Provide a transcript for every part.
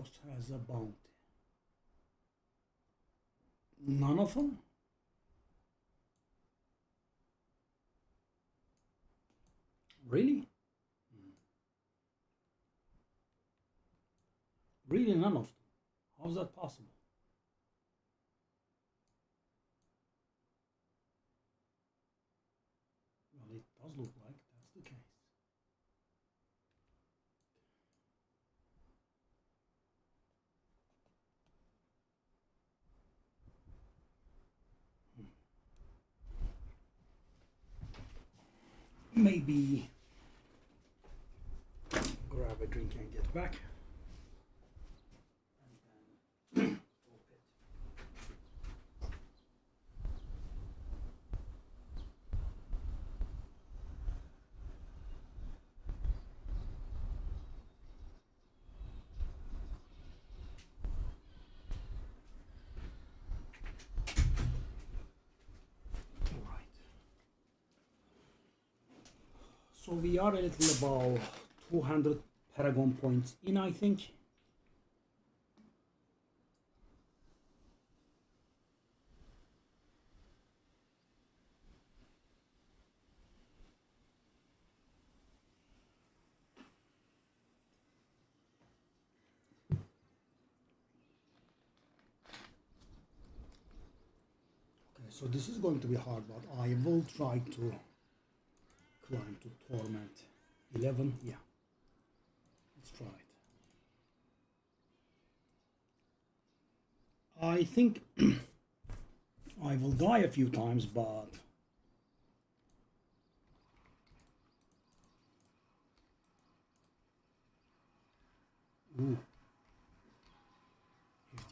boss has a bounty. None of them? Really? Really none of them? How is that possible? Well, it does look like that's the case. Maybe grab a drink and get back. And then Alright. So we are a little about 200 Paragon points in, I think. Okay, so this is going to be hard, but I will try to climb to Torment 11. Yeah, let's try it. I think I will die a few times, but ooh,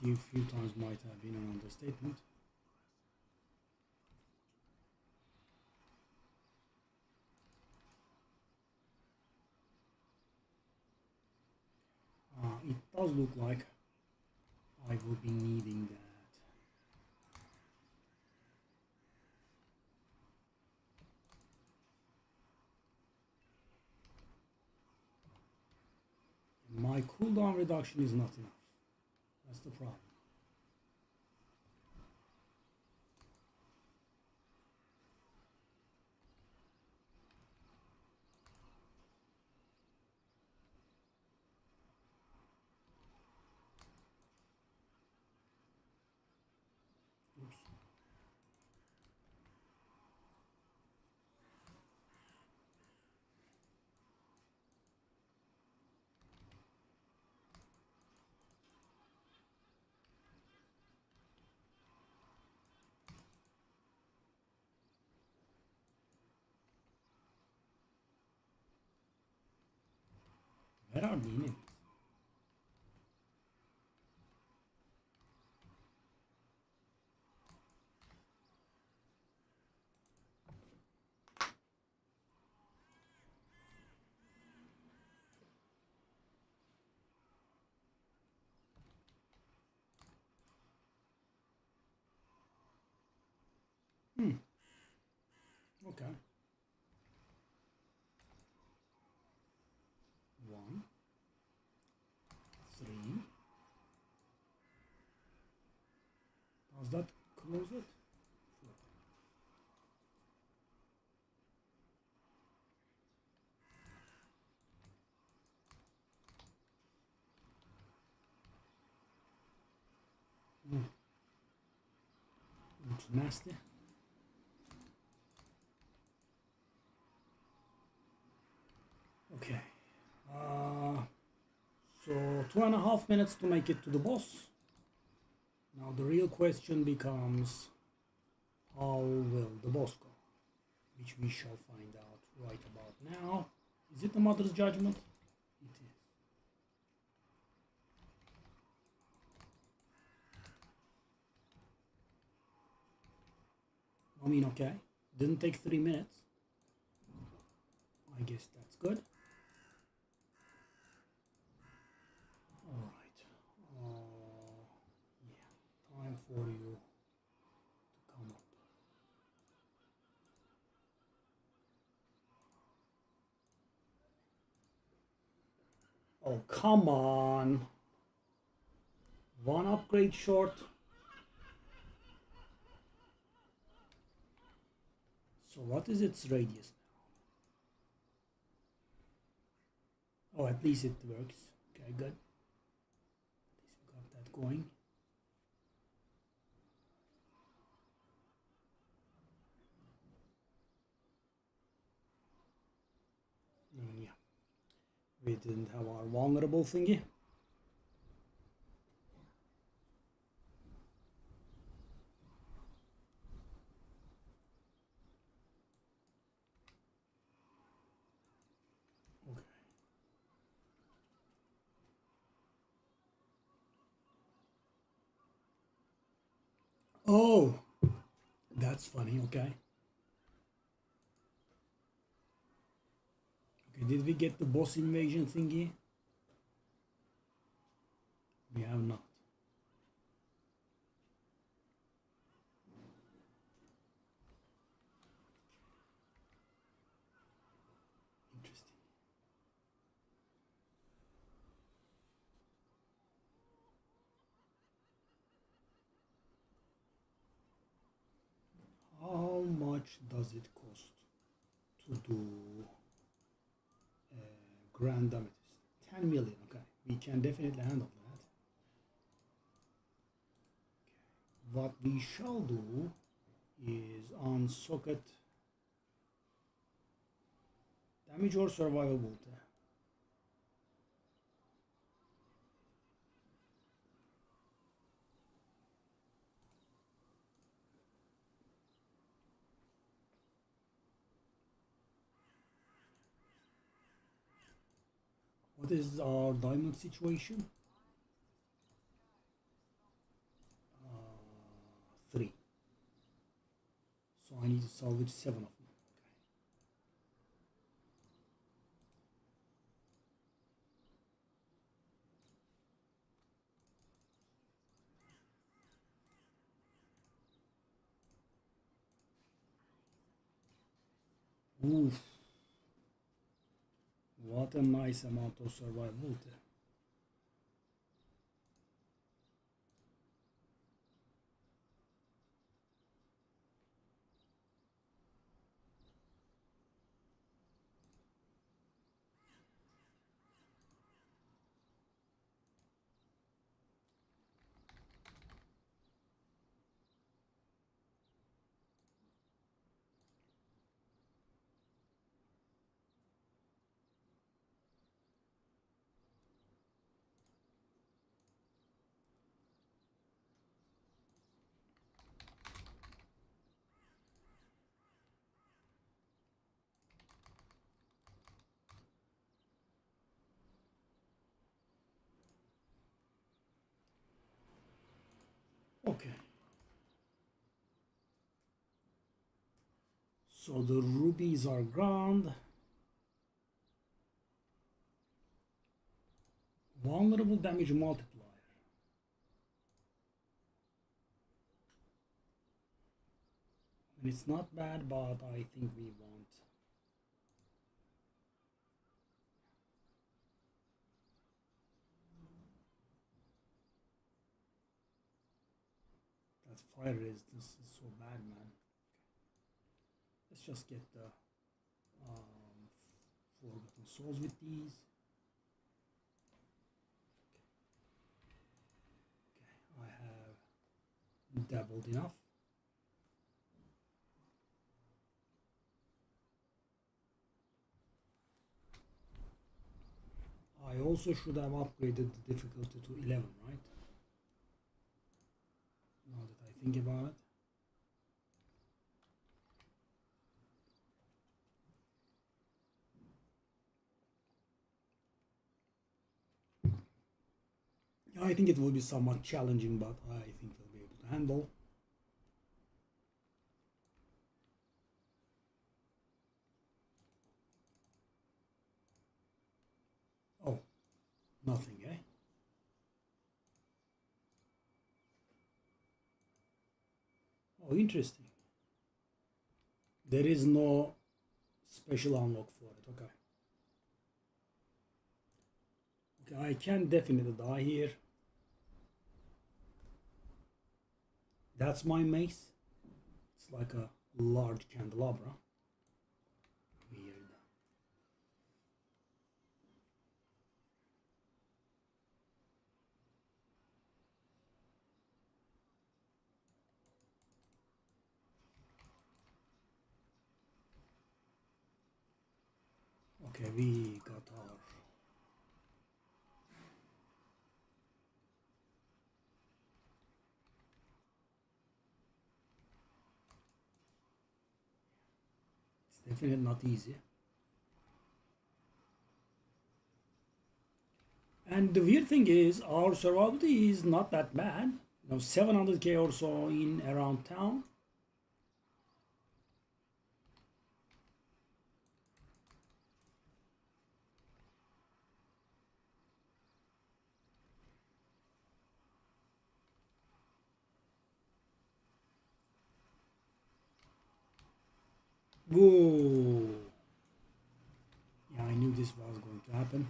a few times might have been an understatement. It does look like I will be needing that. My cooldown reduction is not enough. That's the problem. Oops. Where are the enemies? Okay. 1, 3. Does that close it? 4. Looks nasty. Okay. So 2.5 minutes to make it to the boss. Now the real question becomes, how will the boss go? Which we shall find out right about now. Is it the Mother's Judgment? It is. I mean, okay. Didn't take 3 minutes. I guess that's good. Alright. Yeah. Time for you to come up. Oh, come on. One upgrade short. So what is its radius now? Oh, at least it works. Okay, good. At least we got that going. And yeah, we didn't have our vulnerable thingy. Oh, that's funny. Okay. Okay, did we get the boss invasion thingy? We have not. Interesting. How much does it cost to do grand damages? 10 million. Okay, we can definitely handle that. Okay. What we shall do is on socket damage or survivability. What is our diamond situation? 3. So I need to salvage 7 of them. Okay. Oof. What a nice amount of survivability. Okay. So the rubies are ground. Vulnerable damage multiplier. It's not bad, but I think we want. That fire resistance is so bad, man. Let's just get the Forgotten Souls with these. Okay, I have doubled enough. I also should have upgraded the difficulty to 11, right? Now that I think about it. I think it will be somewhat challenging, but I think they'll be able to handle. Oh, nothing, eh? Oh, interesting. There is no special unlock for it, okay. Okay, I can definitely die here. That's my mace. It's like a large candelabra. Weird. Okay, we got our definitely not easy. And the weird thing is, our survivability is not that bad. 700k or so in around town. Whoa! Yeah, I knew this was going to happen.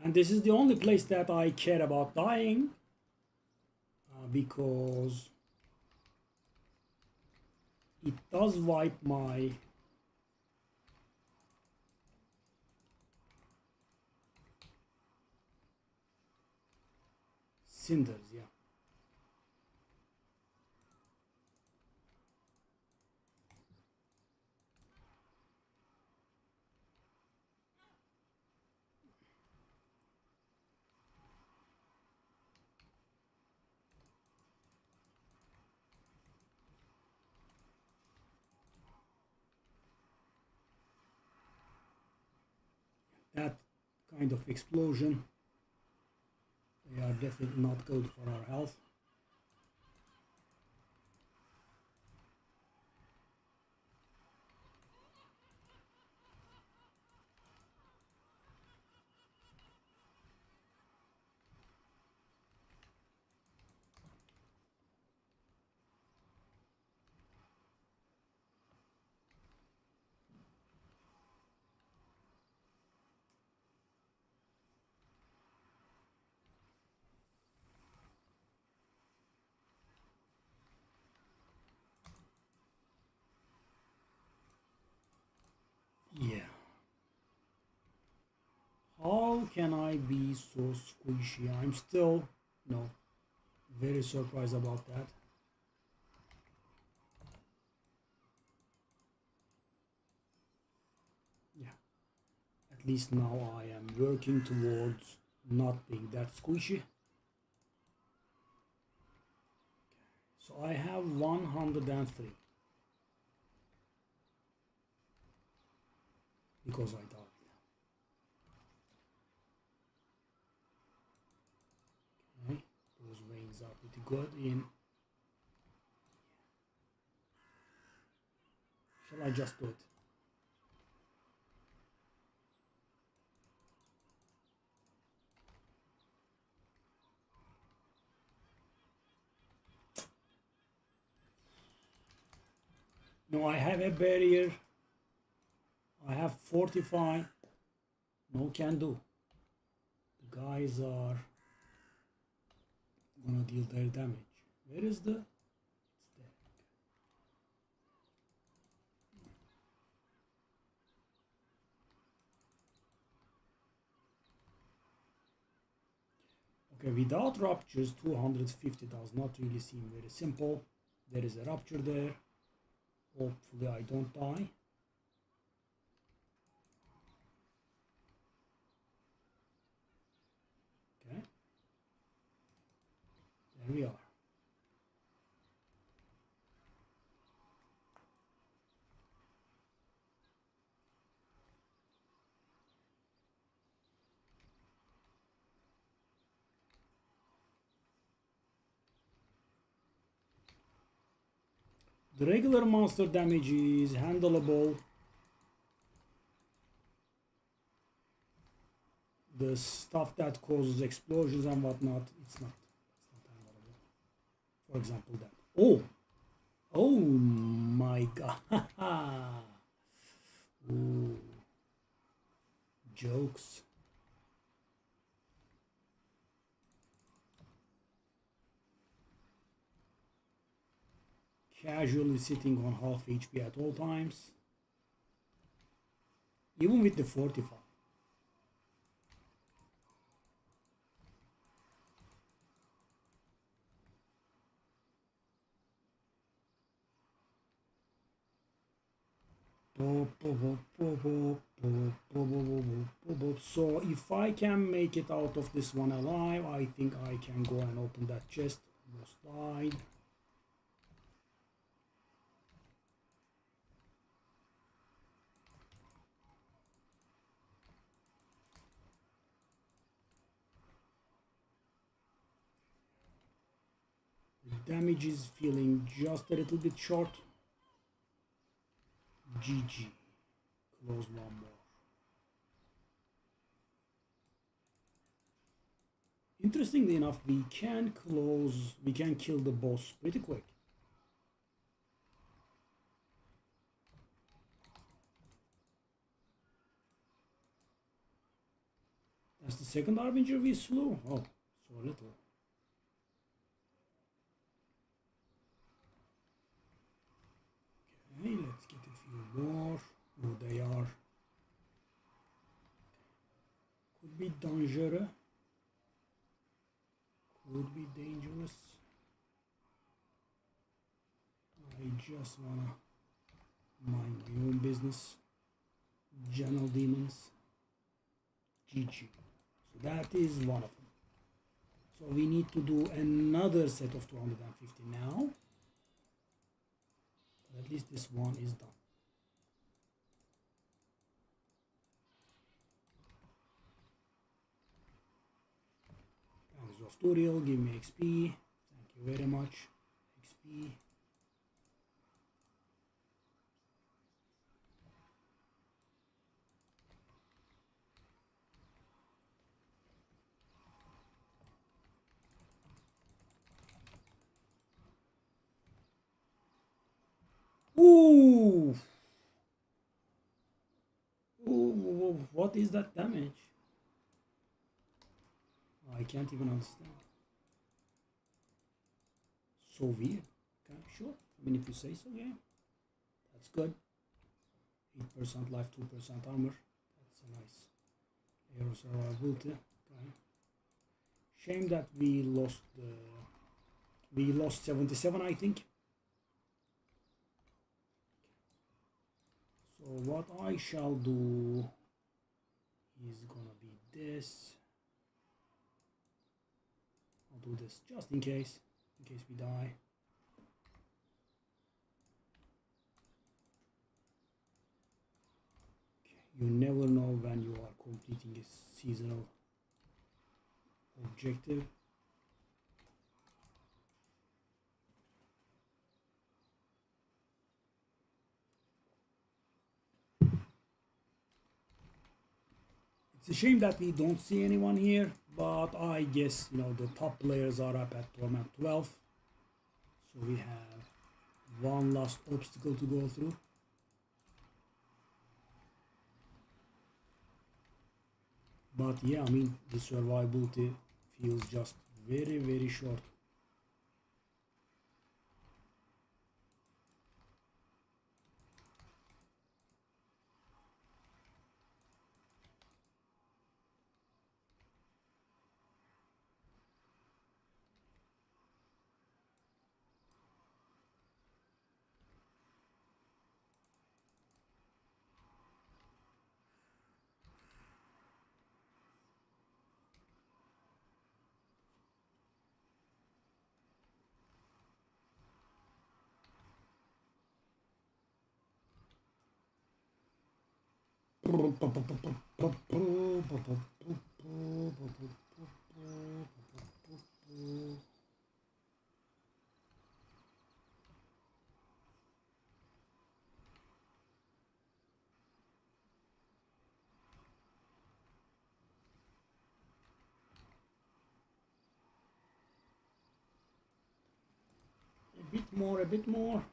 And this is the only place that I care about dying, because it does wipe my cinders, yeah. That kind of explosion, they are definitely not good for our health. Yeah. How can I be so squishy? I'm still, very surprised about that. Yeah. At least now I am working towards not being that squishy. So I have 103 because I died. Okay, those veins are pretty good in. Shall I just do it? No, I have a barrier. I have 45. No can do. The guys are gonna deal their damage. Where is the? It's there. Okay, without ruptures, 250 does not really seem very simple. There is a rupture there. Hopefully I don't die. Okay. There we are. The regular monster damage is handleable. The stuff that causes explosions and whatnot, it's not handleable. For example, that. Oh, Oh my god. Ooh. Jokes. Casually sitting on half HP at all times. Even with the 45. So if I can make it out of this one alive, I think I can go and open that chest. Almost died. The damage is feeling just a little bit short. GG. Close one more. Interestingly enough, we can kill the boss pretty quick. That's the second Harbinger we slew. Oh, so little. Okay, let's get a few more. Oh, they are. Could be dangerous. Could be dangerous. I just wanna mind my own business. General demons. GG. So that is one of them. So we need to do another set of 250 now. But at least this one is done. Thanks of tutorial, give me XP. Thank you very much. XP. Ooh! Ooh, what is that damage? I can't even understand. So weird. Okay, sure. I mean, if you say so, yeah. That's good. 8% life, 2% armor. That's a nice arrow survivability. Okay. Shame that we lost 77, I think. So what I shall do is gonna be this. I'll do this just in case we die. Okay. You never know when you are completing a seasonal objective. It's a shame that we don't see anyone here, but I guess, you know, the top players are up at Torment 12. So we have one last obstacle to go through. But yeah, I mean, the survivability feels just very, very short. A bit more, a bit more.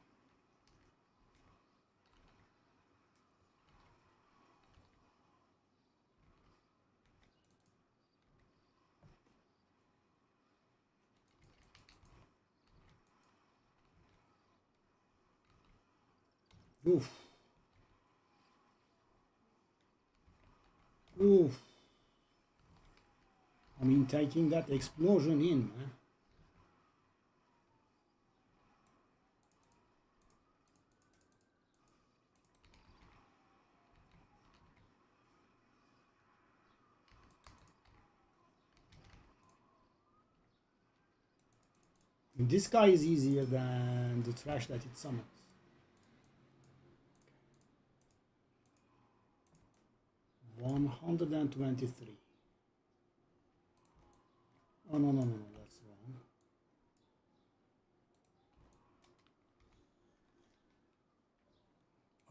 Oof. Oof. I mean, taking that explosion in, man. This guy is easier than the trash that it summons. 123. Oh, no, that's wrong.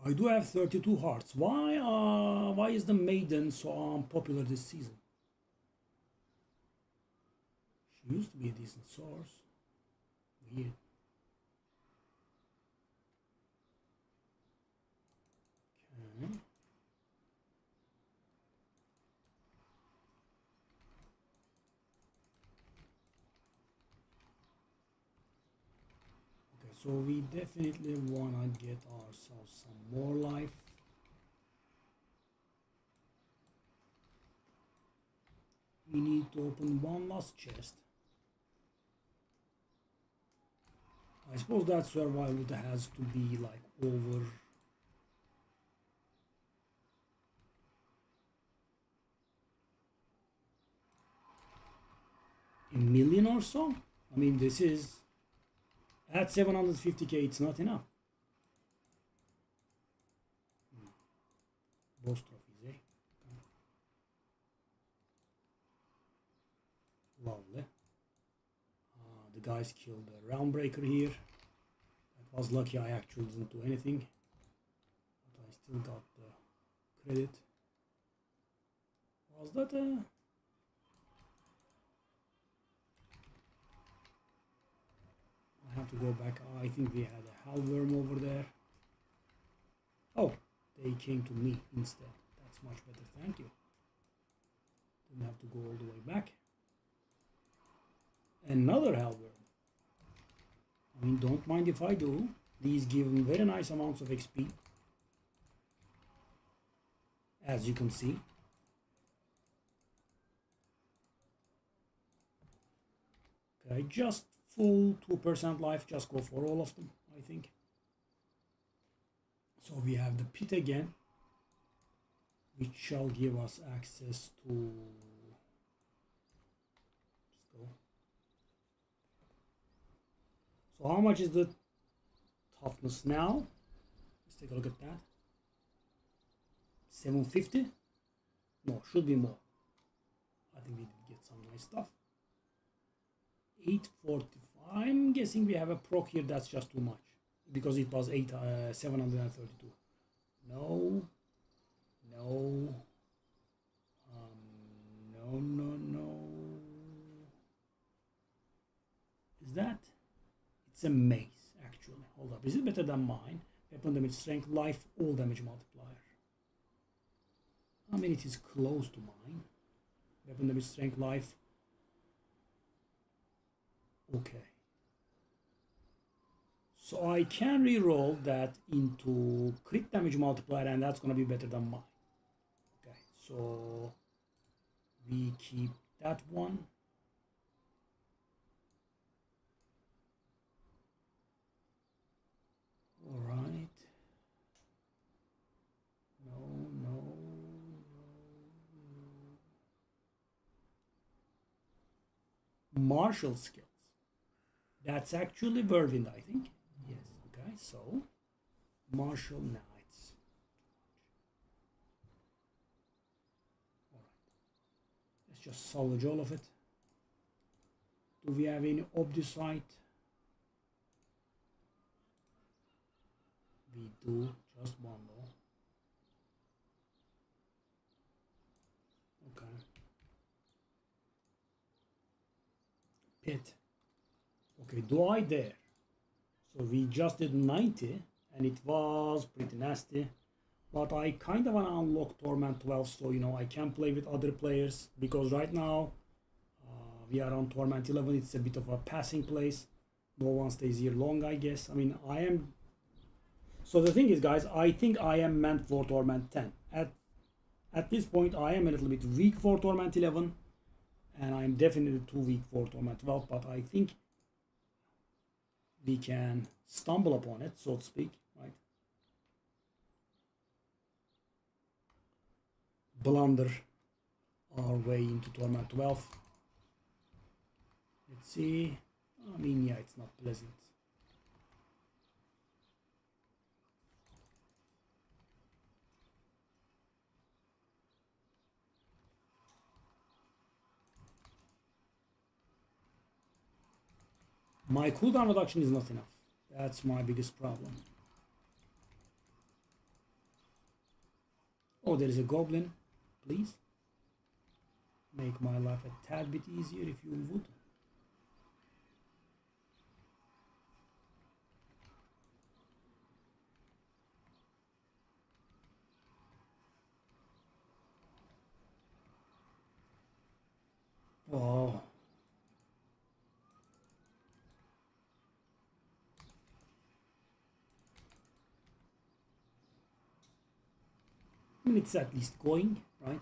I do have 32 hearts. Why is the maiden so unpopular this season? She used to be a decent source. Weird. Okay. So we definitely wanna get ourselves some more life. We need to open one last chest. I suppose that survival has to be like over a million or so. I mean, this is at 750k, it's not enough. Boss trophies, eh? Lovely. The guys killed the round breaker here. That was lucky, I actually didn't do anything. But I still got the credit. Was that a... I have to go back. I think we had a halworm over there. Oh, they came to me instead. That's much better, thank you. Didn't have to go all the way back. Another halworm. I mean, don't mind if I do. These give very nice amounts of XP. As you can see. Okay, just full 2% life, just go for all of them, I think. So we have the pit again, which shall give us access to... Let's go. So how much is the toughness now? Let's take a look at that. 750? No, should be more. I think we did get some nice stuff. 845. I'm guessing we have a proc here that's just too much because it was 732. No. Is that? It's a mace actually. Hold up. Is it better than mine? Weapon damage, strength, life, all damage multiplier. I mean, it is close to mine. Weapon damage, strength, life. Okay. So I can re-roll that into crit damage multiplier and that's going to be better than mine. Okay, so we keep that one. All right. No. Martial skills. That's actually Whirlwind, I think. Yes, okay, so Martial Knights. Alright. Let's just salvage all of it. Do we have any Obdusite? We do, just one though. Okay. Pit. Okay, do I dare? So we just did 90 and it was pretty nasty. But I kind of want to unlock Torment 12 so you know I can play with other players because right now we are on Torment 11. It's a bit of a passing place. No one stays here long, I guess. I mean, I am So the thing is, guys, I think I am meant for Torment 10. At this point, I am a little bit weak for Torment 11, and I'm definitely too weak for Torment 12, but I think we can stumble upon it, so to speak, right? Blunder our way into Torment 12. Let's see. I mean, yeah, it's not pleasant. My cooldown reduction is not enough. That's my biggest problem. Oh, there is a goblin. Please make my life a tad bit easier if you would. Oh. I mean, it's at least going, right?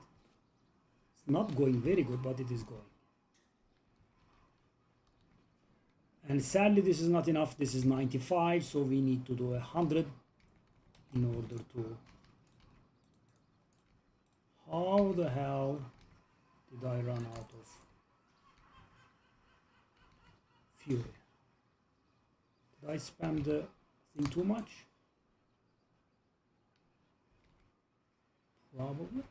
It's not going very good, but it is going. And sadly, this is not enough. This is 95, so we need to do 100 in order to... How the hell did I run out of fury? Did I spam the thing too much? Probably.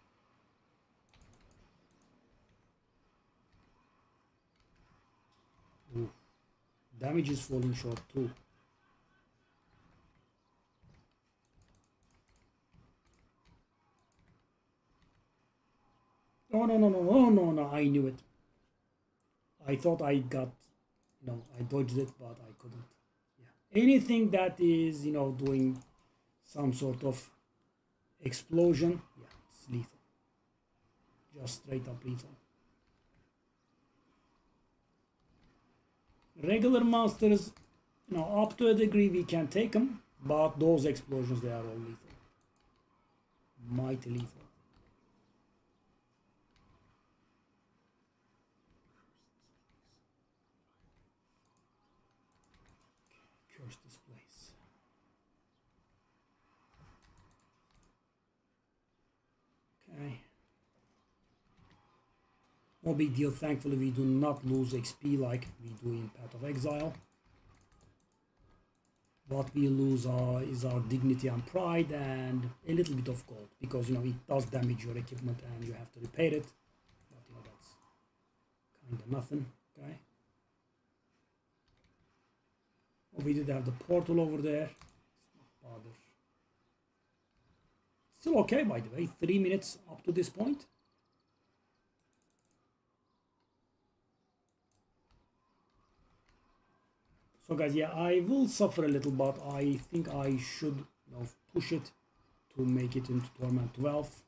Ooh. Damage is falling short too. Oh, no, I knew it. I thought I got, I dodged it, but I couldn't. Yeah. Anything that is, doing some sort of explosion, yeah, it's lethal. Just straight up lethal. Regular monsters, up to a degree we can take them, but those explosions, they are all lethal. Mighty lethal. Curse this place. Okay. No big deal. Thankfully, we do not lose XP like we do in Path of Exile. What we lose is our dignity and pride and a little bit of gold, because it does damage your equipment and you have to repair it. But that's kind of nothing. Okay. Oh, we did have the portal over there. It's not bother. Still okay, by the way. 3 minutes up to this point. So guys, yeah, I will suffer a little, but I think I should push it to make it into Torment 12.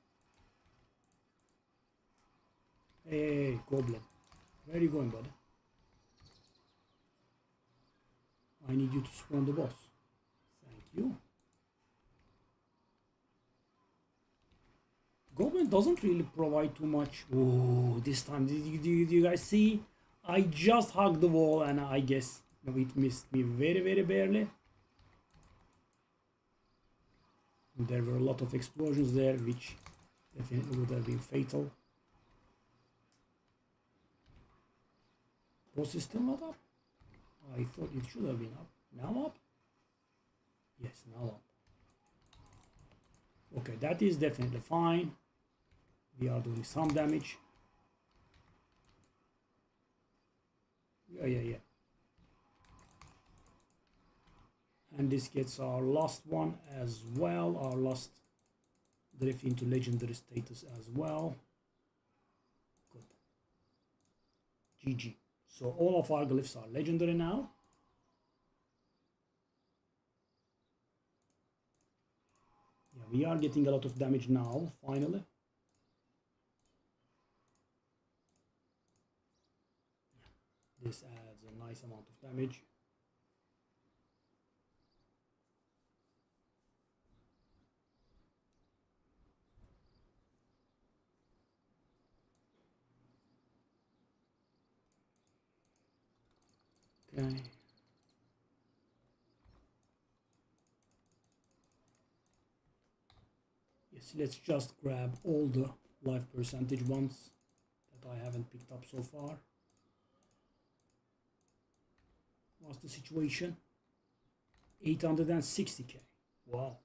Hey, Goblin. Where are you going, buddy? I need you to spawn the boss. Thank you. Goblin doesn't really provide too much. Oh, this time, did you guys see? I just hugged the wall and I guess it missed me very, very barely. There were a lot of explosions there, which definitely would have been fatal. Boss is still not up? I thought it should have been up. Now up? Yes, now up. Okay, that is definitely fine. We are doing some damage. Yeah. And this gets our last one as well, our last drift into legendary status as well. Good. GG. So all of our glyphs are legendary now. Yeah, we are getting a lot of damage now, finally. Yeah, this adds a nice amount of damage. Okay. Yes, let's just grab all the life percentage ones that I haven't picked up so far. What's the situation? 860k. Wow.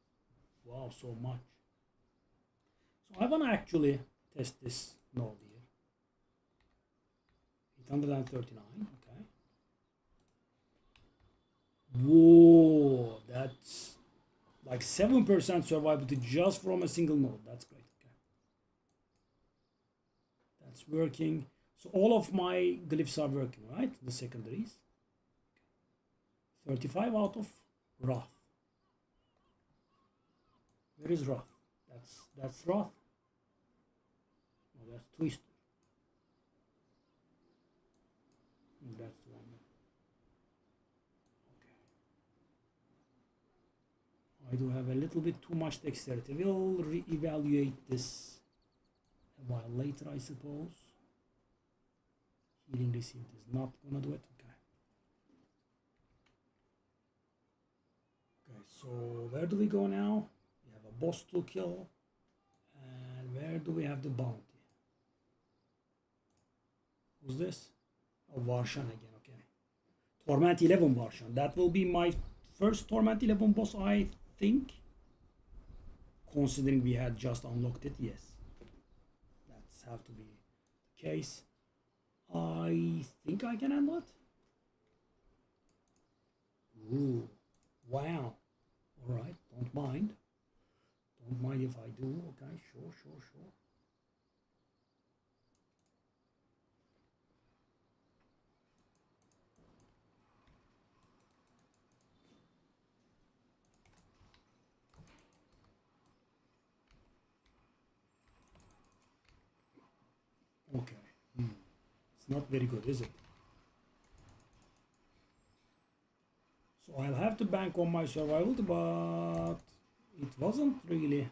Wow, so much. So I want to actually test this node here. 839, okay. Whoa, that's like 7% survivability just from a single node. That's great. Okay. That's working. So all of my glyphs are working, right? The secondaries. 35 out of Wrath. Where is Wrath? That's Wrath. Oh, that's Twister. That's the one. Okay. I do have a little bit too much dexterity. We'll re-evaluate this a while later, I suppose. Healing received is not gonna do it. Okay. Okay, so where do we go now? We have a boss to kill. And where do we have the bounty? Who's this? Oh, Varshan again, okay. Torment 11 Varshan. That will be my first Torment 11 boss, I think. Considering we had just unlocked it, yes. That's have to be the case. I think I can handle it. Ooh, wow. Alright, don't mind. Don't mind if I do. Okay, sure. Okay. It's not very good, is it? So I'll have to bank on my survival, but it wasn't really.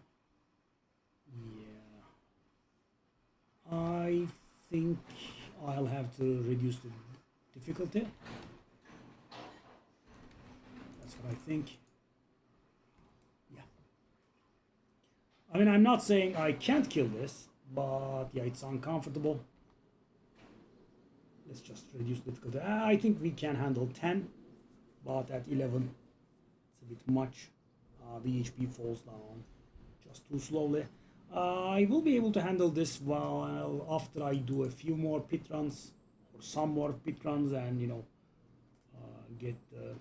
Yeah. I think I'll have to reduce the difficulty. That's what I think. Yeah. I mean, I'm not saying I can't kill this, but yeah, it's uncomfortable. Let's just reduce difficulty. I think we can handle 10, but at 11, it's a bit much. The HP falls down just too slowly. I will be able to handle this while after I do a few more pit runs, or some more pit runs, and get the.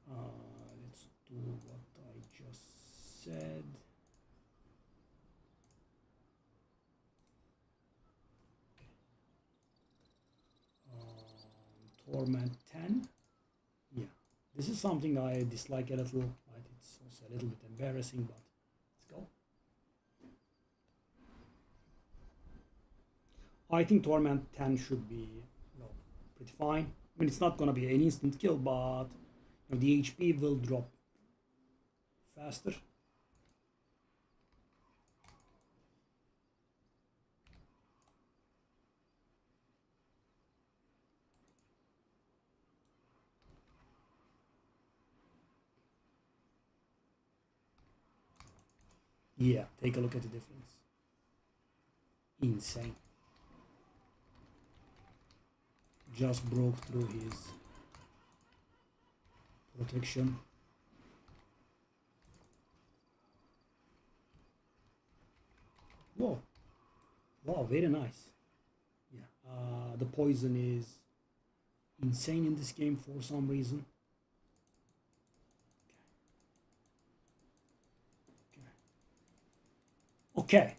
No. Let's do what I just said. Torment 10. Yeah, this is something I dislike a little. Right, it's also a little bit embarrassing, but let's go. I think Torment 10 should be pretty fine. I mean, it's not gonna be an instant kill, but the HP will drop faster. Yeah, take a look at the difference. Insane. Just broke through his protection. Whoa. Wow, very nice. Yeah, the poison is insane in this game for some reason. Okay.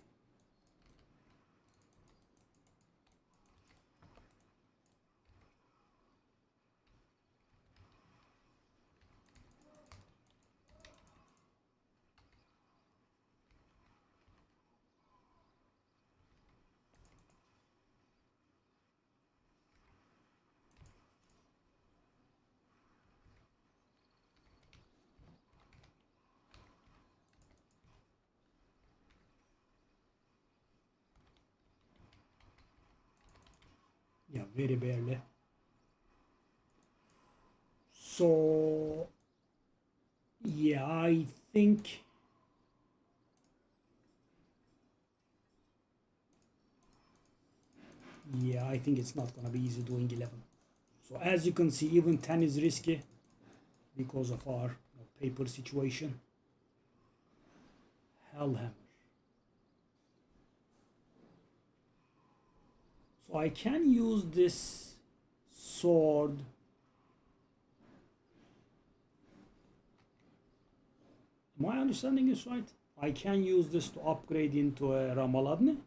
very barely. So yeah, I think it's not gonna be easy doing 11. So as you can see, even 10 is risky because of our paper situation. Hellhammer. So I can use this sword. My understanding is right. I can use this to upgrade into a Ramaladne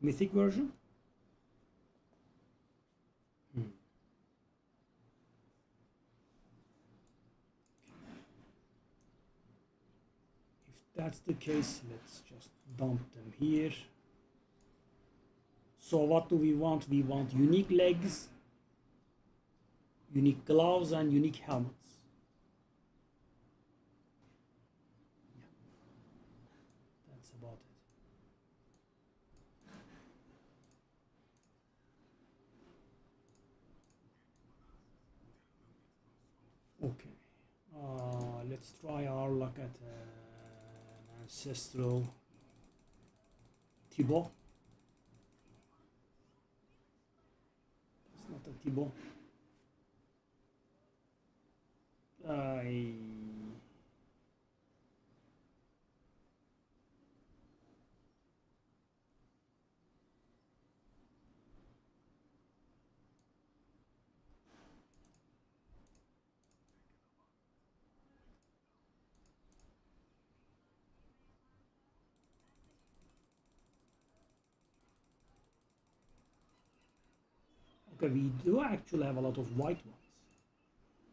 mythic version. If that's the case, let's just dump them here. So what do we want? We want unique legs, unique gloves, and unique helmets. Yeah. That's about it. Okay. Let's try our luck at an ancestral Thibaut. It's not a Thibaut. Okay, we do actually have a lot of white ones,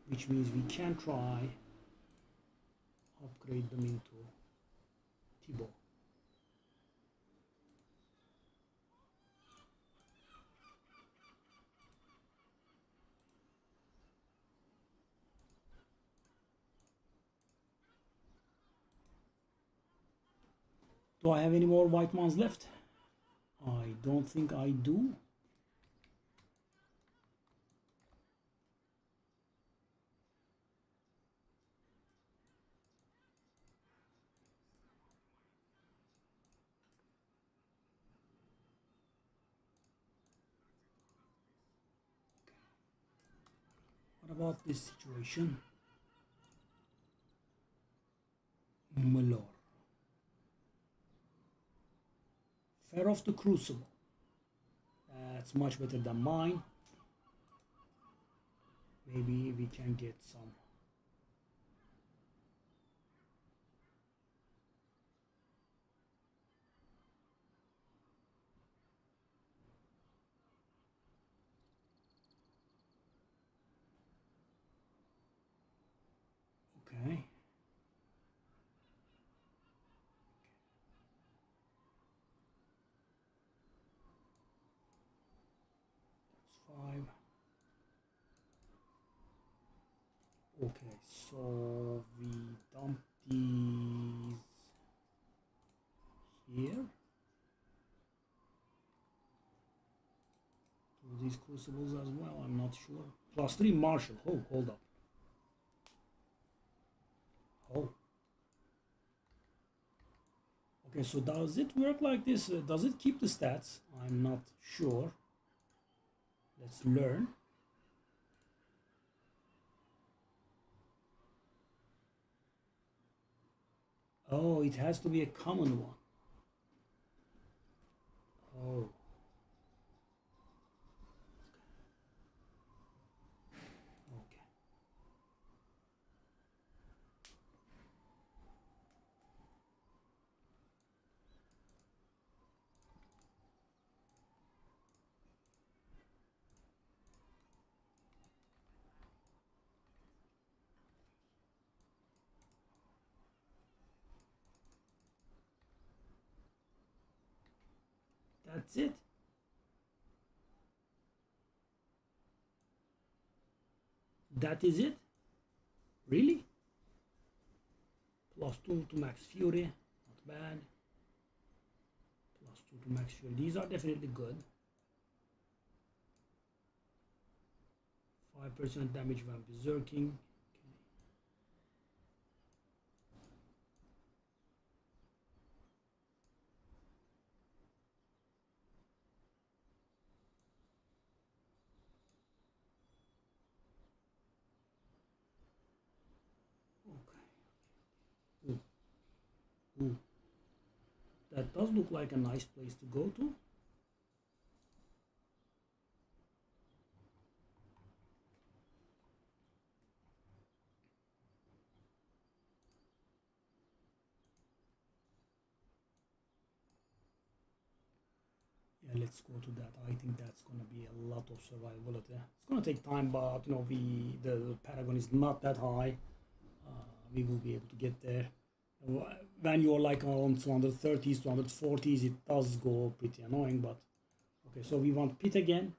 which means we can try upgrade them into Thibaut. Do I have any more white ones left? I don't think I do. What about this situation? Malor. Fair of the Crucible. That's much better than mine. Maybe we can get some. Okay. That's 5. Okay, so we dump these here. Do these crucibles as well? I'm not sure. +3 Marshall. Oh, hold up. Oh. Okay, so does it work like this? Does it keep the stats? I'm not sure. Let's learn. Oh, it has to be a common one. Oh. Okay. That's it. That is it? Really? +2 to max fury, not bad. +2 to max fury. These are definitely good. 5% damage when berserking. Okay. Ooh. That does look like a nice place to go to. Yeah, let's go to that. I think that's gonna be a lot of survivability. It's gonna take time, but you know, the Paragon is not that high. We will be able to get there. When you're like around 230s, 240s, it does go pretty annoying, but okay, so we want pit again.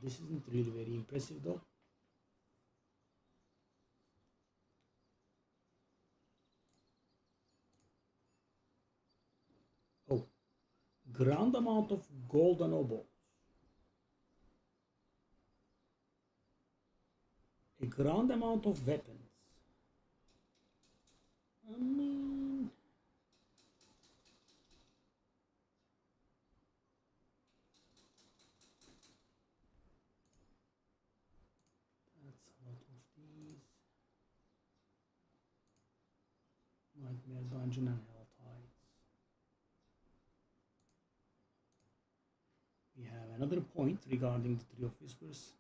This isn't really very impressive though. Oh, grand amount of golden obols. A grand amount of weapons. I mean, that's a lot of these. Nightmare Dungeon and Hell Tides. We have another point regarding the Tree of Whispers.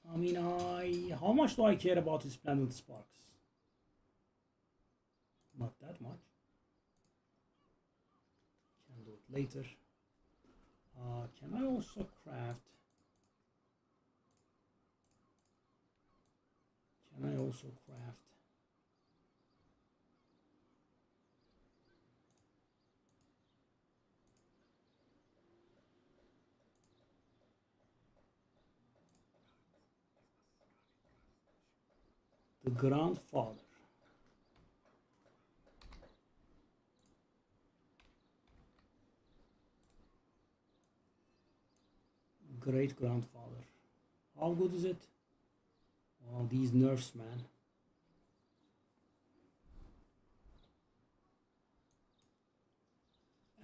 I mean, how much do I care about his Splendid Sparks? Not that much. Can do it later. Can I also craft? Can I also craft? The Grandfather. Great grandfather. How good is it? Wow, these nerfs, man.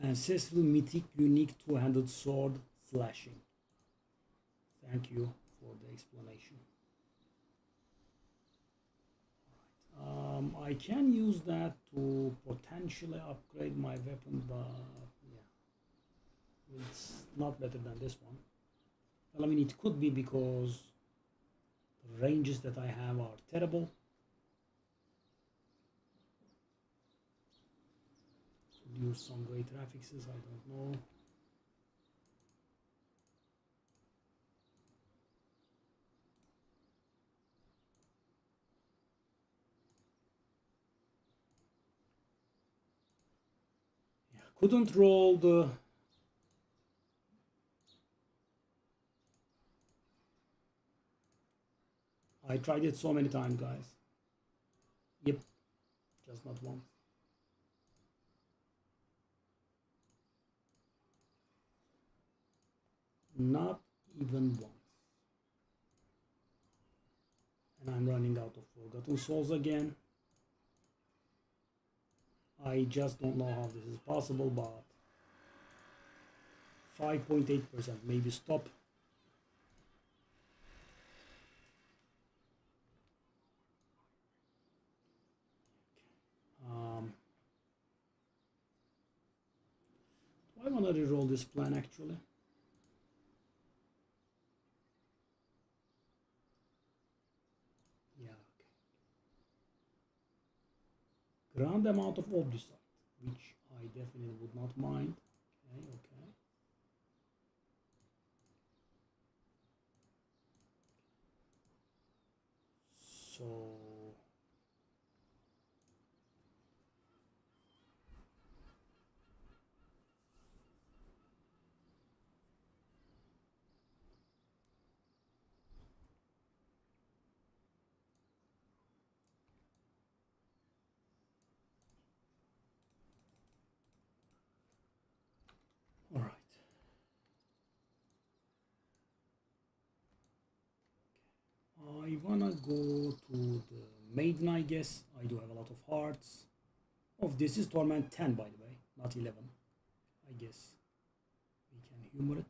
Ancestral Mythic Unique Two-Handed Sword Slashing. Thank you for the explanation. I can use that to potentially upgrade my weapon, but yeah, it's not better than this one. Well, I mean, it could be because the ranges that I have are terrible. Could use some great affixes, I don't know. Yeah, couldn't roll the I tried it so many times, guys. Yep, just not once. Not even once. And I'm running out of Forgotten Souls again. I just don't know how this is possible, but 5.8%, maybe stop. Do I want to reroll this plan actually? Yeah, okay. Grand amount of Obdusite, which I definitely would not mind. Okay, okay. So all right. I wanna go to the maiden, I guess. I do have a lot of hearts. Oh, this is Torment 10, by the way, not 11. I guess we can humor it.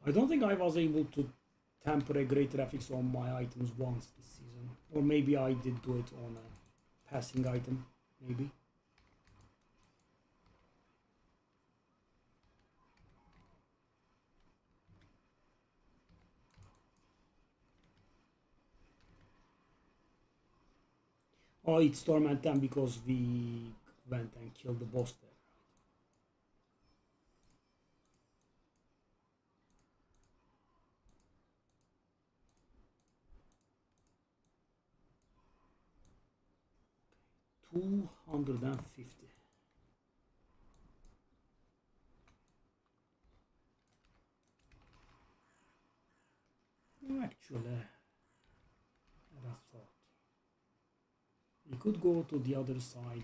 I don't think I was able to temper a great graphics on my items once this season. Or maybe I did do it on a passing item, maybe. Oh, it's Torment 10 because we went and killed the boss there. 250. Actually, I thought we could go to the other side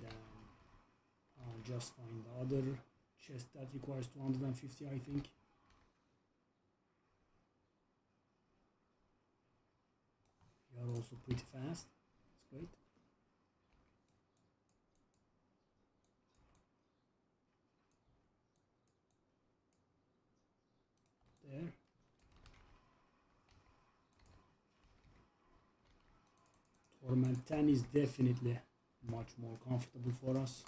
and just find the other chest that requires 250, I think. We are also pretty fast. That's great. There. Torment 10 is definitely much more comfortable for us.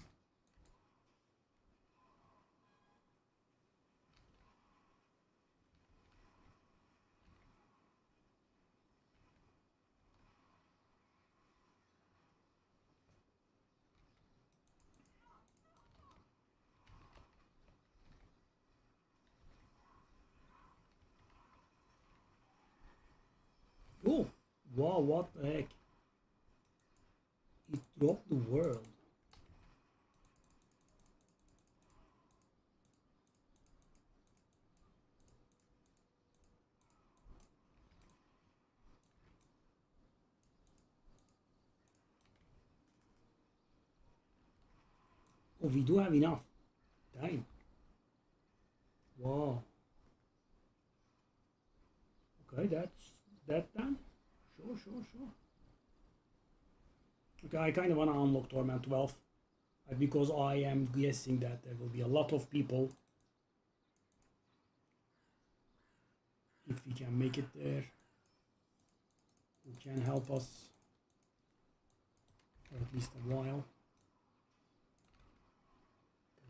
Oh, wow, what the heck? It dropped the world. Oh, we do have enough. Damn. Wow. Okay, that's that done. Sure, sure, sure. Okay, I kind of want to unlock Torment 12 because I am guessing that there will be a lot of people. If we can make it there, who can help us for at least a while.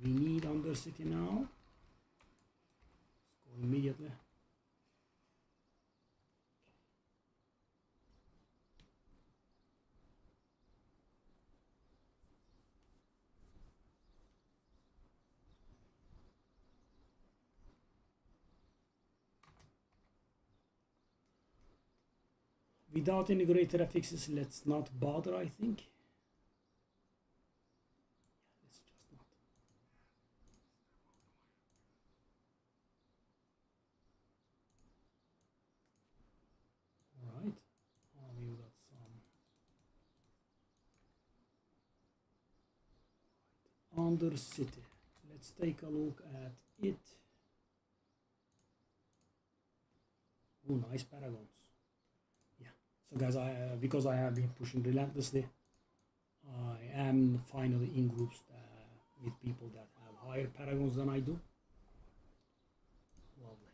We need Undercity now. Let's go immediately. Without any greater affixes, let's not bother, I think. Let's just not. Alright. We've got some Undercity. Let's take a look at it. Oh, nice paragons. So guys, because I have been pushing relentlessly, I am finally in groups with people that have higher paragons than I do. Lovely.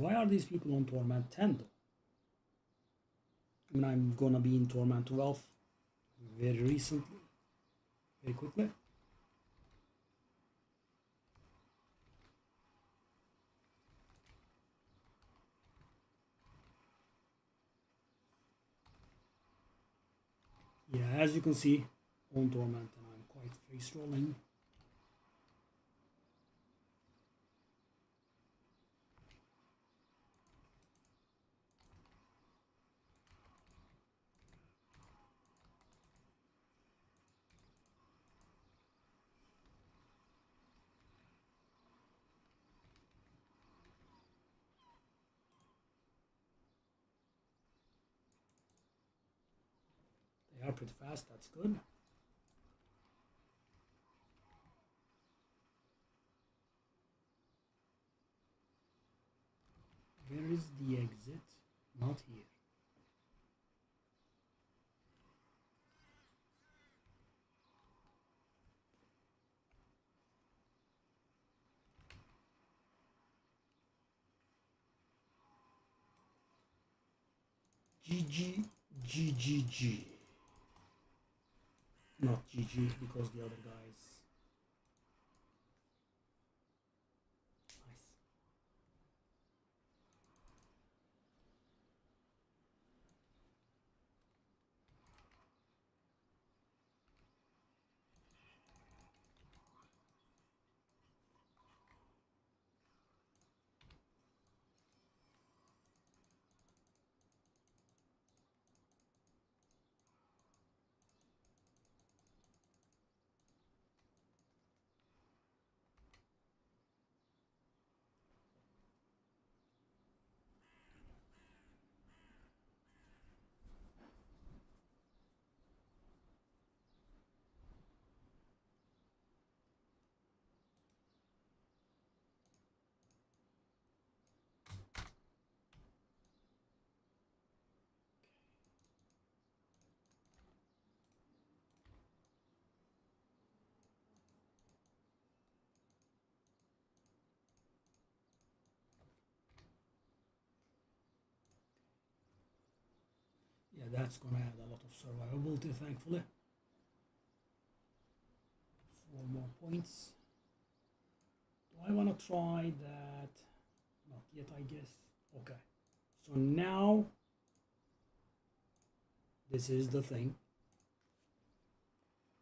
Why are these people on Torment 10 though? I mean, I'm gonna be in Torment 12 very recently, very quickly. Yeah, as you can see, on Torment, and I'm quite face rolling. They are pretty fast, that's good. Where is the exit? Not here. GG, GGG. Not GG because the other guys. Nice. Yeah, that's gonna add a lot of survivability, thankfully. 4 more points. Do I want to try that? Not yet, I guess. Okay. So now, this is the thing.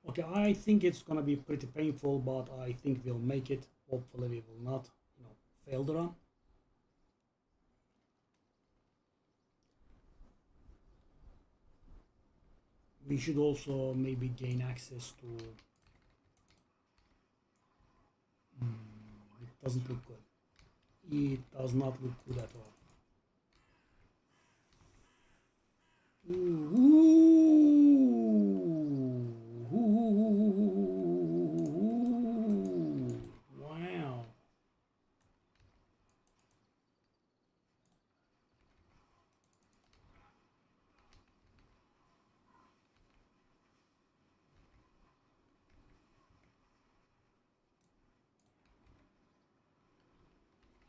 Okay, I think it's gonna be pretty painful, but I think we'll make it. Hopefully we will not, fail the run. We should also maybe gain access to... it doesn't look good. It does not look good at all. Wow.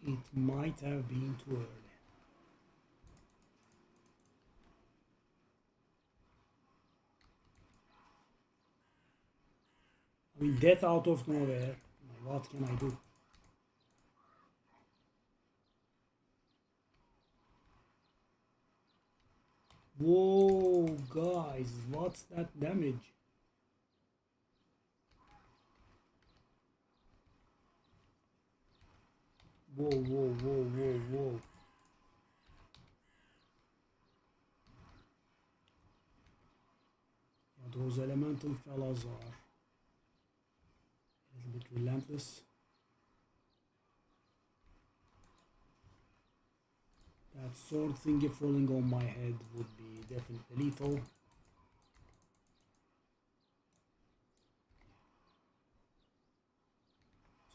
It might have been too early. I mean, death out of nowhere. What can I do? Whoa, guys, what's that damage? Whoa, whoa, whoa, whoa, whoa. Yeah, those elemental fellas are a little bit relentless. That sword thingy falling on my head would be definitely lethal.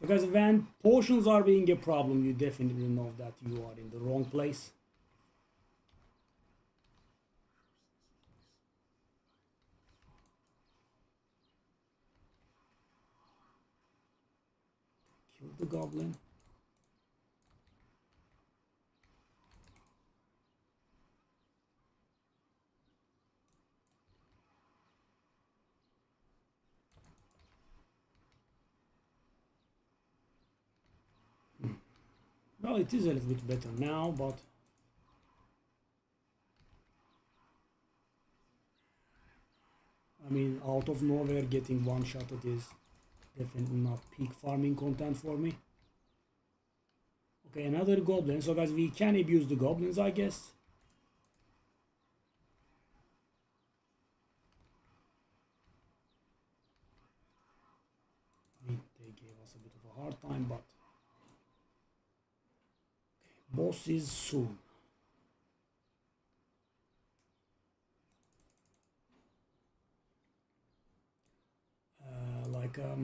So guys, when potions are being a problem, you definitely know that you are in the wrong place. Kill the goblin. Well, it is a little bit better now, but I mean, out of nowhere getting one shot, it is definitely not peak farming content for me. Okay, another goblin. So guys, we can abuse the goblins, I guess. I mean, they gave us a bit of a hard time, but okay, boss is soon. Like a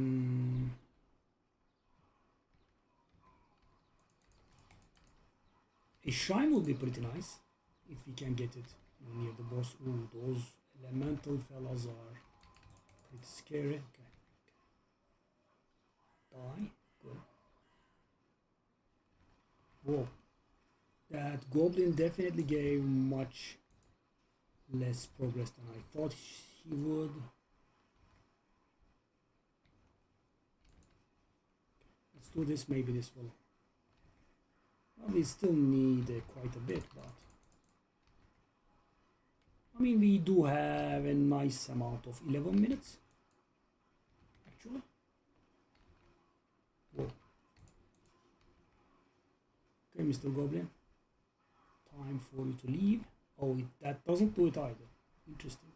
shrine would be pretty nice if we can get it, you know, near the boss. Ooh, those elemental fellas are pretty scary. Okay. Die. Good. Whoa. That goblin definitely gave much less progress than I thought he would. Let's do this. Maybe this will. Well, we still need quite a bit, but I mean, we do have a nice amount of 11 minutes actually. Whoa. Okay, Mr. Goblin, time for you to leave. Oh, that doesn't do it either. Interesting.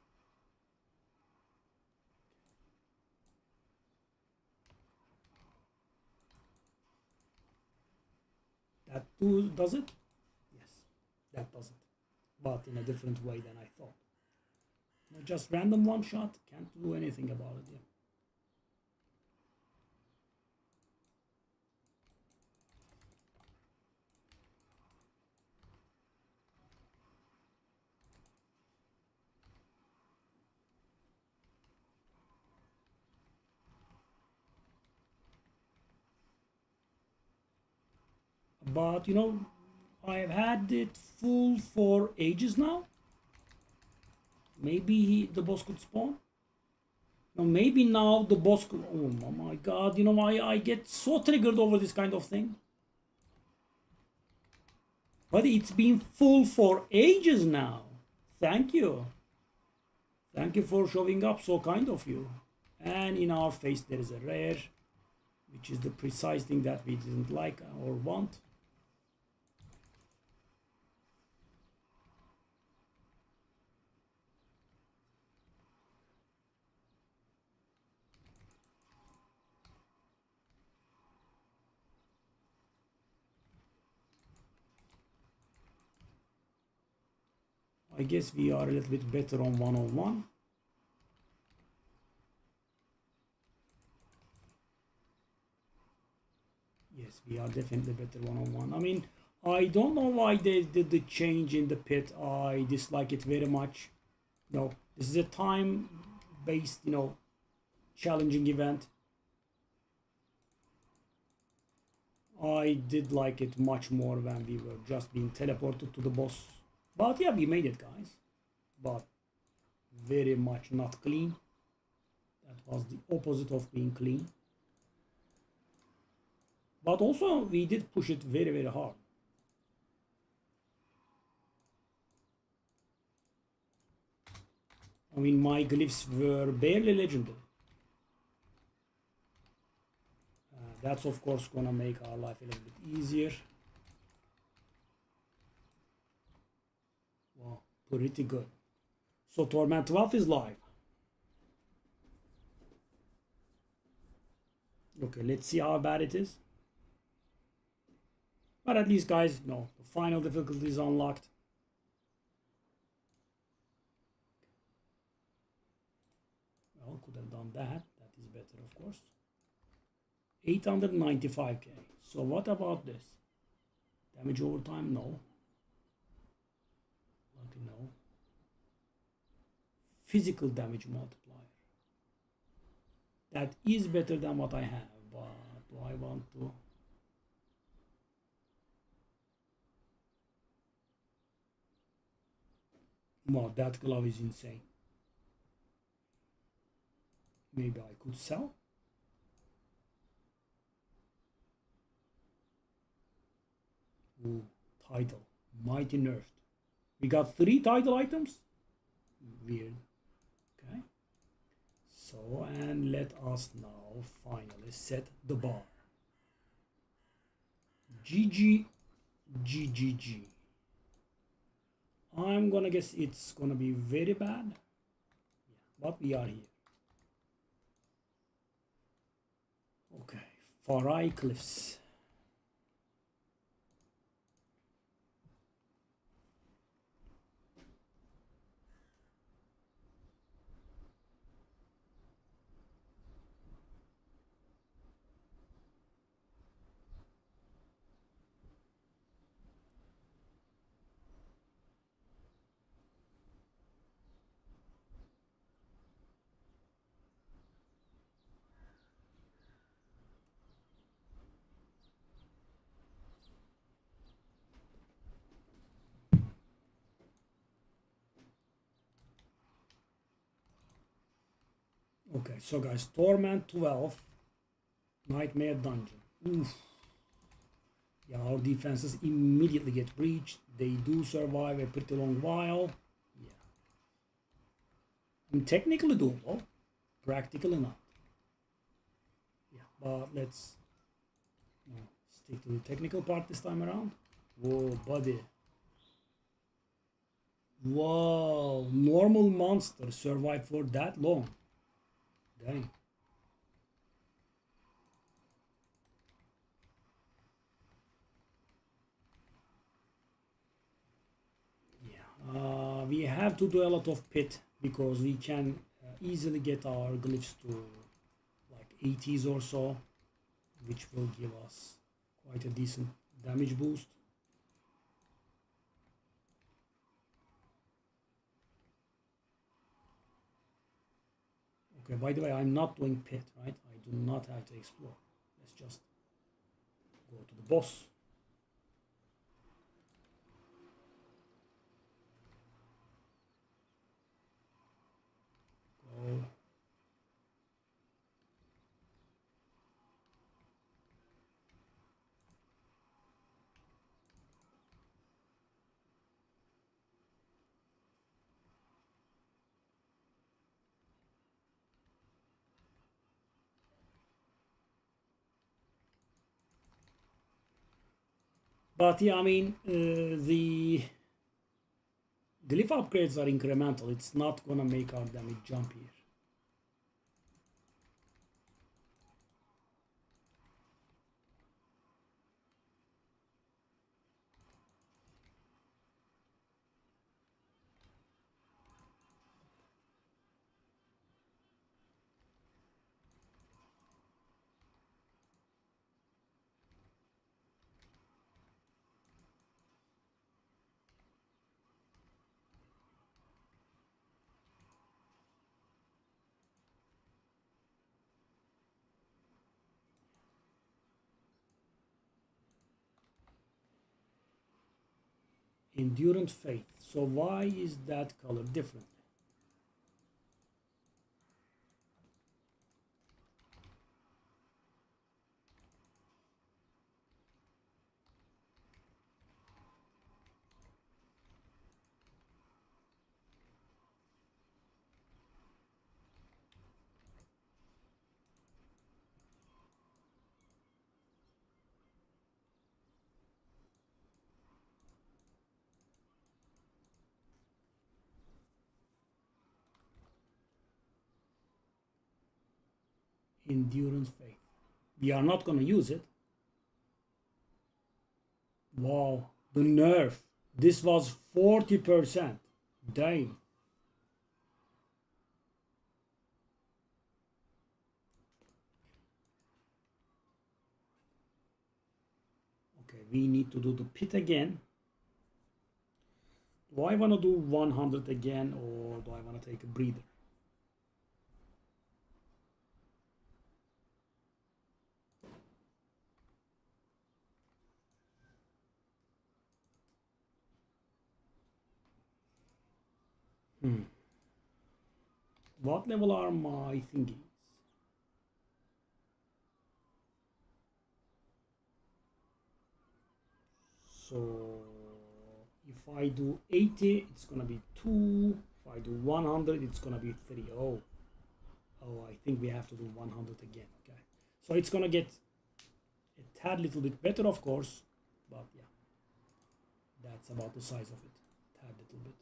That does it? Yes, that does it, but in a different way than I thought. You know, just random one shot, can't do anything about it. Yeah. But you know, I've had it full for ages now. Maybe the boss could spawn. No, maybe now the boss could. Oh my god! You know, I get so triggered over this kind of thing. But it's been full for ages now. Thank you. Thank you for showing up. So kind of you. And in our face there is a rare, which is the precise thing that we didn't like or want. I guess we are a little bit better on one-on-one. Yes, we are definitely better one-on-one. I mean, I don't know why they did the change in the pit. I dislike it very much. You know, this is a time-based, you know, challenging event. I did like it much more when we were just being teleported to the boss. But yeah, we made it, guys. But very much not clean. That was the opposite of being clean. But also, we did push it very, very hard. I mean, my glyphs were barely legendary. That's of course gonna make our life a little bit easier. Wow, pretty good. So Torment 12 is live. Okay, let's see how bad it is. But at least, guys, no, the final difficulty is unlocked. Well, could have done that. That is better, of course. 895k. So what about this? Damage over time? No. No. Physical damage multiplier. That is better than what I have, but do I want to? Wow, that glove is insane. Maybe I could sell. Ooh, title. Mighty nerfed. We got 3 title items? Weird. Okay. So, and let us now finally set the bar. GG, GGG. I'm gonna guess it's gonna be very bad. Yeah, but we are here. Okay, Farai Cliffs. Okay, so guys, Torment 12, Nightmare Dungeon. Oof. Yeah, our defenses immediately get breached. They do survive a pretty long while. Yeah. I mean, technically doable, practically not. Yeah, but let's stick to the technical part this time around. Whoa, buddy. Whoa, normal monster survived for that long. Dang. Yeah, we have to do a lot of pit because we can easily get our glyphs to like 80s or so, which will give us quite a decent damage boost. Okay, by the way, I'm not doing pit, right? I do not have to explore. Let's just go to the boss. Go. But yeah, I mean, the glyph upgrades are incremental. It's not gonna make our damage jump here. Endurant Faith. So why is that color different? Endurance Faith. We are not gonna use it. Wow, the nerf. This was 40%. Dang. Okay, we need to do the pit again. Do I want to do 100 again or do I want to take a breather? What level are my thingies? So if I do 80, it's gonna be 2. If I do 100, it's gonna be 3. Oh, I think we have to do 100 again. Okay, so it's gonna get a tad little bit better, of course, but yeah, that's about the size of it, tad little bit.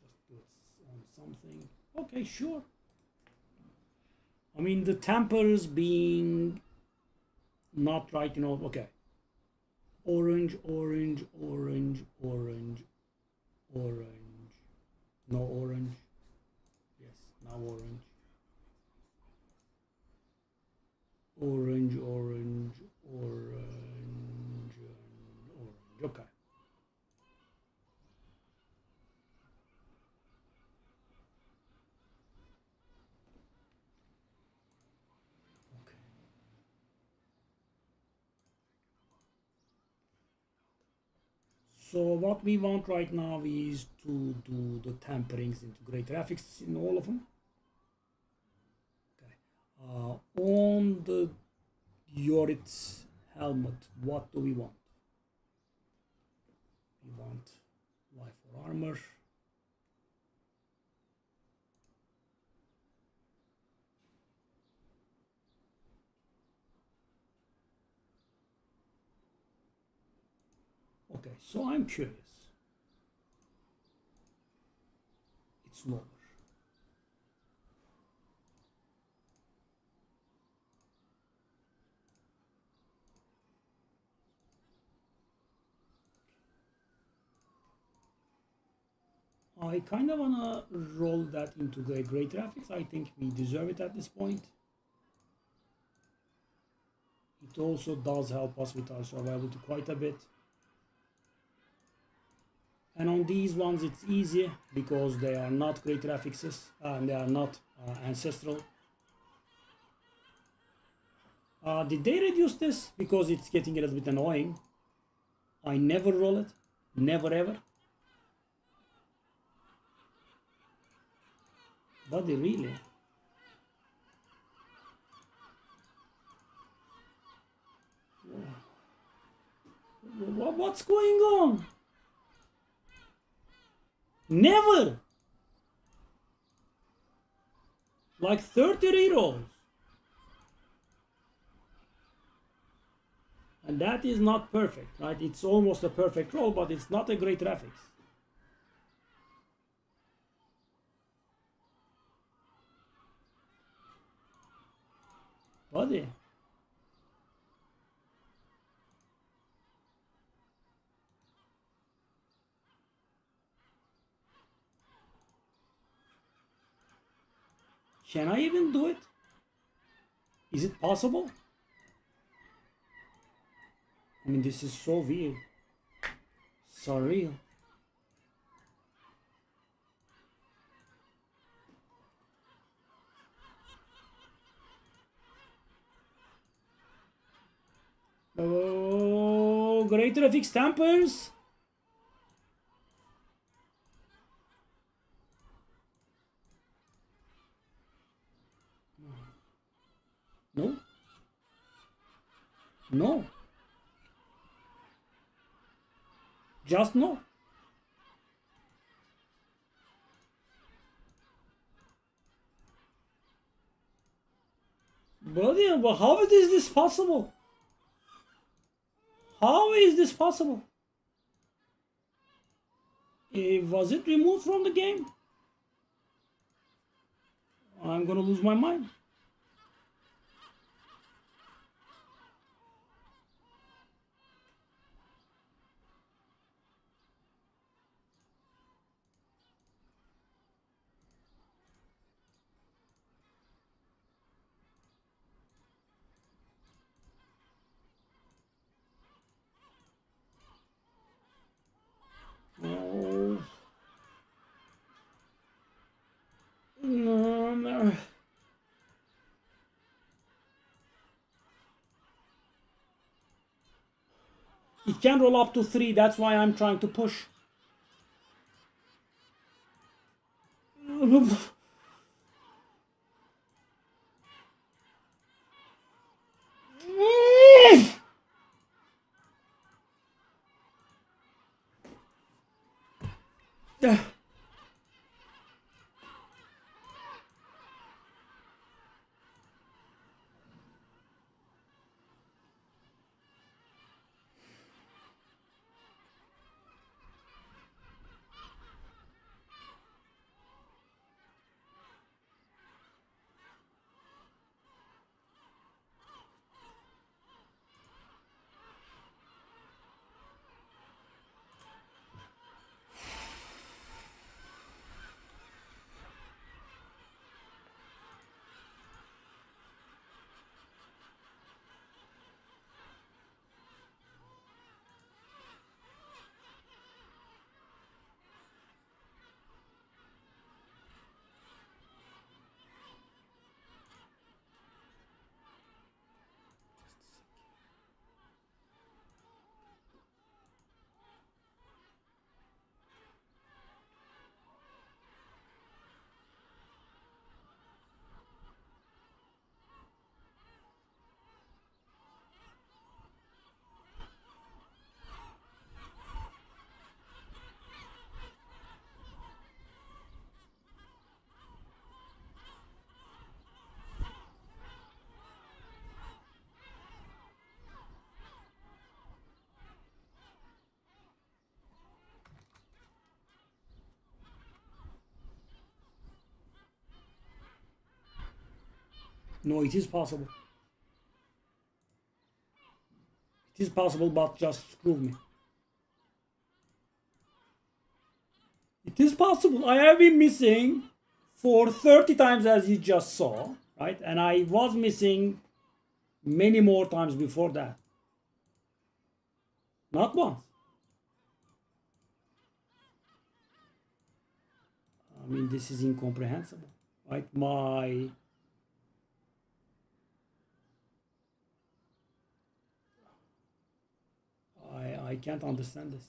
Just do it on something. Okay, sure. I mean, the tempers being not right, you know. Okay, orange, orange, orange, orange, orange. No orange. Yes, now orange. Orange, orange, orange, and orange. Okay. So what we want right now is to do the temperings into gray graphics in all of them. Okay. On the Yorit's helmet, what do we want? We want life or armor. Okay, so I'm curious. It's lower. I kind of wanna roll that into gray graphics. I think we deserve it at this point. It also does help us with our survival to quite a bit. And on these ones it's easy because they are not great graphics and they are not ancestral. Did they reduce this? Because it's getting a little bit annoying. I never roll it. Never ever. But they really. What's going on? Never! Like 30 rerolls. And that is not perfect, right? It's almost a perfect roll, but it's not a great graphics. Buddy. Can I even do it? Is it possible? I mean, this is so weird. Surreal. Oh, great graphics tampers. No. No. Just no. Buddy, how is this possible? How is this possible? Was it removed from the game? I'm gonna lose my mind. Oh. No. It can roll up to 3, that's why I'm trying to push. No, it is possible. It is possible, but just screw me. It is possible. I have been missing for 30 times, as you just saw, right? And I was missing many more times before that. Not once. I mean, this is incomprehensible, right? I can't understand this.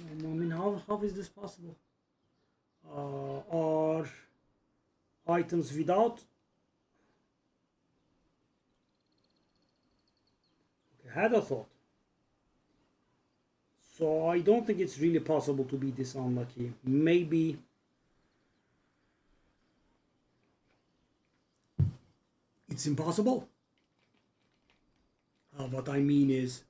I mean, how is this possible? Are items without? Okay, had a thought. So I don't think it's really possible to be this unlucky. Maybe it's impossible. What I mean is,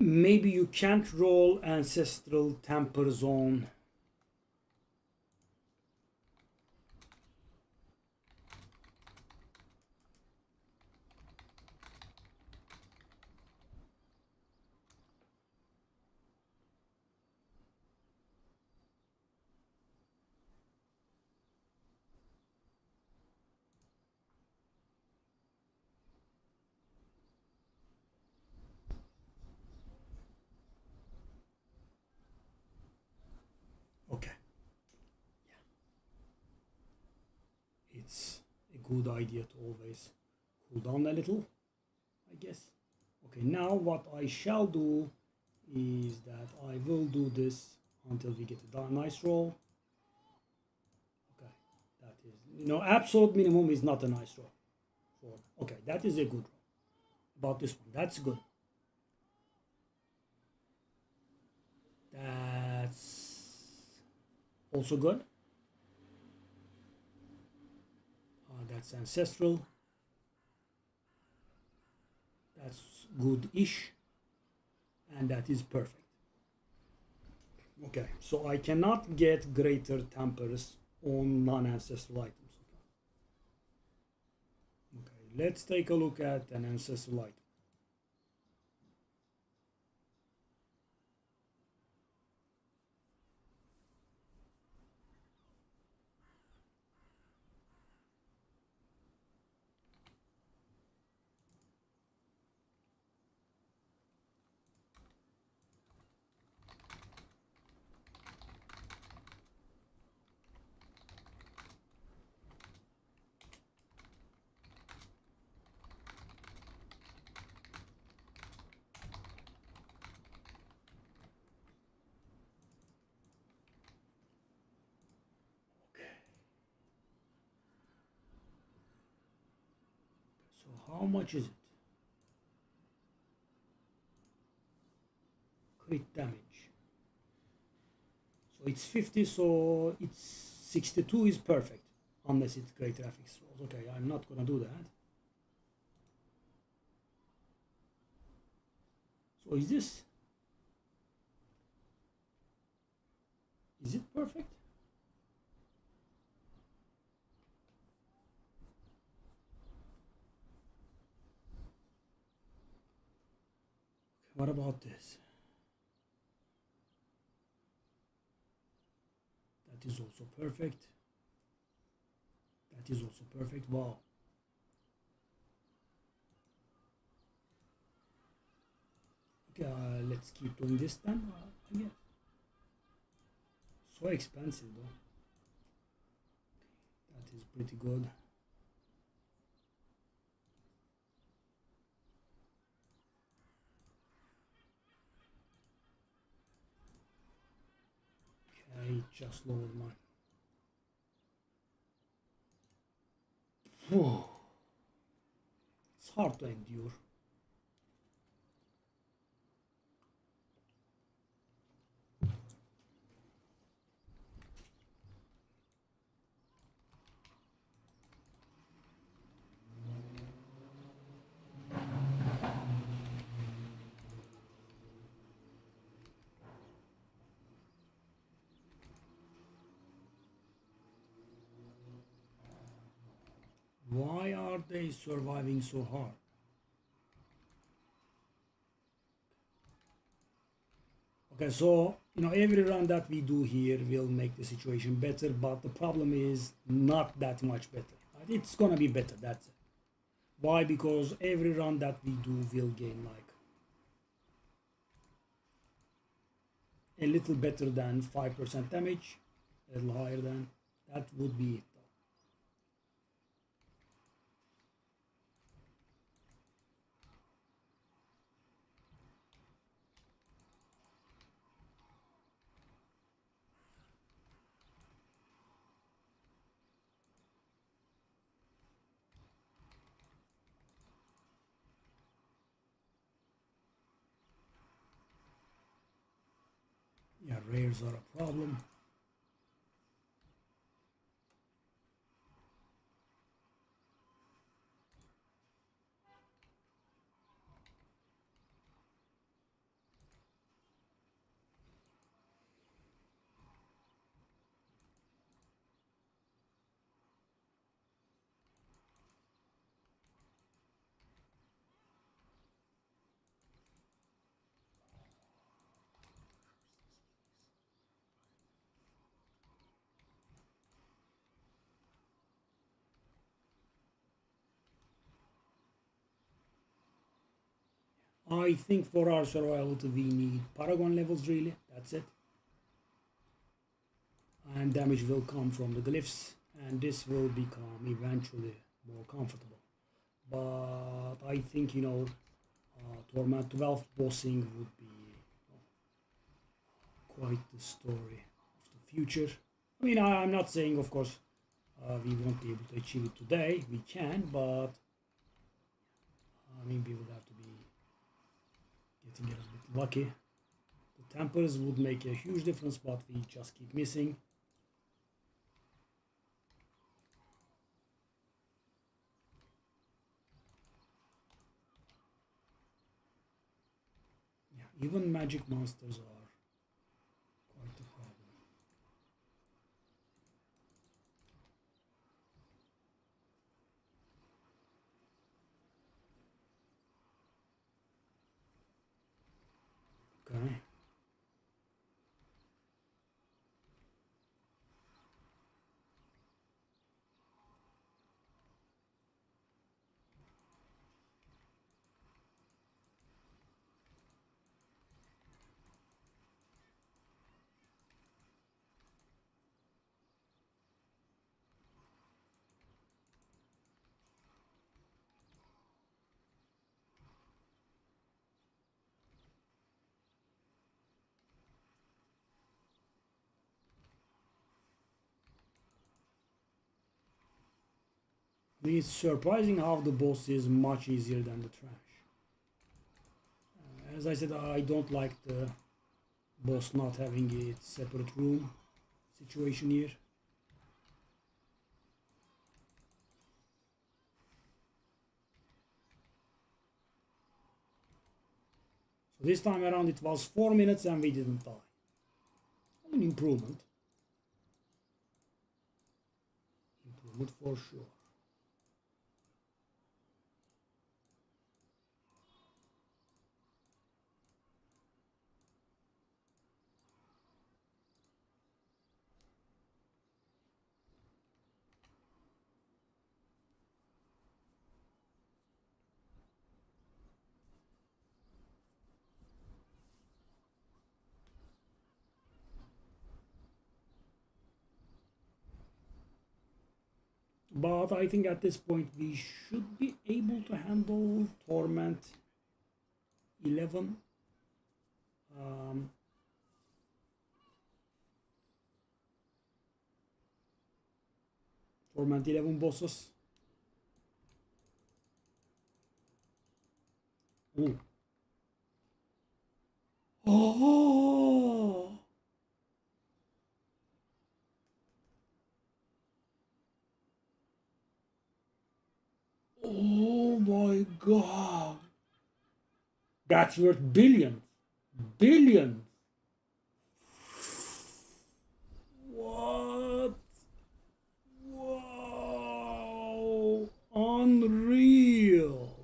maybe you can't roll ancestral temper zone. good idea to always cool down a little, I guess. Okay, now what I shall do is that I will do this until we get a nice roll. Okay, that is, you know, absolute minimum is not a nice roll. Okay, that is a good roll. About this one, that's good. That's also good. That's ancestral. That's good-ish. And that is perfect. Okay, so I cannot get greater tampers on non-ancestral items. Okay, let's take a look at an ancestral item. So how much is it? Crit damage. So it's 50, so it's 62 is perfect. Unless it's great graphics rolls. Okay, I'm not gonna do that. So is it perfect? What about this? That is also perfect. That is also perfect. Wow. Okay, let's keep doing this then. I guess. So expensive though. That is pretty good. Okay, just lowered mine. Whoa. It's hard to endure. Why are they surviving so hard? Okay, so, you know, every run that we do here will make the situation better, but the problem is not that much better. Right? It's gonna be better, that's it. Why? Because every run that we do will gain like a little better than 5% damage, a little higher than, that would be it. Yeah, rares are a problem. I think for our survival we need Paragon levels really, that's it. And damage will come from the glyphs, and this will become eventually more comfortable. But I think, you know, Torment 12 bossing would be, you know, quite the story of the future. I mean, I'm not saying, of course, we won't be able to achieve it today. We can, but I mean, we would have to be getting a little bit lucky. The tempers would make a huge difference, but we just keep missing. Yeah, even magic monsters are quite a problem. Okay. I mean, it's surprising how the boss is much easier than the trash. As I said, I don't like the boss not having its separate room situation here. So this time around it was 4 minutes and we didn't die. An improvement. Improvement for sure. But I think at this point we should be able to handle Torment 11. Torment 11 bosses. Ooh. Oh! Oh my god! That's worth billions! Billions! What? Wow! Unreal!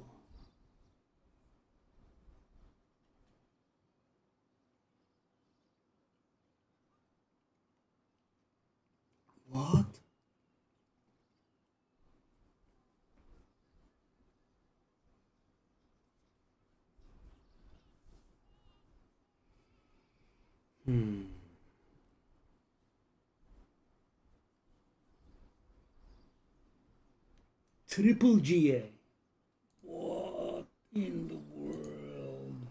What? Triple GA. What in the world?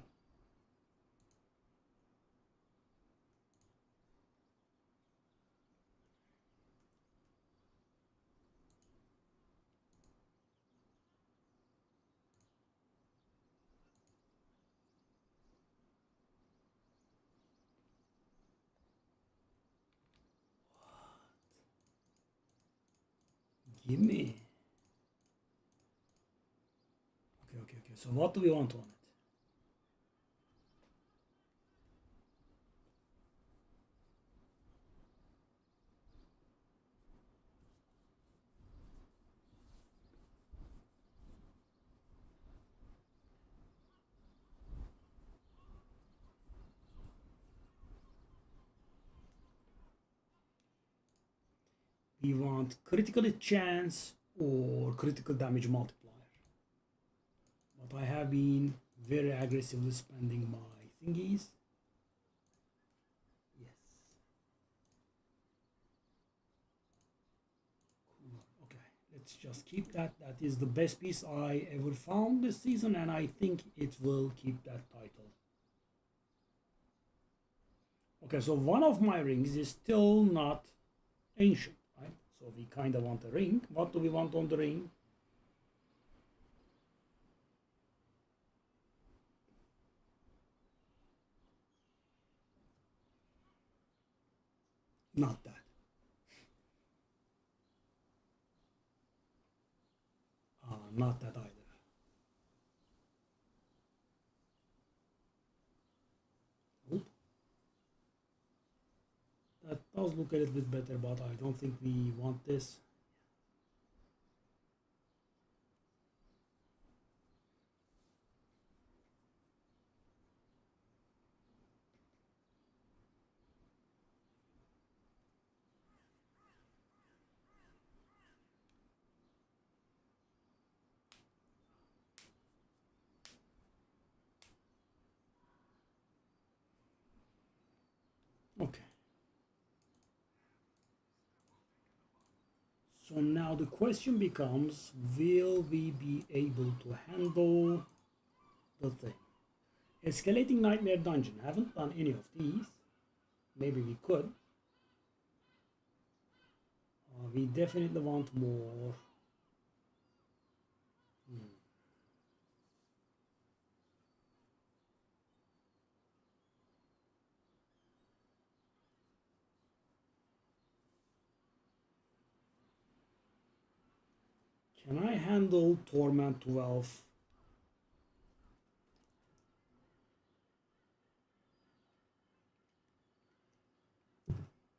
Gimme. Okay. So what do we want on it? We want critical chance or critical damage multiplier. But I have been very aggressively spending my thingies. Yes. Cool. Okay, let's just keep that. That is the best piece I ever found this season, and I think it will keep that title. Okay, so one of my rings is still not ancient, right? So we kind of want a ring. What do we want on the ring? Not that. Not that either. Oop. That does look a little bit better, but I don't think we want this. Okay. So now the question becomes, will we be able to handle the thing? Escalating Nightmare Dungeon. Haven't done any of these. Maybe we could. We definitely want more. Can I handle Torment 12?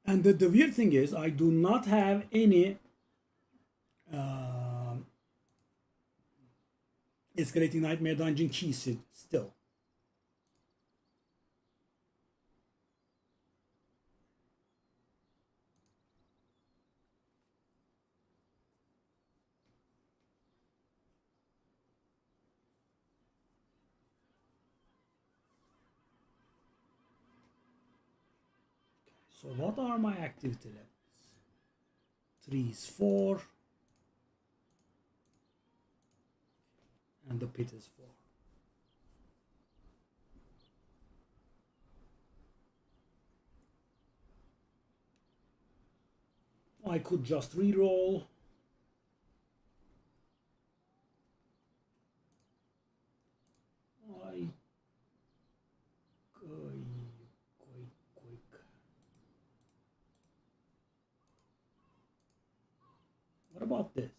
And the weird thing is, I do not have any Escalating Nightmare Dungeon keys still. So what are my activity levels? 3 is 4. And the pit is 4. I could just reroll. What about this?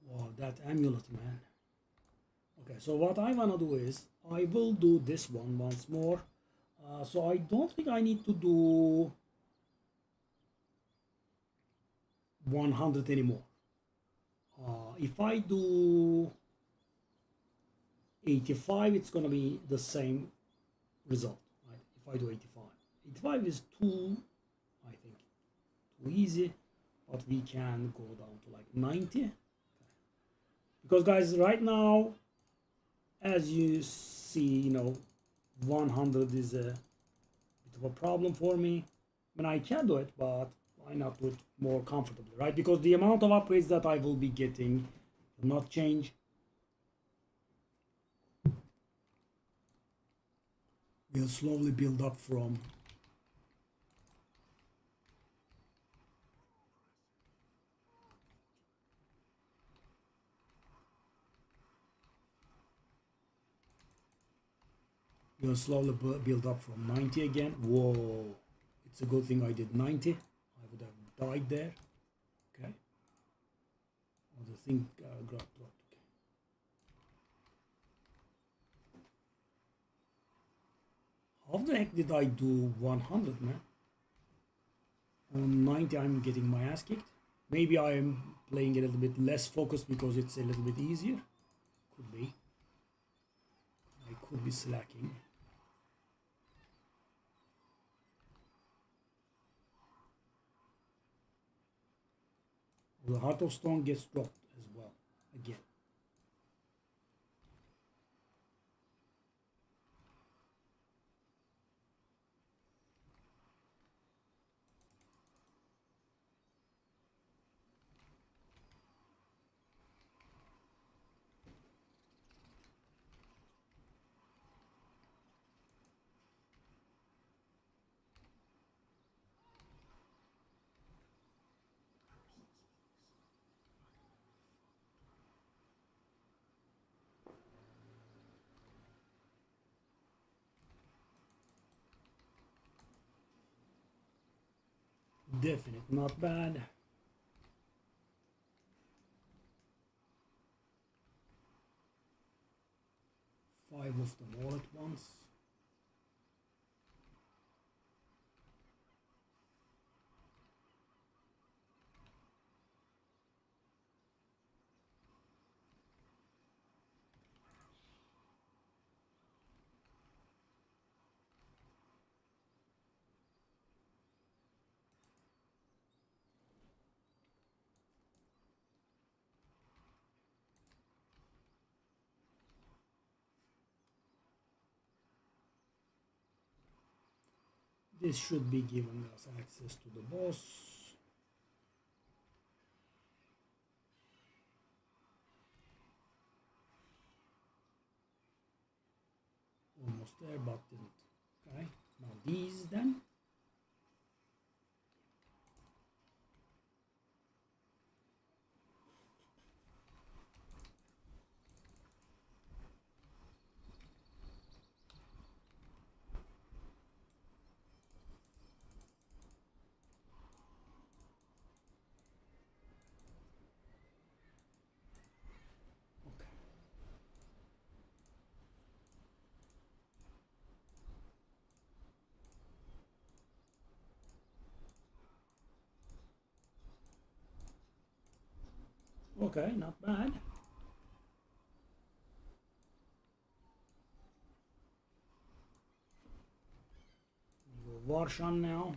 Wow, that amulet, man. Okay, so what I want to do is, I will do this one once more. So I don't think I need to do 100 anymore. If I do 85, it's gonna be the same result, right? If I do 85 is too, I think, too easy, but we can go down to like 90. Okay. Because guys, right now, as you see, 100 is a bit of a problem for me. I mean, I can do it, but why not do it more comfortably, right? Because the amount of upgrades that I will be getting will not change. We'll slowly build up from We'll slowly build up from 90 again. Whoa, it's a good thing I did 90. I would have died there. Okay. Oh, the thing dropped. Okay. How the heck did I do 100, man? On 90 I'm getting my ass kicked. Maybe I am playing a little bit less focused because it's a little bit easier. Could be. I could be slacking. The Heart of Stone gets dropped as well, again. Definite, not bad. Five of them all at once. This should be giving us access to the boss. Almost there, but didn't. Okay, now these then. Okay, not bad. We go Varshan now.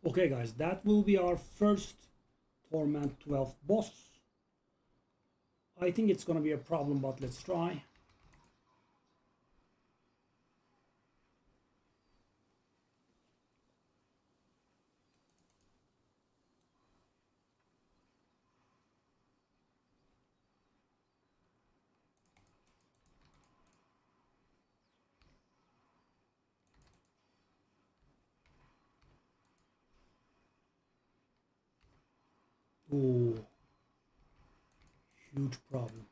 Okay guys, that will be our first Torment 12 boss. I think it's gonna be a problem, but let's try. Oh, huge problem.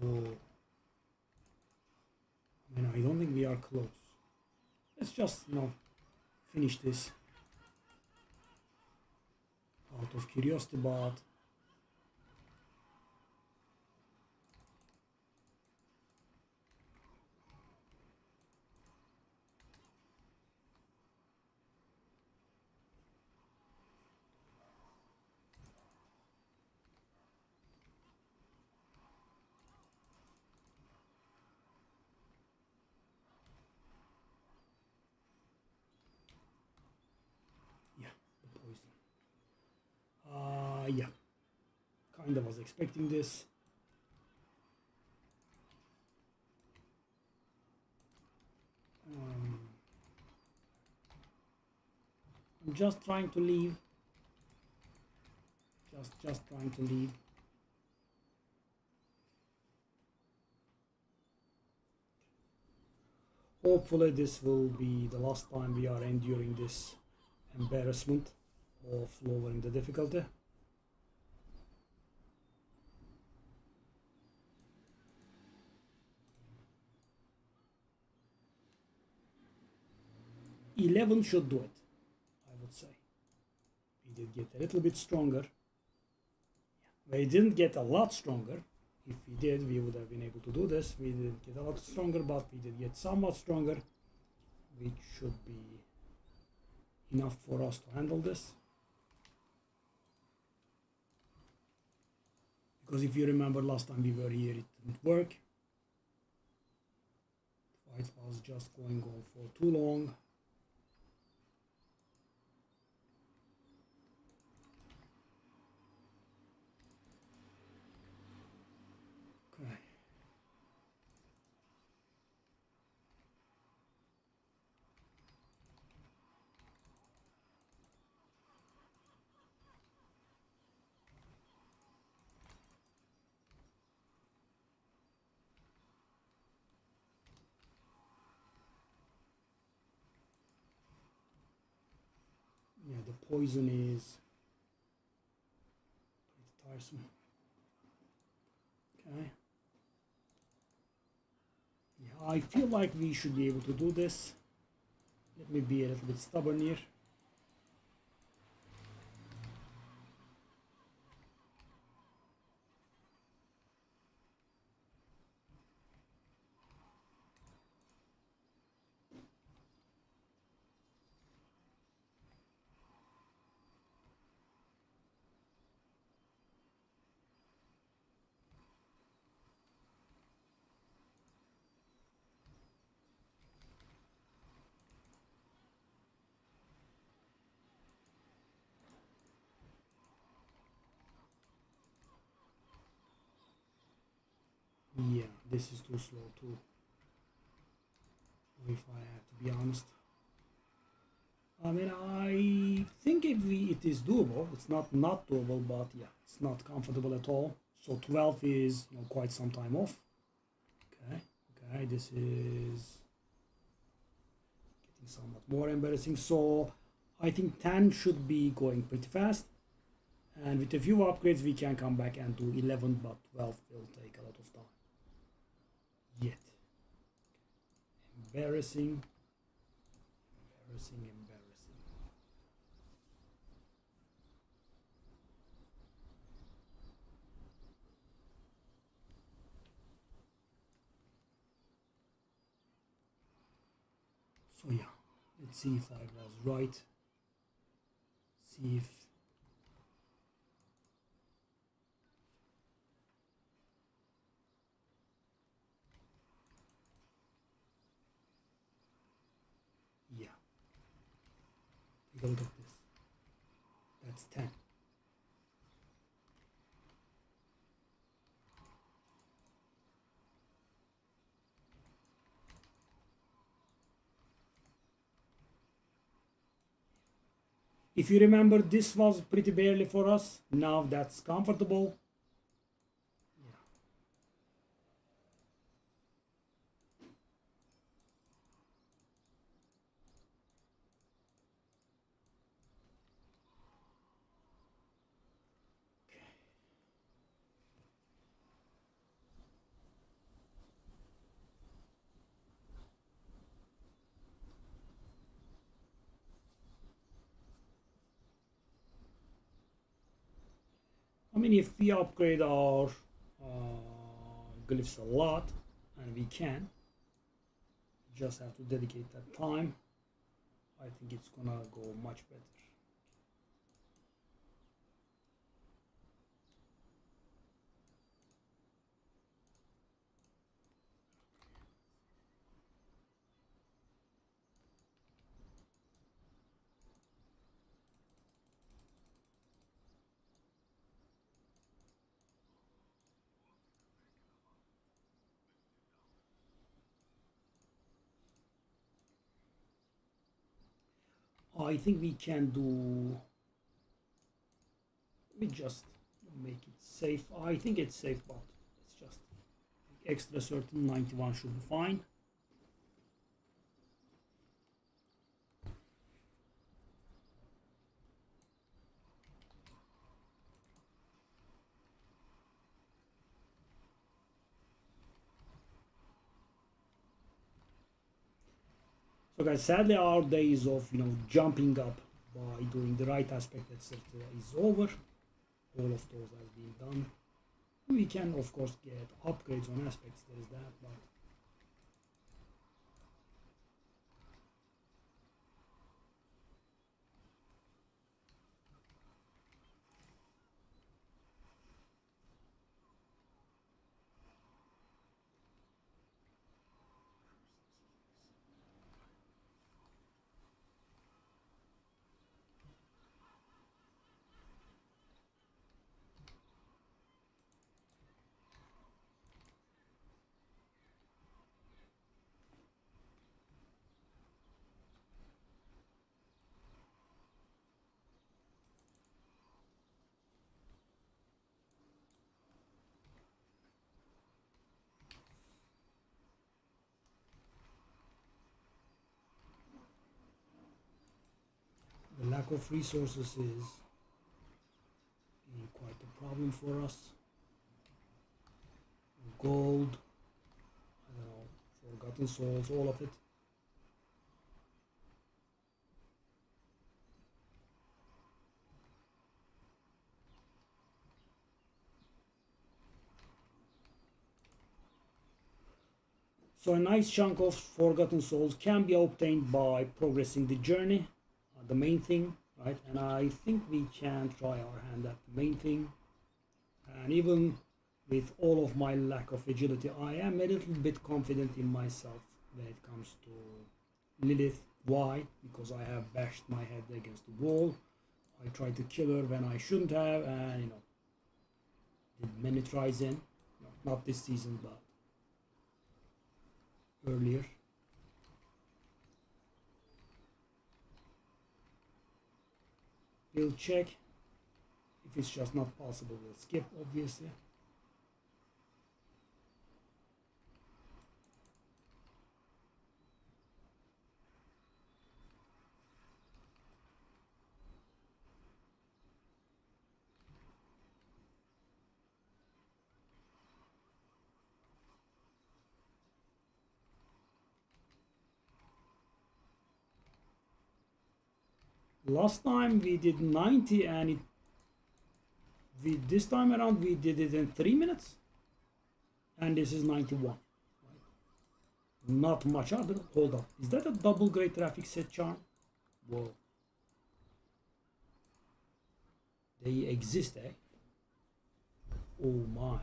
Whoa. I mean, I don't think we are close. Let's just, finish this out of curiosity, but yeah, kind of was expecting this. I'm just trying to leave. Just trying to leave. Hopefully this will be the last time we are enduring this embarrassment of lowering the difficulty. $11 should do it, I would say. We did get a little bit stronger. We didn't get a lot stronger. If we did, we would have been able to do this. We didn't get a lot stronger, but we did get somewhat stronger, which should be enough for us to handle this. Because if you remember last time we were here, it didn't work. Fight was just going on for too long. Okay. Yeah, the poison is pretty tiresome. Okay. Yeah, I feel like we should be able to do this. Let me be a little bit stubborn here. Yeah, this is too slow too, if I have to be honest. I mean, I think it is doable. It's not doable, but yeah, it's not comfortable at all. So 12 is, you know, quite some time off. Okay, okay, this is getting somewhat more embarrassing. So I think 10 should be going pretty fast. And with a few upgrades, we can come back and do 11, but 12 will take a lot of time. Yet. Embarrassing. Embarrassing, embarrassing. So yeah, let's see if I was right. See if yeah. Take a look at this. That's 10. If you remember, this was pretty barely for us. Now that's comfortable. Yeah. I mean, if we upgrade our glyphs a lot, and we can, just have to dedicate that time, I think it's gonna go much better. I think we can do. We just make it safe. I think it's safe, but it's just extra certain. 91 should be fine. So guys, sadly our days of, you know, jumping up by doing the right aspect, etc., is over. All of those has been done. We can of course get upgrades on aspects, there is that, but lack of resources is being quite a problem for us. Gold, I don't know, Forgotten Souls, all of it. So a nice chunk of Forgotten Souls can be obtained by progressing the journey, the main thing, right? And I think we can try our hand at the main thing. And even with all of my lack of agility, I am a little bit confident in myself when it comes to Lilith. Why? Because I have bashed my head against the wall. I tried to kill her when I shouldn't have, and you know, did many tries in. No, not this season, but earlier. We'll check. If it's just not possible, we'll skip, obviously. Last time we did 90 and this time around we did it in 3 minutes, and this is 91. Right? Not much other. Hold up, is that a double great traffic set charm? Whoa, they exist, eh? Oh my.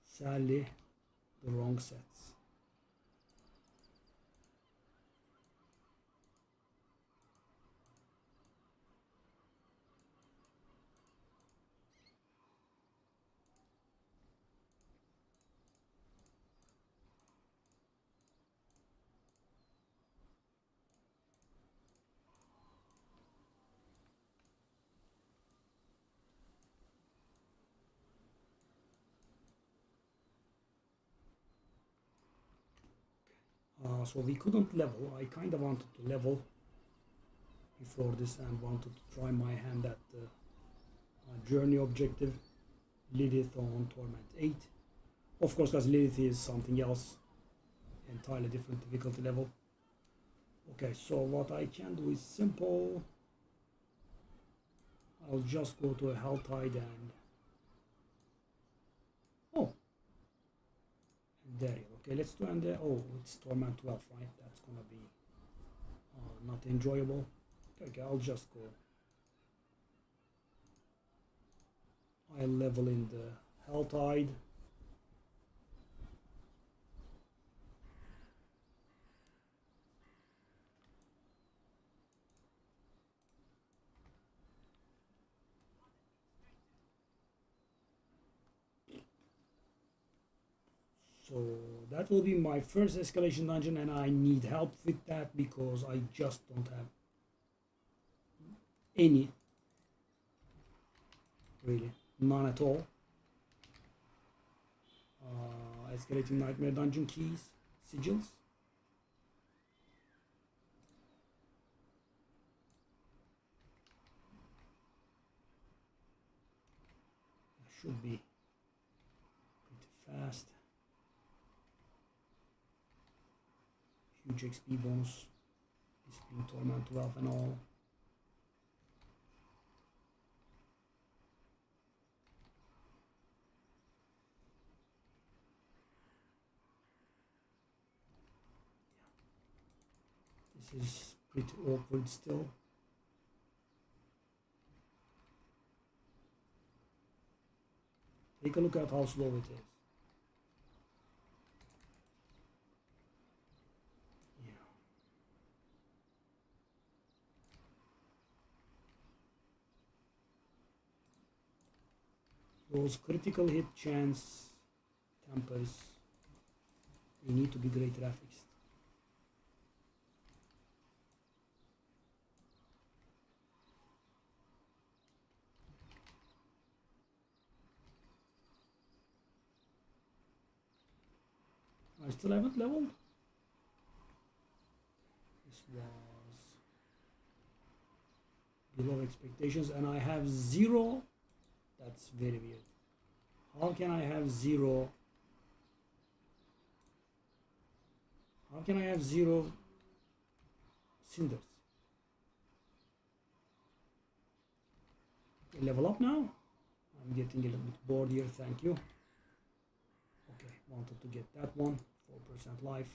Sadly, the wrong sets. So we couldn't level. I kind of wanted to level before this and wanted to try my hand at the journey objective, Lilith on Torment 8. Of course, because Lilith is something else, entirely different difficulty level. Okay, so what I can do is simple. I'll just go to a Helltide and oh, and there you go. Okay, let's do and oh, it's Torment 12, right? That's gonna be not enjoyable. Okay, I'll just go. I'll level in the Helltide. So that will be my first escalation dungeon, and I need help with that because I just don't have any, really, none at all. Escalating nightmare dungeon keys, sigils. Should be pretty fast. Huge XP bonus, Discipline Torment 12 and all. This is pretty awkward still. Take a look at how slow it is. Those critical hit chance tempers, they need to be great graphics. I still haven't leveled. This was below expectations, and I have 0. That's very weird. How can I have 0? How can I have 0 cinders? Okay, level up now. I'm getting a little bit bored here, thank you. Okay, wanted to get that one, 4% life.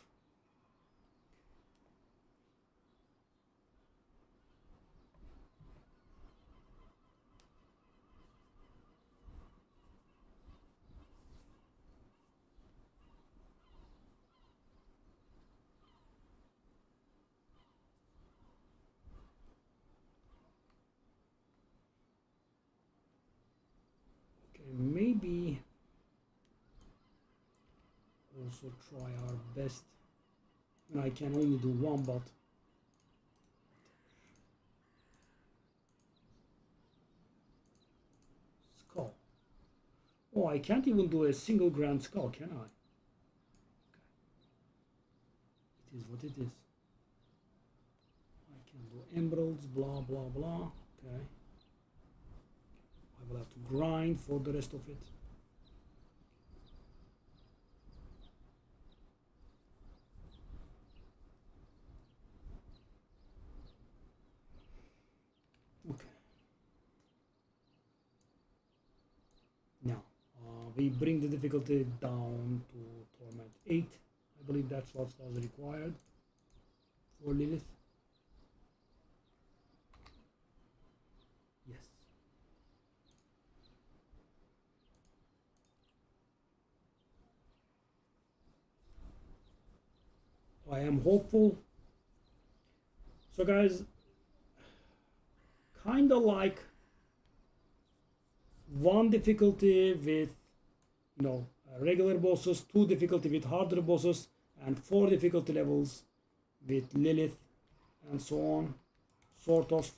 Maybe also try our best, and I can only do one, but skull. Oh, I can't even do a single grand skull, can I? Okay. It is what it is. I can do emeralds, blah blah blah. Okay. I will have to grind for the rest of it. Okay. Now, we bring the difficulty down to Torment 8. I believe that's what was required for Lilith. Yes. I am hopeful. So guys, kind of like one difficulty with, regular bosses, 2 difficulty with harder bosses, and 4 difficulty levels with Lilith, and so on, sort of.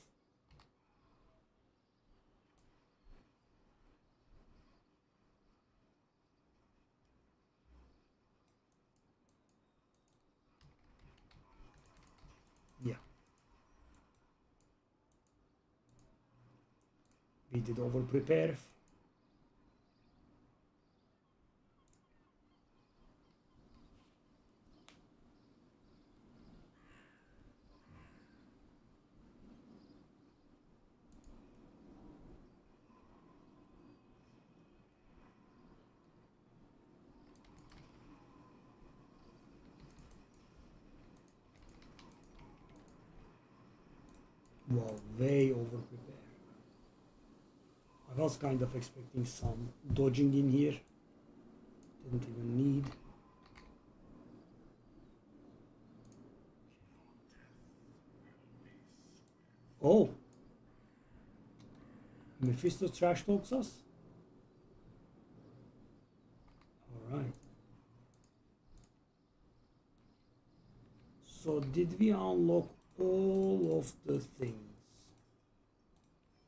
Yeah. We did over prepare. Wow, way over prepare. I was kind of expecting some dodging in here. Didn't even need. Oh, Mephisto trash talks us. All right. So did we unlock all of the things?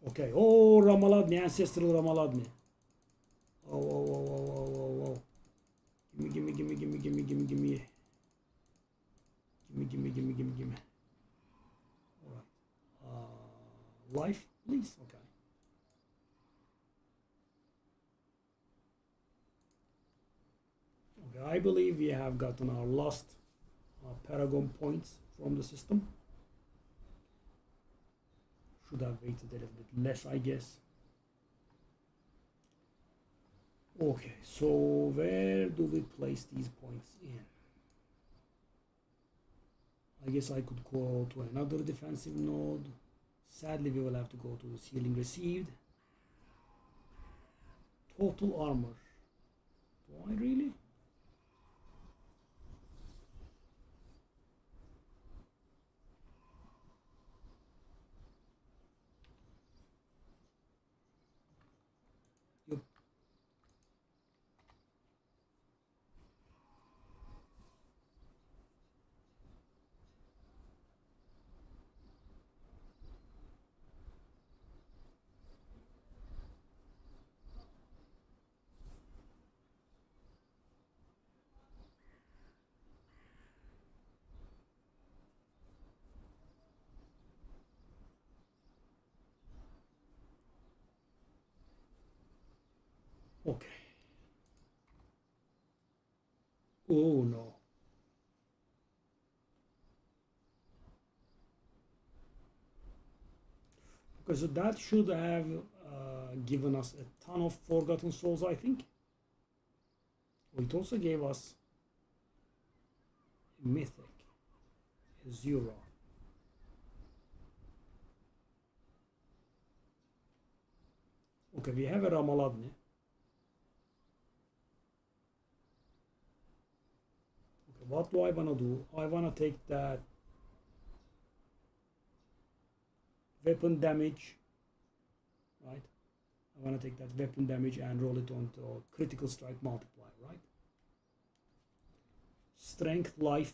Okay. Oh, Ramaladni, ancestral Ramaladni. Oh, oh, oh, oh, oh, oh, oh. Gimme. Gimme. All right. Life, please. Okay. Okay. I believe we have gotten our last Paragon points from the system. Should have waited a little bit less, I guess. Okay, so where do we place these points in? I guess I could go to another defensive node. Sadly, we will have to go to the healing received. Total armor. Do I really? Yep. Okay. Oh no. Okay, so that should have given us a ton of Forgotten Souls, I think. It also gave us a Mythic, a 0. Okay, we have a Ramaladni. Okay, what do I want to do? I want to take that weapon damage, right? I want to take that weapon damage and roll it onto a critical strike multiplier, right? Strength, life,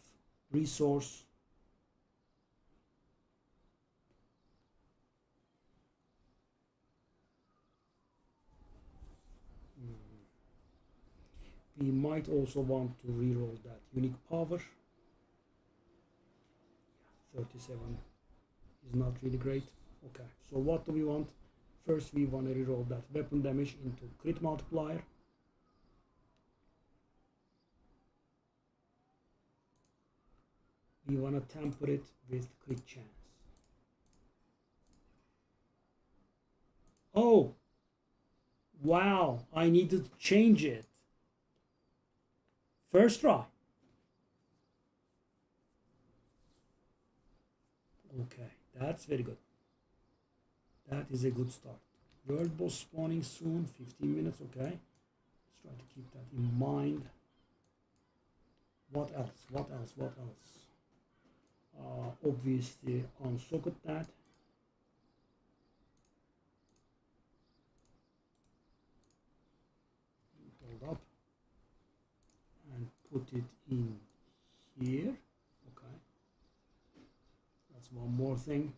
resource. We might also want to reroll that unique power. 37 is not really great. Okay, so what do we want? First, we want to reroll that weapon damage into crit multiplier. We want to temper it with crit chance. Oh, wow, I needed to change it. First try. Okay, that's very good. That is a good start. World boss spawning soon, 15 minutes, okay. Let's try to keep that in mind. What else? What else? What else? Obviously unsocket that. Hold up. And put it in here. Okay. That's one more thing.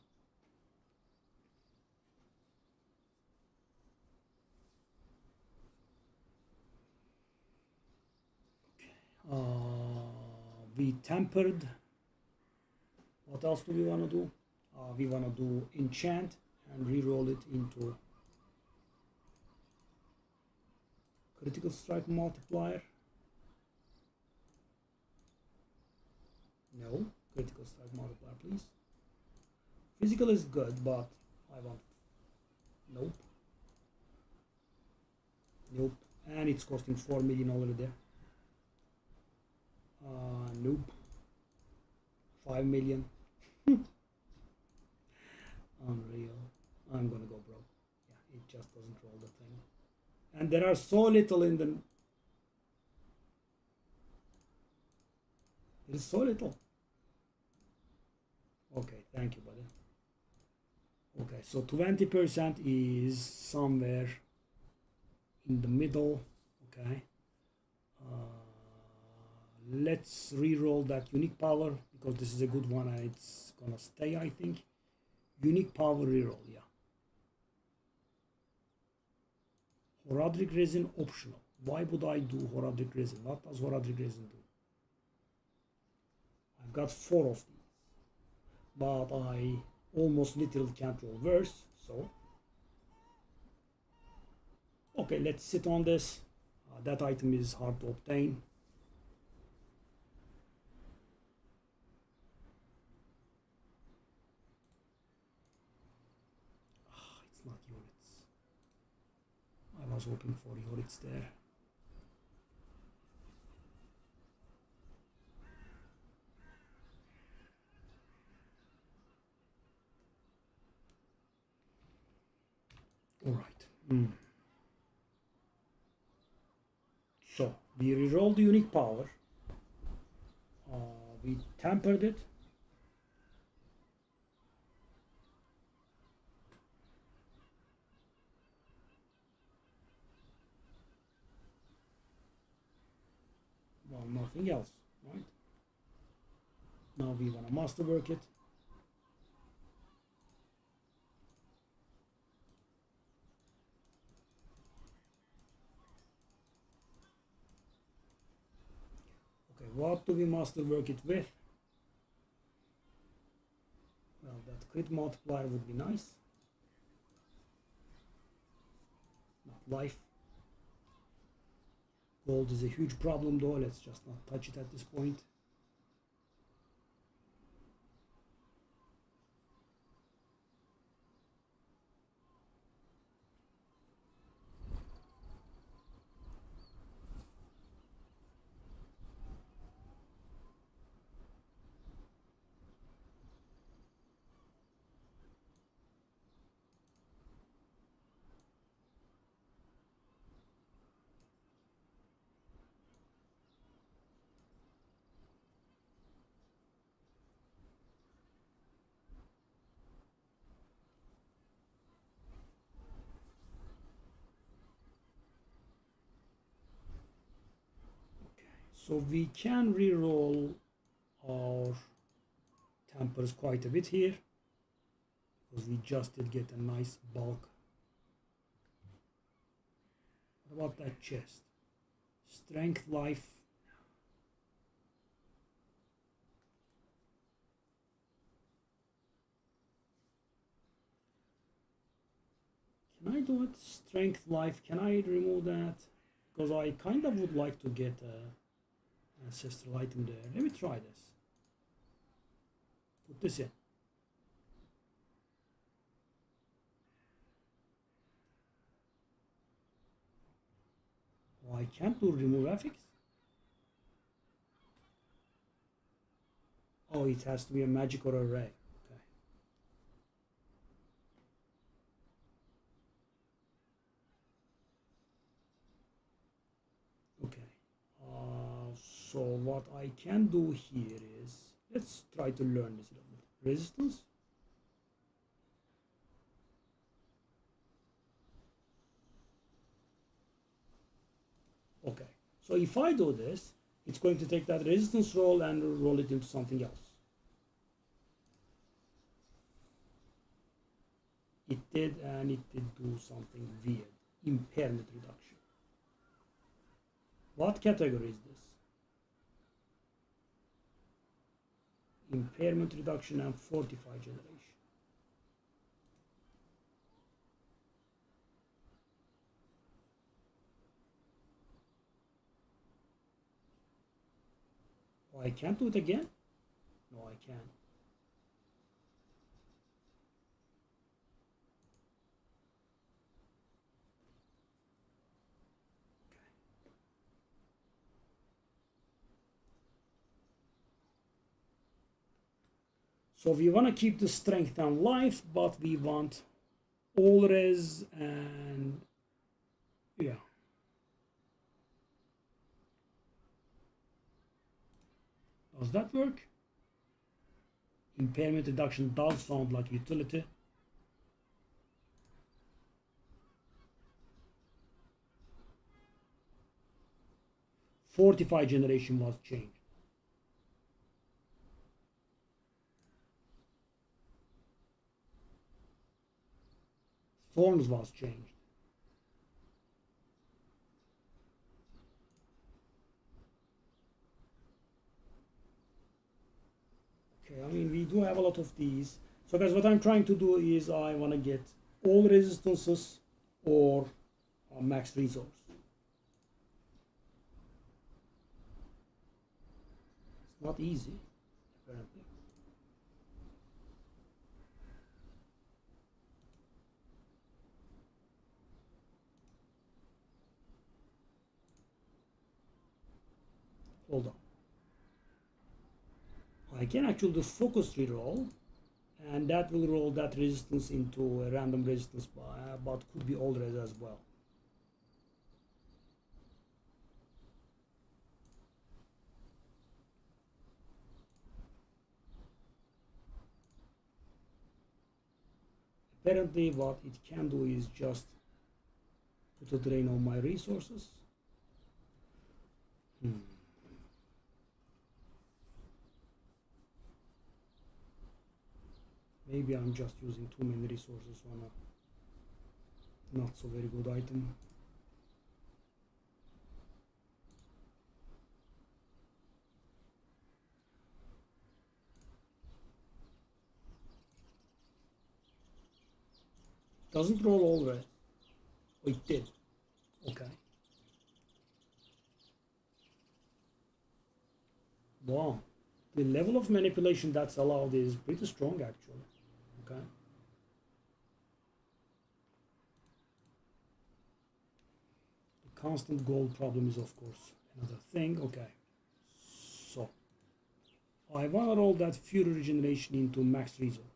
We tempered. What else do we want to do? We want to do enchant and re-roll it into critical strike multiplier. No, critical strike multiplier, please. Physical is good, but I want. Nope. Nope. And it's costing 4 million already there. Nope. 5 million. Unreal. I'm gonna go broke. Yeah, it just doesn't roll the thing. And there are so little in the. There is so little. Okay, thank you, buddy. Okay, so 20% is somewhere in the middle. Okay. Let's re-roll that unique power because this is a good one and it's gonna stay, I think. Unique power re-roll, yeah. Horadric resin optional. Why would I do Horadric resin? What does Horadric resin do? I've got 4 of these, but I almost literally can't roll worse, so okay, let's sit on this. That item is hard to obtain. It's not units. I was hoping for units there. All right. So we rerolled the unique power. We tempered it. Well, nothing else, right? Now we want to masterwork it. Okay, what do we masterwork it with? Well, that crit multiplier would be nice. Not life. Gold is a huge problem though, let's just not touch it at this point. So we can re-roll our tempers quite a bit here because we just did get a nice bulk. What about that chest? Strength, life. Can I do it? Strength, life. Can I remove that? Because I kind of would like to get a ancestral item there. Let me try this. Put this in. Oh, I can't do remove affix. Oh, it has to be a magic or array. Okay. Okay. So what I can do here is, let's try to learn this a little bit. Resistance. Okay, so if I do this, it's going to take that resistance roll and roll it into something else. It did, and it did do something weird. Impairment reduction. What category is this? Impairment reduction and fortify generation. Oh, I can't do it again? No, I can. So we want to keep the strength and life, but we want all res and yeah. Does that work? Impairment reduction does sound like utility. Fortify generation was changed. Thorns was changed. Okay, I mean, we do have a lot of these. So guys, what I'm trying to do is I want to get all resistances or max resource. It's not easy, apparently. Hold on. I can actually do focus reroll, and that will roll that resistance into a random resistance, but could be all res as well. Apparently what it can do is just put a drain on my resources. Maybe I'm just using too many resources on a not so very good item. Doesn't roll all red. Oh, it did. Okay. Wow, the level of manipulation that's allowed is pretty strong actually. Okay. The constant gold problem is of course another thing. Okay. So I want to roll that Fury Regeneration into max resource.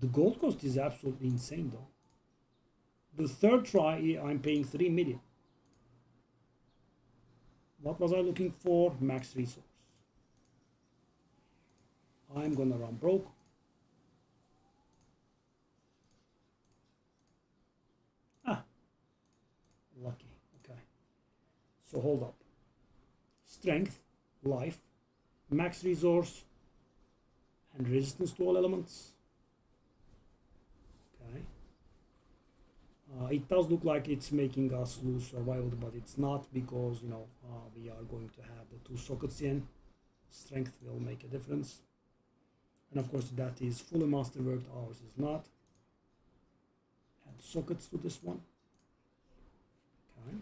The gold cost is absolutely insane though. The third try, I'm paying 3 million. What was I looking for? Max resource. I'm gonna run broke. Ah, lucky. Okay. So hold up. Strength, life, max resource, and resistance to all elements. Okay. It does look like it's making us lose survival, but it's not, because you know we are going to have the 2 sockets in. Strength will make a difference, and of course that is fully masterworked. Ours is not. Add sockets to this one. Okay.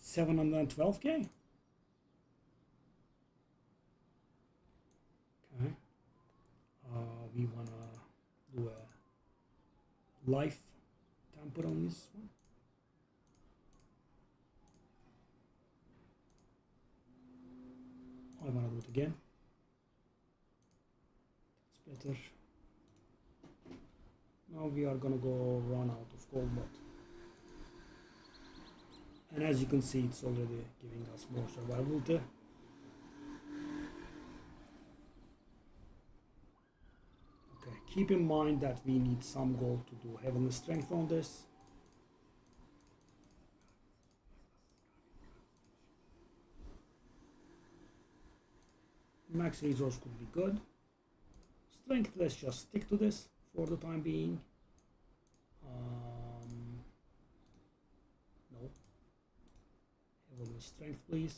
$712K. Okay. We wanna do a life tamper on this one. I wanna do it again. It's better. Now we are gonna go run out of gold, but and as you can see, it's already giving us more survivability. Okay, keep in mind that we need some gold to do heavenly strength on this. Max resource could be good. Strength, let's just stick to this for the time being. No. Heavenly strength, please.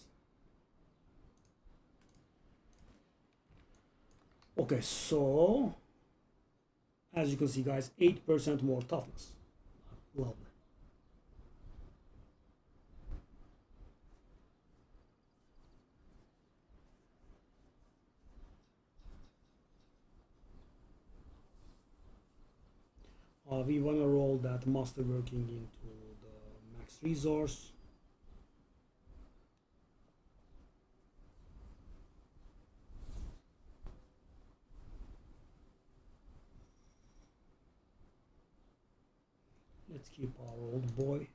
Okay, so as you can see, guys, 8% more toughness. Lovely. We want to roll that master working into the max resource. Let's keep our old boy.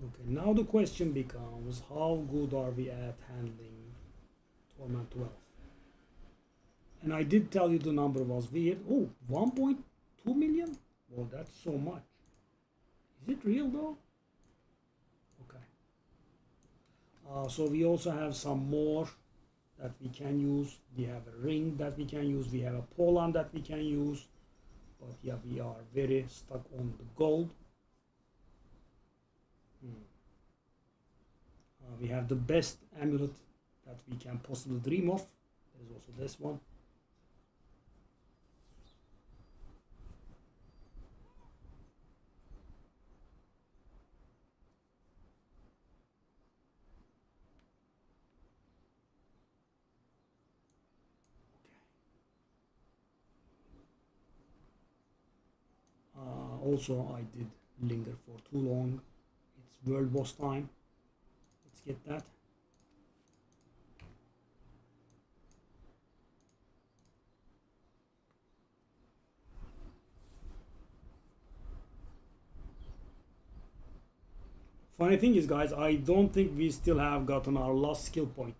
Okay, now the question becomes, how good are we at handling Torment 12? And I did tell you the number was weird. Oh, 1.2 million? Well, that's so much. Is it real though? Okay. So we also have some more that we can use. We have a ring that we can use. We have a pole arm that we can use. But yeah, we are very stuck on the gold. We have the best amulet that we can possibly dream of. There's also this one. Also, I did linger for too long. It's world boss time. Let's get that. Funny thing is, guys, I don't think we still have gotten our last skill point.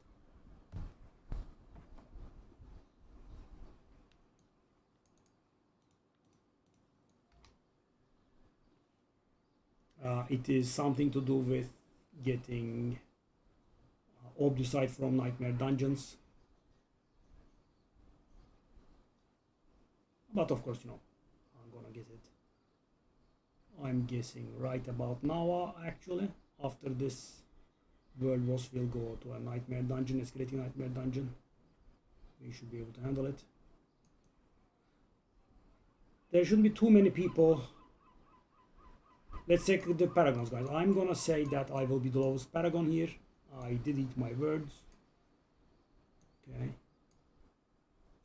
It is something to do with getting Obducite from Nightmare Dungeons. But of course, you know, I'm gonna get it. I'm guessing right about now, actually. After this world boss, we'll go to a Nightmare Dungeon, escalating Nightmare Dungeon. We should be able to handle it. There shouldn't be too many people. Let's check the paragons, guys. I'm gonna say that I will be the lowest paragon here. I did eat my words. Okay.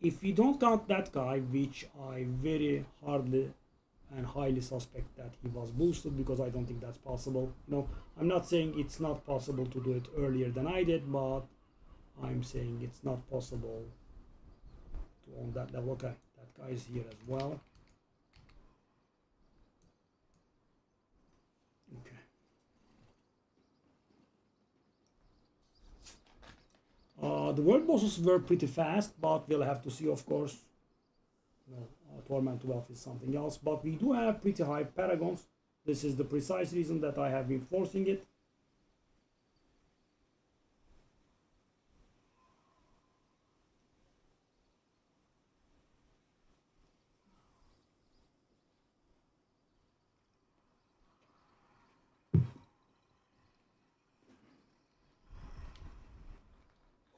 If we don't count that guy, which I very hardly and highly suspect that he was boosted, because I don't think that's possible. You know, I'm not saying it's not possible to do it earlier than I did, but I'm saying it's not possible to own that level. Okay, that guy is here as well. Okay. The world bosses were pretty fast, but we'll have to see, of course. No, Torment 12 is something else, but we do have pretty high paragons. This is the precise reason that I have been forcing it.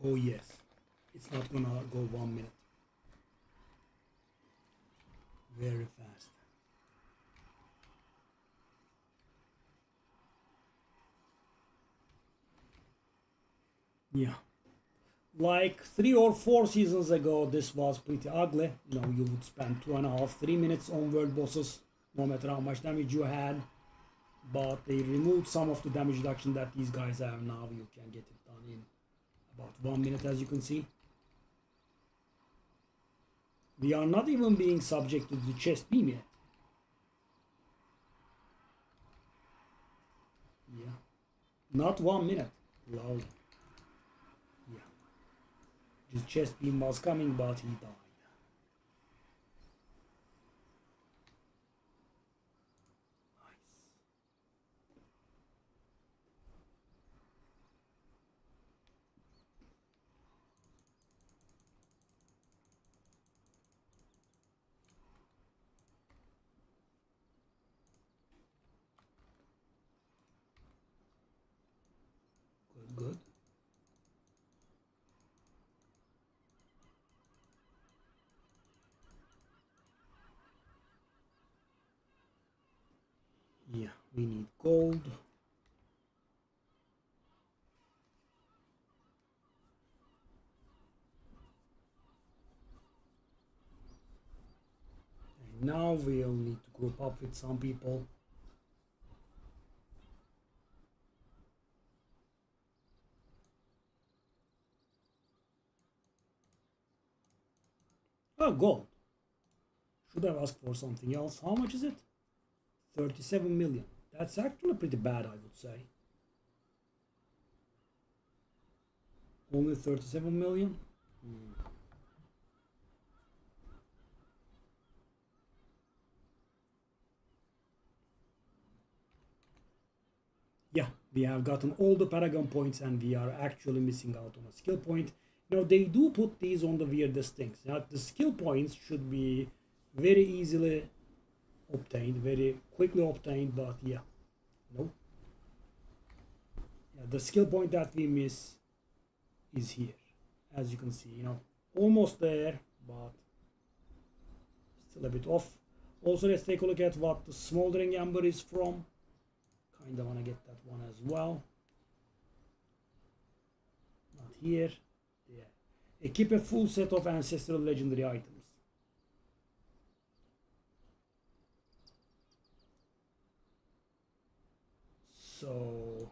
Oh yes, it's not gonna go 1 minute. Very fast. Yeah. Like 3 or 4 seasons ago, this was pretty ugly. You know, you would spend 2.5, 3 minutes on world bosses, no matter how much damage you had. But they removed some of the damage reduction that these guys have now. You can get it done in about 1 minute, as you can see. We are not even being subject to the chest beam yet. Yeah. Not 1 minute. Loud. Yeah. The chest beam was coming, but he died. Good. Yeah, we need gold. And now we'll need to group up with some people. Oh, gold. Should have asked for something else. How much is it? 37 million. That's actually pretty bad, I would say. Only 37 million? Yeah, we have gotten all the Paragon points and we are actually missing out on a skill point. You know, they do put these on the weirdest things. Now, the skill points should be very easily obtained, very quickly obtained, but yeah, no. Yeah, the skill point that we miss is here, as you can see, you know, almost there, but still a bit off. Also, let's take a look at what the Smoldering Ember is from. Kinda wanna get that one as well. Not here. Yeah. Equip a full set of ancestral legendary items. So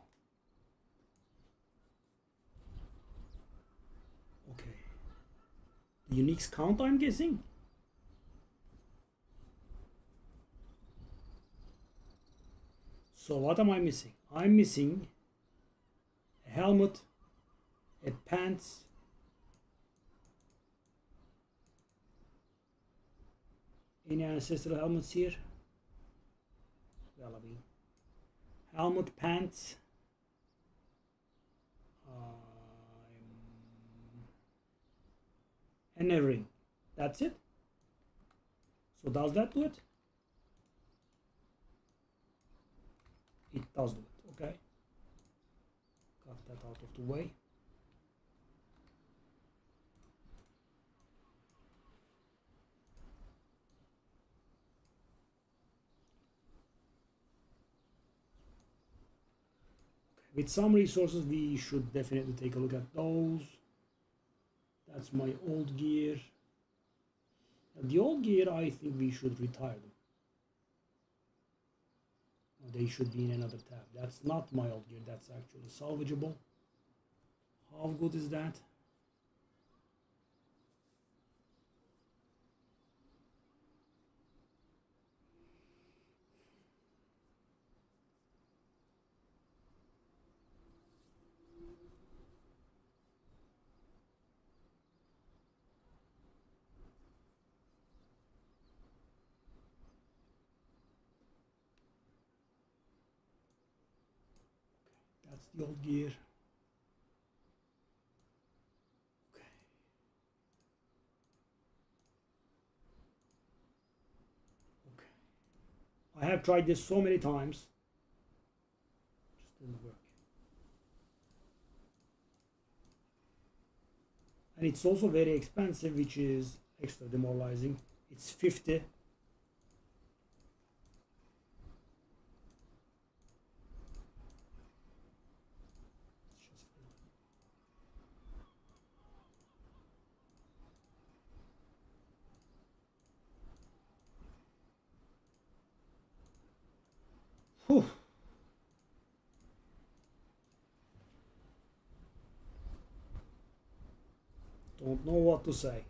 okay. The uniques count, I'm guessing. So what am I missing? I'm missing a helmet, a pants, any ancestral helmets here? Well, I mean, helmet, pants, and a ring. That's it. So does that do it? It does do it. Okay. Got that out of the way. With some resources, we should definitely take a look at those. That's my old gear. The old gear, I think we should retire them. They should be in another tab. That's not my old gear. That's actually salvageable. How good is that? That's the old gear. Okay. Okay. I have tried this so many times. Just didn't work. And it's also very expensive, which is extra demoralizing. It's 50. Whew. Don't know what to say.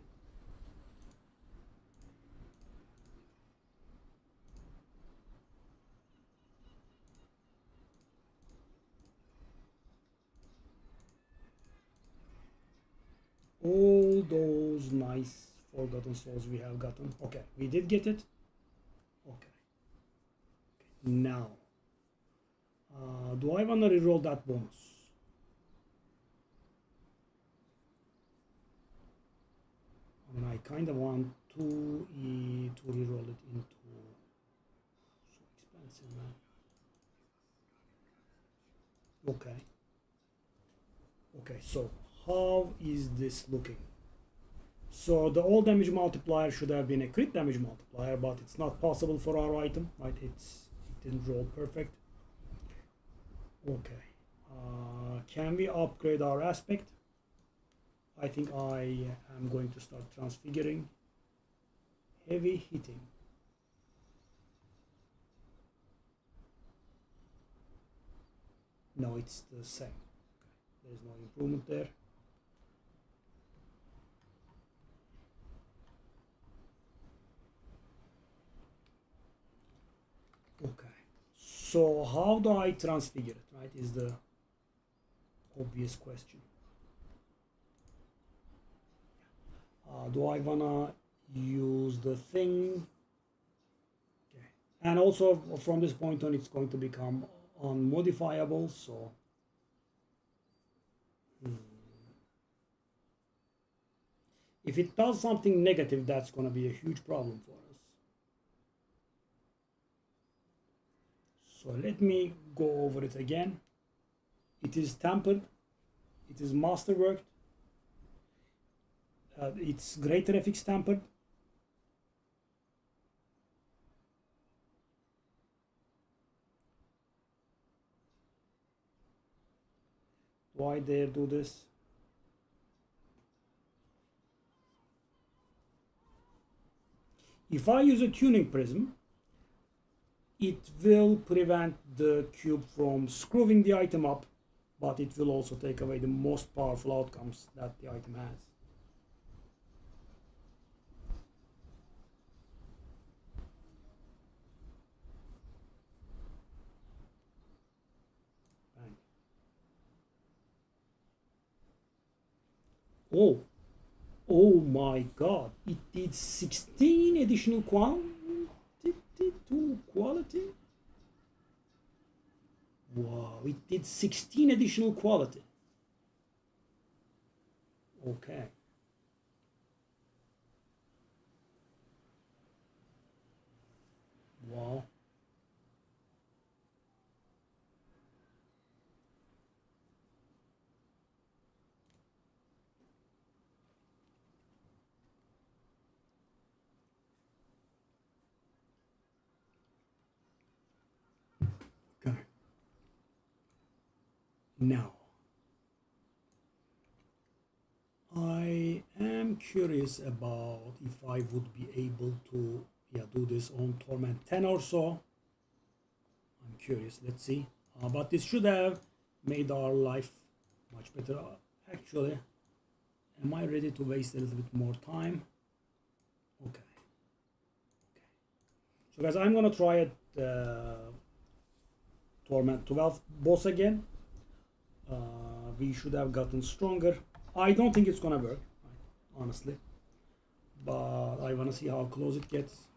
All those nice forgotten souls we have gotten. Okay, we did get it. Okay. Now, do I want to reroll that bonus? I mean, I kind of want to reroll it into so expensive, man. Okay. Okay, so how is this looking? So the all damage multiplier should have been a crit damage multiplier, but it's not possible for our item, right? It didn't roll perfect. Okay. Can we upgrade our aspect? I think I am going to start transfiguring. Heavy hitting. No, it's the same. Okay. There is no improvement there. Okay. So how do I transfigure it, right? Is the obvious question. Do I wanna use the thing? Okay. And also from this point on, it's going to become unmodifiable. So if it does something negative, that's going to be a huge problem for us. So let me go over it again. It is tempered. It is masterworked. It's greater FX tempered. Do I dare do this? If I use a tuning prism, it will prevent the cube from screwing the item up, but it will also take away the most powerful outcomes that the item has. Bang. Oh my god, it did 16 additional quantity to quality? Wow, it did 16 additional quality. Okay. Wow. Okay. Now, I am curious about if I would be able to do this on Torment 10 or so. I'm curious, let's see. But this should have made our life much better. Actually, am I ready to waste a little bit more time? Okay. So guys, I'm gonna try it Torment 12 boss again. We should have gotten stronger. I don't think it's gonna work, honestly, but I wanna see how close it gets.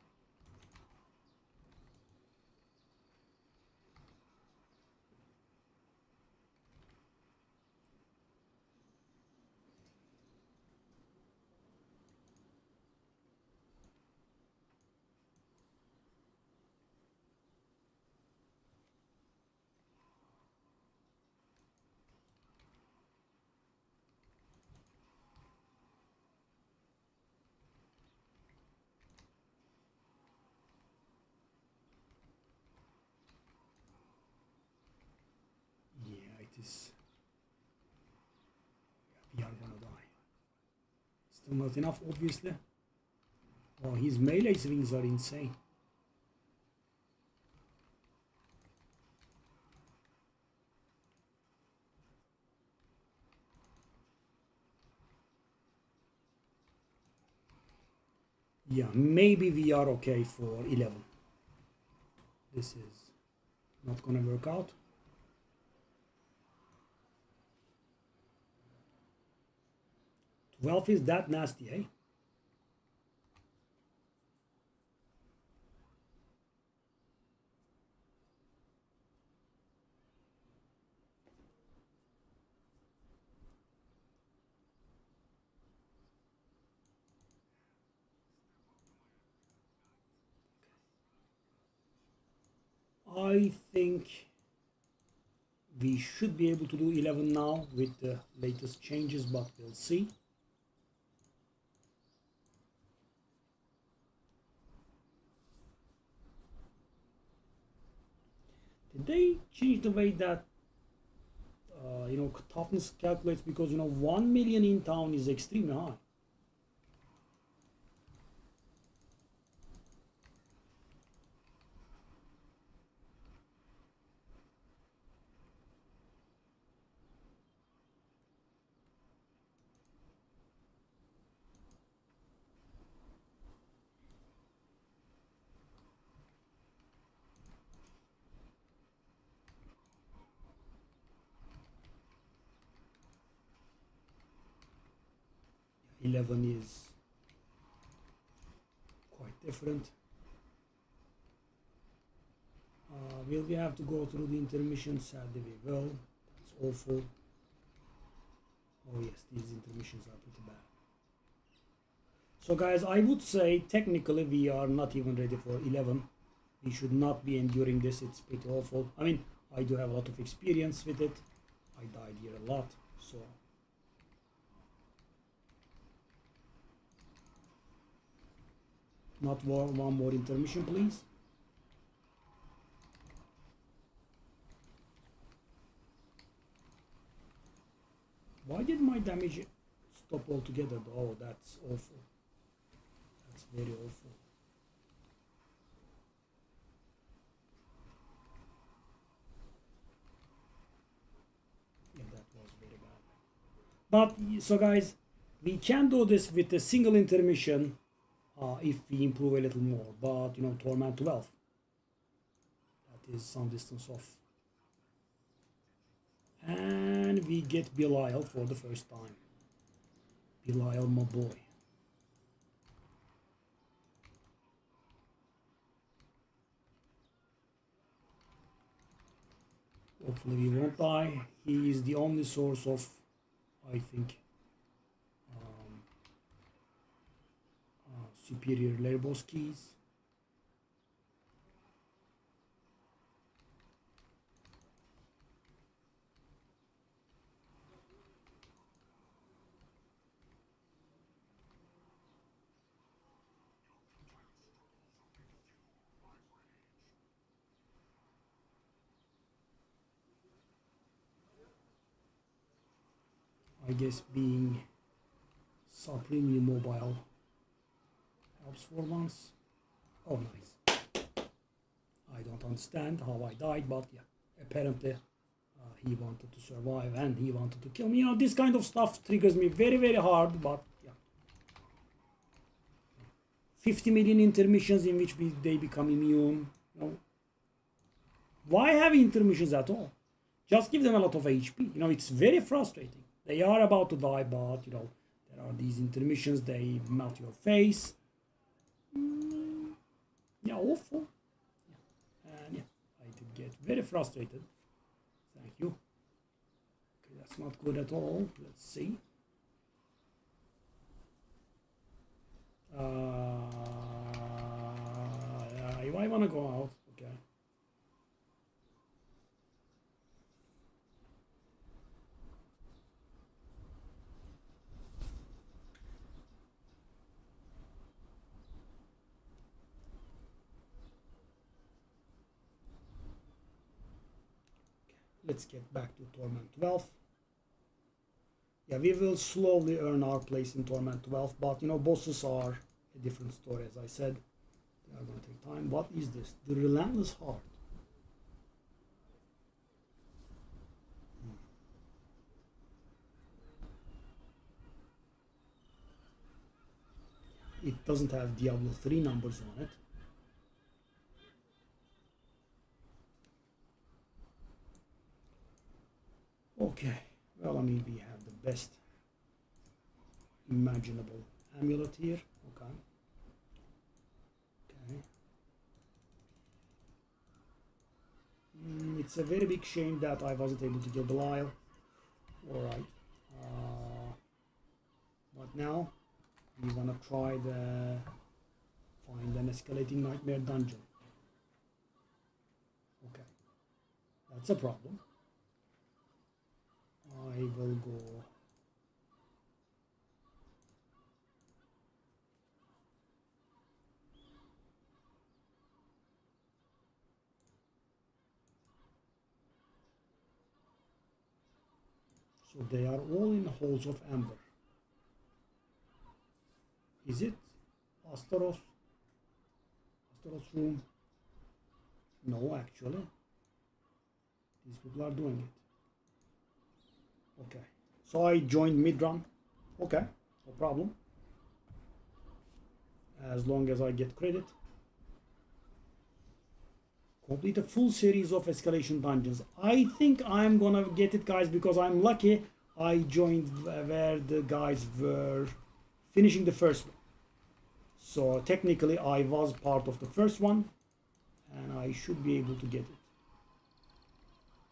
Yeah, it is. We are gonna die. Still not enough, obviously. Oh, his melee swings are insane. Yeah, maybe we are okay for 11. This is not gonna work out. Twelve is that nasty, eh? I think we should be able to do 11 now with the latest changes, but we'll see. Did they change the way that toughness calculates? Because 1 million in town is extremely high. 11 is quite different. Will we have to go through the intermission? Sadly we will. That's awful. Oh yes, these intermissions are pretty bad. So guys, I would say technically we are not even ready for 11. We should not be enduring this. It's pretty awful. I mean, I do have a lot of experience with it. I died here a lot, so not one more intermission, please. Why did my damage stop altogether? Oh, that's awful. That's very awful. Yeah, that was very bad. But so guys, we can do this with a single intermission if we improve a little more. But Torment 12, that is some distance off. And we get Belial for the first time. Belial, my boy. Hopefully we won't die. He is the only source of, I think, superior layer boss keys. I guess being supremely mobile helps for once. Oh, nice. I don't understand how I died, but yeah, apparently he wanted to survive and he wanted to kill me. You know, this kind of stuff triggers me very, very hard, but yeah. 50 million intermissions in which they become immune. You know, why have intermissions at all? Just give them a lot of HP. You know, it's very frustrating. They are about to die, but you know, there are these intermissions, they melt your face. Yeah, awful. Yeah. And yeah, I did get very frustrated. Thank you. Okay, that's not good at all. Let's see. If I want to go out, okay. Let's get back to Torment 12. Yeah, we will slowly earn our place in Torment 12, but you know, bosses are a different story, as I said. They are going to take time. What is this? The Relentless Heart. It doesn't have Diablo 3 numbers on it. Okay, well, I mean, we have the best imaginable amulet here. Okay. Okay. It's a very big shame that I wasn't able to kill Belial. Alright. But now we wanna try the find an escalating nightmare dungeon. Okay. That's a problem. I will go so they are all in Halls of Amber. Is it Astaros? Astaros room? No, actually. These people are doing it. Okay, so I joined mid-run. Okay, no problem. As long as I get credit. Complete a full series of escalation dungeons. I think I'm gonna get it, guys, because I'm lucky I joined where the guys were finishing the first one. So technically I was part of the first one and I should be able to get it.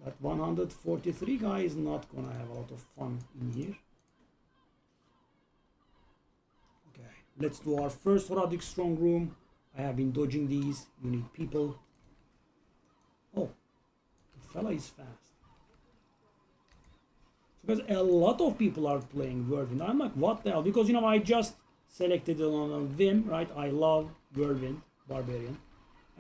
That 143 guy is not gonna have a lot of fun in here. Okay, let's do our first Radic strong room. I have been dodging these. You need people. Oh, the fella is fast. Because a lot of people are playing Whirlwind. I'm like, what the hell? Because you know, I just selected it on a whim, right? I love Whirlwind Barbarian,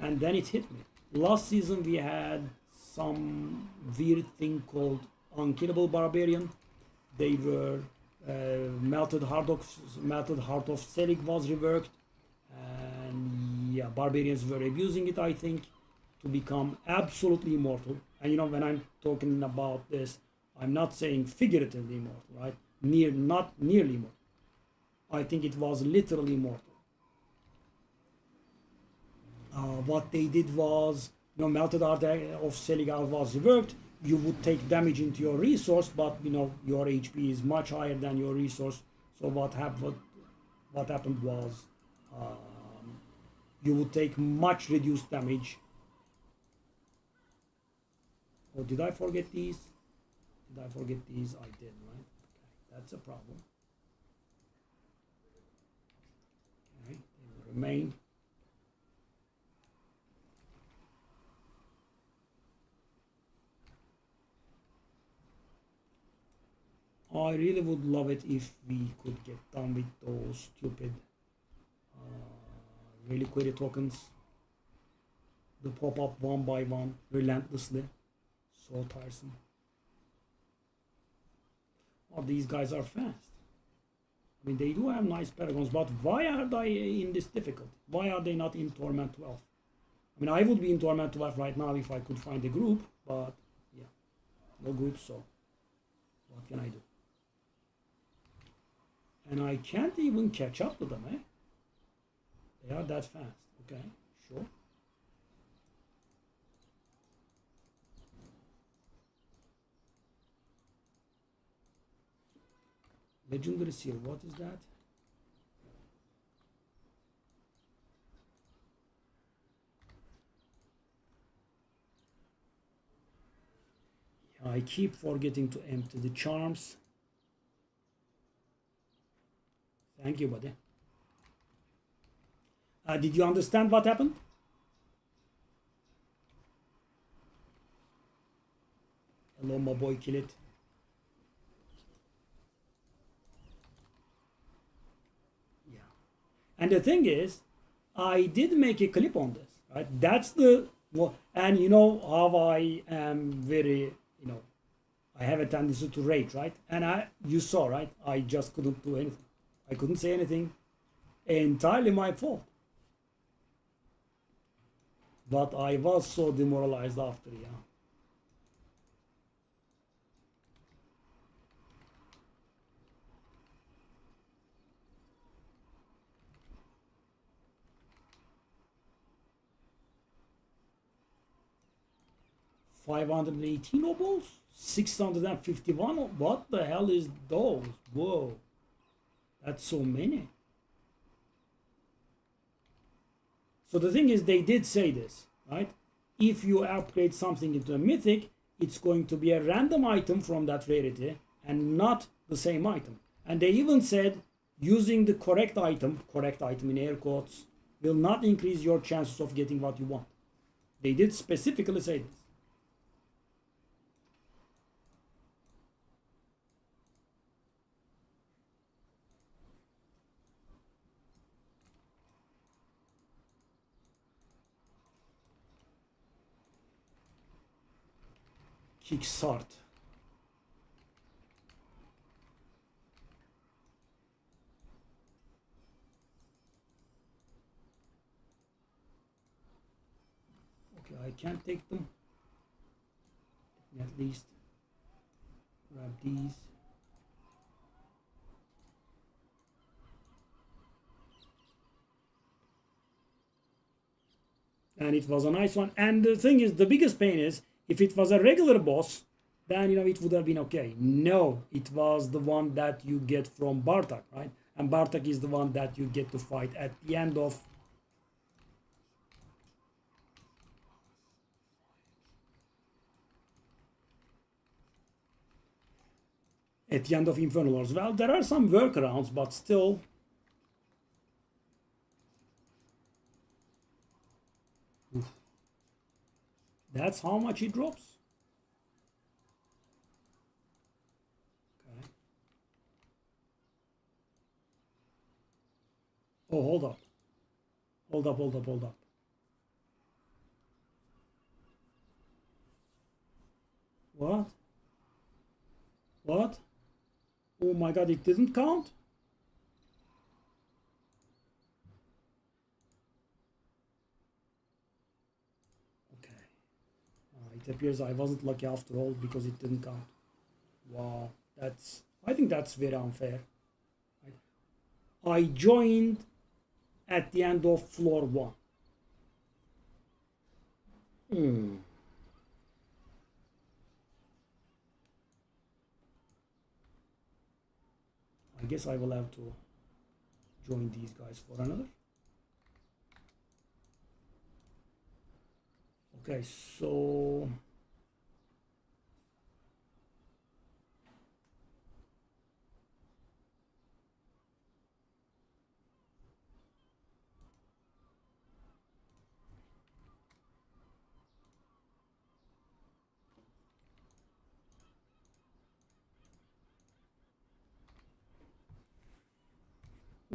and then it hit me. Last season we had some weird thing called Unkillable Barbarian. They were Melted Heart of Selig was reworked, and yeah, barbarians were abusing it, I think, to become absolutely immortal. And you know, when I'm talking about this, I'm not saying figuratively immortal, right? Not nearly immortal. I think it was literally immortal. What they did was, you know, Melted Heart of Selig was reworked. You would take damage into your resource, but you know your HP is much higher than your resource. So what happened was you would take much reduced damage. Oh, did I forget these? Did I forget these? I did, right? Okay, that's a problem. Okay, they will remain. I really would love it if we could get done with those stupid reliquary tokens. The pop up one by one relentlessly. So tiresome. Oh, these guys are fast. I mean, they do have nice paragons, but why are they in this difficulty? Why are they not in Torment 12? I mean, I would be in Torment 12 right now if I could find a group, but yeah, no group, so what can I do? And I can't even catch up to them, eh? They are that fast. Okay, sure. Legendary Seal, what is that? Yeah, I keep forgetting to empty the charms. Thank you, buddy. Did you understand what happened? Hello, my boy, kill it. Yeah. And the thing is, I did make a clip on this, right? That's the, well, and you know how I am very, you know, I have a tendency to rage, right? And you saw, right? I just couldn't do anything. I couldn't say anything. Entirely my fault. But I was so demoralized after, yeah. $518 nobles? 651? What the hell is those? Whoa. That's so many. So the thing is, they did say this, right? If you upgrade something into a mythic, it's going to be a random item from that rarity and not the same item. And they even said using the correct item in air quotes, will not increase your chances of getting what you want. They did specifically say this. Kickstart. Okay, I can't take them. Let me at least grab these. And it was a nice one. And the thing is, the biggest pain is, if it was a regular boss, then, you know, it would have been okay. No, it was the one that you get from Bartak, right? And Bartak is the one that you get to fight at the end of... At the end of Infernal Wars. Well, there are some workarounds, but still... Oof. That's how much it drops. Okay. Oh, hold up. Hold up, hold up, hold up. What? What? Oh my god, it didn't count? Okay. It appears I wasn't lucky after all because it didn't count. Wow, that's... I think that's very unfair. I joined at the end of floor 1. I guess I will have to join these guys for another. Okay, so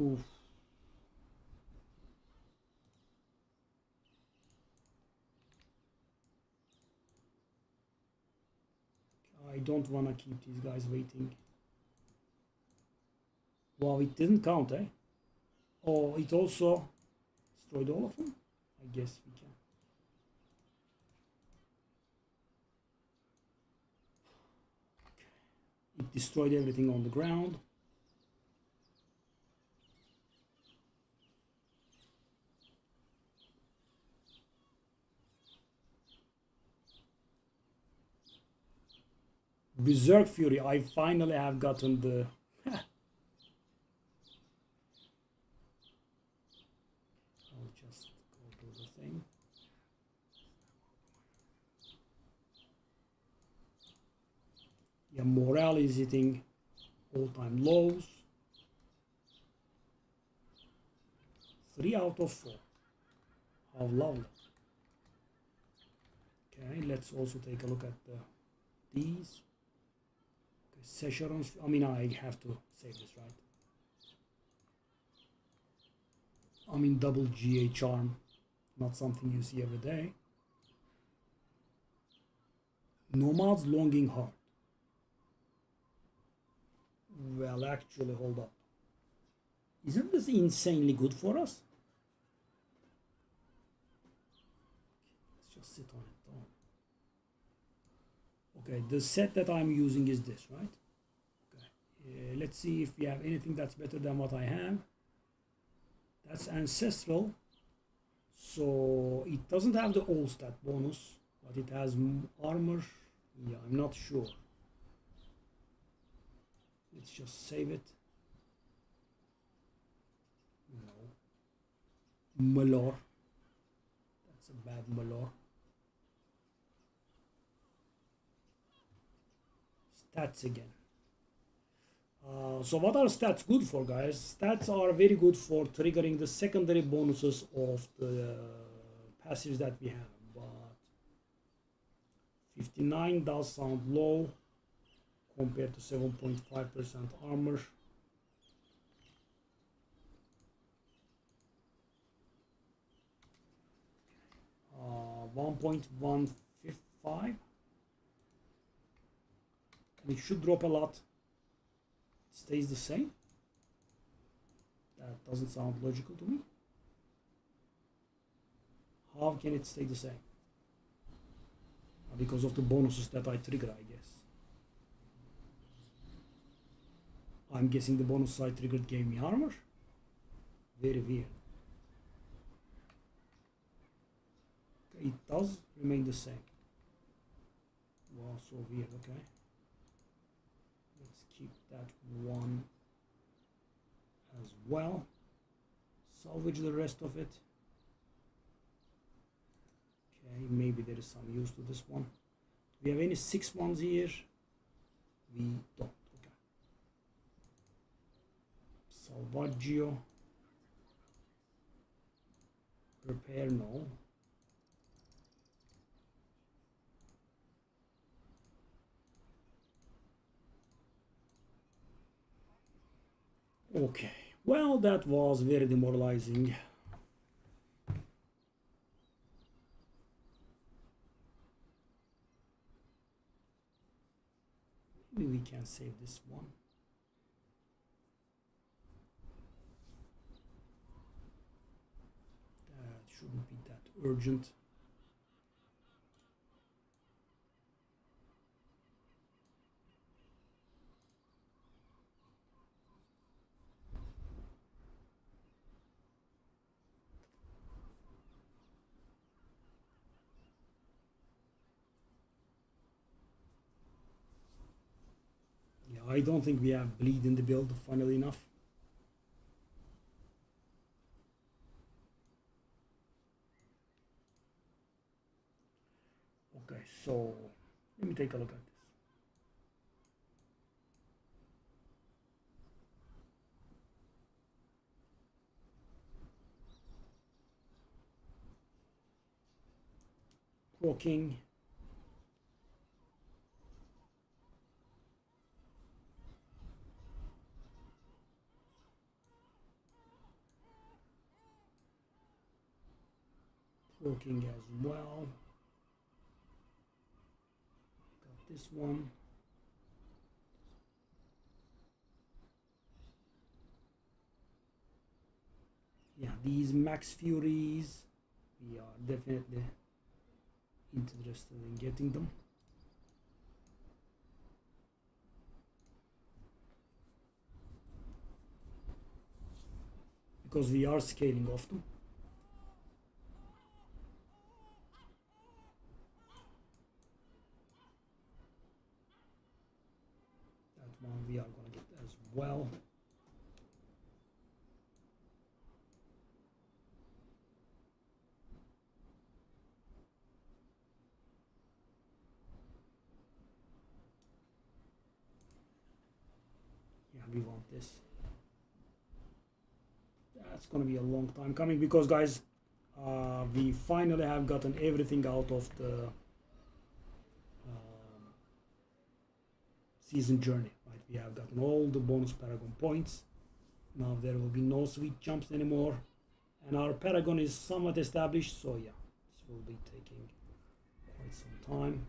Oof. I don't want to keep these guys waiting. Wow, it didn't count, eh? Oh, it also destroyed all of them? I guess we can. It destroyed everything on the ground. Berserk Fury, I finally have gotten the... I'll just go do the thing. Yeah, morale is hitting all-time lows. 3 out of 4. How lovely. Okay, let's also take a look at these. Sessions, I mean, I have to save this, right? I mean, double GA charm, not something you see every day. Nomad's Longing Heart. Well, actually, hold up. Isn't this insanely good for us? Let's just sit on it. Okay, the set that I'm using is this, right? Okay, let's see if we have anything that's better than what I have. That's Ancestral, so it doesn't have the all stat bonus, but it has armor. Yeah, I'm not sure. Let's just save it. No. Malor. That's a bad Malor. Stats again. So what are stats good for, guys? Stats are very good for triggering the secondary bonuses of the passives that we have, but 59 does sound low compared to 7.5% armor. 1.155. It should drop a lot. It stays the same. That doesn't sound logical to me. How can it stay the same? Because of the bonuses that I trigger, I guess. I'm guessing the bonus I triggered gave me armor. Very weird. Okay, it does remain the same. Wow, so weird, okay. Let's keep that one as well. Salvage the rest of it. Okay, maybe there is some use to this one. Do we have any 6 ones here? We don't. Okay. Salvaggio. Repair, no. Okay, well, that was very demoralizing. Maybe we can save this one. That shouldn't be that urgent. I don't think we have bleed in the build, funnily enough. Okay, so let me take a look at this. Proking. cooking as well. Got this one. Yeah, these Max Furies, we are definitely interested in getting them. Because we are scaling off them. That one we are going to get as well. Yeah, we want this. That's going to be a long time coming because, guys, we finally have gotten everything out of the season journey. Right, we have gotten all the bonus Paragon points. Now there will be no sweet jumps anymore, and our Paragon is somewhat established. So yeah, this will be taking quite some time.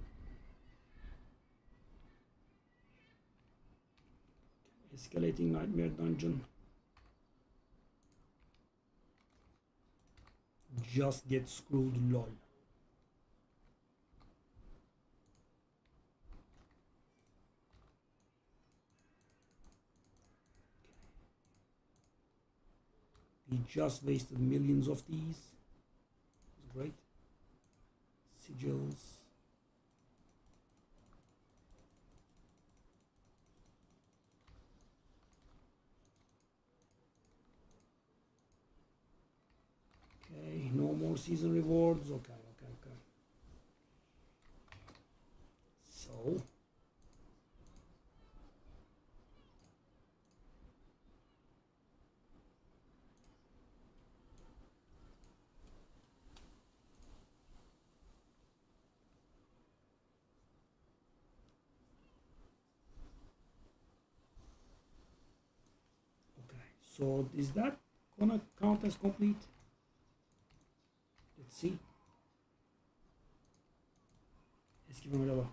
Escalating Nightmare Dungeon. Just get screwed, lol. We just wasted millions of these. It's great. Sigils. Okay, no more season rewards. Okay. So so is that gonna count as complete? Let's see. Esquiva.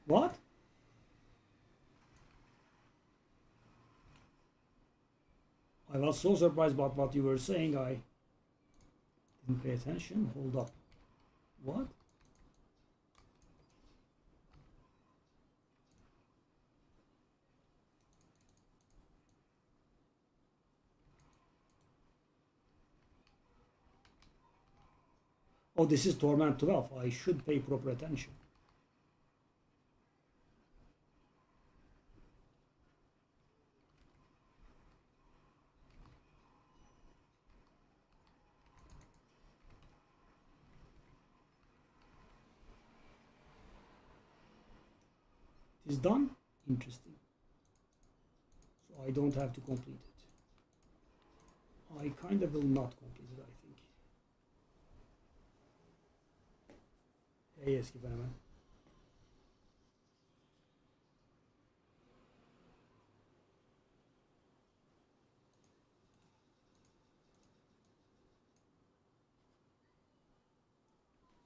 What? I was so surprised about what you were saying. I didn't pay attention. Hold up. What? Oh, this is Torment 12. I should pay proper attention. It is done? Interesting. So I don't have to complete it. I kind of will not complete it, I think. Hey, FeelsGoodMan.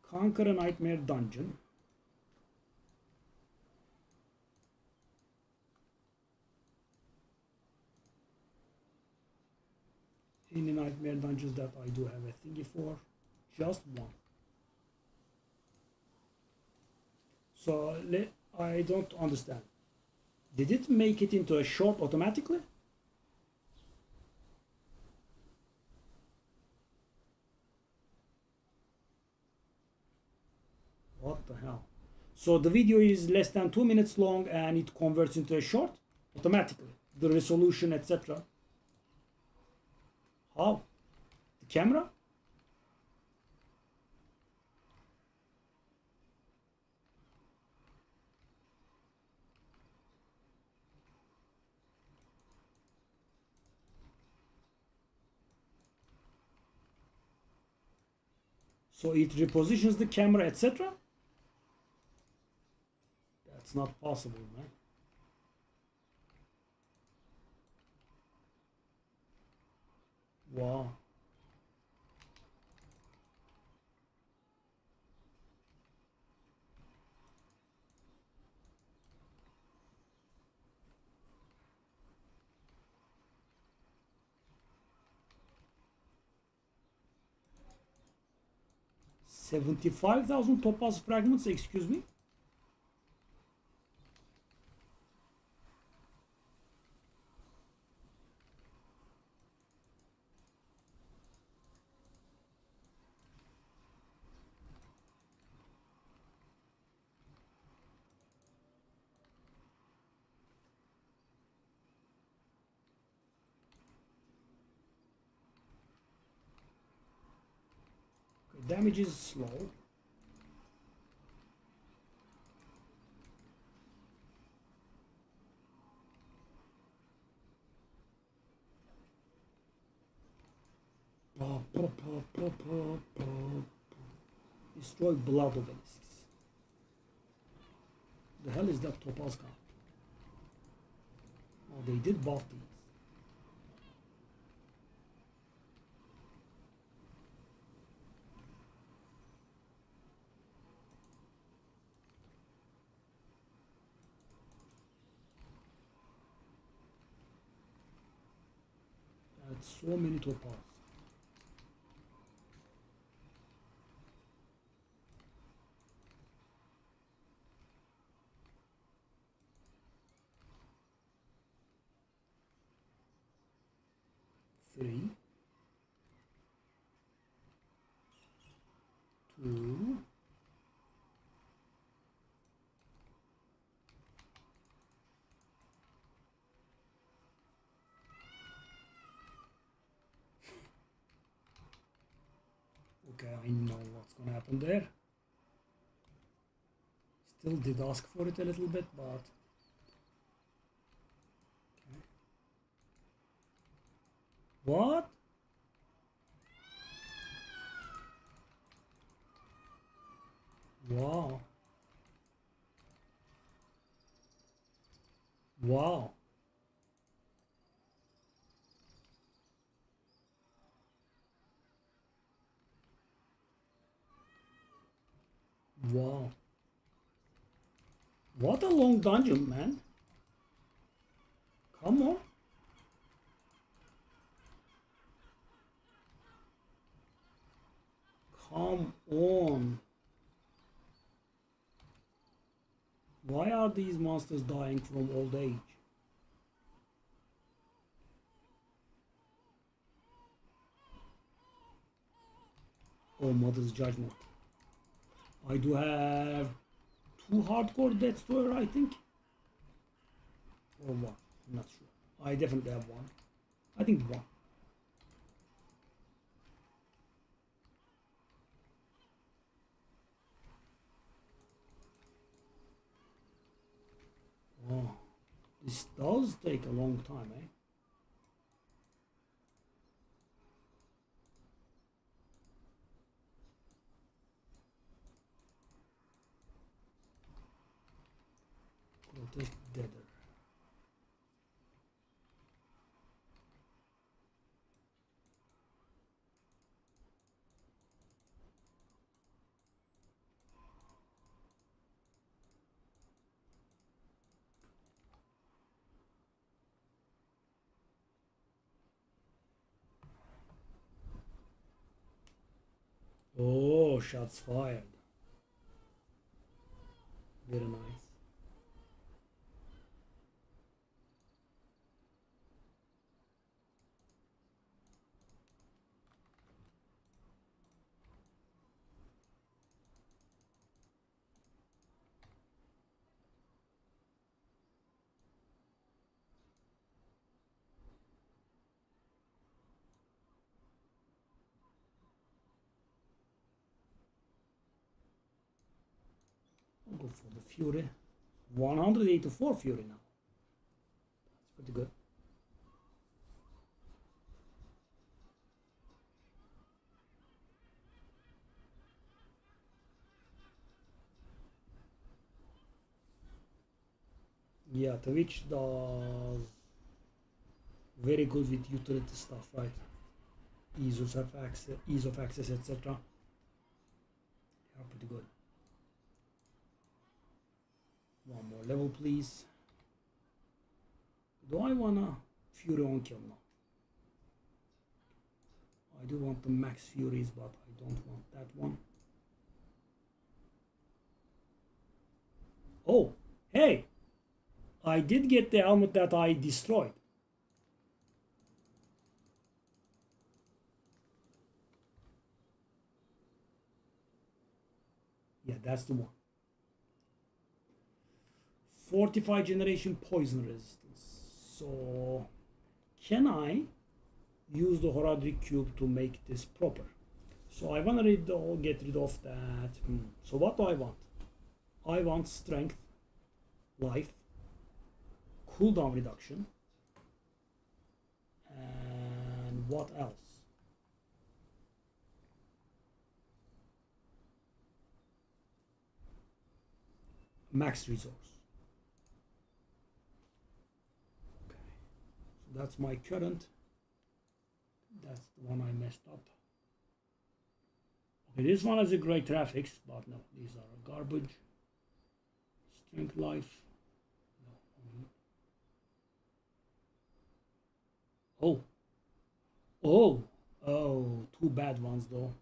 Conquer a Nightmare Dungeon. Any Nightmare Dungeons that I do have a thingy for? Just one. So I don't understand. Did it make it into a short automatically? What the hell? So the video is less than 2 minutes long and it converts into a short automatically. The resolution, etc. How? The camera? So it repositions the camera, etc. That's not possible, man. Wow. $75,000 topaz fragments, excuse me. Okay, damage is slow. Destroy blood obelisks. The hell is that topaz count? Oh, they did buff these. That's so many topaz. Three, two, okay, I know what's gonna happen there. Still did ask for it a little bit, but okay. What? Wow. Wow. Wow. What a long dungeon, man. Come on. Come on. Why are these monsters dying from old age? Oh, Mother's Judgment. I do have 2 hardcore deaths to her, I think. Or 1. I'm not sure. I definitely have 1. I think 1. Oh, this does take a long time, eh? Protect Deader. Oh, shots fired. Very nice. I'll go for the Fury. 184 Fury now. That's pretty good. Yeah, Twitch does very good with utility stuff, right? ease of access, etc. They are pretty good. One more level, please. Do I wanna Fury on kill now? I do want the max Furies, but I don't want that one. Oh, hey! I did get the helmet that I destroyed. Yeah, that's the one. 45 generation poison resistance. So, can I use the Horadric cube to make this proper? So I want to get rid of that. So what do I want? I want strength, life, cooldown reduction, and what else? Max resource. Okay, so that's my current. That's the one I messed up. Okay, this one has a great graphics, but no, these are garbage. Strength, life. No. Oh, two bad ones though.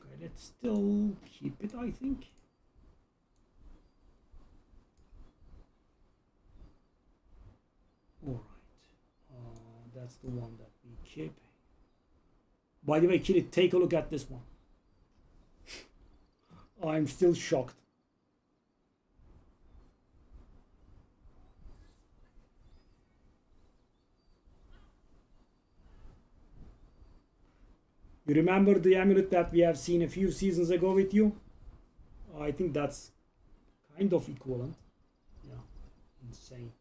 Okay, let's still keep it, I think. All right, that's the one that we keep. By the way, Kid, take a look at this one. I'm still shocked. You remember the amulet that we have seen a few seasons ago with you? I think that's kind of equivalent. Yeah, insane.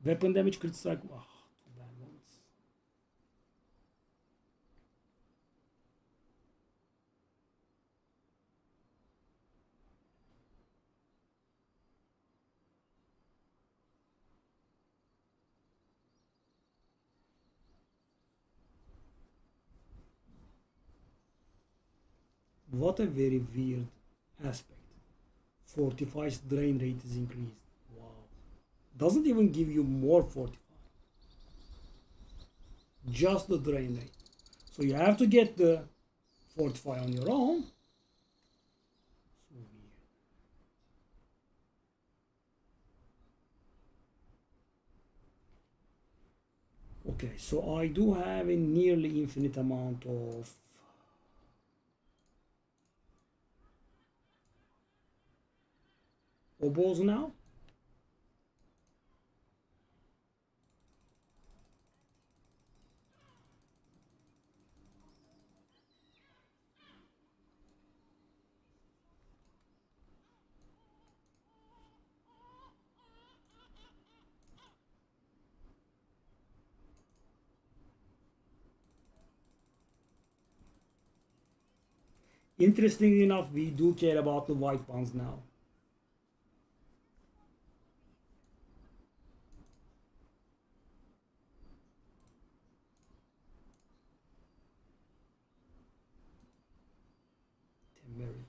Weapon damage, crit strike. Oh, two bad ones. What a very weird aspect. Fortifies drain rate is increased. Wow. Doesn't even give you more fortify. Just the drain rate. So you have to get the fortify on your own. So weird. Okay, so I do have a nearly infinite amount of oboes now. Interestingly enough, we do care about the white ones now. Temerity.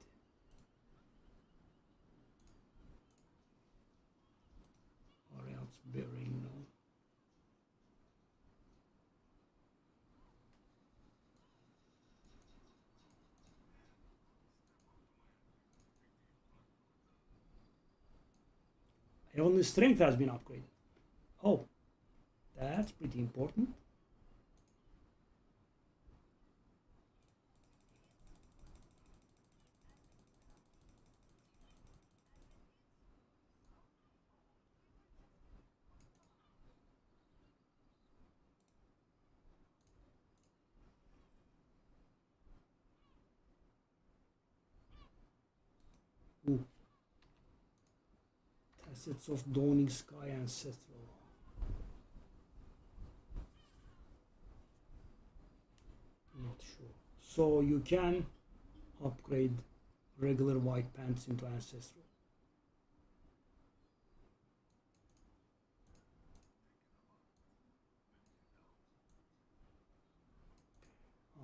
Or else bearing, no. Only strength has been upgraded. Oh, that's pretty important. Ooh. Assets of Dawning Sky Ancestral. Not sure. So you can upgrade regular white pants into Ancestral.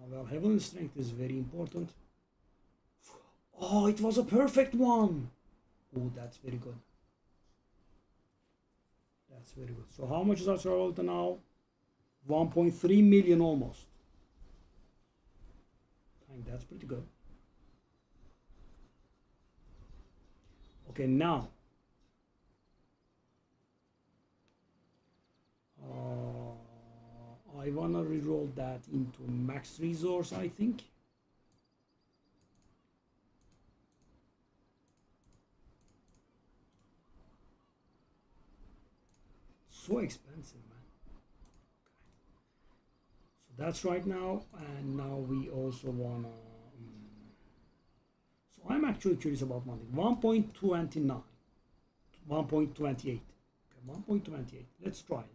Well, Heavenly Strength is very important. Oh, it was a perfect one! Oh, that's very good. That's very good. So how much is our survival now? 1.3 million almost. I think that's pretty good. Okay, now. I wanna reroll that into max resource, I think. So expensive, man. Okay. So that's right now, and now we also wanna. So I'm actually curious about one thing. 1.29, 1.28. Okay, 1.28. Let's try this.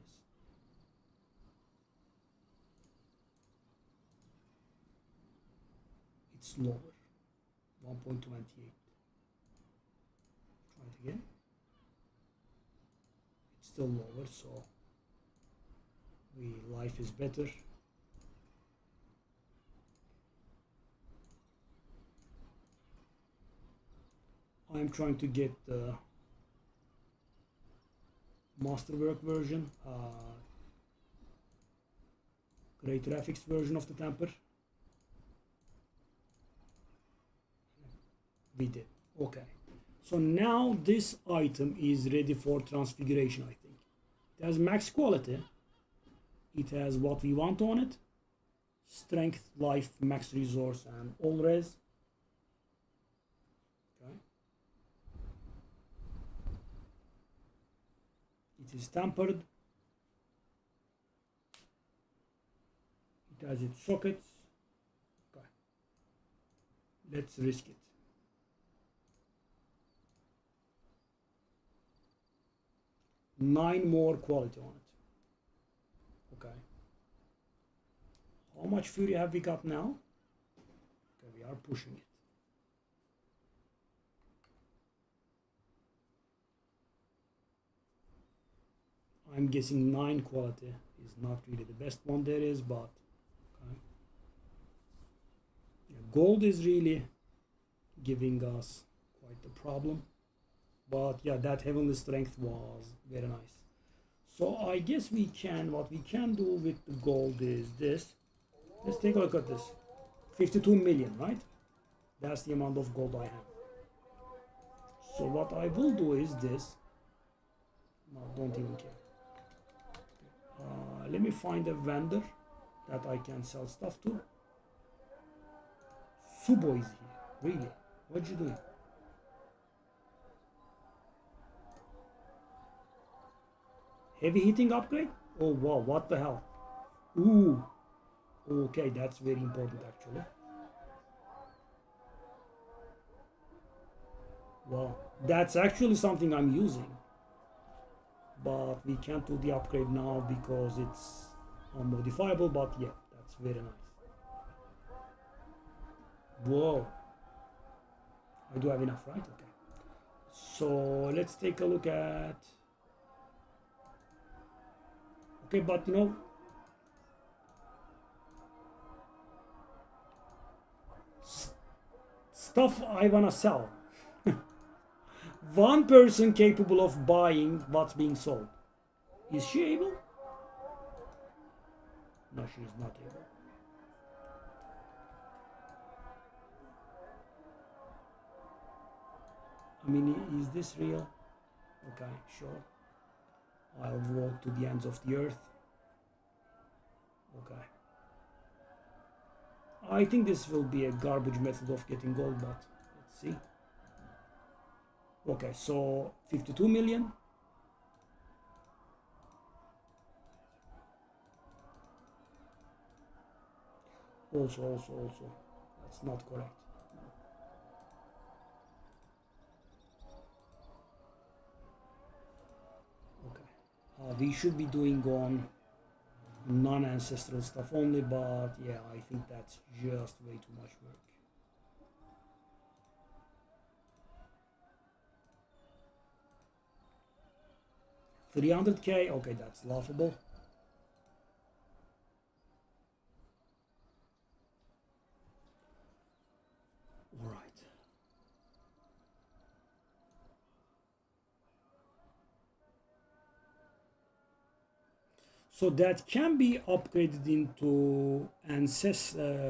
It's lower. 1.28. Try it again. Still lower, so life is better. I'm trying to get the masterwork version, great graphics version of the temper. We did. Okay. So now this item is ready for transfiguration, I think. It has max quality. It has what we want on it. Strength, life, max resource, and all res. Okay. It is tempered. It has its sockets. Okay. Let's risk it. Nine more quality on it. Okay. How much fury have we got now? Okay, we are pushing it. I'm guessing 9 quality is not really the best one there is, but okay. Yeah, gold is really giving us quite the problem. But yeah, that Heavenly Strength was very nice. So I guess we can, what we can do with the gold is this. Let's take a look at this. 52 million, right? That's the amount of gold I have. So what I will do is this. No, don't even care. Let me find a vendor that I can sell stuff to. Subo is here. Really? What you doing? Heavy hitting upgrade? Oh wow, what the hell? Ooh. Okay, that's very important actually. Wow, that's actually something I'm using. But we can't do the upgrade now because it's unmodifiable, but yeah, that's very nice. Whoa. I do have enough, right? Okay. So let's take a look at... Okay, but you know, stuff I wanna sell. One person capable of buying what's being sold. Is she able? No, she is not able. I mean, is this real? Okay, sure. I'll walk to the ends of the earth. Okay. I think this will be a garbage method of getting gold, but let's see. Okay, so 52 million. Also. That's not correct. No. We should be doing on non-ancestral stuff only, but yeah, I think that's just way too much work. 300k, okay, that's laughable. All right. So that can be upgraded into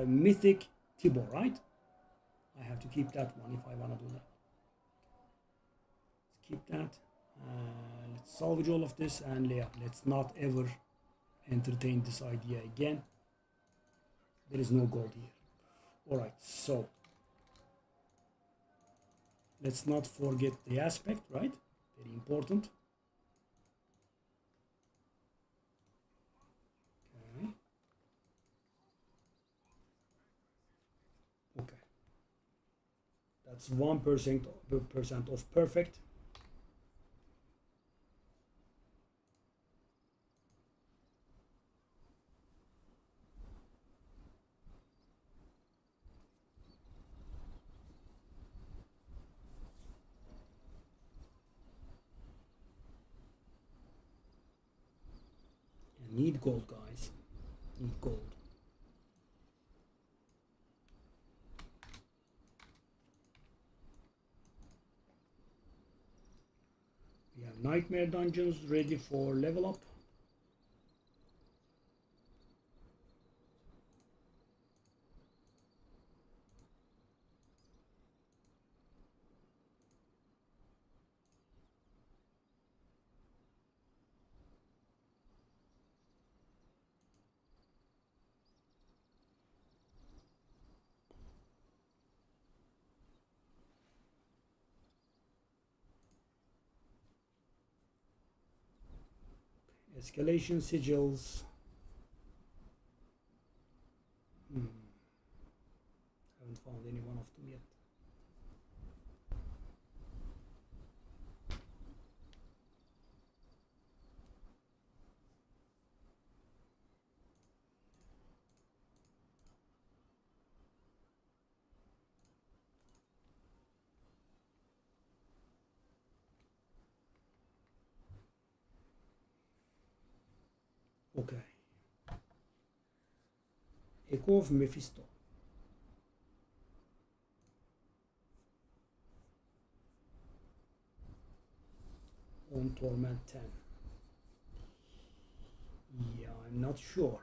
Mythic Tibor, right? I have to keep that one if I want to do that. Let's keep that. Let's salvage all of this, and yeah, let's not ever entertain this idea again. There is no gold here. All right, so let's not forget the aspect, right? Very important. Okay. Okay. That's 1% of perfect. Need gold, guys. Need gold. We have nightmare dungeons ready for level up. Escalation sigils. Haven't found any one of them yet. Okay. Echo of Mephisto. On Torment 10. Yeah, I'm not sure.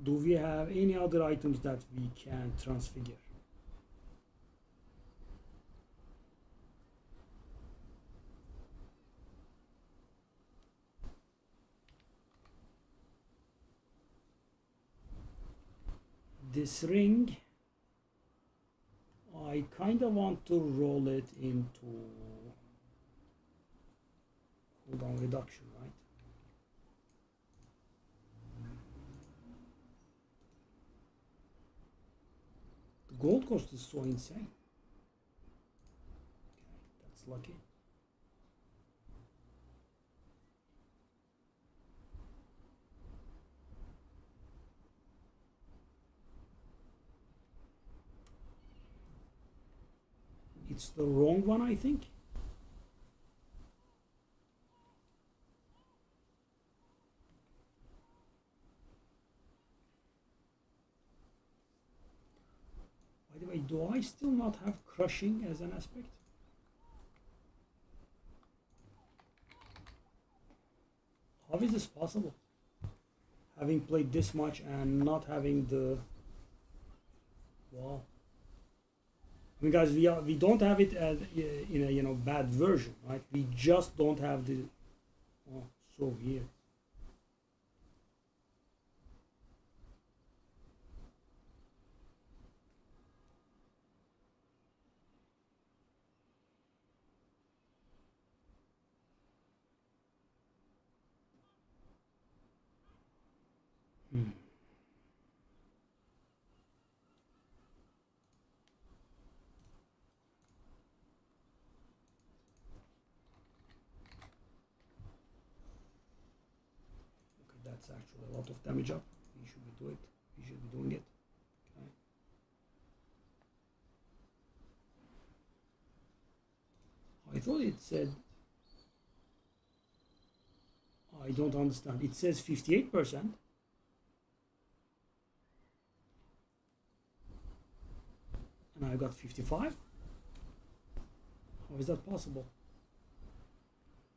Do we have any other items that we can transfigure? This ring, I kind of want to roll it into cooldown reduction, right? The gold cost is so insane. Okay, that's lucky. It's the wrong one, I think. By the way, do I still not have crushing as an aspect? How is this possible? Having played this much and not having the... Wow. I mean, guys, we don't have it as in a bad version, right? We just don't have the... Oh, so weird. That's actually a lot of damage up. We should be doing it. We should be doing it. Okay. I thought it said. I don't understand. It says 58%. And I got 55. How is that possible?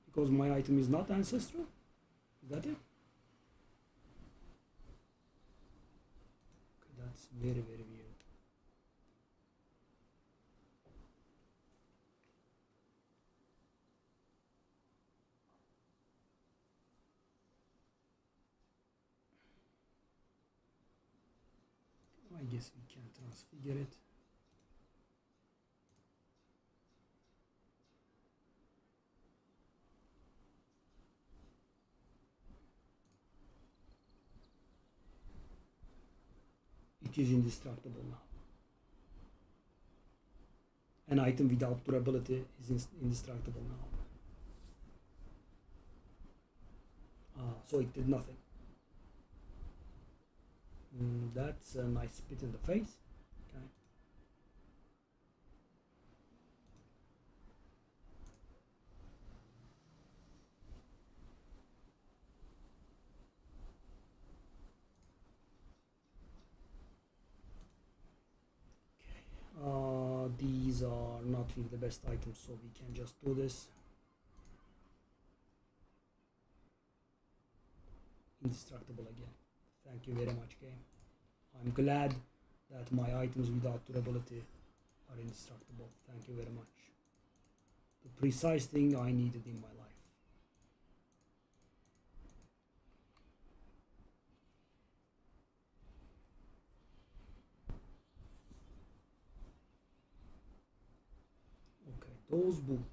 Because my item is not ancestral? Is that it? Okay, that's very, very weird. I guess we can transfigure it. It is indestructible now. An item without durability is indestructible now. So it did nothing. That's a nice spit in the face. Okay. These are not really the best items, so we can just do this. Indestructible again. Thank you very much, game. I'm glad that my items without durability are indestructible. Thank you very much. The precise thing I needed in my life. Okay, those boots.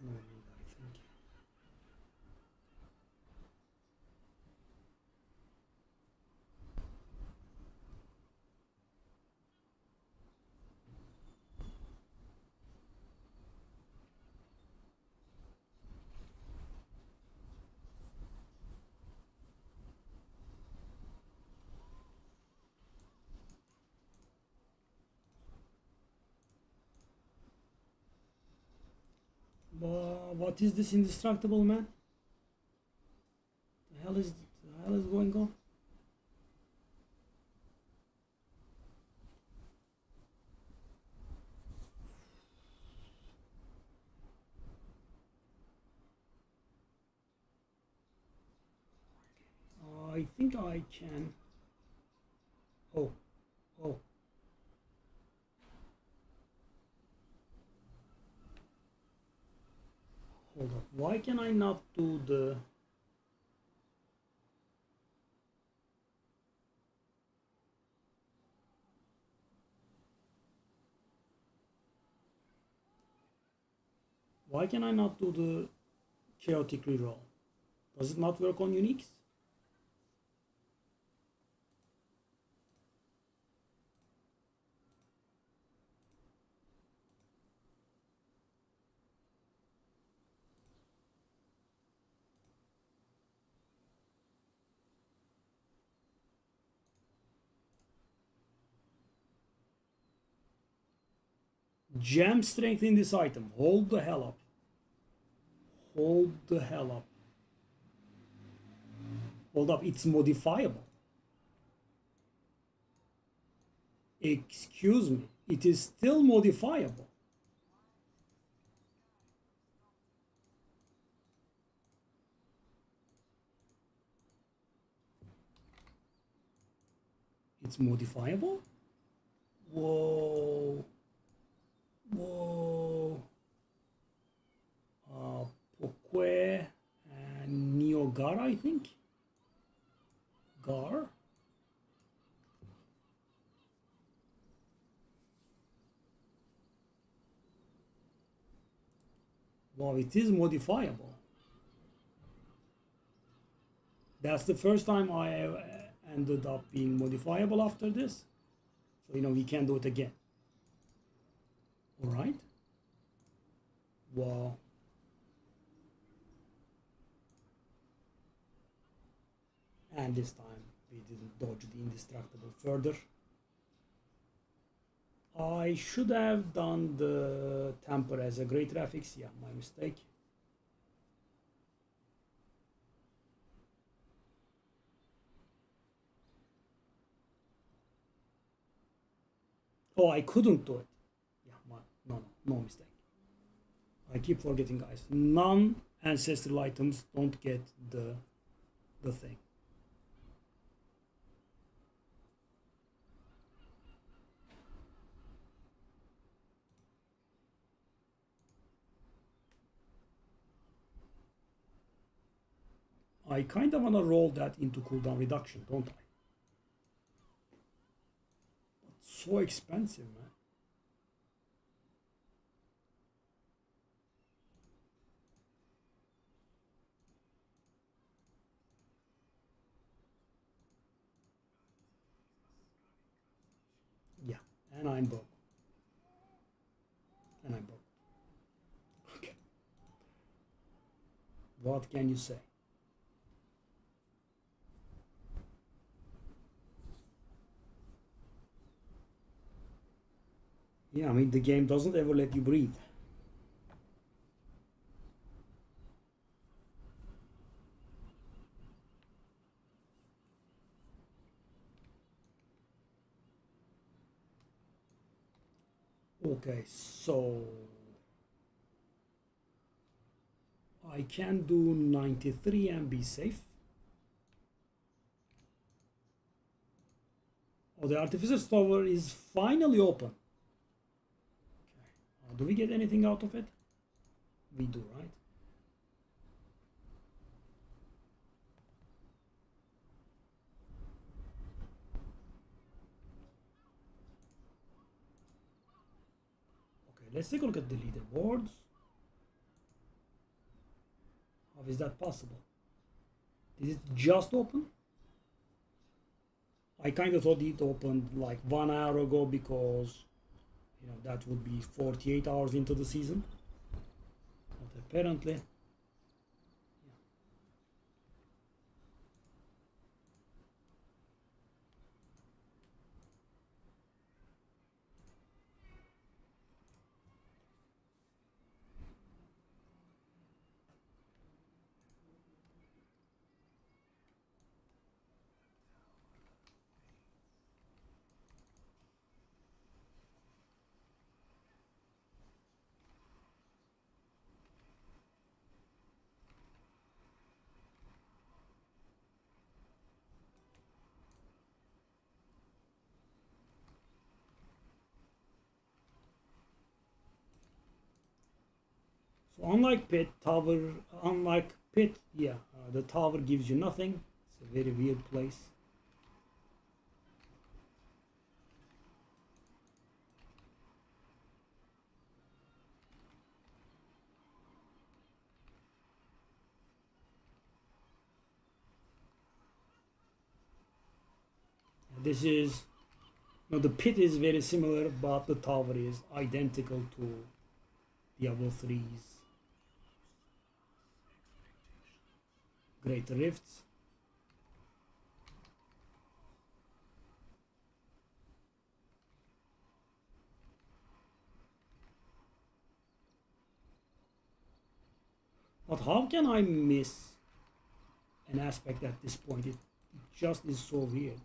No need, I think. What is this indestructible man? The hell is going on? I think I can. Oh. Hold up. Why can I not do the... Why can I not do the chaotic reroll? Does it not work on uniques? Jam strength in this item. Hold the hell up. Hold the hell up. Hold up. It's modifiable. Excuse me. It is still modifiable. It's modifiable? Whoa. Whoa. PoE and Neogar, I think. Gar. Wow, it is modifiable. That's the first time I ended up being modifiable after this. So, we can do it again. All right. Wow. And this time we didn't dodge the indestructible further. I should have done the temper as a gray graphics. Yeah, my mistake. Oh, I couldn't do it. Yeah, no mistake. I keep forgetting, guys. Non-ancestral items don't get the thing. I kind of want to roll that into cooldown reduction, don't I? It's so expensive, man. Yeah, and I'm broke. Okay. What can you say? Yeah, I mean, the game doesn't ever let you breathe. Okay, so I can do 93 and be safe. Oh, the Artificer's Tower is finally open. Okay. Do we get anything out of it? We do, right? Okay, let's take a look at the leaderboards. How is that possible? Did it just open? I kind of thought it opened like 1 hour ago because, that would be 48 hours into the season. But apparently, so unlike Pit, yeah, the tower gives you nothing. It's a very weird place. This is, the Pit is very similar, but the tower is identical to Diablo 3's Great Rifts. But how can I miss an aspect at this point? It just is so weird.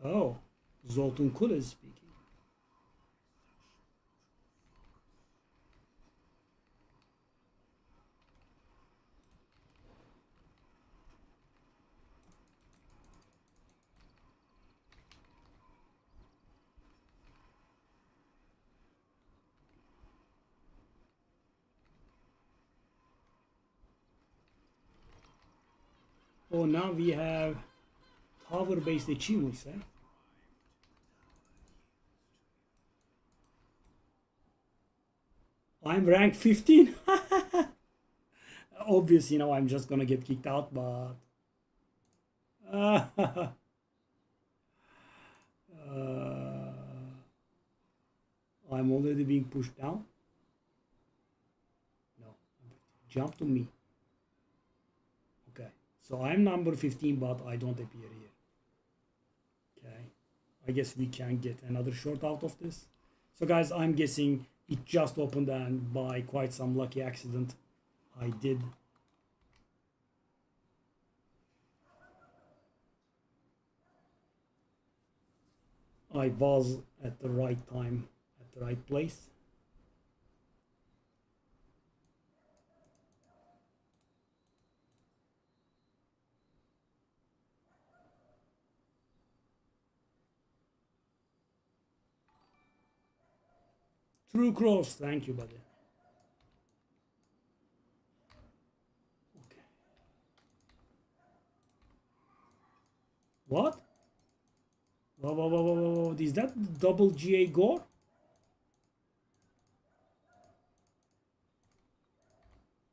Oh, Zoltun Kul is speaking. Oh, now we have tower-based achievements, eh? I'm rank 15. Obviously, I'm just gonna get kicked out, but I'm already being pushed down. No, jump to me. Okay, so I'm number 15, but I don't appear here. Okay, I guess we can get another short out of this. So guys, I'm guessing it just opened, and by quite some lucky accident I did. I was at the right time, at the right place. True cross, thank you, buddy. Okay. What? Whoa, whoa, whoa, whoa, whoa. Is that double GA gore?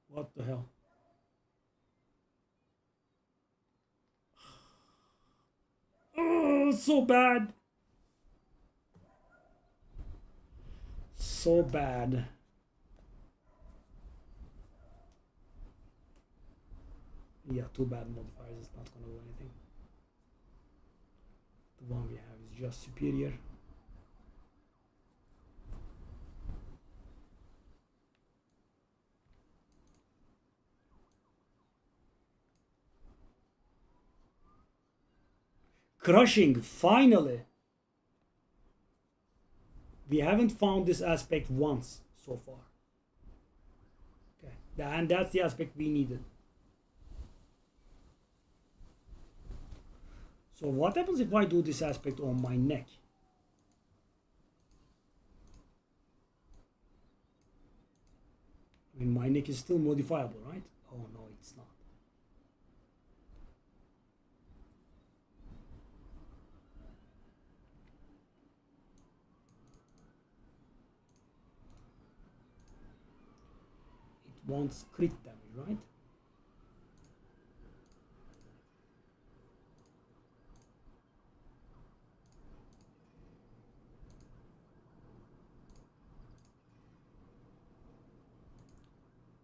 What the hell? Oh, so bad. So bad. Yeah, too bad modifiers is not gonna do anything. The one we have is just superior. Crushing, finally. We haven't found this aspect once so far. Okay, and that's the aspect we needed. So what happens if I do this aspect on my neck? I mean, my neck is still modifiable, right? Oh no, it's not. It wants crit damage, right?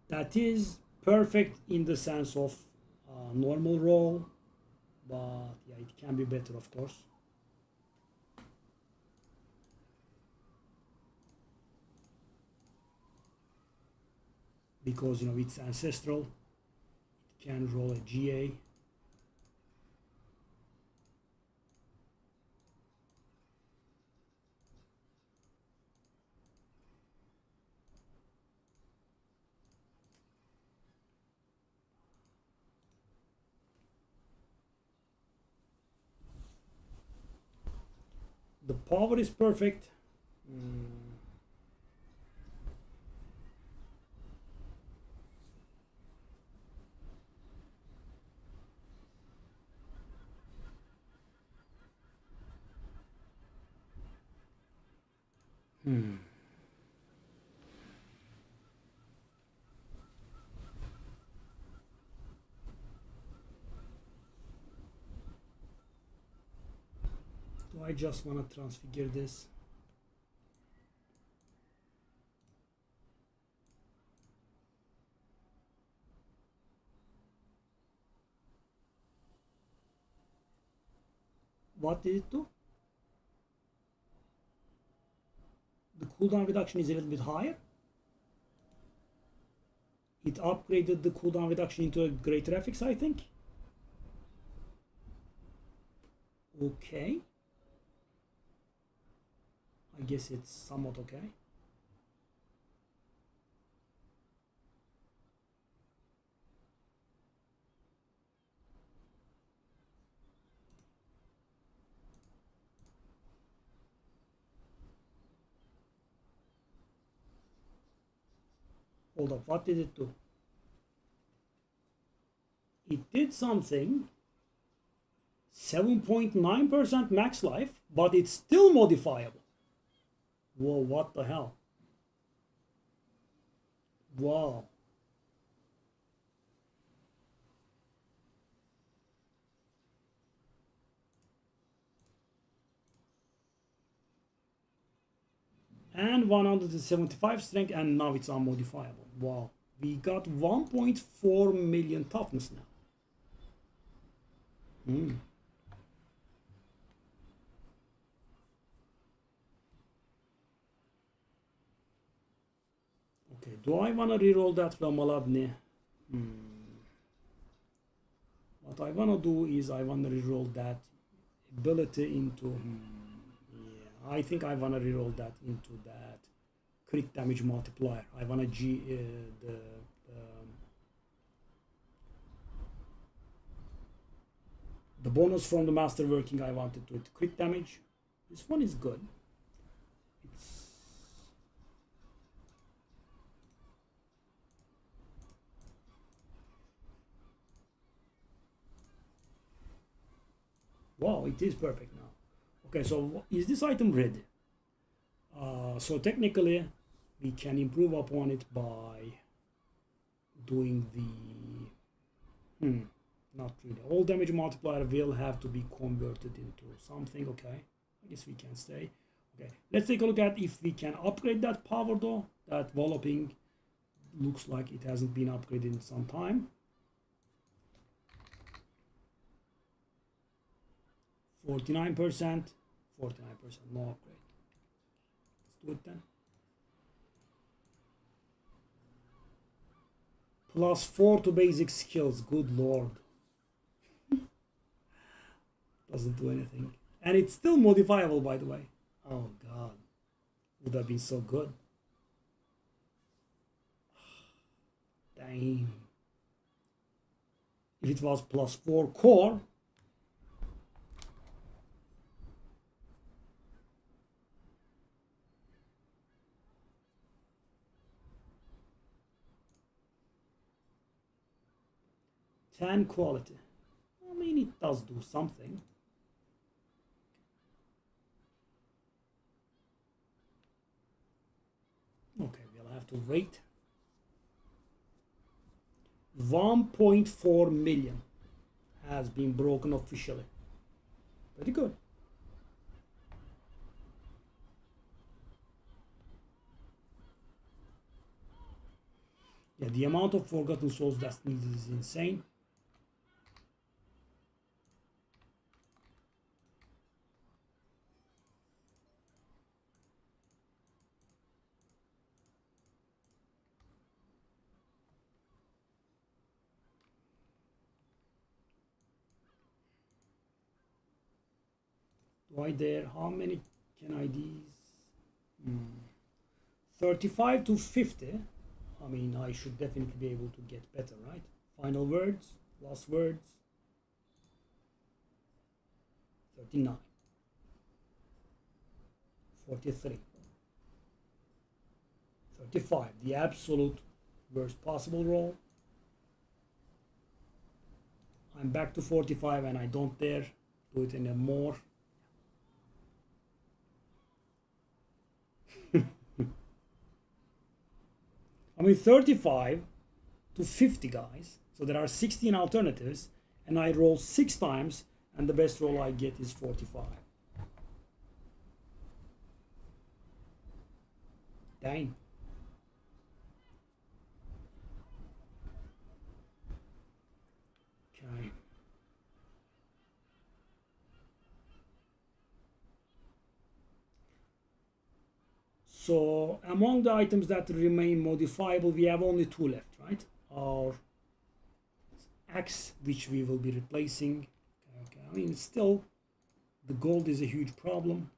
That is perfect in the sense of normal roll, but yeah, it can be better, of course. Because it's ancestral, it can roll a GA. The power is perfect. Do I just want to transfigure this? What did it do? The cooldown reduction is a little bit higher. It upgraded the cooldown reduction into a greater FX, I think. Okay. I guess it's somewhat okay. Hold up, what did it do? it did something. 7.9% max life, but it's still modifiable. Whoa, what the hell? Wow. And 175 strength, and now it's unmodifiable. Wow. We got 1.4 million toughness now. Okay, do I want to reroll that from Malabne? What I want to do is I want to reroll that ability into... yeah, I think I want to reroll that into that crit damage multiplier. I want to the bonus from the master working I wanted to it. Crit damage. This one is good. It's... wow, it is perfect now. Okay, so is this item ready? So technically we can improve upon it by doing the not really. All damage multiplier will have to be converted into something. Okay, I guess we can stay. Okay, let's take a look at if we can upgrade that power though. That walloping looks like it hasn't been upgraded in some time. 49%, 49%, no upgrade. Let's do it then. +4 to basic skills, good lord. Doesn't do anything. And it's still modifiable, by the way. Oh god. Would have been so good. Damn. If it was +4 core, +10 quality. I mean, it does do something. Okay, we'll have to wait. 1.4 million has been broken officially. Pretty good. Yeah, the amount of Forgotten Souls that's needed is insane. Right there, how many can I these? 35 to 50. I mean, I should definitely be able to get better, right? Final words, last words. 39. 43. 35. The absolute worst possible roll. I'm back to 45 and I don't dare do it anymore. I mean 35 to 50 guys, so there are 16 alternatives and I roll 6 times and the best roll I get is 45. Dang. Okay. So among the items that remain modifiable, we have only 2 left, right? Our axe, which we will be replacing. Okay. I mean, still, the gold is a huge problem.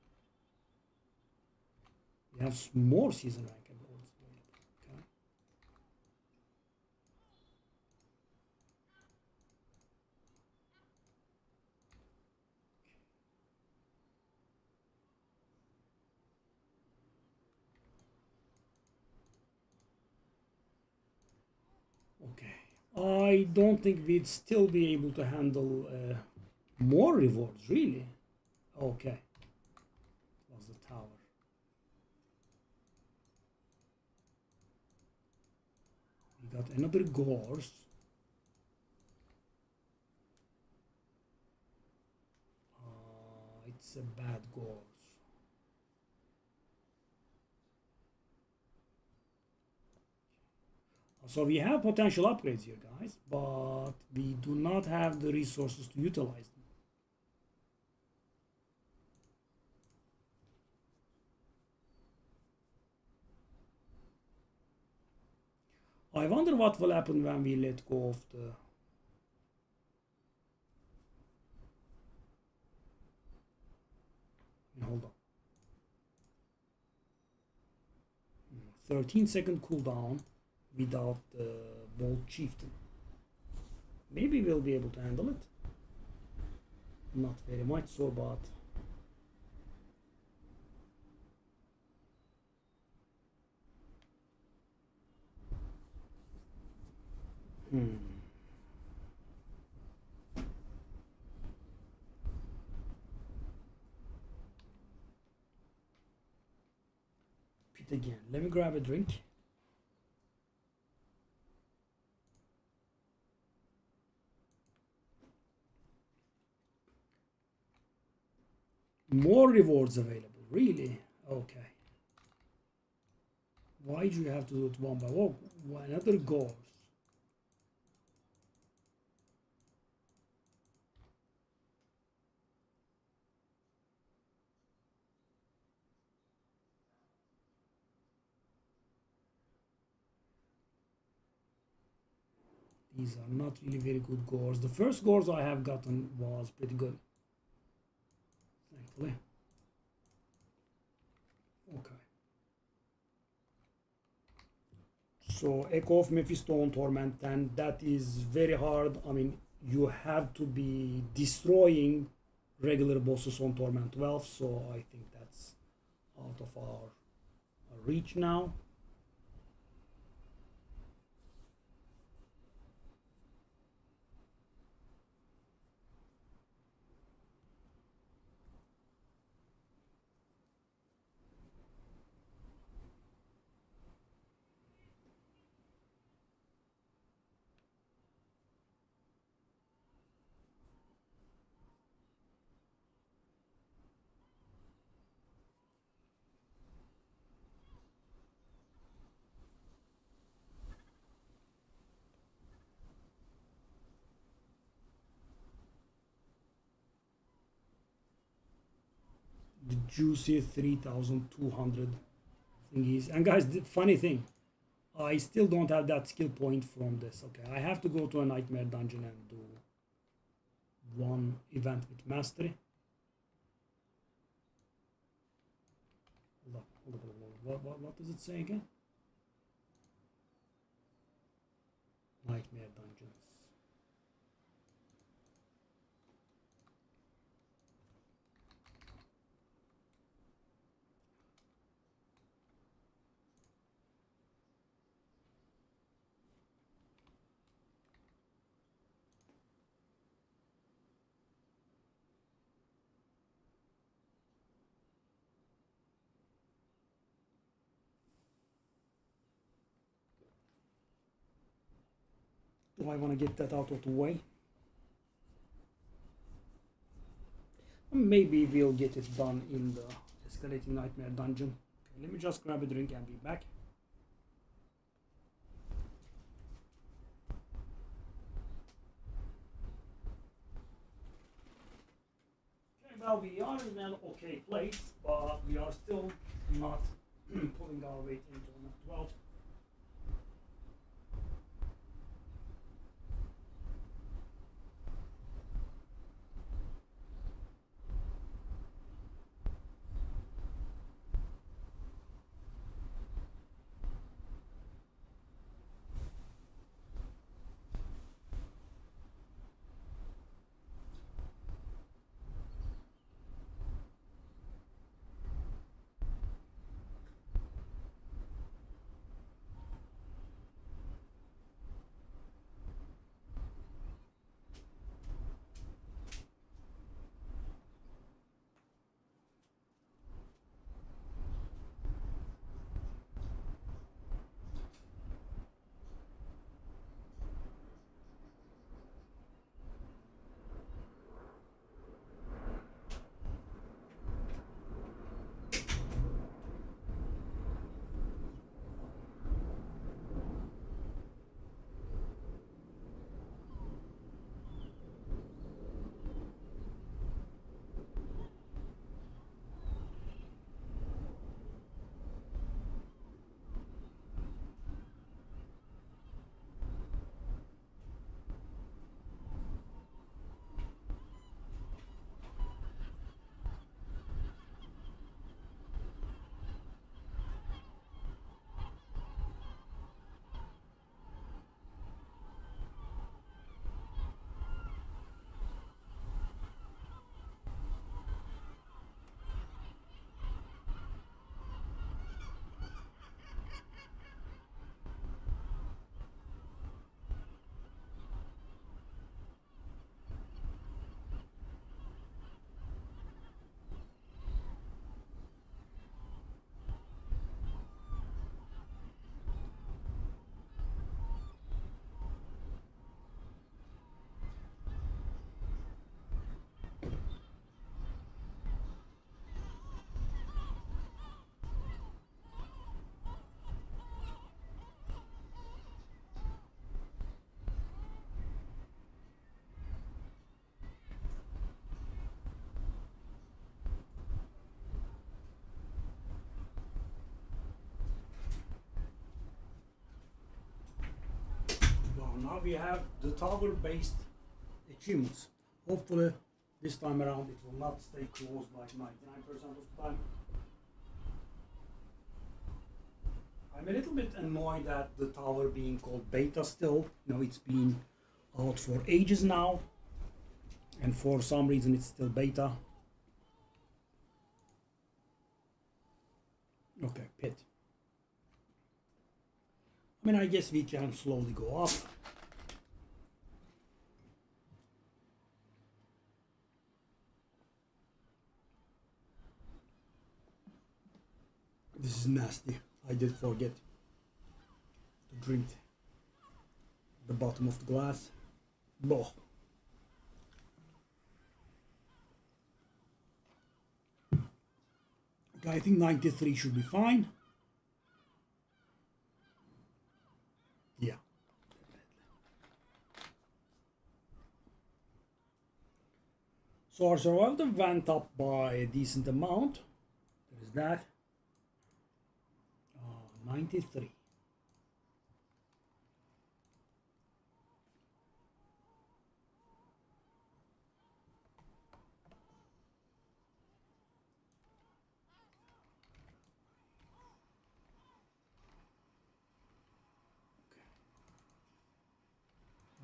We have more season rank golds. Okay. Okay. I don't think we'd still be able to handle more rewards, really. Okay. It was the tower. We got another gorse. It's a bad gorse. So we have potential upgrades here, guys, but we do not have the resources to utilize them. I wonder what will happen when we let go of the... Hold on. 13-second cooldown without the Bolt Chieftain. Maybe we'll be able to handle it. Not very much so, but... Pit again. Let me grab a drink. More rewards available, really? Okay. Why do you have to do it one by one? Another gorse. These are not really very good gores. The first gores I have gotten was pretty good. Thankfully. Okay. So Echo of Mephisto on Torment, and that is very hard. I mean, you have to be destroying regular bosses on Torment 12, so I think that's out of our reach now. The juicy 3200 thingies. And guys, the funny thing, I still don't have that skill point from this. Okay, I have to go to a nightmare dungeon and do one event with mastery. Hold on. What does it say again? Nightmare dungeons. Do I want to get that out of the way? Maybe we'll get it done in the escalating nightmare dungeon. Okay, let me just grab a drink and be back. Okay, well, we are in an okay place, but we are still not pulling our weight into Torment 12. now we have the tower based achievements. Hopefully this time around it will not stay closed like 99% of the time. I'm a little bit annoyed at the tower being called beta still. You know, it's been out for ages now, and for some reason it's still beta. Okay, pit. I mean, I guess we can slowly go up. This is nasty. I did forget to drink the bottom of the glass. Boh. Okay, I think 93 should be fine. Yeah. So our survival went up by a decent amount. There is that. 93. Okay.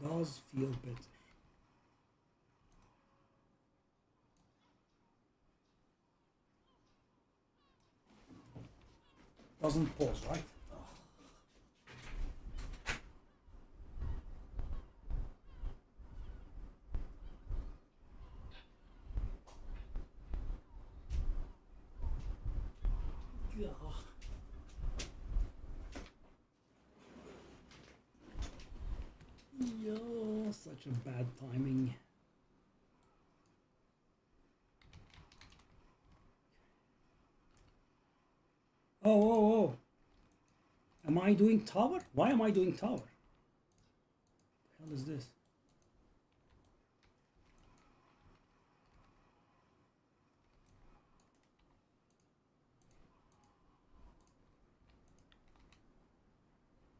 Does feel better. Doesn't pause, right? Yo, such a bad timing. Oh. Am I doing tower? Why am I doing tower? What the hell is this?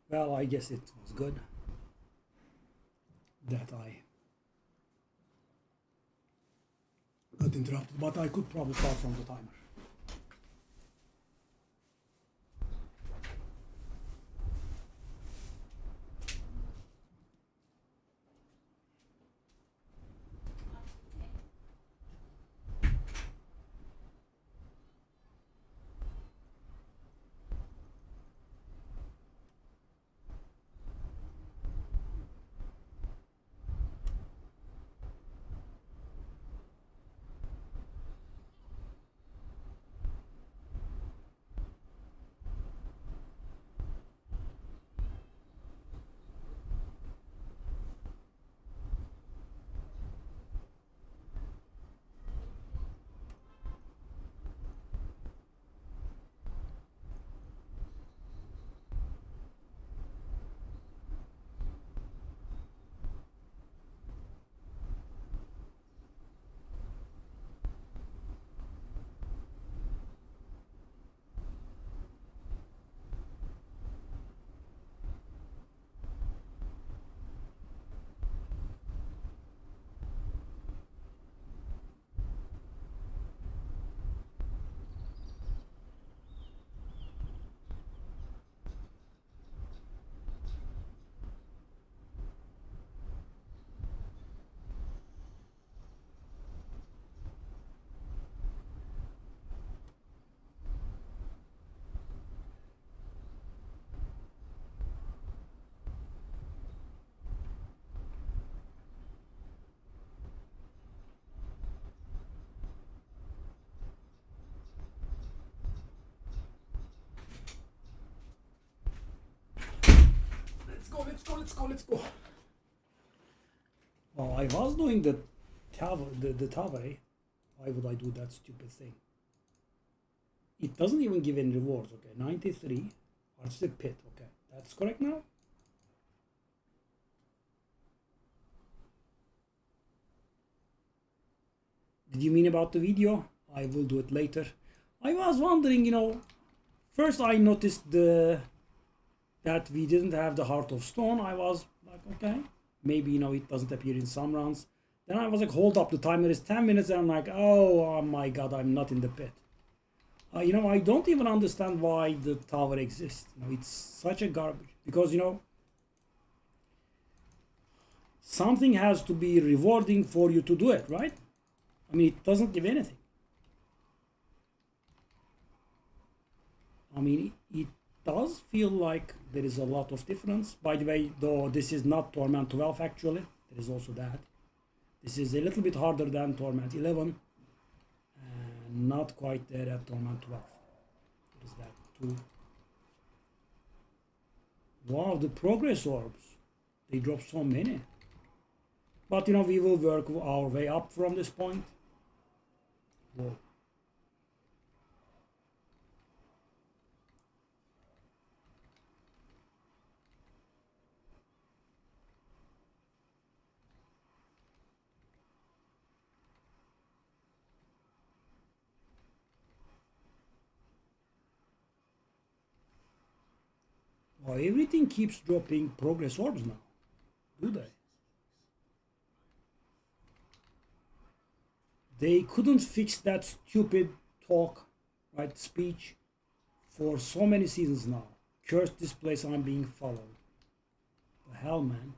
Well, I guess it was good that I got interrupted, but I could probably start from the timer. Let's go. Well, I was doing the tower, the tower. Why would I do that stupid thing? It doesn't even give any rewards. Okay, 93. Artistic pit. Okay, that's correct now. Did you mean about the video? I will do it later. I was wondering, you know, first I noticed that we didn't have the Heart of Stone. I was Like, okay, maybe, it doesn't appear in some rounds. Then I was like, hold up, the timer is 10 minutes, and I'm like, oh my god, I'm not in the pit. I don't even understand why the tower exists. It's such a garbage. Because, something has to be rewarding for you to do it, right? I mean, it doesn't give anything. I mean, it does feel like there is a lot of difference. By the way, though, this is not Torment 12 actually. There is also that. This is a little bit harder than Torment 11. And not quite there at Torment 12. There is that too. Wow, the progress orbs. They drop so many. But, we will work our way up from this point. Whoa. Wow, everything keeps dropping progress orbs now. Do they? They couldn't fix that stupid talk, right, speech for so many seasons now. Curse this place, I'm being followed. The hell, man.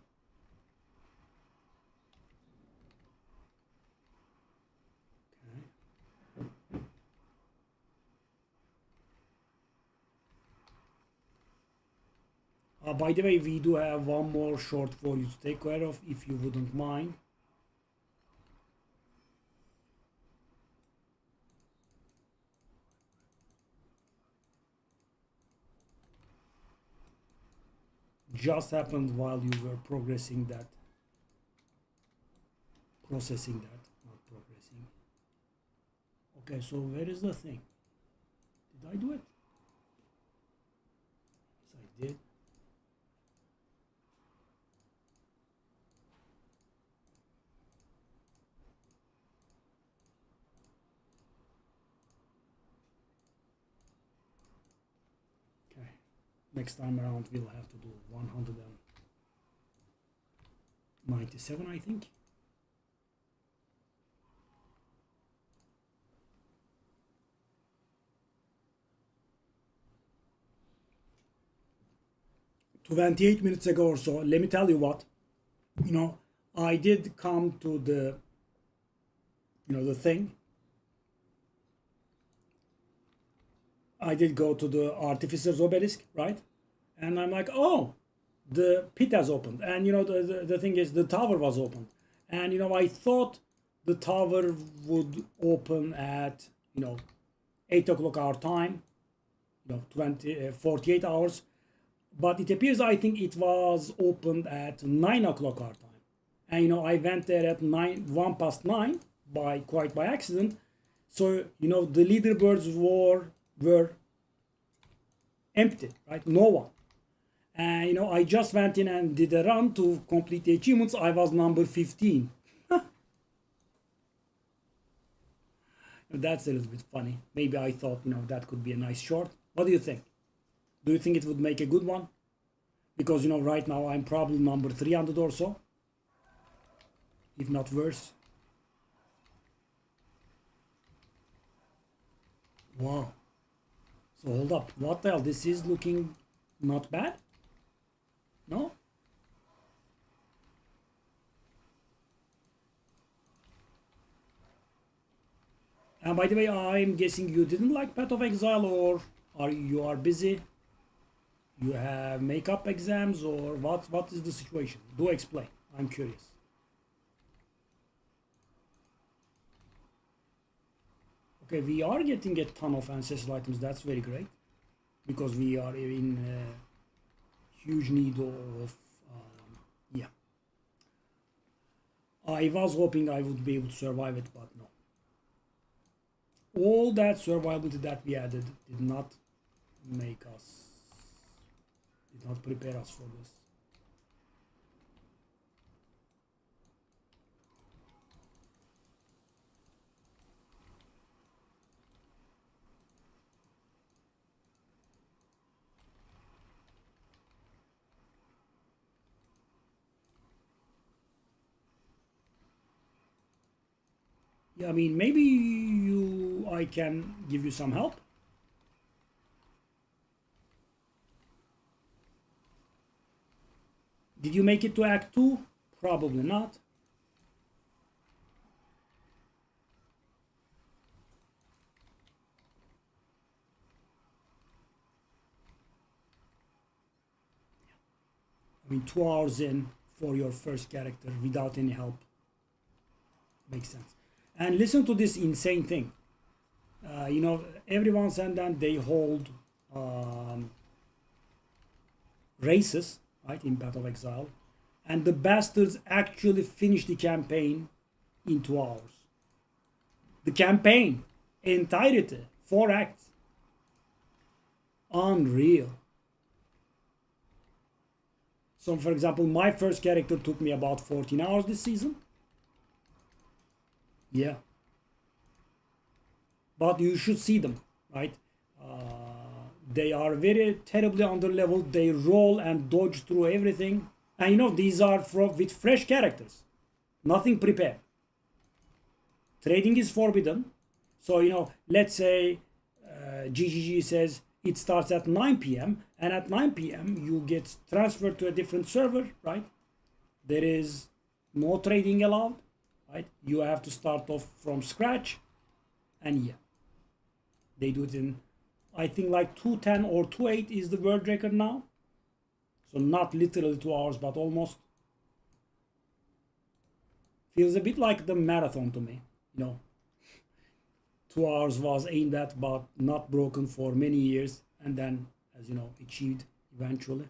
Okay. By the way, we do have one more short for you to take care of, if you wouldn't mind. Just happened while you were processing that, not progressing. Okay, so where is the thing? Did I do it? Yes, I did. Okay, next time around we'll have to do 197, I think. "28 minutes ago or so, let me tell you what, I did come to the, the thing. I did go to the Artificer's Obelisk, right? And I'm like, oh, the pit has opened. And, the thing is, the tower was opened. And, I thought the tower would open at, 8 o'clock our time, 48 hours. But it appears, I think it was opened at 9 o'clock our time. And, I went there at 1 past 9 quite by accident. So, the leaderboards were empty, right? No one. And, I just went in and did a run to complete the achievements. I was number 15. That's a little bit funny. Maybe I thought, that could be a nice short. What do you think? Do you think it would make a good one? Because, right now I'm probably number 300 or so. If not worse. Wow. So hold up. What the hell? This is looking not bad? No? And by the way, I'm guessing you didn't like Path of Exile, or you are busy? You have makeup exams, or what is the situation? Do explain. I'm curious. Okay, we are getting a ton of ancestral items. That's very great, because we are in huge need of yeah. I was hoping I would be able to survive it, but no. All that survivability that we added did not prepare us for this. Yeah, I mean, maybe I can give you some help. Did you make it to Act 2? Probably not. I mean, 2 hours in for your first character without any help. Makes sense. And listen to this insane thing. You know, every once and then they hold races, right, in Path of Exile. And the bastards actually finish the campaign in 2 hours. The campaign, entirety, 4 acts. Unreal. So, for example, my first character took me about 14 hours this season. Yeah. But you should see them, right? They are very terribly underleveled. They roll and dodge through everything. And you know, these are with fresh characters. Nothing prepared. Trading is forbidden. So, you know, let's say GGG says it starts at 9 p.m. and at 9 p.m. you get transferred to a different server, right? There is no trading allowed, right? You have to start off from scratch. And yeah, they do it in, I think, like 2:10 or 2:08 is the world record now. So not literally 2 hours, but almost. Feels a bit like the marathon to me, you know. 2 hours was aimed at, but not broken for many years, and then, as you know, achieved eventually.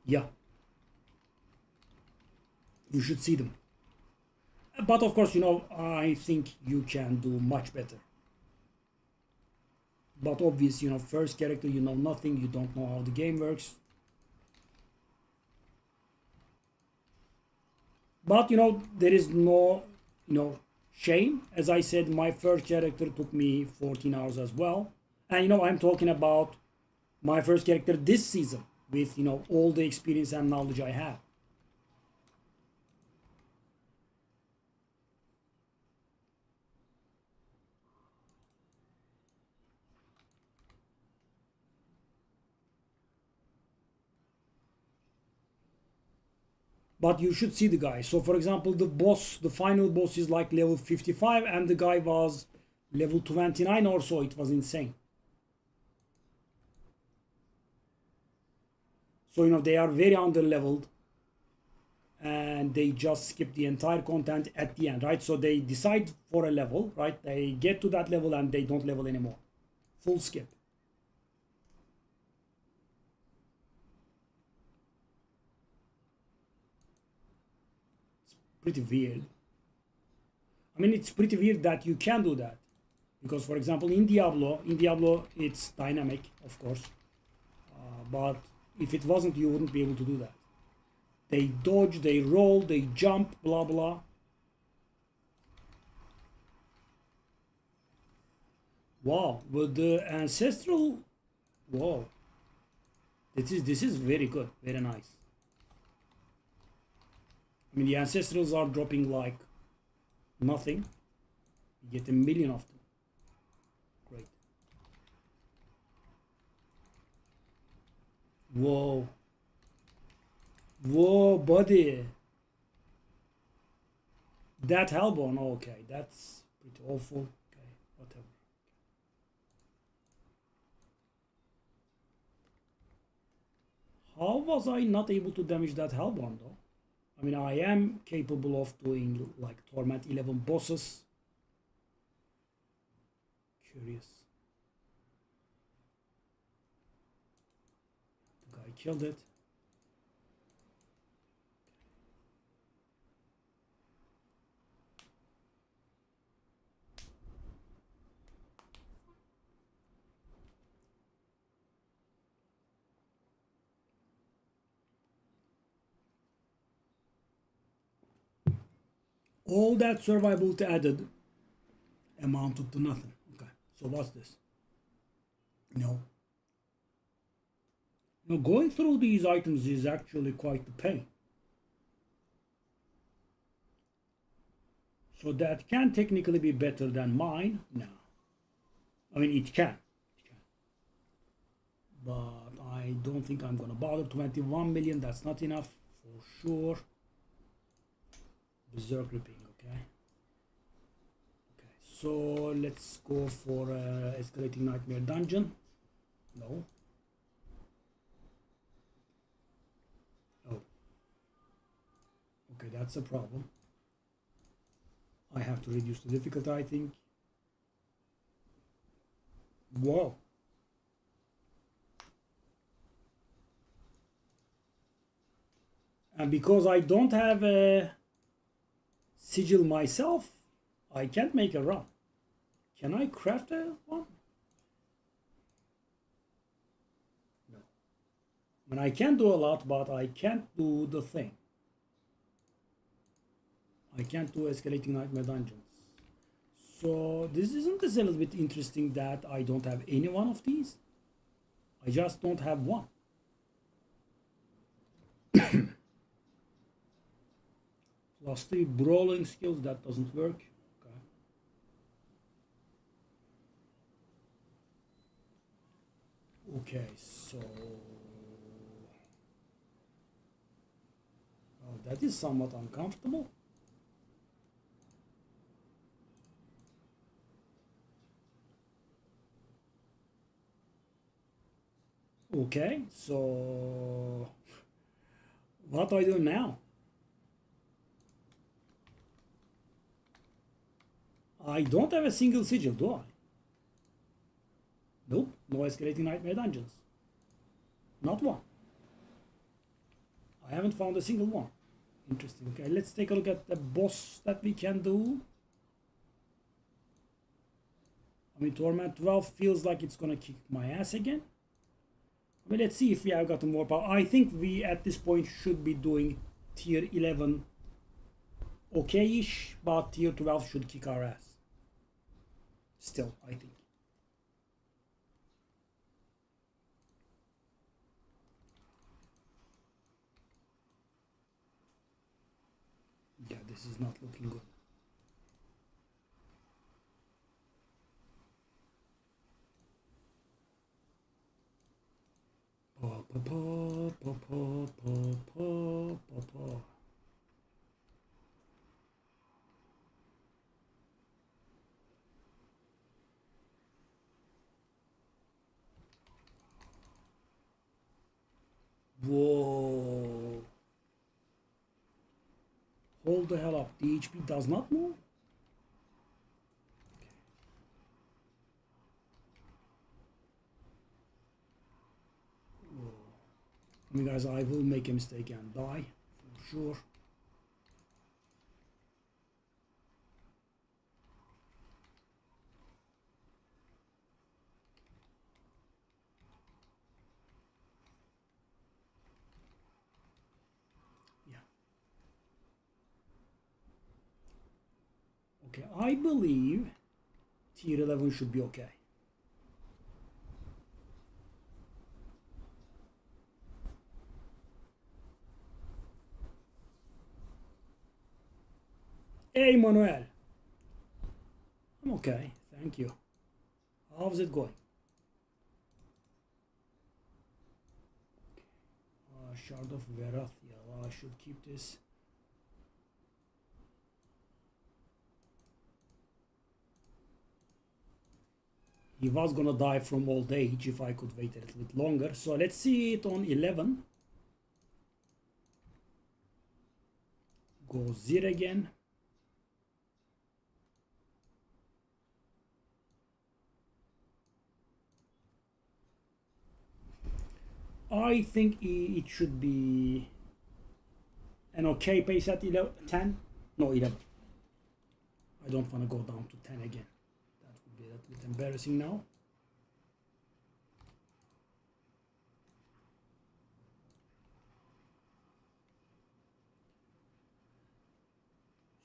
Yeah. You should see them. But of course, you know, I think you can do much better. But obvious, you know, first character, you know nothing, you don't know how the game works. But you know, there is no, you know, shame. As I said, my first character took me 14 hours as well. And you know, I'm talking about my first character this season with, you know, all the experience and knowledge I have. But you should see the guy. So for example, the boss, the final boss is like level 55 and the guy was level 29 or so. It was insane. So, you know, they are very underleveled and they just skip the entire content at the end, right? So they decide for a level, right? They get to that level and they don't level anymore. Full skip. It's pretty weird. I mean, it's pretty weird that you can do that. Because, for example, in Diablo, it's dynamic, of course. But if it wasn't, you wouldn't be able to do that. They dodge, they roll, they jump, blah, blah. Wow, with the ancestral, wow. This is very good, very nice. I mean, the ancestrals are dropping like nothing. You get a million of them. Great. Whoa. Whoa, buddy. That Hellborn, okay, that's pretty awful. Okay, whatever. How was I not able to damage that Hellborn though? I mean, I am capable of doing like Torment 11 bosses. Curious. The guy killed it. All that survivability added amounted to nothing. Okay, so what's this? No. Now going through these items is actually quite the pain. So that can technically be better than mine. No. I mean, it can. But I don't think I'm gonna bother. 21 million, that's not enough for sure. Berserk ripping, okay. Okay, so let's go for escalating nightmare dungeon. No. Oh. Okay, that's a problem. I have to reduce the difficulty, I think. Whoa. And because I don't have a sigil myself, I can't make a run. Can I craft a one? No. I mean, I can do a lot, but I can't do the thing. I can't do escalating nightmare dungeons. So this isn't this a little bit interesting that I don't have any one of these? I just don't have one. Plus 3 brawling skills, that doesn't work. Okay. Okay, so that is somewhat uncomfortable. Okay, so what do I do now? I don't have a single sigil, do I? Nope, no escalating nightmare dungeons. Not one. I haven't found a single one. Interesting. Okay, let's take a look at the boss that we can do. I mean, Torment 12 feels like it's gonna kick my ass again. I mean, let's see if we have gotten more power. I think we, at this point, should be doing tier 11 okay-ish, but tier 12 should kick our ass. Still, I think. Yeah, this is not looking good. Whoa. Hold the hell up. The HP does not move? I mean, guys, I will make a mistake and die, for sure. Yeah. Okay, I believe tier 11 should be okay. Hey, Manuel. I'm okay, thank you. How's it going? Shard of Verath. Yeah, well, I should keep this. He was gonna die from old age if I could wait a little bit longer. So let's see it on 11. Go Zir again. I think it should be an okay pace at 11, 10. No, 11. I don't want to go down to 10 again. That would be a little bit embarrassing now.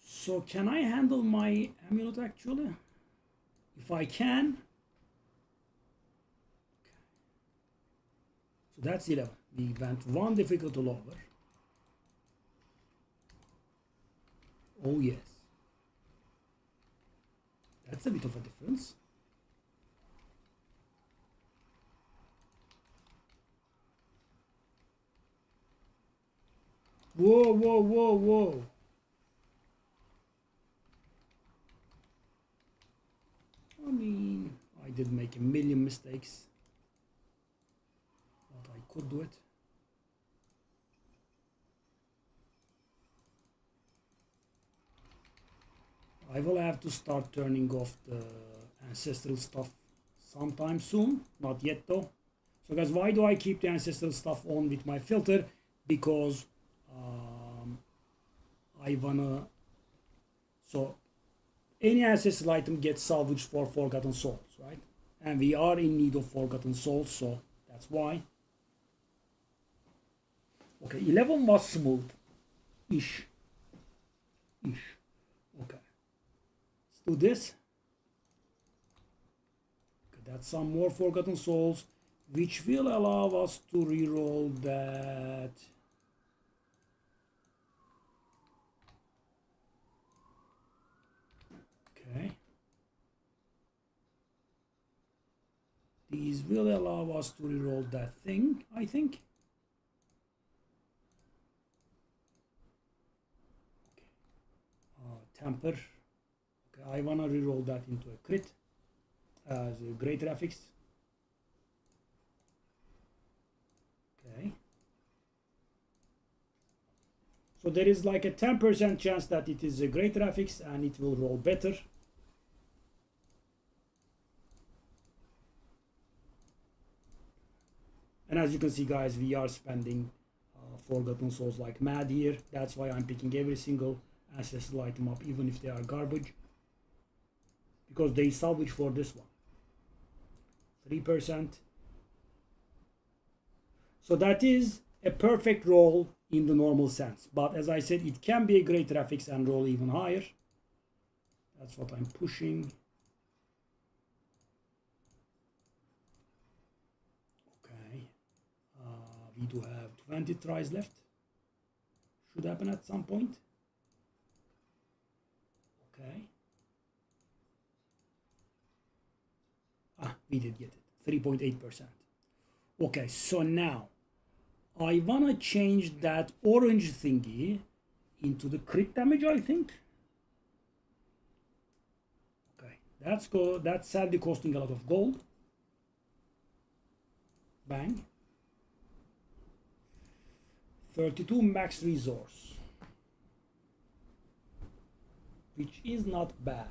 So can I handle my amulet actually? If I can. So that's 11. We went one difficulty lower. Oh yes. That's a bit of a difference. Whoa, whoa, whoa, whoa. I mean, I did make a million mistakes, but I could do it. I will have to start turning off the ancestral stuff sometime soon. Not yet though. So guys, why do I keep the ancestral stuff on with my filter? Because I wanna, so any ancestral item gets salvaged for Forgotten Souls, right? And we are in need of Forgotten Souls, so that's why. Okay, 11 was smooth. Ish. Okay. Let's do this. Okay, that's some more Forgotten Souls, which will allow us to reroll that. Okay. These will allow us to reroll that thing, I think. Okay. Temper. Okay, I want to reroll that into a crit as a great graphics. Okay. So there is like a 10% chance that it is a great graphics and it will roll better. And as you can see, guys, we are spending Forgotten Souls like mad here. That's why I'm picking every single ancestral item up, even if they are garbage, because they salvage for this one. 3%. So that is a perfect roll in the normal sense. But as I said, it can be a great graphics and roll even higher. That's what I'm pushing. We do have 20 tries left. Should happen at some point. Okay. We did get it. 3.8%. Okay, so now I wanna change that orange thingy into the crit damage, I think. Okay, that's sadly costing a lot of gold. Bang. 32 max resource, which is not bad.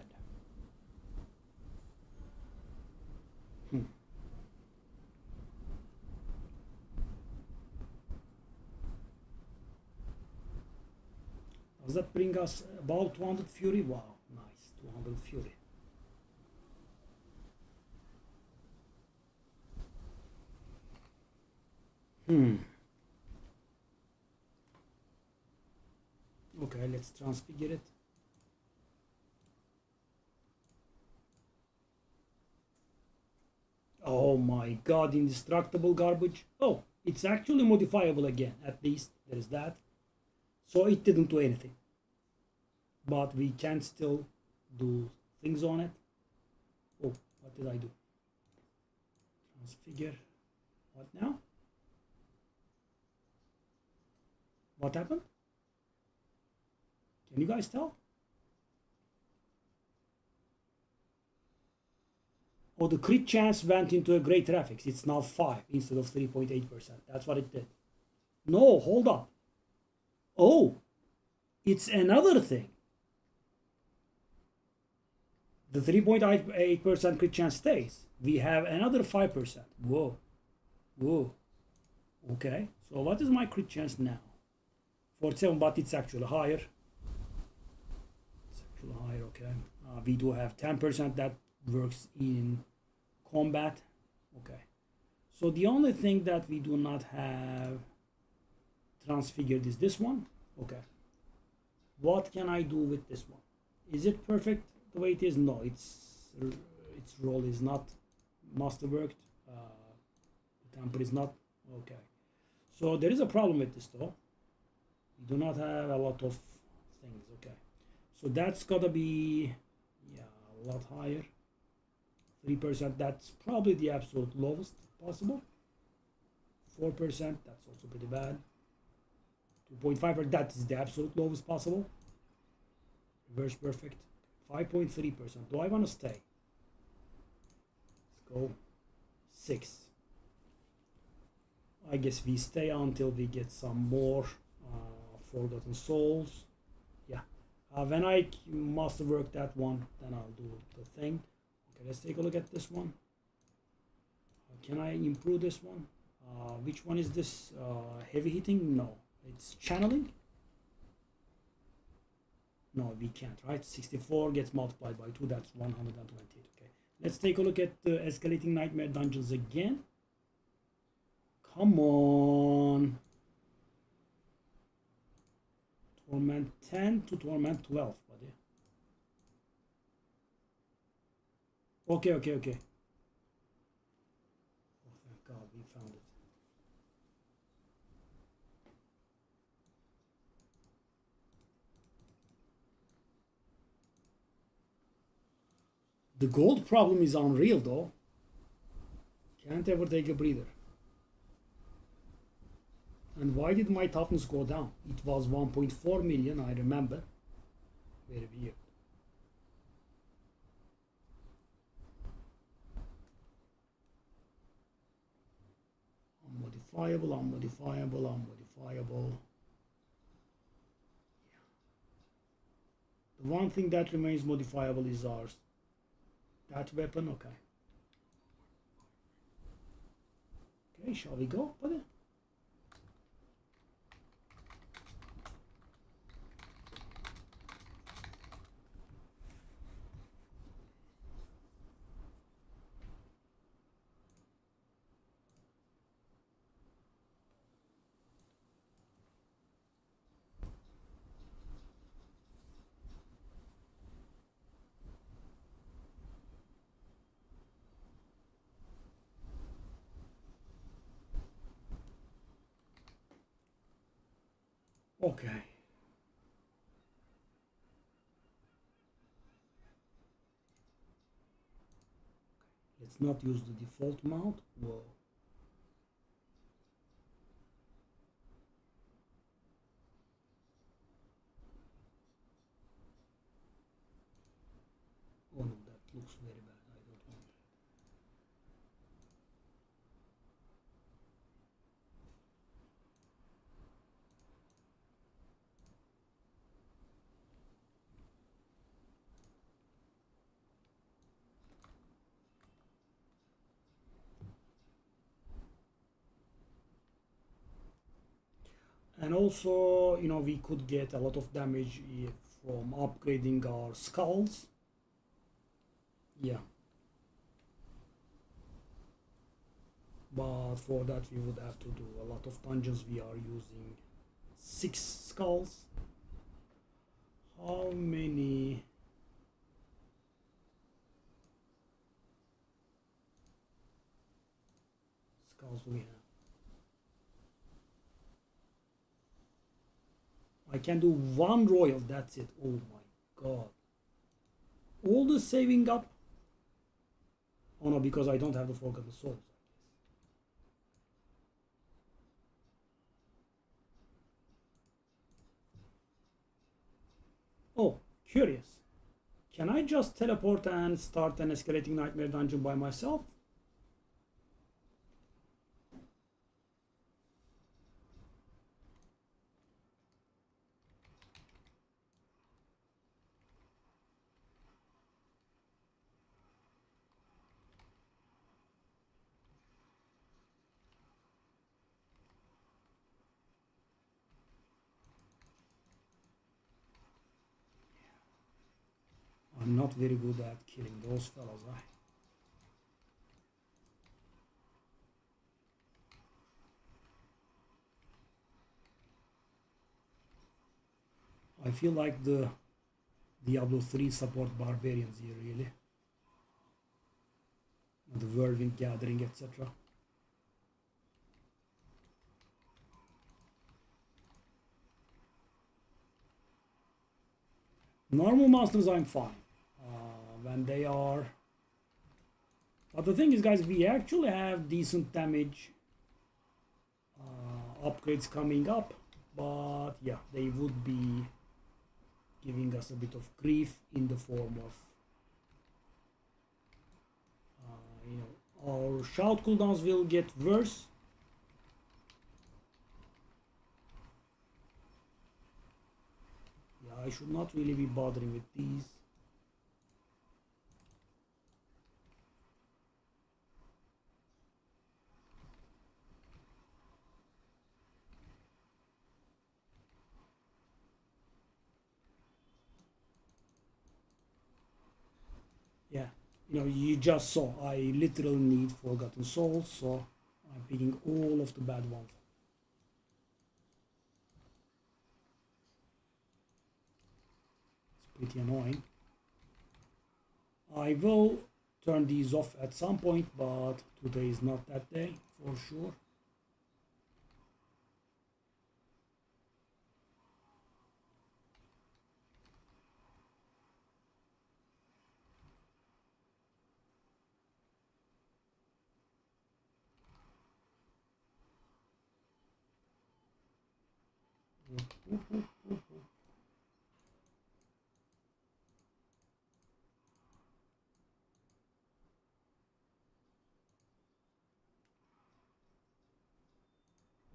Does that bring us about 200 fury? Wow, nice, 200 fury. Okay, let's transfigure it. Oh my god, indestructible garbage. Oh, it's actually modifiable again. At least there is that. So it didn't do anything. But we can still do things on it. Oh, what did I do? Transfigure. What now? What happened? Can you guys tell? Oh, the crit chance went into a great graphics. It's now 5 instead of 3.8%. That's what it did. No, hold up. Oh, it's another thing. The 3.8% crit chance stays. We have another 5%. Whoa. Whoa. Okay. So what is my crit chance now? 47, but it's actually higher. Higher, okay. We do have 10% that works in combat. Okay. So the only thing that we do not have transfigured is this one. Okay. What can I do with this one? Is it perfect the way it is? No, its roll is not masterworked. The temper is not. Okay. So there is a problem with this though. We do not have a lot of things. Okay. So that's gotta be, yeah, a lot higher. 3%, that's probably the absolute lowest possible. 4%, that's also pretty bad. 2.5%, that is the absolute lowest possible. Reverse perfect. 5.3%. Do I want to stay? Let's go. 6. I guess we stay until we get some more Forgotten Souls. Yeah. When I masterwork that one, then I'll do the thing. Okay, let's take a look at this one. Can I improve this one? Which one is this? Heavy hitting? No. It's channeling? No, we can't, right? 64 gets multiplied by 2, that's 128. Okay. Let's take a look at the escalating nightmare dungeons again. Come on. Torment 10 to Torment 12, buddy. Okay. Oh, thank God, we found it. The gold problem is unreal, though. Can't ever take a breather. And why did my toughness go down? It was 1.4 million, I remember. Very weird. Unmodifiable. Yeah. The one thing that remains modifiable is ours. That weapon, okay. Okay, shall we go, buddy? Okay. Let's not use the default mount. Whoa. Oh no, that looks very bad. I don't want that. And also, you know, we could get a lot of damage from upgrading our skulls. Yeah. But for that we would have to do a lot of dungeons. We are using 6 skulls. How many? Skulls do we have? I can do 1 royal, that's it. Oh my God. All the saving up. Oh no, because I don't have the Forgotten Souls. Oh, curious. Can I just teleport and start an escalating nightmare dungeon by myself? I'm not very good at killing those fellas, I feel like the Diablo 3 support barbarians here, really. The Whirlwind Gathering, etc. Normal monsters I'm fine. when they are. But the thing is, guys, we actually have decent damage upgrades coming up, but yeah, they would be giving us a bit of grief in the form of you know, our shout cooldowns will get worse. Yeah, I should not really be bothering with these. Yeah, you know, you just saw I literally need Forgotten Souls, so I'm picking all of the bad ones. It's pretty annoying. I will turn these off at some point, but today is not that day for sure.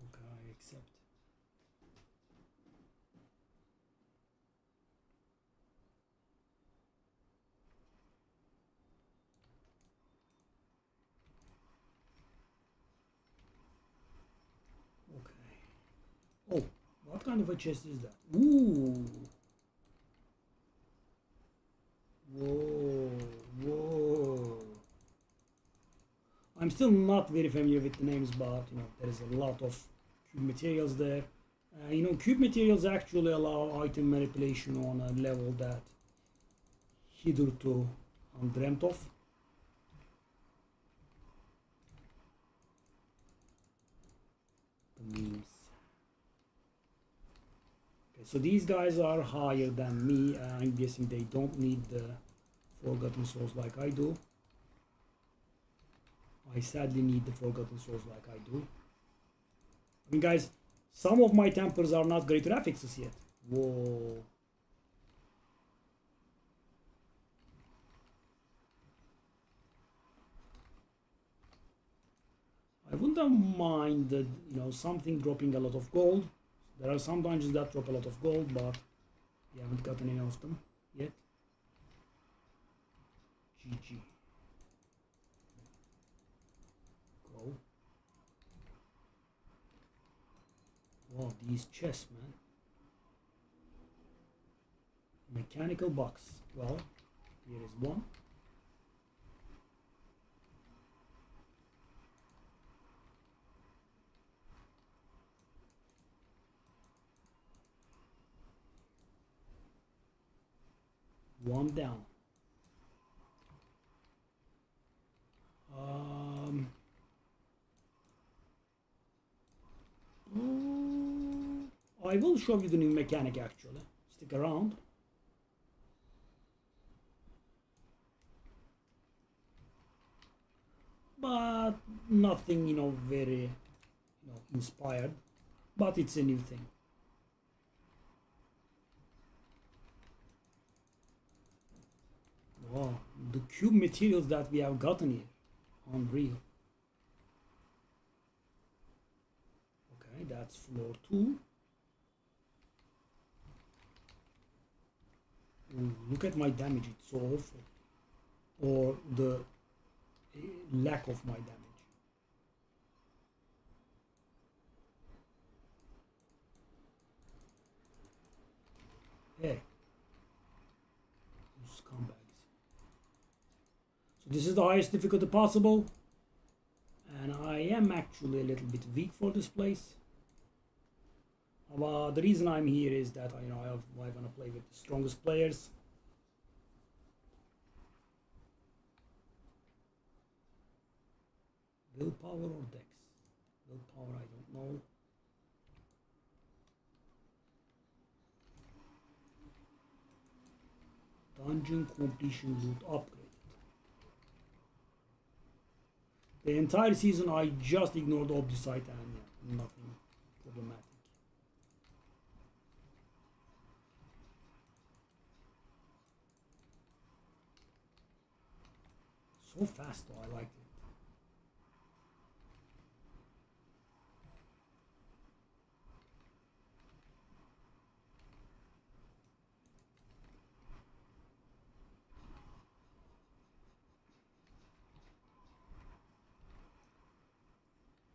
Okay, I accept. Okay. Oh, what kind of a chest is that? Ooh. Whoa, whoa. I'm still not very familiar with the names, but you know, there is a lot of cube materials there. You know, cube materials actually allow item manipulation on a level that hitherto undreamt of. The memes. Okay, so these guys are higher than me. I'm guessing they don't need the Forgotten Souls like I do. I sadly need the Forgotten Souls like I do. I mean, guys, some of my tempers are not greater affixes yet. Whoa. I wouldn't have minded, you know, something dropping a lot of gold. There are some dungeons that drop a lot of gold, but we haven't gotten any of them yet. GG. Go. Wow, these chests, man. Mechanical box. Well, here is one. One down. I will show you the new mechanic actually. Stick around. But nothing, you know, very, you know, inspired. But it's a new thing. Wow, the cube materials that we have gotten here, unreal. Okay, that's floor 2. Ooh, look at my damage, it's so awful. Or the lack of my damage. Hey, you scumbags. So this is the highest difficulty possible. And I am actually a little bit weak for this place. The reason I'm here is that you know I want to play with the strongest players. Willpower or dex? Willpower, I don't know. Dungeon completion loot upgraded. The entire season I just ignored Obdicite and yeah, nothing problematic. So fast though, I liked it.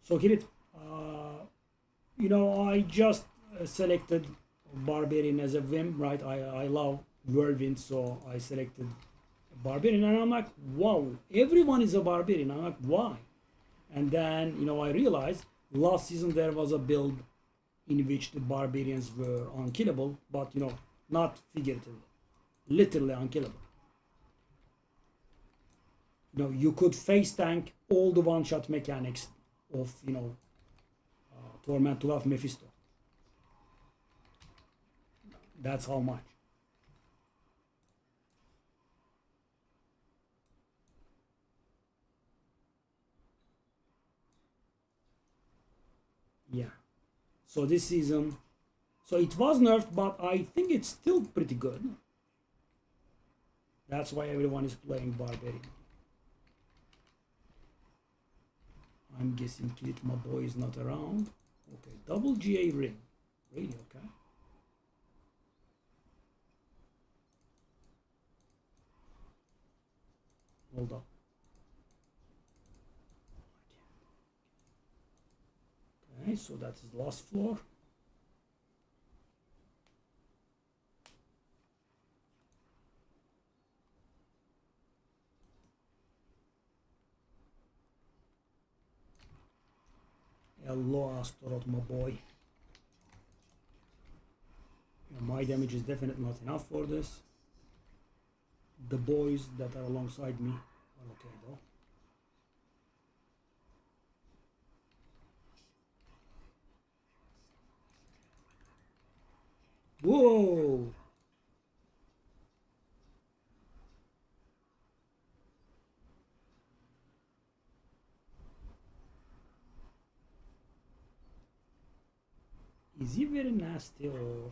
So Kirit, you know, I just selected Barbarian as a whim, right? I love Whirlwind, so I selected Barbarian, and I'm like, wow, everyone is a Barbarian. I'm like, why? And then, you know, I realized last season there was a build in which the Barbarians were unkillable, but, you know, not figuratively, literally unkillable. You know, you could face tank all the one-shot mechanics of, you know, Torment 12 Mephisto. That's how much. Yeah. So this season, so it was nerfed, but I think it's still pretty good. That's why everyone is playing Barbarian. I'm guessing Kirit, my boy, is not around. Okay, double GA ring. Really, okay. Hold up. Okay, so that is the last floor. Hello, Astaroth, my boy. Yeah, my damage is definitely not enough for this. The boys that are alongside me are okay though. Whoa! Is he very nasty or...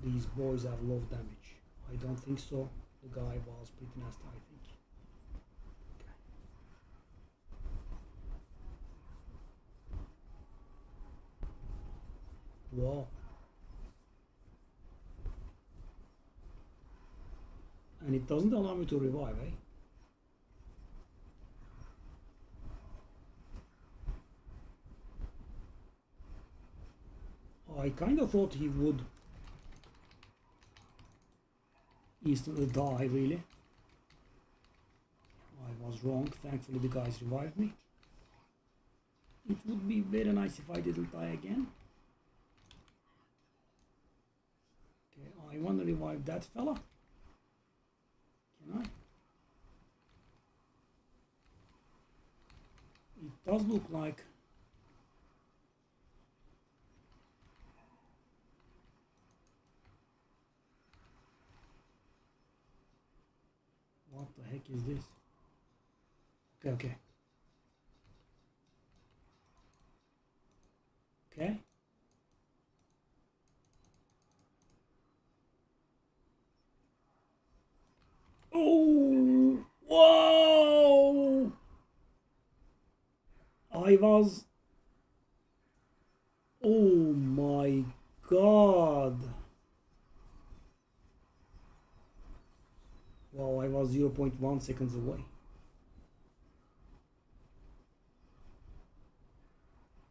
These boys have low damage? I don't think so. The guy was pretty nasty, I think. Okay. Wow. And it doesn't allow me to revive, eh? I kind of thought he would instantly die, really. I was wrong. Thankfully the guys revived me. It would be very nice if I didn't die again. Okay, I want to revive that fella. Can I? It does look like... What the heck is this? Okay, okay. Okay. Oh! Whoa! I was... Oh my god! Wow, I was 0.1 seconds away.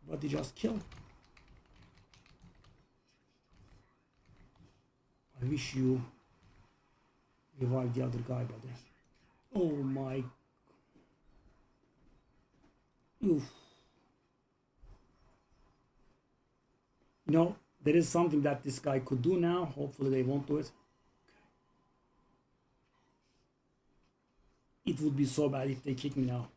But he just killed. I wish you revived the other guy, buddy. Oh my... Oof. You know, there is something that this guy could do now. Hopefully they won't do it. It would be so bad if they kick me now.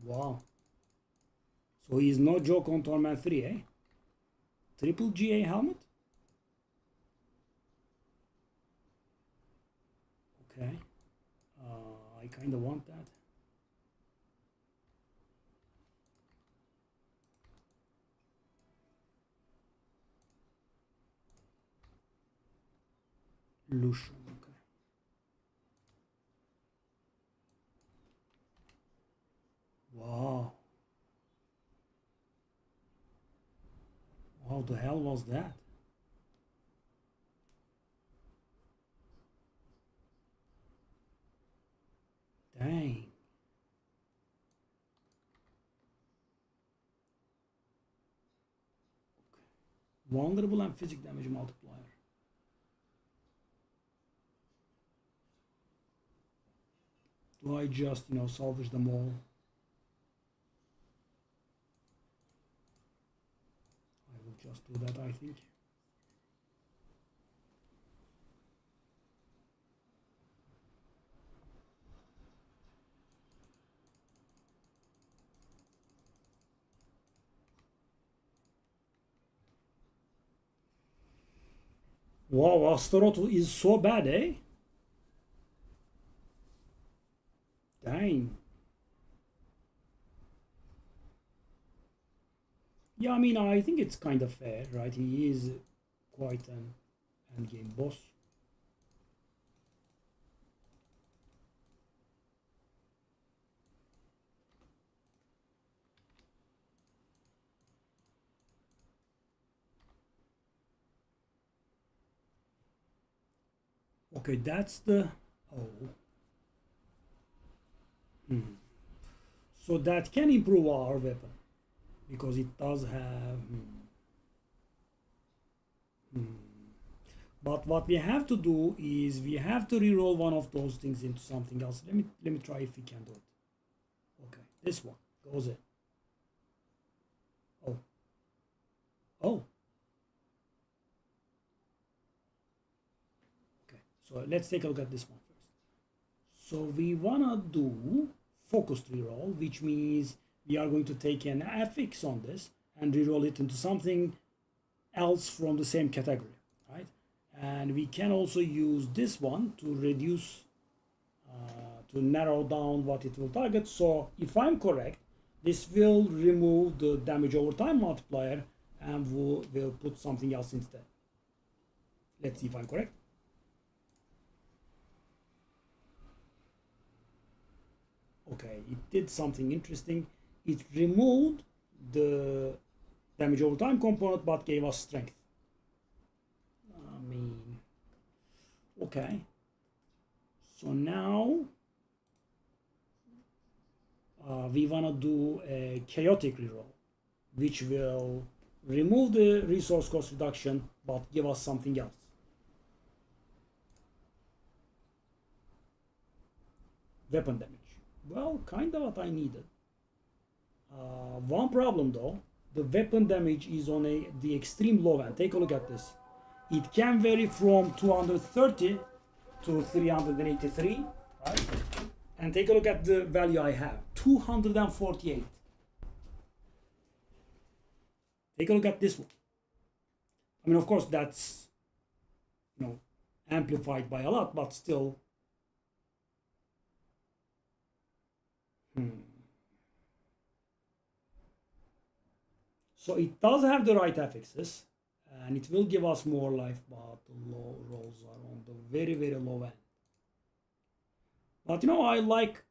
Wow. So he's no joke on Torment 3, eh? Triple GA helmet? Okay. I kind of want that. Lucian, okay. Wow. How the hell was that? Dang. Vulnerable and physical damage multiplier. Do I just, salvage them all? I will just do that, I think. Wow, Astaroth is so bad, eh? Dang. Yeah, I mean, I think it's kind of fair, right? He is quite an endgame boss. Okay, that's the... Oh. So that can improve our weapon. Because it does have... But what we have to do is we have to reroll one of those things into something else. Let me try if we can do it. Okay, this one goes in. Oh. Oh. Okay, so let's take a look at this one first. So we wanna do focused reroll, which means we are going to take an affix on this and reroll it into something else from the same category, right? And we can also use this one to reduce, to narrow down what it will target. So if I'm correct, this will remove the damage over time multiplier and will put something else instead. Let's see if I'm correct. Okay, it did something interesting. It removed the damage over time component but gave us strength. I mean, okay. So now we want to do a chaotic reroll, which will remove the resource cost reduction but give us something else. Weapon damage. Well, kind of what I needed. One problem though, the weapon damage is on the extreme low end. Take a look at this. It can vary from 230 to 383, right? And take a look at the value I have, 248. Take a look at this one. I mean, of course, that's, amplified by a lot, but still. So it does have the right affixes, and it will give us more life, but the low rolls are on the very, very low end. But I like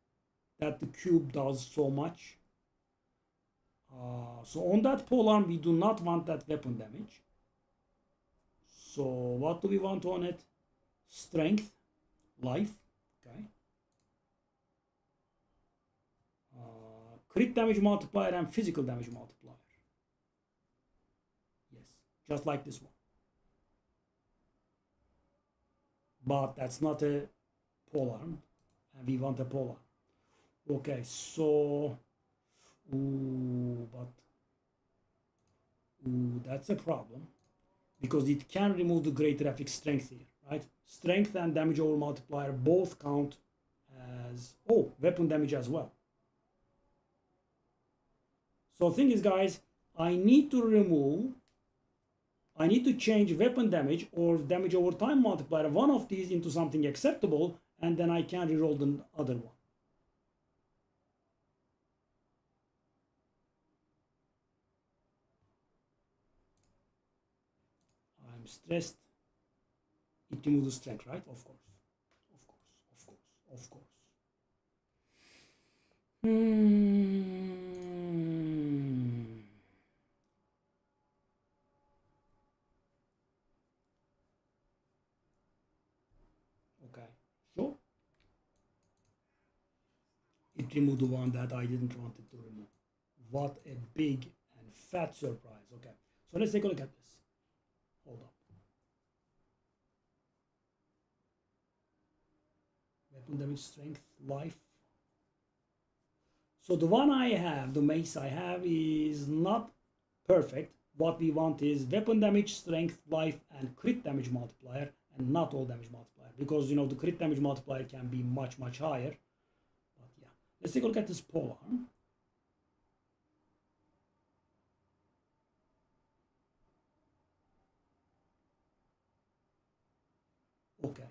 that the cube does so much. So on that polearm, we do not want that weapon damage. So what do we want on it? Strength, life, okay. Crit damage multiplier and physical damage multiplier. Yes, just like this one. But that's not a polearm, and we want a polearm. Okay, so that's a problem because it can remove the greater affix strength here, right? Strength and damage over multiplier both count as weapon damage as well. So the thing is, guys, I need to change weapon damage or damage over time multiplier, one of these into something acceptable, and then I can reroll the other one. I'm stressed. It removes the strength, right? Of course. Of course. Of course. Of course. Okay. So it removed the one that I didn't want it to remove. What a big and fat surprise. Okay. So let's take a look at this. Hold up. Weapon damage, strength, life. So the one I have, the mace I have, is not perfect. What we want is weapon damage, strength, life, and crit damage multiplier, and not all damage multiplier. Because, you know, the crit damage multiplier can be much, much higher. But yeah, let's take a look at this polearm. Okay.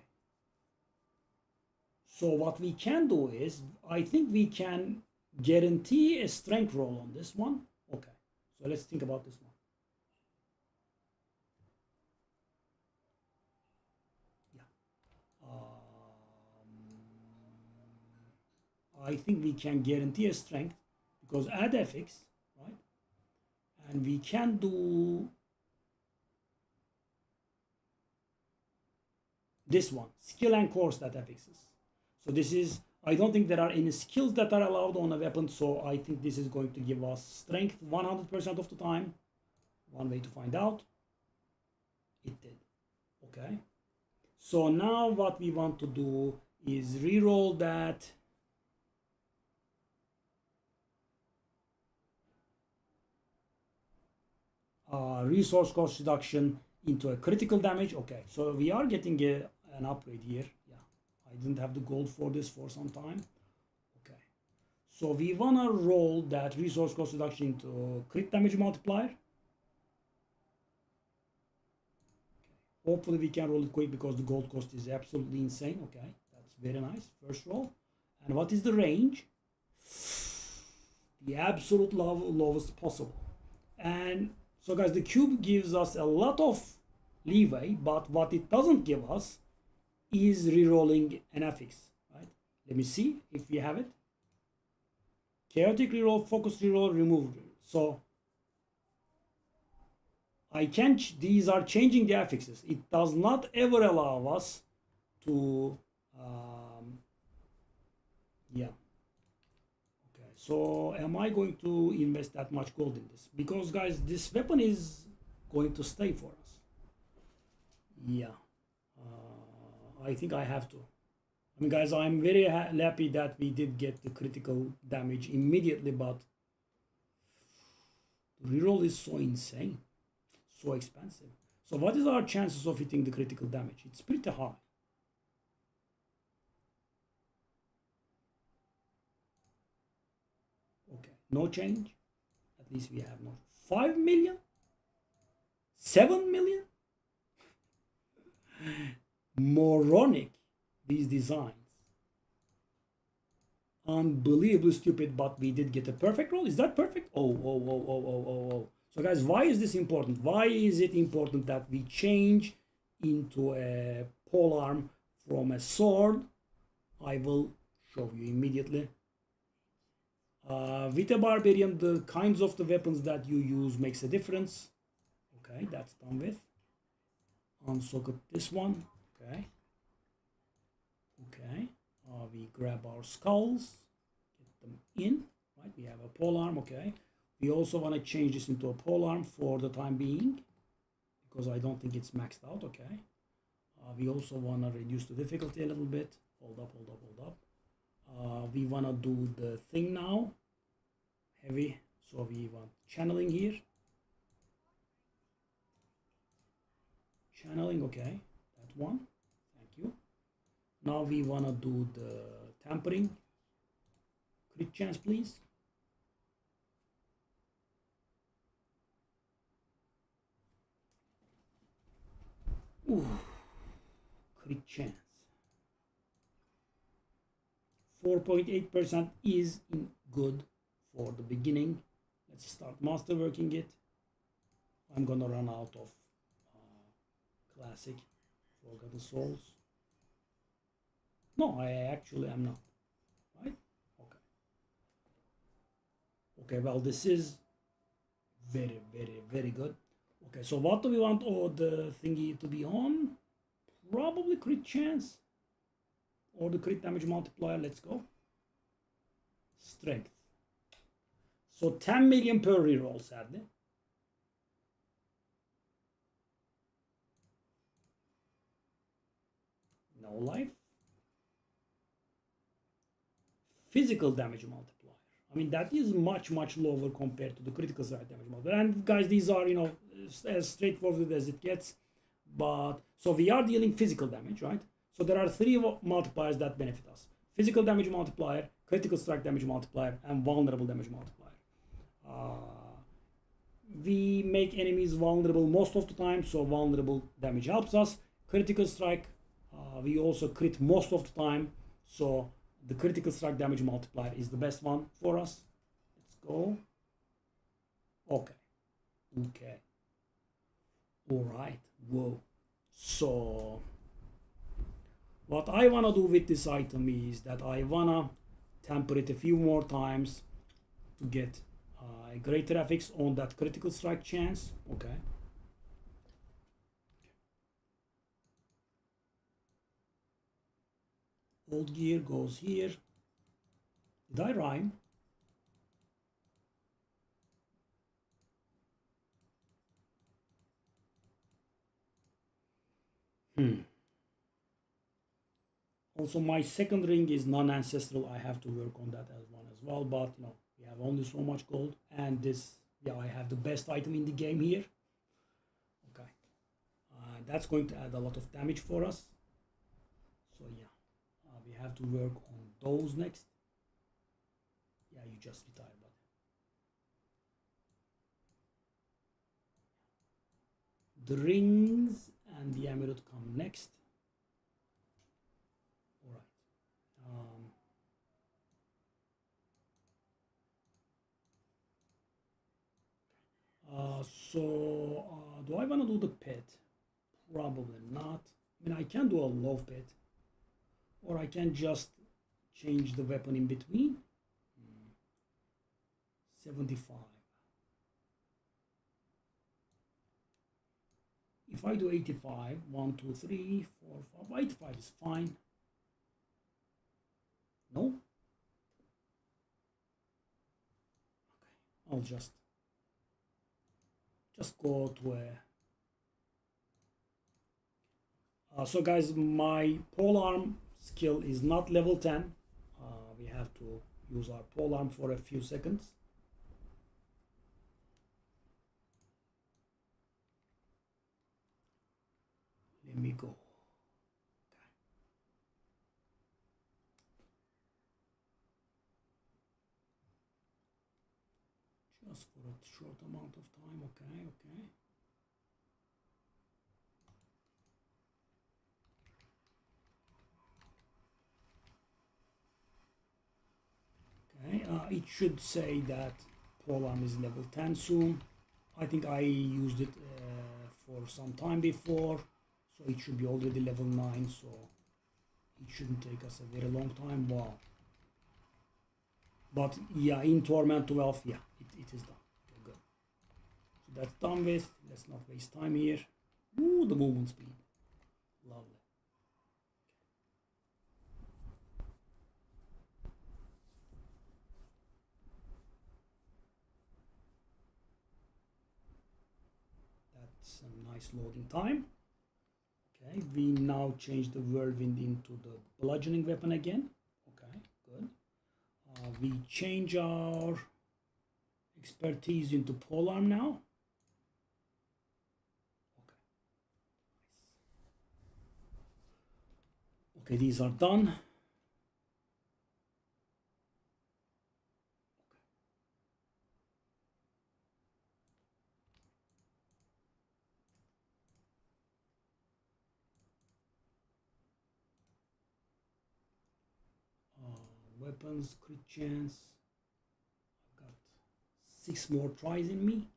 So what we can do is, I think we can guarantee a strength roll on this one. Okay, so let's think about this one. Yeah. I think we can guarantee a strength because add fx, right? And we can do this one, skill and core stat fx's. So this is, I don't think there are any skills that are allowed on a weapon, so I think this is going to give us strength 100% of the time. One way to find out. It did. Okay. So now what we want to do is reroll that resource cost reduction into a critical damage. Okay, so we are getting an upgrade here. Yeah, I didn't have the gold for this for some time. Okay, so we wanna roll that resource cost reduction into crit damage multiplier. Okay. Hopefully we can roll it quick because the gold cost is absolutely insane. Okay, that's very nice. First roll. And what is the range? The absolute lowest possible. And so guys, the cube gives us a lot of leeway, but what it doesn't give us is rerolling an FX, right? Let me see if we have it. Chaotic reroll, focus reroll, remove reroll. So I can, these are changing the affixes. It does not ever allow us to, yeah. So am I going to invest that much gold in this? Because guys, this weapon is going to stay for us. Yeah, I think I have to. I mean, guys, I'm very happy that we did get the critical damage immediately, but the reroll is so insane, so expensive. So what is our chances of hitting the critical damage? It's pretty high. No change. At least we have no 5 million, 7 million. Moronic, these designs. Unbelievably stupid, but we did get a perfect roll. Is that perfect? Oh. So guys, why is this important? Why is it important that we change into a polearm from a sword? I will show you immediately. With a barbarian, the kinds of the weapons that you use makes a difference. Okay, that's done with. Unsocket this one. Okay. We grab our skulls, get them in. Right, we have a polearm. Okay. We also want to change this into a polearm for the time being because I don't think it's maxed out. Okay. We also want to reduce the difficulty a little bit. Hold up. We want to do the thing now, heavy, so we want channeling here. Channeling, okay, that one, thank you. Now we want to do the tampering. Crit chance, please. Ooh, crit chance. 4.8% is good for the beginning. Let's start masterworking it. I'm gonna run out of classic Forgotten Souls. No, I actually am not. Right? Okay. Okay, well, this is very, very, very good. Okay, so what do we want the thingy to be on? Probably crit chance or the crit damage multiplier. Let's go. Strength. So 10 million per reroll, sadly. No life. Physical damage multiplier. I mean, that is much, much lower compared to the critical strike damage multiplier. And guys, these are, you know, as straightforward as it gets. But so we are dealing physical damage, right? So there are 3 multipliers that benefit us: physical damage multiplier, critical strike damage multiplier, and vulnerable damage multiplier. We make enemies vulnerable most of the time, so vulnerable damage helps us. Critical strike, we also crit most of the time, so the critical strike damage multiplier is the best one for us. Let's go. Okay. Okay. Alright. Whoa. So what I wanna do with this item is that I wanna temper it a few more times to get greater effects on that critical strike chance. Okay. Old gear goes here. Did I rhyme? Also, my second ring is non-ancestral. I have to work on that as one as well. But you know, we have only so much gold, and this, yeah, I have the best item in the game here. Okay, that's going to add a lot of damage for us. So yeah, we have to work on those next. Yeah, you just retire, but the rings and the amulet come next. Do I want to do the pit? Probably not. I mean, I can do a low pit, or I can just change the weapon in between. 75. If I do 85, 1, 2, 3, 4, 5, 85 is fine. No? Okay, I'll just go to a... so guys, my polearm skill is not level 10. We have to use our polearm for a few seconds. Let me go. Just for a short amount of time. Okay, okay. Okay, it should say that polearm is level 10 soon. I think I used it for some time before, so it should be already level 9, so it shouldn't take us a very long time. Wow. But yeah, in Torment 12, yeah, it is done. Okay, good. So that's done with. Let's not waste time here. Ooh, the movement speed. Lovely. That's a nice loading time. Okay, we now change the whirlwind into the bludgeoning weapon again. Okay, good. We change our expertise into polearm now. Okay. Okay, these are done. weapons, crit chance. I've got 6 more tries in me.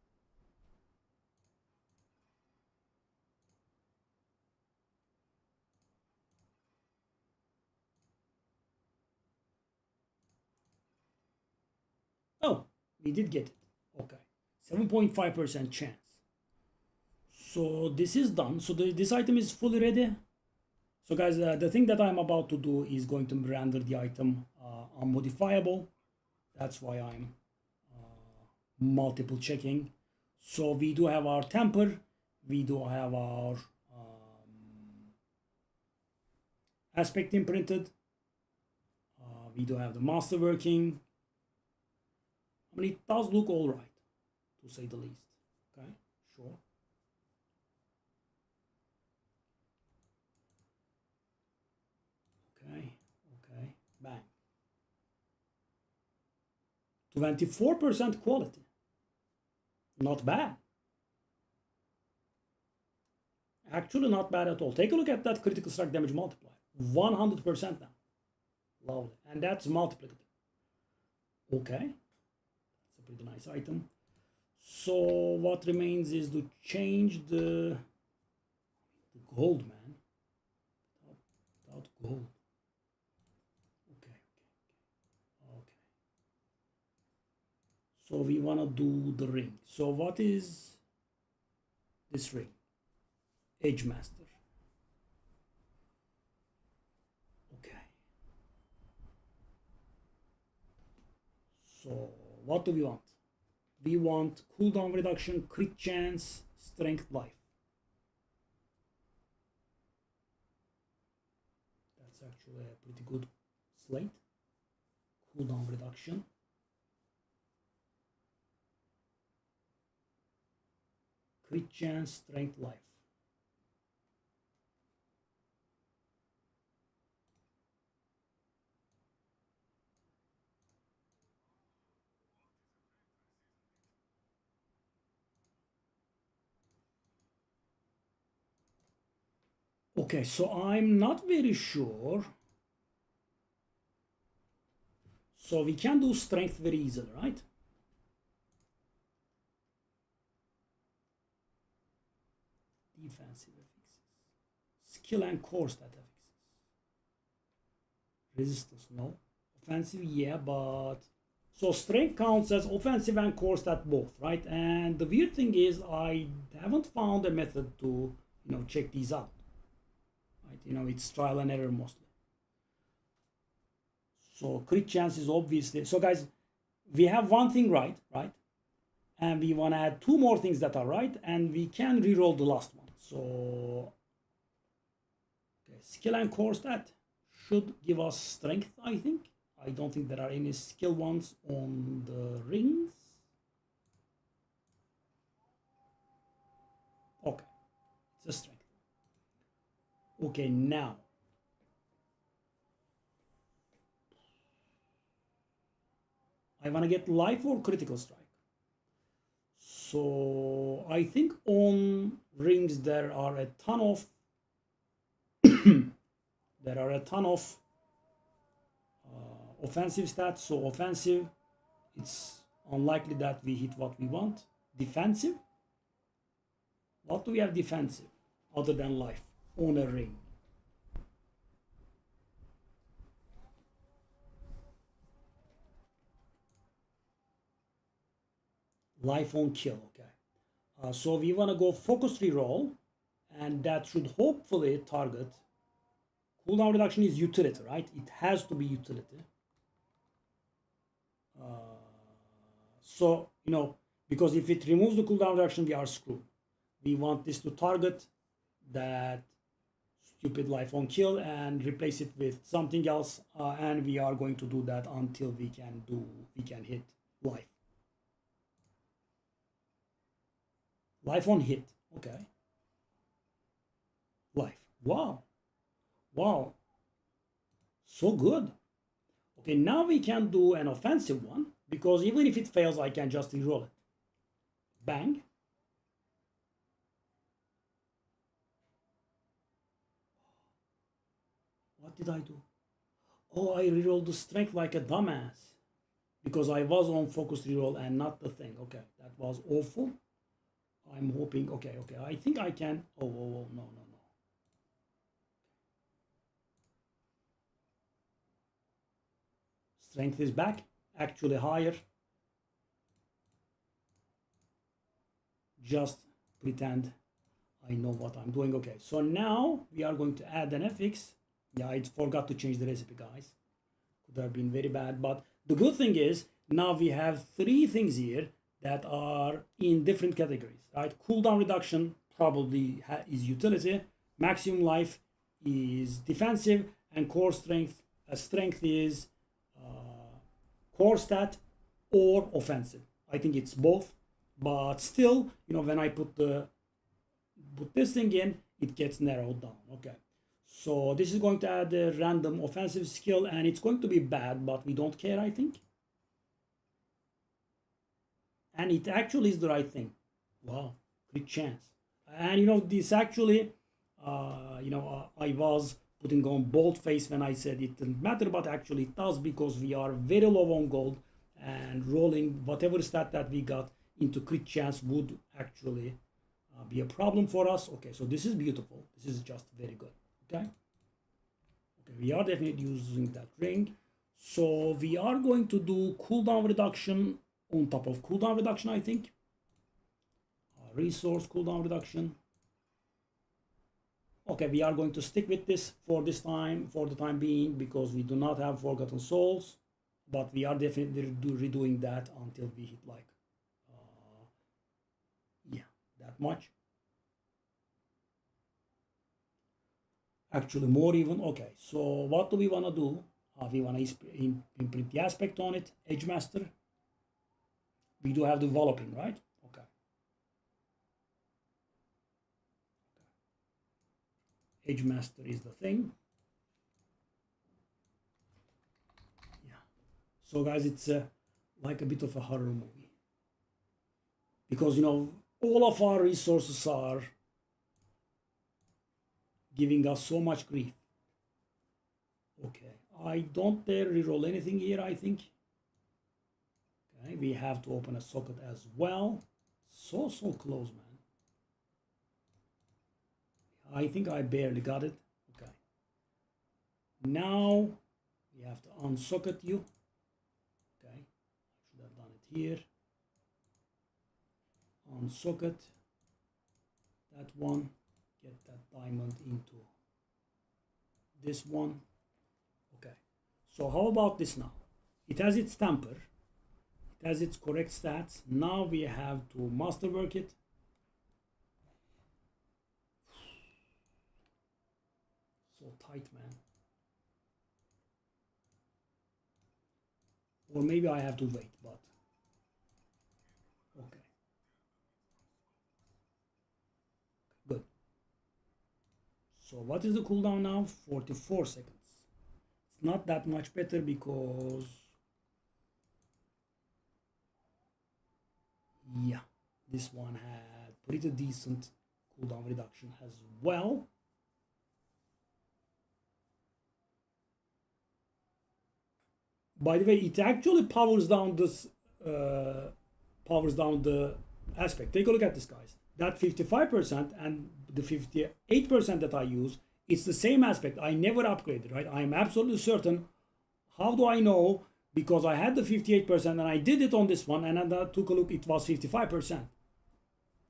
Oh, we did get it. Okay, 7.5% chance. So this is done. So this item is fully ready. So guys, the thing that I'm about to do is going to render the item unmodifiable. That's why I'm multiple checking. So we do have our temper, we do have our aspect imprinted, we do have the master working. I mean, it does look all right, to say the least. Okay, sure. Okay, bang. 24% quality. Not bad. Actually, not bad at all. Take a look at that critical strike damage multiplier. 100% now. Lovely. And that's multiplicative. Okay. That's a pretty nice item. So what remains is to change the gold, man. Without gold. Okay. So we want to do the ring. So what is this ring? Edge Master. Okay. So what do we want? We want cooldown reduction, crit chance, strength, life. That's actually a pretty good slate. Cooldown reduction. Crit chance, strength, life. Okay, so I'm not very sure. So we can do strength very easily, right? Defensive affixes. Skill and core stat affixes. Resistance, no. Offensive, yeah, but... So strength counts as offensive and core stat both, right? And the weird thing is I haven't found a method to, check these out. Right? It's trial and error mostly. So crit chance is obviously... So guys, we have one thing right? And we want to add 2 more things that are right, and we can reroll the last one. So, okay, skill and core stat should give us strength, I think. I don't think there are any skill ones on the rings. Okay, it's a strength. Okay, now. I want to get life or critical strike. So I think on rings there are a ton of offensive stats. So offensive, it's unlikely that we hit what we want. Defensive, what do we have defensive other than life on a ring? Life on kill, okay. So we want to go focus reroll, and that should hopefully target. Cooldown reduction is utility, right? It has to be utility. So, because if it removes the cooldown reduction, we are screwed. We want this to target that stupid life on kill and replace it with something else, and we are going to do that until we can hit life. Life on hit, okay. Life, wow, so good. Okay, now we can do an offensive one, because even if it fails, I can just reroll it. Bang. What did I do? Oh, I rerolled the strength like a dumbass because I was on focus reroll and not the thing. Okay, that was awful. I'm hoping. Okay, I think I can. Oh, no. Strength is back, actually higher. Just pretend I know what I'm doing. Okay, so now we are going to add an FX. Yeah, I forgot to change the recipe, guys. Could have been very bad, but the good thing is now we have three things here that are in different categories, right? Cooldown reduction probably is utility, maximum life is defensive, and core strength is core stat or offensive. I think it's both, but still, when I put this thing in, it gets narrowed down. Okay, so this is going to add a random offensive skill, and it's going to be bad, but we don't care, I think. And it actually is the right thing. Wow, good chance. And this actually, I was putting on bold face when I said it didn't matter, but actually it does, because we are very low on gold, and rolling whatever stat that we got into crit chance would actually be a problem for us. Okay, so this is beautiful. This is just very good. Okay, we are definitely using that ring. So we are going to do cooldown reduction on top of cooldown reduction, I think. Resource cooldown reduction. Okay, we are going to stick with this for the time being, because we do not have Forgotten Souls, but we are definitely redoing that until we hit like, that much. Actually, more even. Okay, so what do we want to do? We want to imprint the aspect on it, Edge Master. We do have developing, right? Okay. Edge Master is the thing. Yeah. So guys, it's like a bit of a horror movie, because all of our resources are giving us so much grief. Okay, I don't dare reroll anything here, I think. Okay, we have to open a socket as well. So close, man. I think I barely got it. Okay. Now we have to unsocket you. Okay, I should have done it here. Unsocket that one. Get that diamond into this one. Okay, so how about this now? It has its temper, it has its correct stats. Now we have to masterwork it. So tight, man. Or maybe I have to wait, but okay. Good. So what is the cooldown now? 44 seconds. It's not that much better, because yeah, this one had pretty decent cooldown reduction as well. By the way, it actually powers down this powers down the aspect. Take a look at this, guys. That 55% and the 58% that I use, it's the same aspect. I never upgraded, right? I am absolutely certain. How do I know? Because I had the 58% and I did it on this one, and then I took a look, it was 55%.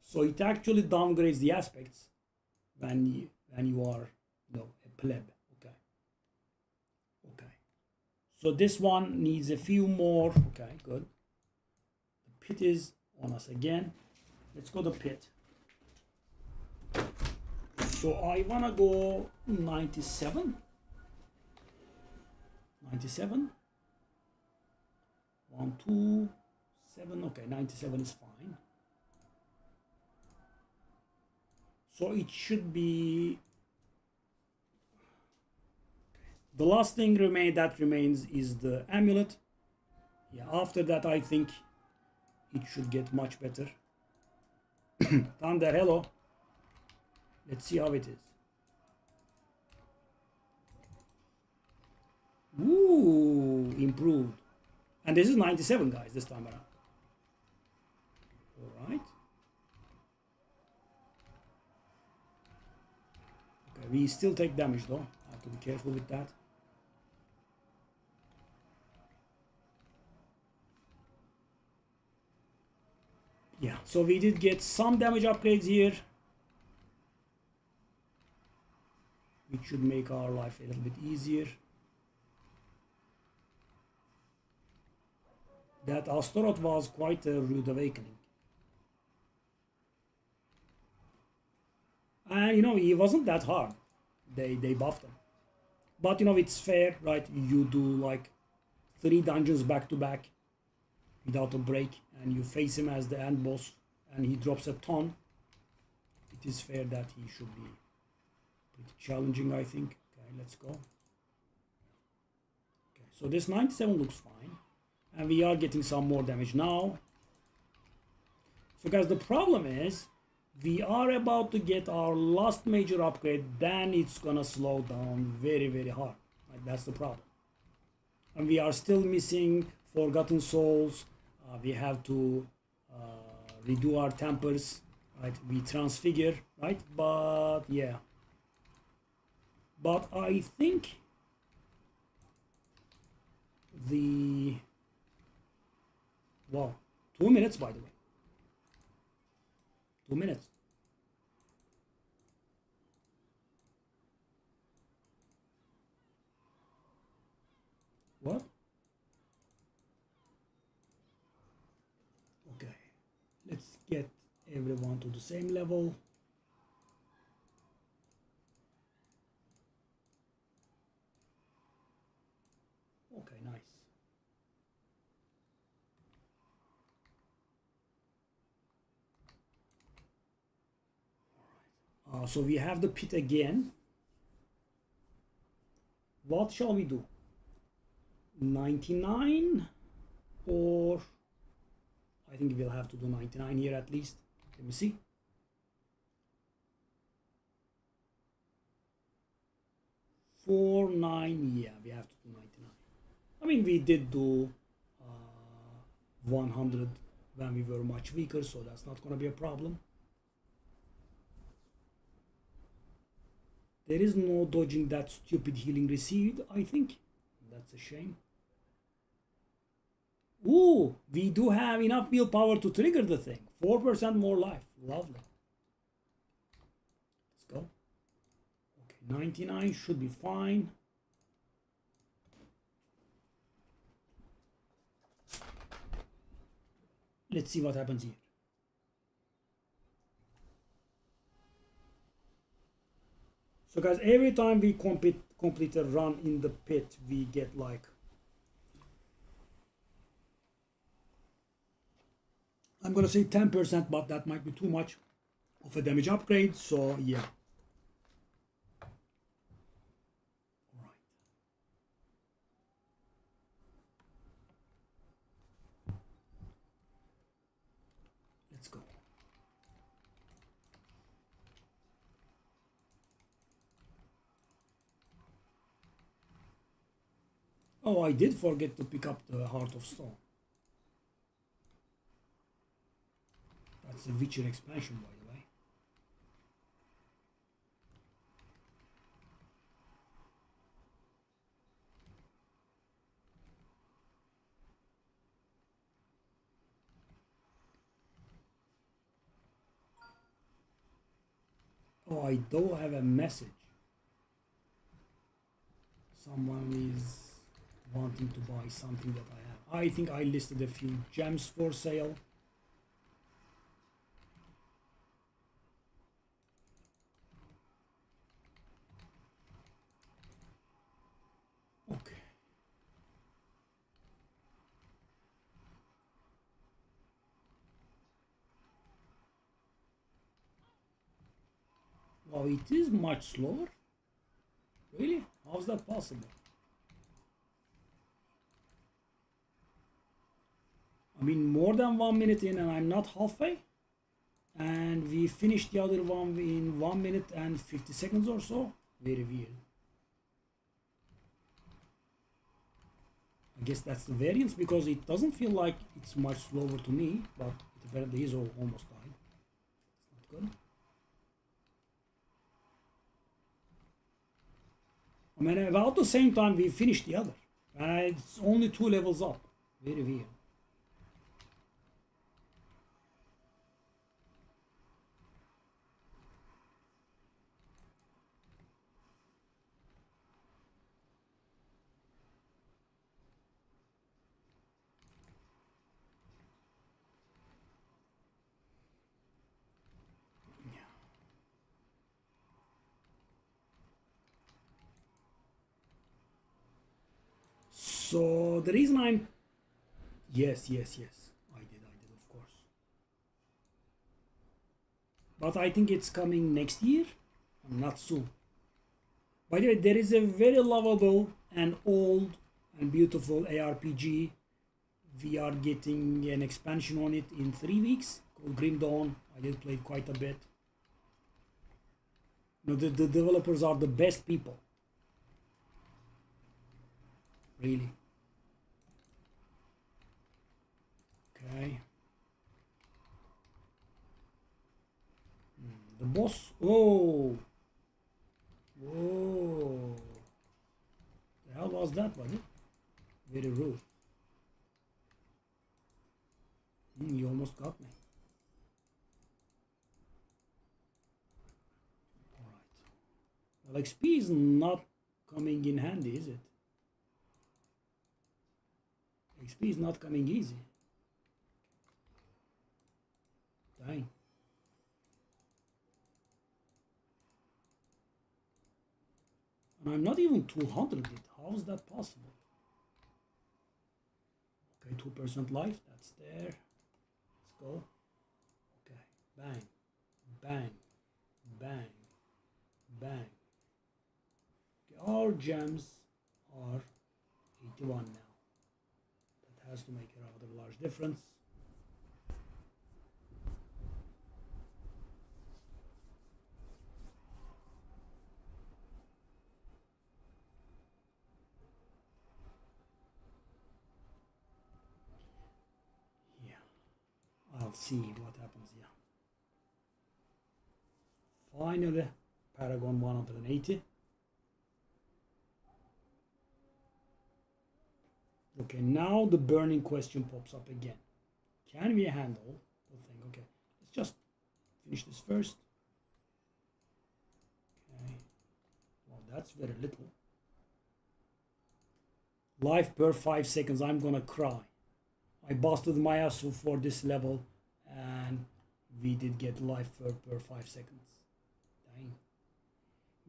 So it actually downgrades the aspects when you are a pleb. Okay. So this one needs a few more. Okay, good. The pit is on us again. Let's go to pit. So I want to go 97. 97. 1, 2, 7. Okay, 97 is fine. So it should be. The last thing that remains is the amulet. Yeah, after that I think it should get much better. Thunder, hello. Let's see how it is. Ooh, improved. And this is 97, guys, this time around. All right. Okay, we still take damage though. I have to be careful with that. Yeah, so we did get some damage upgrades here, which should make our life a little bit easier. That Astaroth was quite a rude awakening. And you know, he wasn't that hard. They buffed him. But you know, it's fair, right? You do like 3 dungeons back to back without a break, and you face him as the end boss, and he drops a ton. It is fair that he should be pretty challenging, I think. Okay, let's go. Okay, so this 97 looks fine, and we are getting some more damage now. So guys, the problem is we are about to get our last major upgrade, then it's gonna slow down very, very hard. Like, that's the problem. And we are still missing Forgotten Souls. We have to redo our tempers, right? We transfigure, right? But yeah. But I think the... Wow, 2 minutes, by the way. 2 minutes. What? Okay, let's get everyone to the same level. Okay, nice. All right. So we have the pit again. What shall we do? 99 or I think we'll have to do 99 here at least. Let me see. Yeah, we have to do 99. I mean, we did do 100 when we were much weaker, so that's not going to be a problem. There is no dodging that stupid healing received, I think. That's a shame. Ooh, we do have enough willpower to trigger the thing. 4% more life. Lovely. Let's go. Okay, 99 should be fine. Let's see what happens here. So guys, every time we complete a run in the pit, we get like, I'm gonna say 10%, but that might be too much of a damage upgrade, so yeah. Alright. Let's go. Oh, I did forget to pick up the Heart of Stone. That's a Witcher expansion, by the way. Oh, I do have a message. Someone is wanting to buy something that I have. I think I listed a few gems for sale. Okay. Wow, it is much slower. Really? How's that possible? I mean, more than 1 minute in and I'm not halfway. And we finished the other one in 1 minute and 50 seconds or so. Very weird. I guess that's the variance because it doesn't feel like it's much slower to me, but it apparently is almost died. It's not good. I mean, about the same time we finished the other. And it's only 2 levels up. Very weird. So the reason I'm... Yes. I did, of course. But I think it's coming next year, not soon. By the way, there is a very lovable and old and beautiful ARPG. We are getting an expansion on it in 3 weeks called Grim Dawn. I did play it quite a bit. You know, the developers are the best people. Really. Okay. The boss. Oh. Whoa. The hell was that, buddy? Very rude. You almost got me. Alright. Well, XP is not coming in handy, is it? XP is not coming easy. Dang. And I'm not even 200 it. How is that possible? Okay, 2% life. That's there. Let's go. Okay. Bang. Bang. Bang. Bang. Okay, our gems are 81 now. That has to make a rather large difference. I'll see what happens here. Finally, Paragon 180. Okay, now the burning question pops up again. Can we handle the thing? Okay, let's just finish this first. Okay, well, that's very little. Life per 5 seconds, I'm gonna cry. I busted my ass for this level and we did get life per 5 seconds. Dang.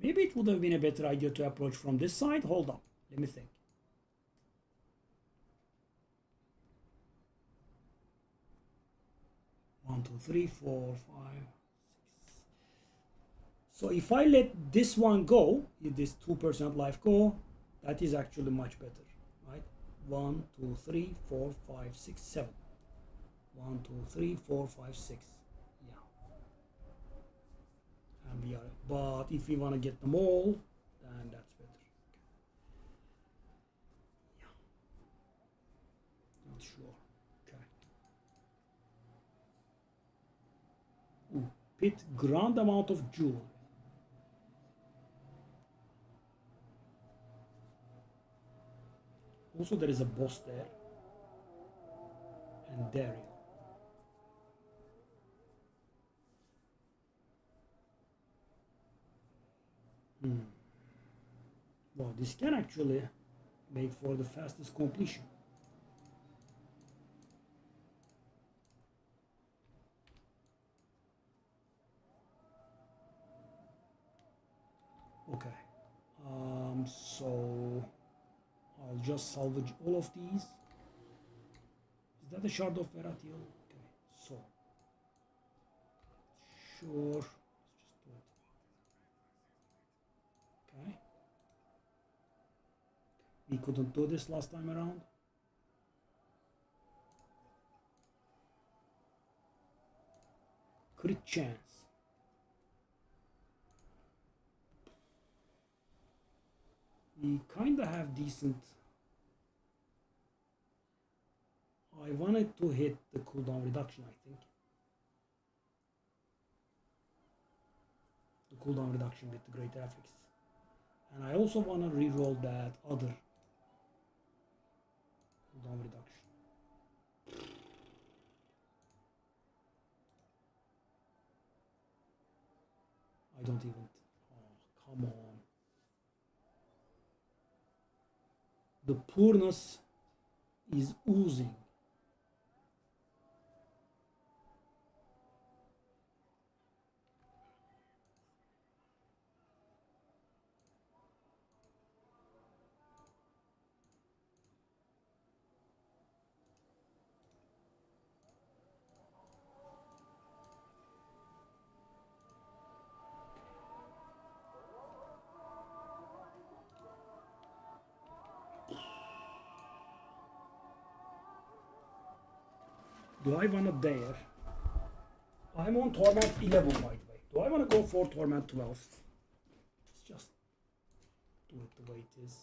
Maybe it would have been a better idea to approach from this side. Hold up, let me think. One, two, three, four, 5, 6. So if I let this one go, if this 2% life go, that is actually much better. 1, 2, 3, 4, 5, 6, 7. 1, 2, 3, 4, 5, 6. Yeah. And we are. But if we want to get them all, then that's better. Okay. Yeah. Not sure. Okay. Ooh, pit grand amount of jewelry. Also, there is a boss there. And Daryl. Well, this can actually make for the fastest completion. Okay. So I'll just salvage all of these. Is that a shard of Veratiel? Okay, so sure. Let's just do it. Okay. We couldn't do this last time around. Crit chance. We kinda have decent I wanted to hit the cooldown reduction, I think. The cooldown reduction with the great graphics. And I also want to re-roll that other cooldown reduction. I don't even... Oh, come on. The poorness is oozing. Do I want to dare? I'm on Torment 11, by the way. Do I want to go for Torment 12? Let's just do it the way it is.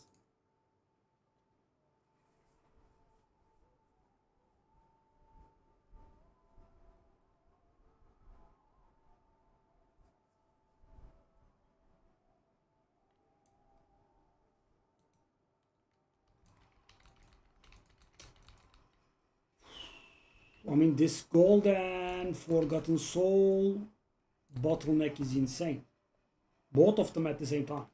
I mean, this Golden Forgotten Soul bottleneck is insane. Both of them at the same time.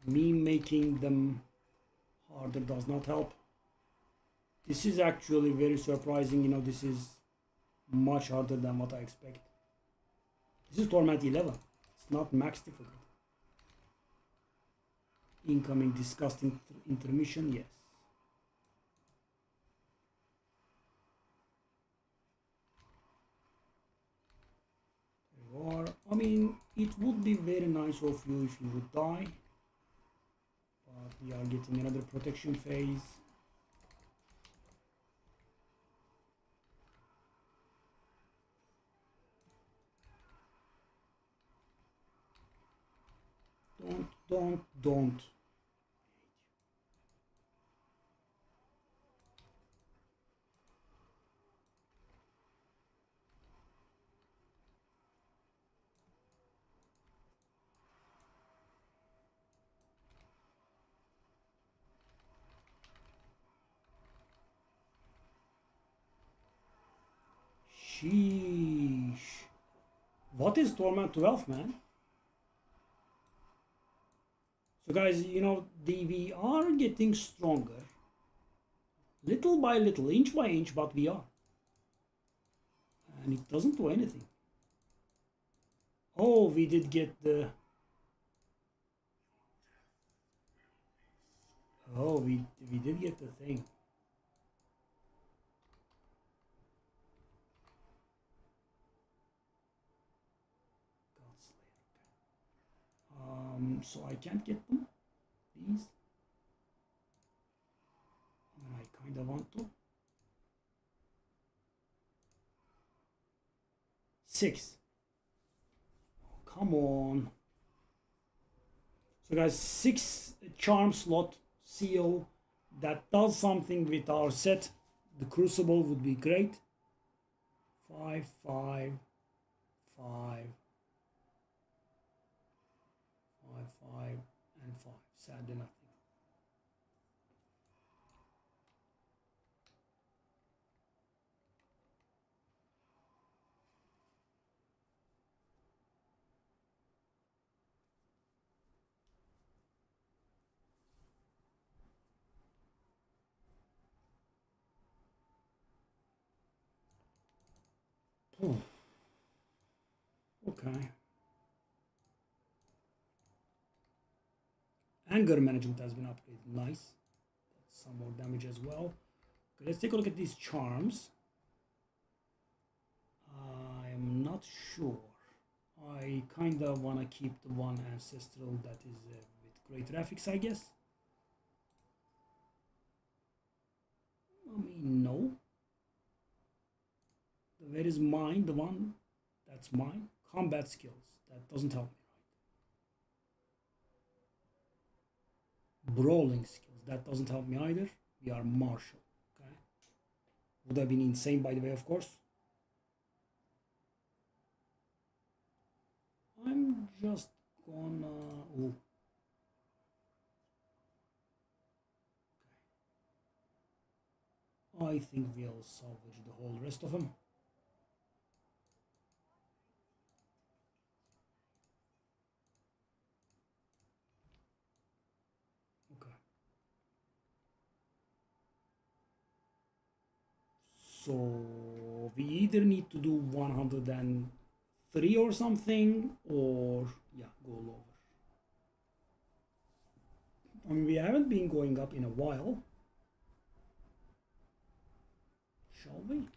Me making them harder does not help. This is actually very surprising, you know, this is much harder than what I expect. This is Torment 11, it's not max difficult. Incoming disgusting intermission, yes. There you are. I mean, it would be very nice of you if you would die. But we are getting another protection phase. Don't. Sheesh. What is Torment 12, man? So guys, you know, we are getting stronger. Little by little, inch by inch, but we are. And it doesn't do anything. Oh, we did get the... Oh, we did get the thing. So I can't get them, these. And I kind of want to. 6. Oh, come on. So guys, 6 charm slot CO that does something with our set. The Crucible would be great. 5, 5, 5. 5, and 5. Sad enough. Oh. Okay. Anger management has been upgraded. Nice. That's some more damage as well. Okay, let's take a look at these charms. I'm not sure. I kind of want to keep the one ancestral that is with great graphics, I guess. I mean, no. where is mine? The one that's mine. Combat skills. That doesn't help me, right? Brawling skills. That doesn't help me either. We are martial. Okay. Would have been insane, by the way, of course. I'm just gonna. Ooh. I think we'll salvage the whole rest of them. Okay. So we either need to do 103 or something, or yeah, go lower. I mean, we haven't been going up in a while. Shall we?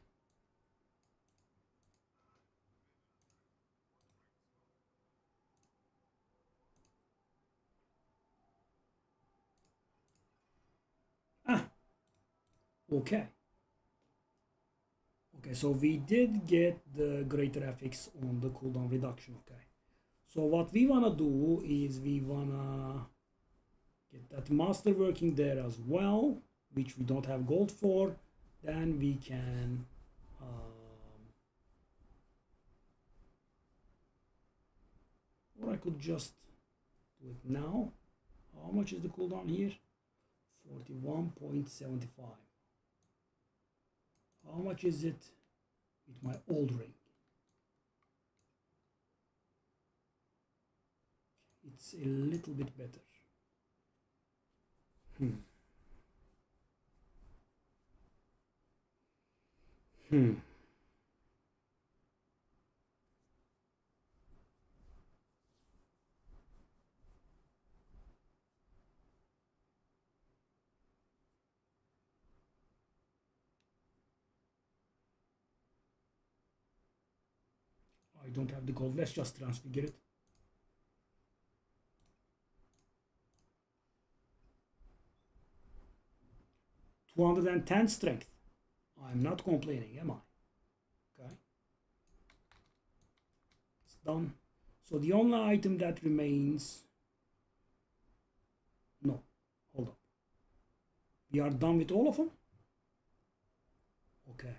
Ah, okay. Okay, so we did get the greater FX on the cooldown reduction, okay. So what we wanna do is we wanna get that master working there as well, which we don't have gold for. Then we can or I could just do it now. How much is the cooldown here? 41.75. How much is it with my old ring? It's a little bit better. I don't have the gold. Let's just transfigure it. $210 strength. I'm not complaining, am I? Okay. It's done. So the only item that remains... No, hold up. We are done with all of them? Okay.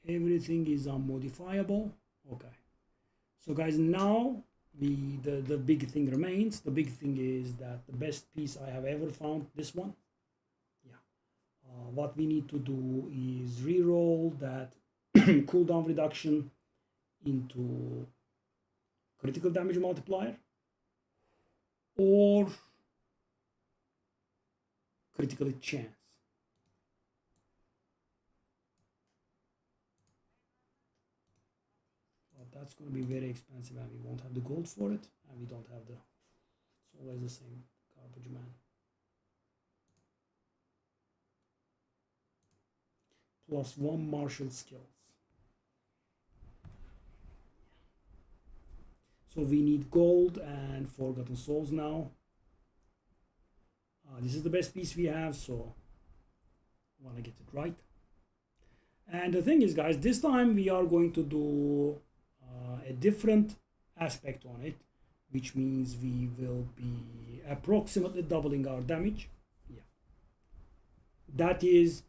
Everything is unmodifiable. Okay. So guys, now the big thing remains. The big thing is that the best piece I have ever found, this one. Yeah. What we need to do is re-roll that cooldown reduction into critical damage multiplier or critical chance. That's going to be very expensive and we won't have the gold for it, and we don't have the, it's always the same garbage man. +1 martial skills. So we need gold and Forgotten Souls now. This is the best piece we have, so I want to get it right. And the thing is, guys, this time we are going to do a different aspect on it, which means we will be approximately doubling our damage. Yeah, that is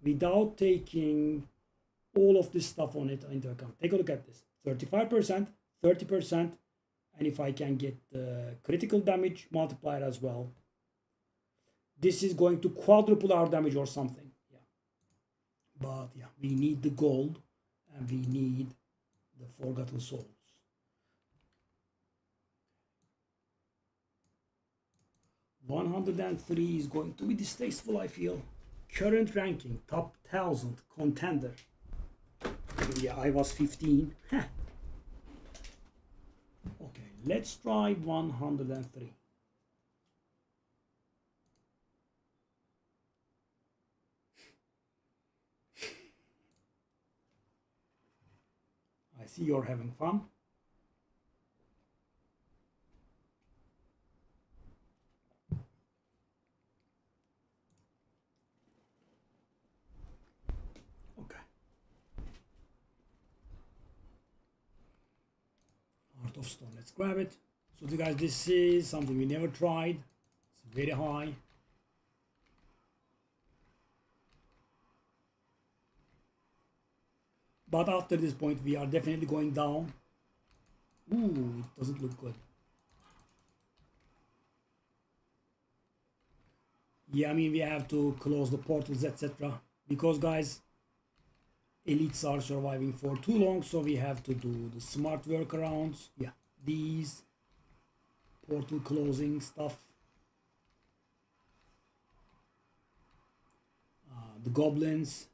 without taking all of this stuff on it into account. Take a look at this: 35%, 30%, and if I can get the critical damage multiplier as well, this is going to quadruple our damage or something. Yeah, but yeah, we need the gold and we need the Forgotten Souls. $103 is going to be distasteful, I feel. Current ranking, top 1000 contender. Yeah, I was 15. Okay, let's try 103. I see you're having fun. Okay. Heart of Stone. Let's grab it. So you guys, this is something we never tried. It's very high. But after this point, we are definitely going down. Ooh, it doesn't look good. Yeah, I mean, we have to close the portals, etc. Because, guys, elites are surviving for too long, so we have to do the smart workarounds. Yeah, these portal closing stuff. The goblins.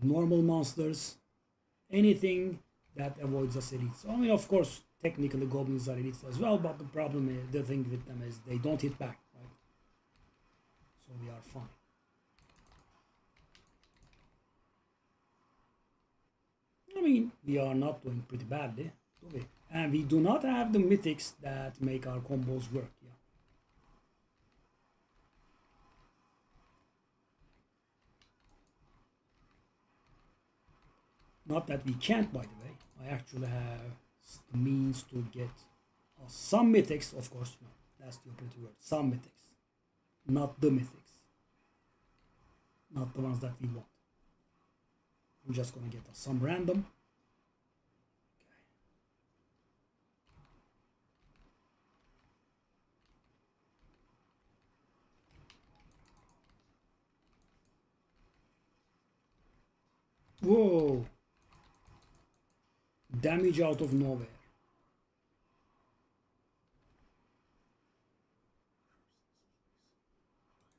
Normal monsters. Anything that avoids us elites. I mean, of course, technically goblins are elites as well, but the problem is, the thing with them is they don't hit back, right? So we are fine. I mean, we are not doing pretty badly, do we? And we do not have the mythics that make our combos work, yeah. Not that we can't, by the way. I actually have the means to get some mythics, of course. No, that's the operative word. Some mythics, not the mythics, not the ones that we want. I'm just gonna get some random. Okay. Whoa! Damage out of nowhere.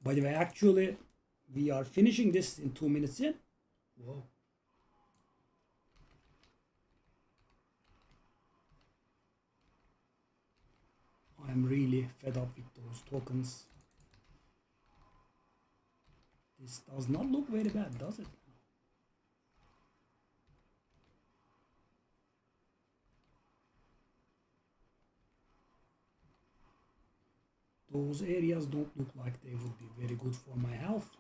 By the way, actually, we are finishing this in 2 minutes in. Whoa. I'm really fed up with those tokens. This does not look very bad, does it? Those areas don't look like they would be very good for my health.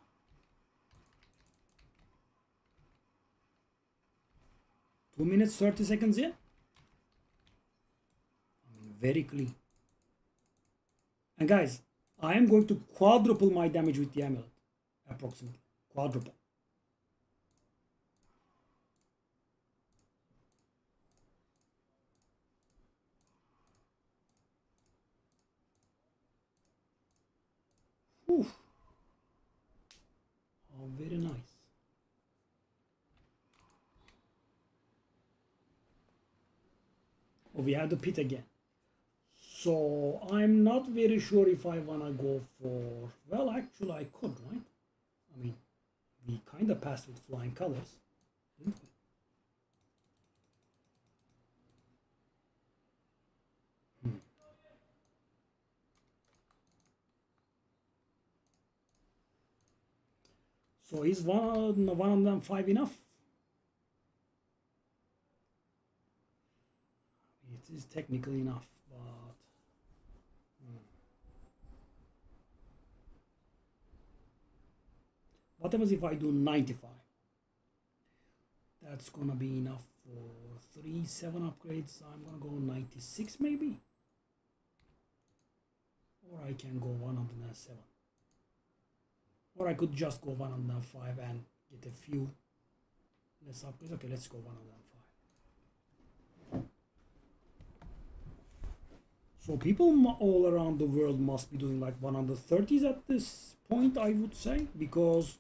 Two minutes, 30 seconds in. I mean, very clean. And guys, I am going to quadruple my damage with the amulet. Approximately. Quadruple. Whew. Oh, very nice. Oh, we have the pit again. So I'm not very sure if I wanna go for, well, actually I could, right? I mean, we kind of passed with flying colors, didn't we? So is 105 enough? It is technically enough, but what happens if I do 95? That's gonna be enough for 3-7 upgrades. I'm gonna go 96 maybe, or I can go 107, or I could just go 105 and get a few less upgrades. Okay, let's go 105. So people all around the world must be doing like 130s at this point, I would say, because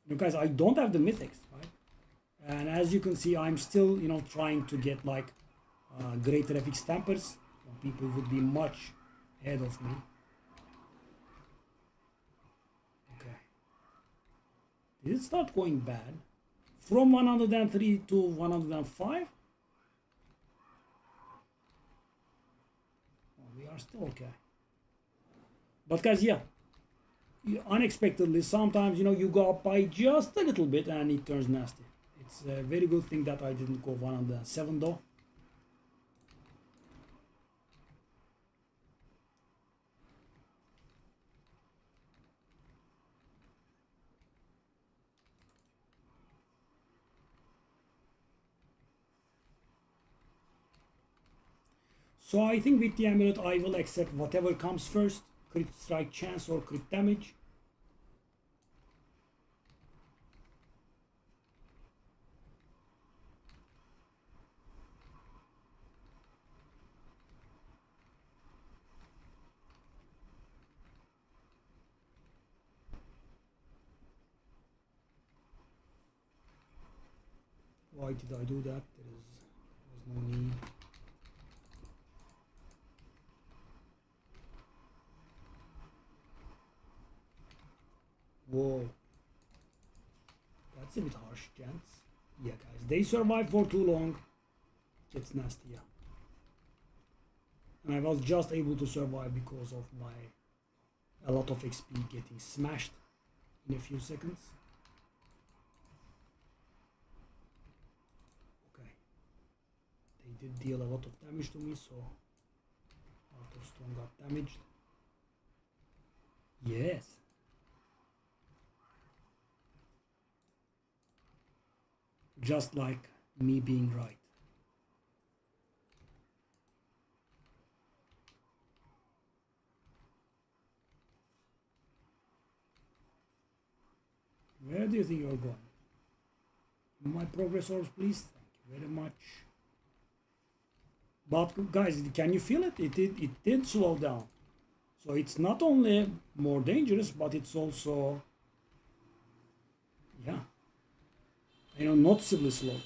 you know, guys, I don't have the mythics, right? And as you can see, I'm still, you know, trying to get like greater FX tampers. People would be much ahead of me. Okay. Did it start going bad? From 103 to 105? We are still okay. But guys, yeah, unexpectedly, sometimes, you know, you go up by just a little bit and it turns nasty. It's a very good thing that I didn't go 107 though. So I think with the amulet I will accept whatever comes first, crit strike chance or crit damage. Why did I do that? There was no need. Whoa. That's a bit harsh, gents. Yeah, guys. They survive for too long. It's nasty, yeah. And I was just able to survive because of a lot of XP getting smashed in a few seconds. They did deal a lot of damage to me, so Arthur Stone got damaged. Yes. Just like me being right. Where do you think you're going? My progress orbs, please. Thank you very much. But guys, can you feel it? It did slow down. So it's not only more dangerous, but it's also, yeah, noticeably slow.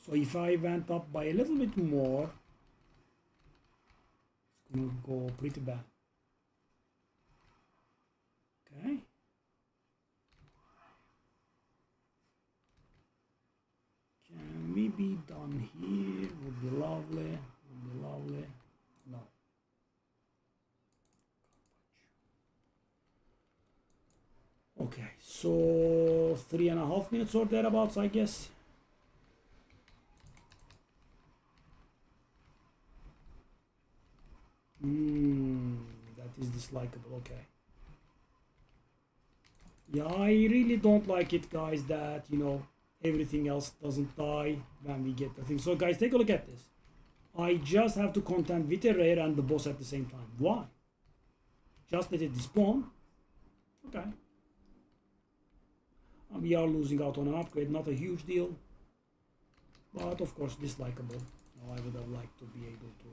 So if I went up by a little bit more, it's gonna go pretty bad. Okay. Can we be done here? Would be lovely. Would be lovely. No. Okay, so 3.5 minutes or thereabouts, I guess. That is dislikable. Okay. Yeah, I really don't like it, guys, that, everything else doesn't die when we get the thing. So, guys, take a look at this. I just have to contend with a rare and the boss at the same time. Why? Just let it despawn. Okay. We are losing out on an upgrade, not a huge deal. But, of course, dislikable. I would have liked to be able to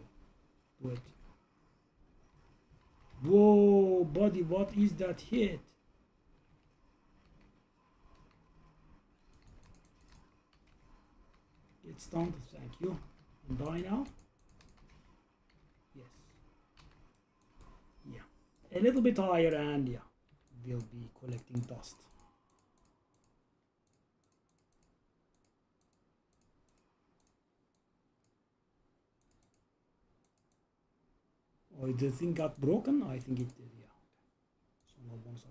do it. Whoa, buddy, what is that hit? Get stunned, thank you. And die now? Yes. Yeah. A little bit higher and yeah, we'll be collecting dust. Oh, the thing got broken? I think it did, yeah. So no bonus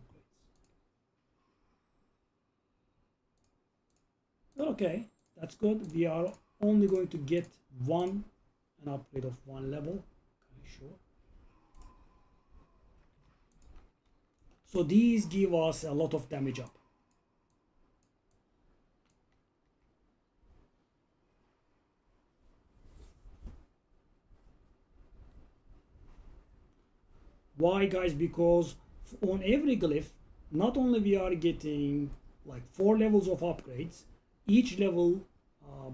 upgrades. Okay, that's good. We are only going to get an upgrade of 1 level. Okay, sure. So these give us a lot of damage up. Why, guys? Because on every glyph, not only we are getting like 4 levels of upgrades, each level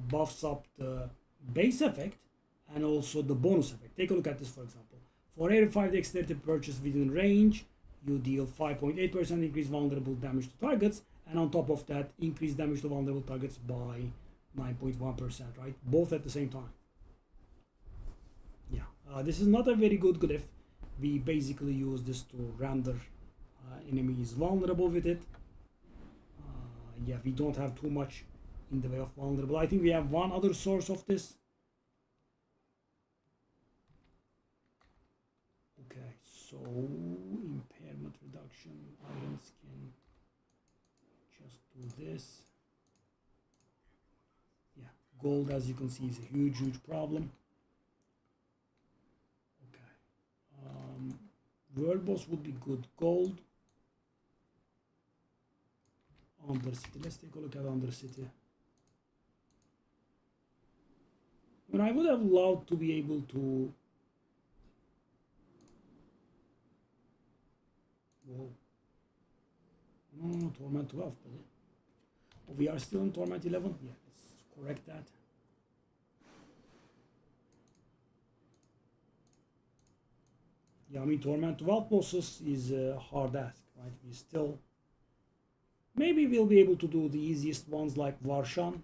buffs up the base effect and also the bonus effect. Take a look at this, for example. For every 5 dexterity purchase within range, you deal 5.8% increased vulnerable damage to targets, and on top of that, increase damage to vulnerable targets by 9.1%, right? Both at the same time. Yeah, this is not a very good glyph. We basically use this to render enemies vulnerable with it. Yeah, we don't have too much in the way of vulnerable. I think we have one other source of this. Okay, so impairment reduction, iron skin. Just do this. Yeah, gold, as you can see, is a huge problem. World boss would be good. Gold. Undercity. Let's take a look at Undercity. I mean, I would have loved to be able to. Whoa. No, Torment 12, buddy. Oh, we are still in Torment 11? Yeah, let's correct that. Yeah, I mean, Torment 12 bosses is a hard ask, right? We still... Maybe we'll be able to do the easiest ones like Varshan.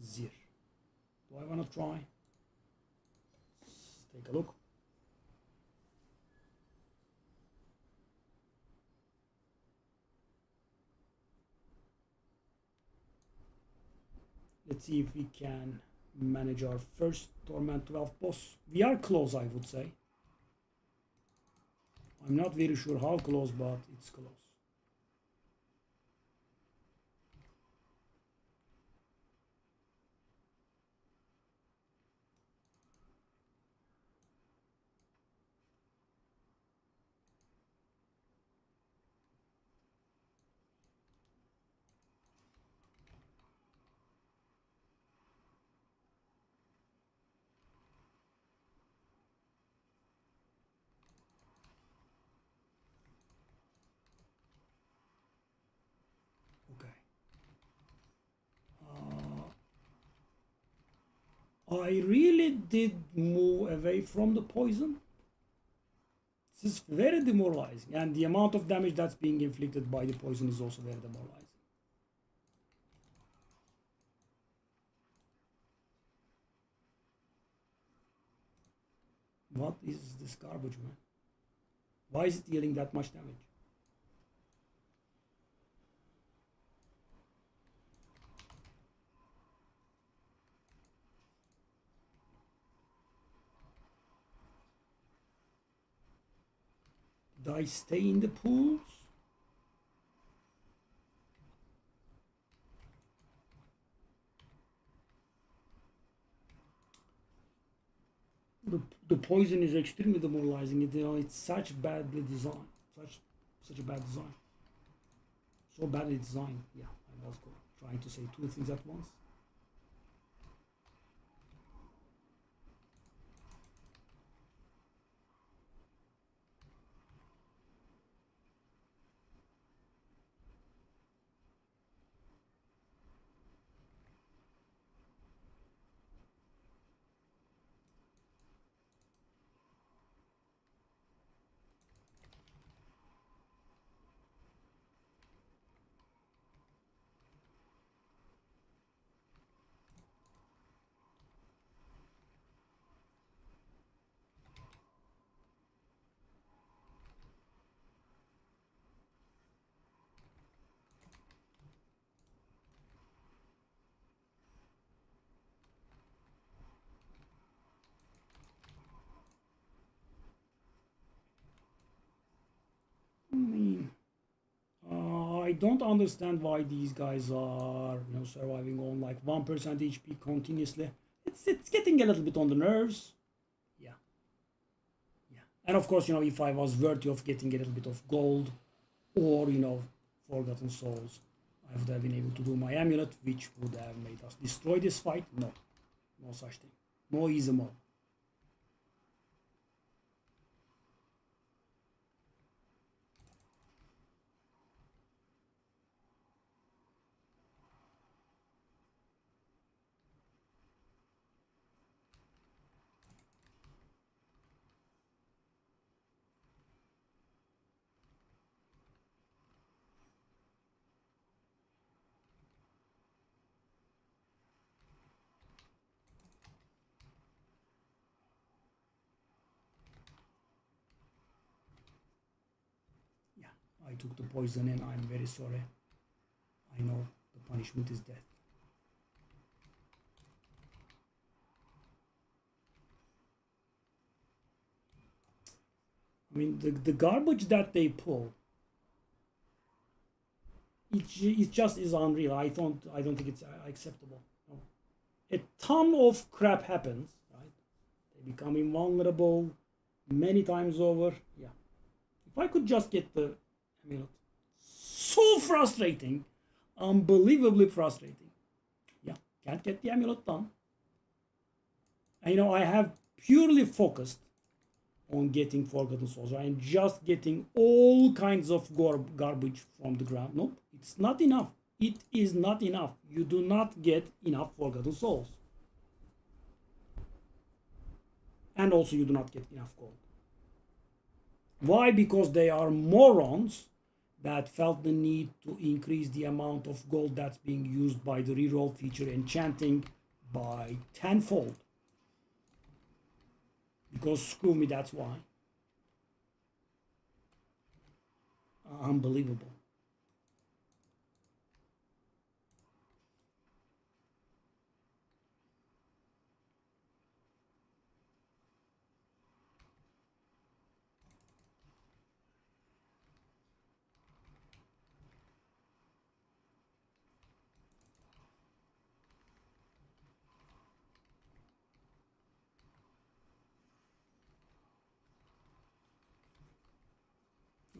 Zir. Do I want to try? Let's take a look. Let's see if we can manage our first Torment 12 boss. We are close, I would say. I'm not very sure how close, but it's close. I really did move away from the poison. This is very demoralizing, and the amount of damage that's being inflicted by the poison is also very demoralizing. What is this garbage, man? Why is it dealing that much damage? Did I stay in the pools? The poison is extremely demoralizing. You know, it's such badly designed, such a bad design. So badly designed. Yeah, I was trying to say two things at once. I don't understand why these guys are, surviving on like 1% HP continuously. It's getting a little bit on the nerves. Yeah. Yeah. And of course, if I was worthy of getting a little bit of gold or, Forgotten Souls, I would have been able to do my amulet, which would have made us destroy this fight. No. No such thing. No easy mode. I took the poison and I'm very sorry. I know the punishment is death. I mean, the garbage that they pull, it just is unreal. I don't think it's acceptable. No. A ton of crap happens, right? They become invulnerable many times over. Yeah. If I could just get the amulet so frustrating. Unbelievably frustrating. Yeah, can't get the amulet done. And, you know, I have purely focused on getting Forgotten Souls. I am just getting all kinds of garbage from the ground. Nope, it's not enough. It is not enough. You do not get enough Forgotten Souls. And also you do not get enough gold. Why? Because they are morons that felt the need to increase the amount of gold that's being used by the reroll feature enchanting by tenfold. Because screw me, that's why. Unbelievable.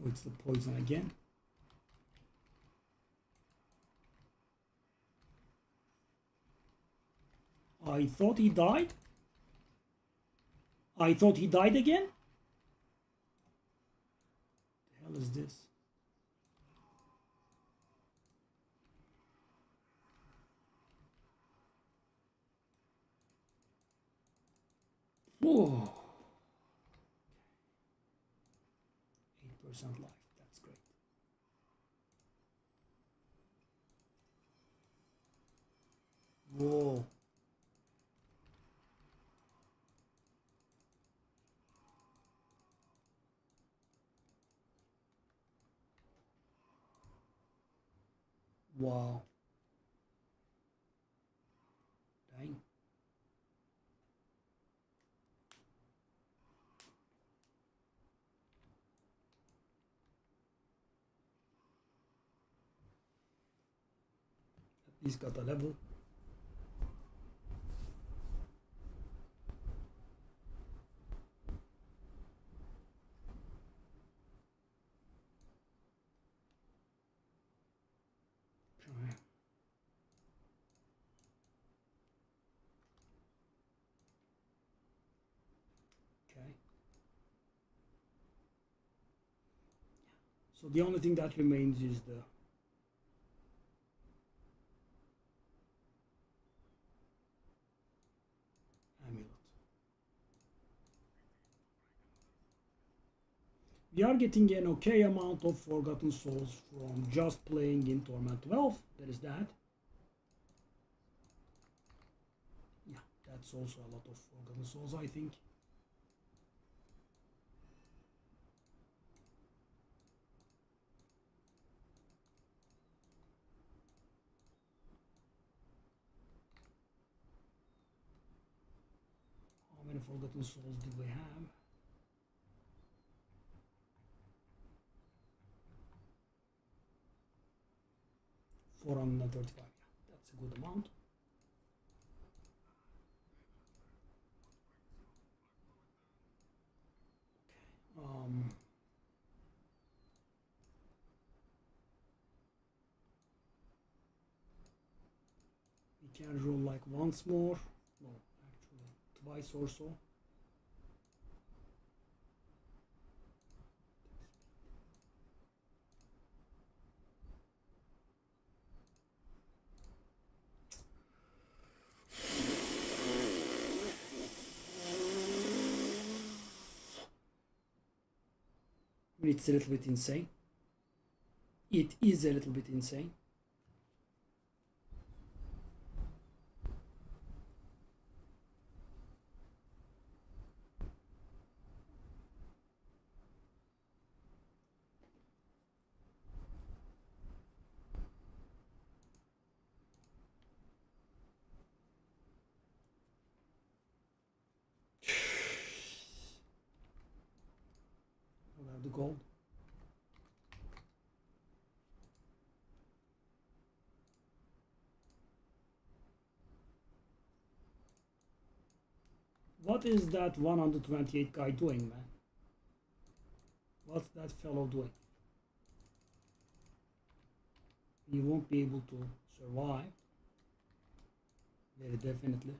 Oh, it's the poison again. I thought he died. I thought he died again. The hell is this? Whoa. 8% life. That's great. Whoa. Wow. Dang. At least got a level. So the only thing that remains is the amulet. We are getting an okay amount of Forgotten Souls from just playing in Torment 12. There is that. Yeah, that's also a lot of Forgotten Souls, I think. How many Forgotten Souls did we have? 435. Yeah, that's a good amount. Okay. We can roll like once more. No, actually twice or so. It's a little bit insane. It is a little bit insane. I'll have the gold. What is that 128 guy doing, man? What's that fellow doing? we won't be able to survive. Very definitely.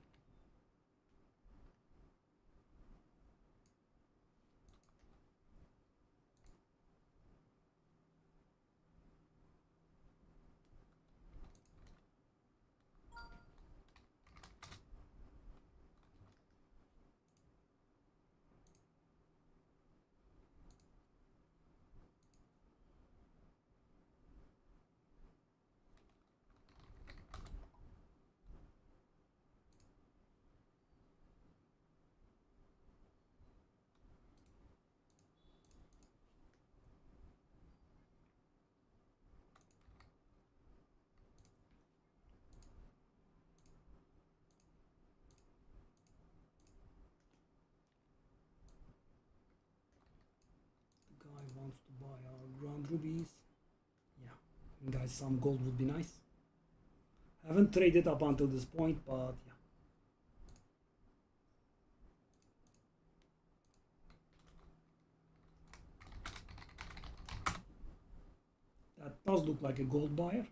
Guy wants to buy our ground rubies. Yeah, guys, some gold would be nice. Haven't traded up until this point, but yeah. That does look like a gold buyer.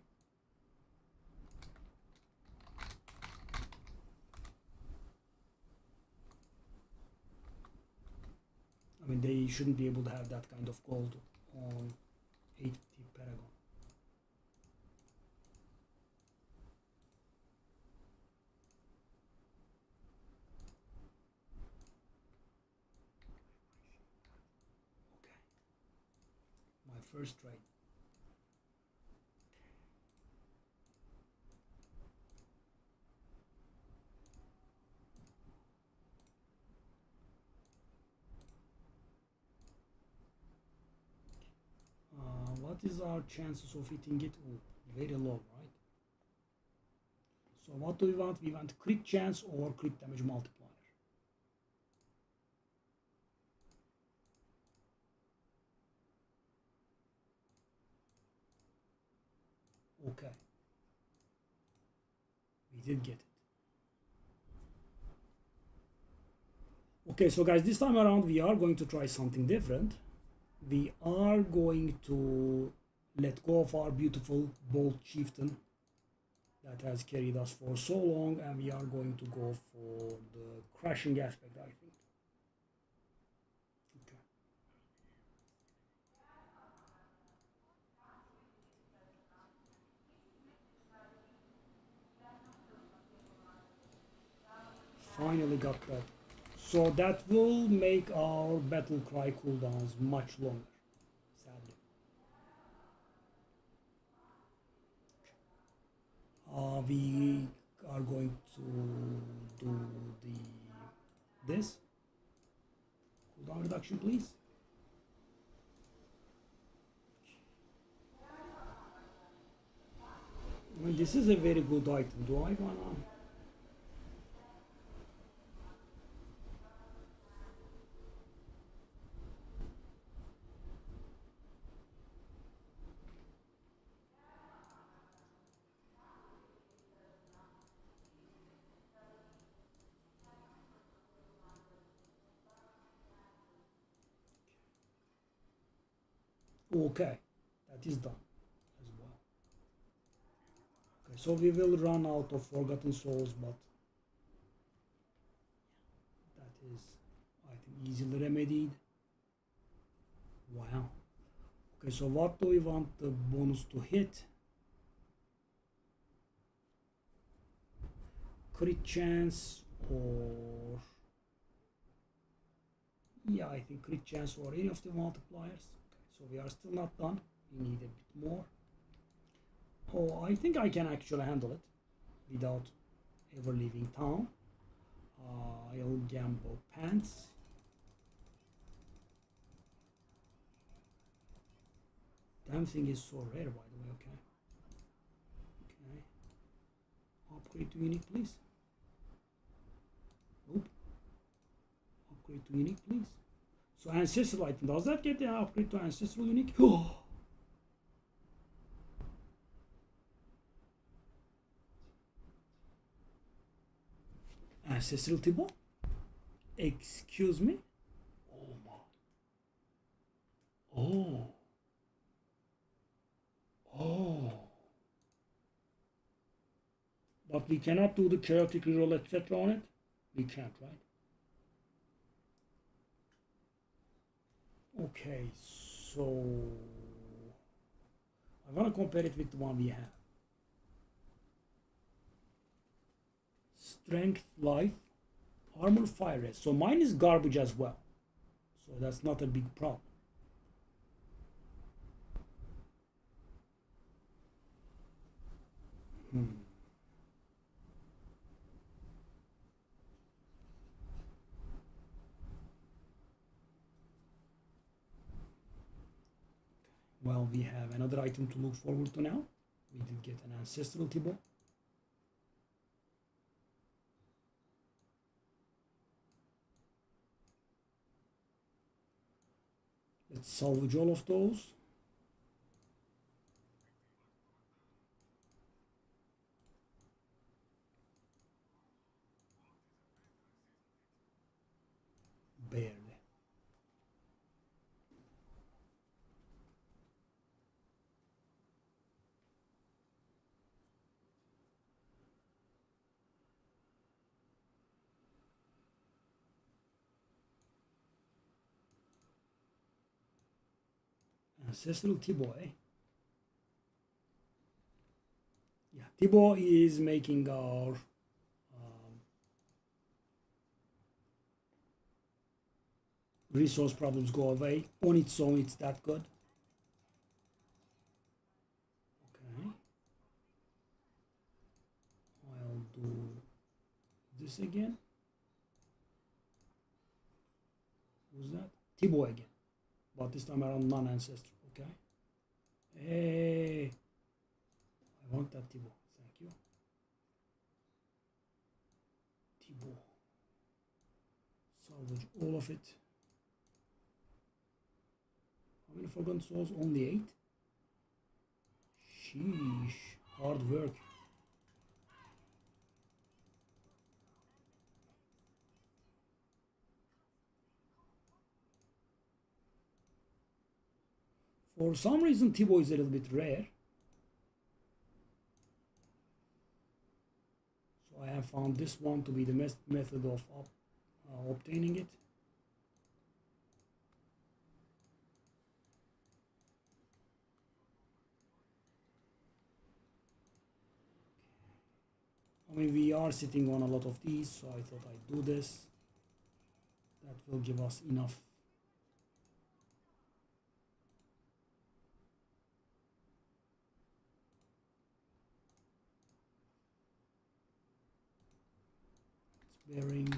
I mean, they shouldn't be able to have that kind of gold on 80 Paragon. Okay. My first trade. What is our chances of hitting it? Oh, very low, right? So what do we want? We want crit chance or crit damage multiplier. Okay. We did get it. Okay, so guys, this time around we are going to try something different. We are going to let go of our beautiful bold chieftain that has carried us for so long, and we are going to go for the crashing aspect, I think. Okay. Finally got that. So that will make our battle cry cooldowns much longer, sadly. We are going to do this cooldown reduction, please. I mean, this is a very good item. Do I wanna? Okay, that is done as well. Okay, so we will run out of Forgotten Souls, but that is, I think, easily remedied. Wow. Okay, so what do we want the bonus to hit? Crit chance or... Yeah, I think crit chance or any of the multipliers. So we are still not done. We need a bit more. Oh, I think I can actually handle it without ever leaving town. I'll gamble pants. Damn thing is so rare, by the way. Okay. Okay. Upgrade to unique, please. Nope. Upgrade to unique, please. So ancestral item, does that get the upgrade to ancestral unique? Oh. Ancestral Tibo? Excuse me? Oh my. Oh. Oh. But we cannot do the chaotic reroll, etc. on it. We can't, right? Okay, so I want to compare it with the one we have. Strength, life, armor, fire rest. So mine is garbage as well. So that's not a big problem. Well, we have another item to look forward to now. We did get an ancestral T-bow. Let's salvage all of those. Barely. Ancestral T-bow, eh? Yeah, T-bow is making our resource problems go away. On its own, it's that good. Okay. I'll do this again. Who's that? T-bow again. But this time around non-ancestral. Okay. Hey. I want that T-bow. Thank you. T-bow. Salvage all of it. How many forgotten souls? Only 8? Sheesh. Hard work. For some reason, T-bow is a little bit rare. So I have found this one to be the best method of obtaining it. I mean, we are sitting on a lot of these, so I thought I'd do this. That will give us enough. It's bearing.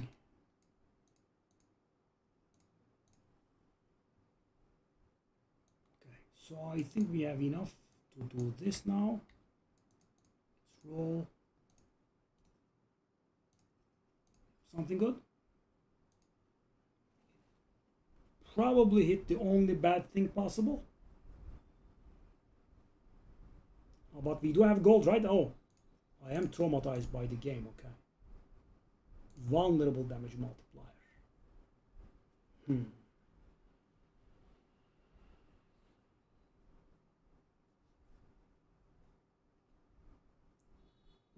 Okay, so I think we have enough to do this now. Let's roll. Something good? Probably hit the only bad thing possible. Oh, but we do have gold, right? Oh, I am traumatized by the game, okay. Vulnerable damage multiplier.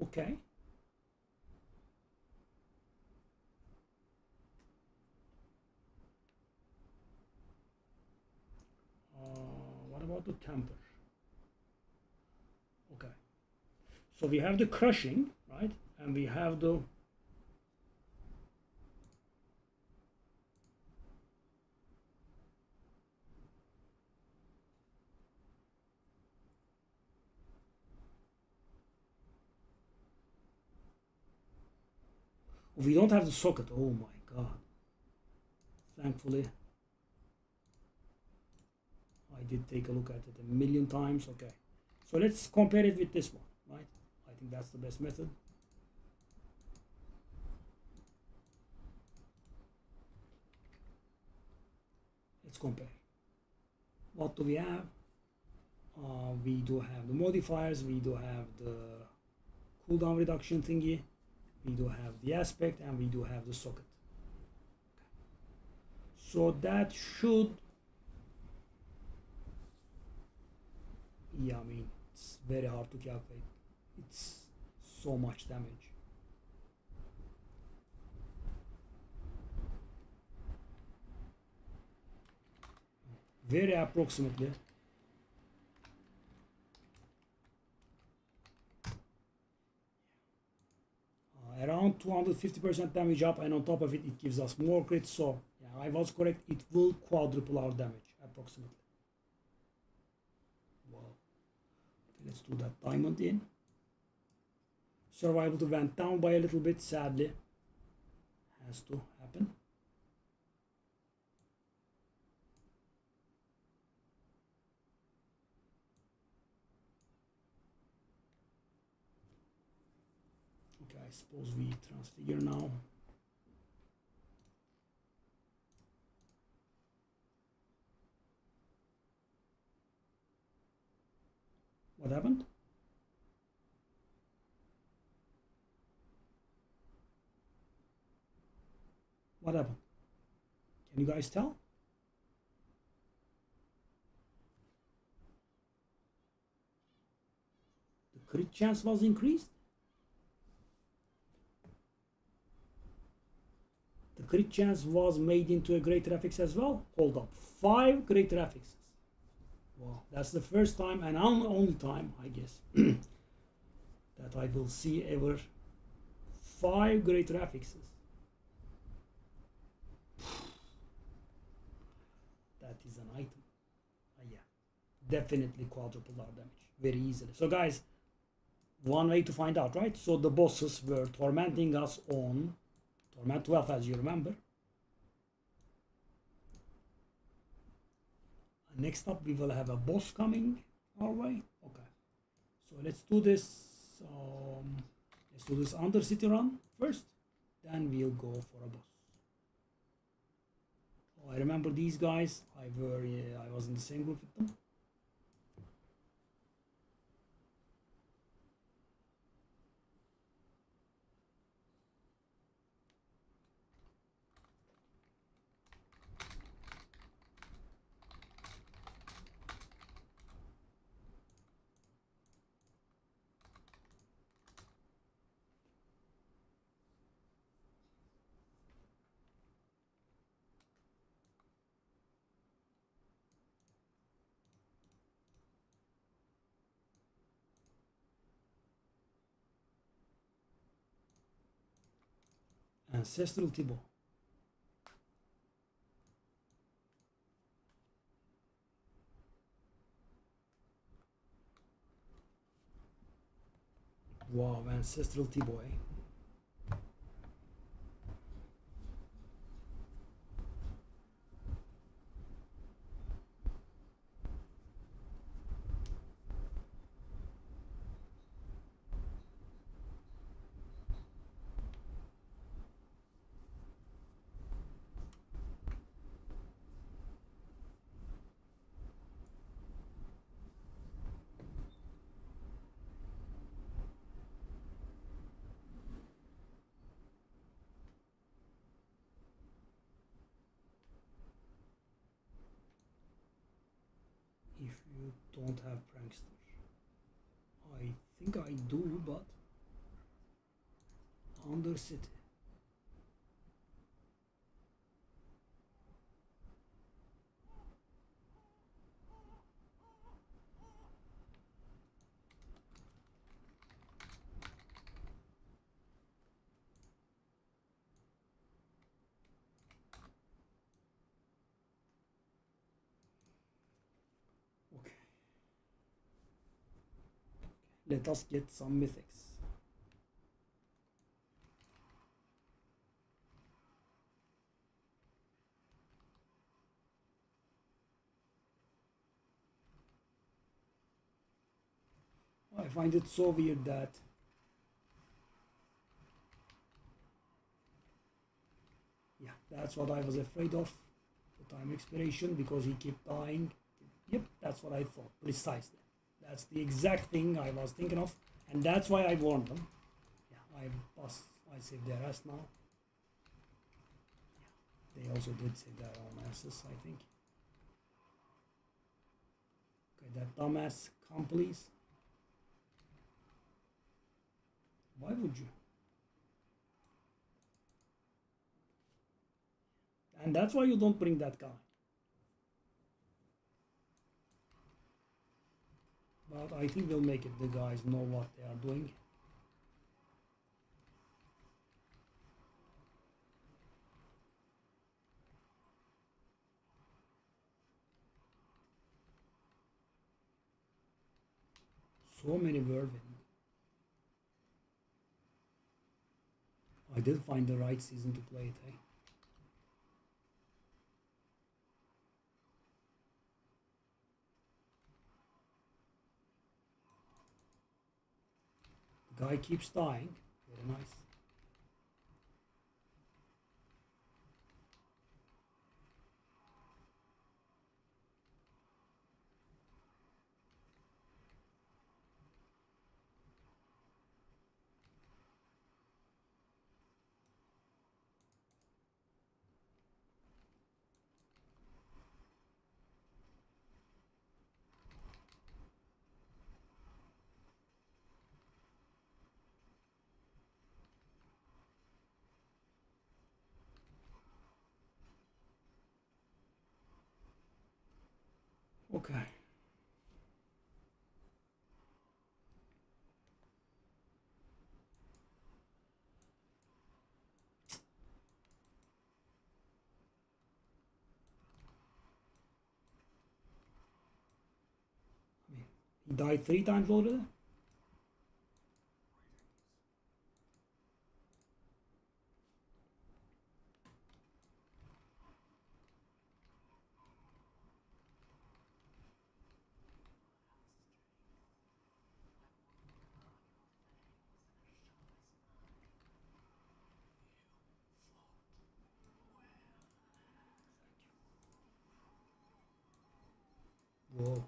Okay. What about the temper? Okay. So we have the crushing, right? And we have the we don't have the socket. Oh my god. Thankfully, I did take a look at it a million times. Okay. So let's compare it with this one, right? I think that's the best method. Let's compare. What do we have? We do have the modifiers, we do have the cooldown reduction thingy, we do have the aspect, and we do have the socket. So that should, yeah, I mean, it's very hard to calculate. It's so much damage. Very approximately. Around 250% damage up, and on top of it, it gives us more crit. So yeah, I was correct. It will quadruple our damage approximately. Wow. Okay, let's do that diamond in. Survival went down by a little bit, sadly. Has to happen. Okay, I suppose we transfigure now. What happened? What happened? Can you guys tell? The crit chance was increased. The crit chance was made into a greater affix as well. Hold up, 5 greater affixes. Wow, that's the first time and only time, I guess, that I will see ever 5 greater affixes. That is an item. Yeah, definitely quadruple our damage very easily. So guys, one way to find out, right? So the bosses were tormenting us on Torment 12, as you remember. Next up, we will have a boss coming our way. Okay, so let's do this. Let's do this Undercity run first. Then we'll go for a boss. Oh, I remember these guys. I was in the same group with them. Ancestral Tibo. Wow, Ancestral Tibo, eh? If you don't have Prankster. I think I do, but Undercity. Okay. Let us get some mythics. I find it so weird that yeah, that's what I was afraid of, the time expiration, because he kept dying. Yep, that's what I thought, precisely. That's the exact thing I was thinking of, and that's why I warned them. Yeah, I saved their ass now. Yeah, they also did save their own asses, I think. Okay, that dumbass, come please. Why would you? And that's why you don't bring that guy. But I think they'll make it. The guys know what they are doing. So many whirlwind. I did find the right season to play it, eh? The guy keeps dying. Very nice. Okay. He died 3 times already? Whoa.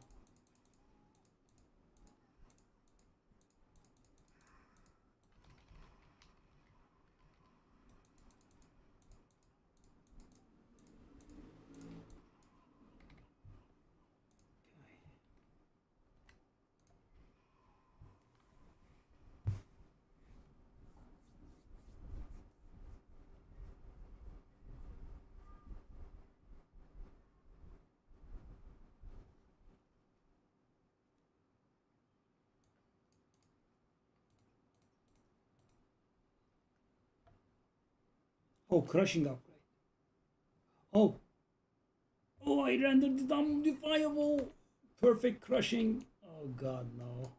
Oh, crushing upgrade. Oh. Oh, I rendered it unmodifiable. Perfect crushing. Oh god, no.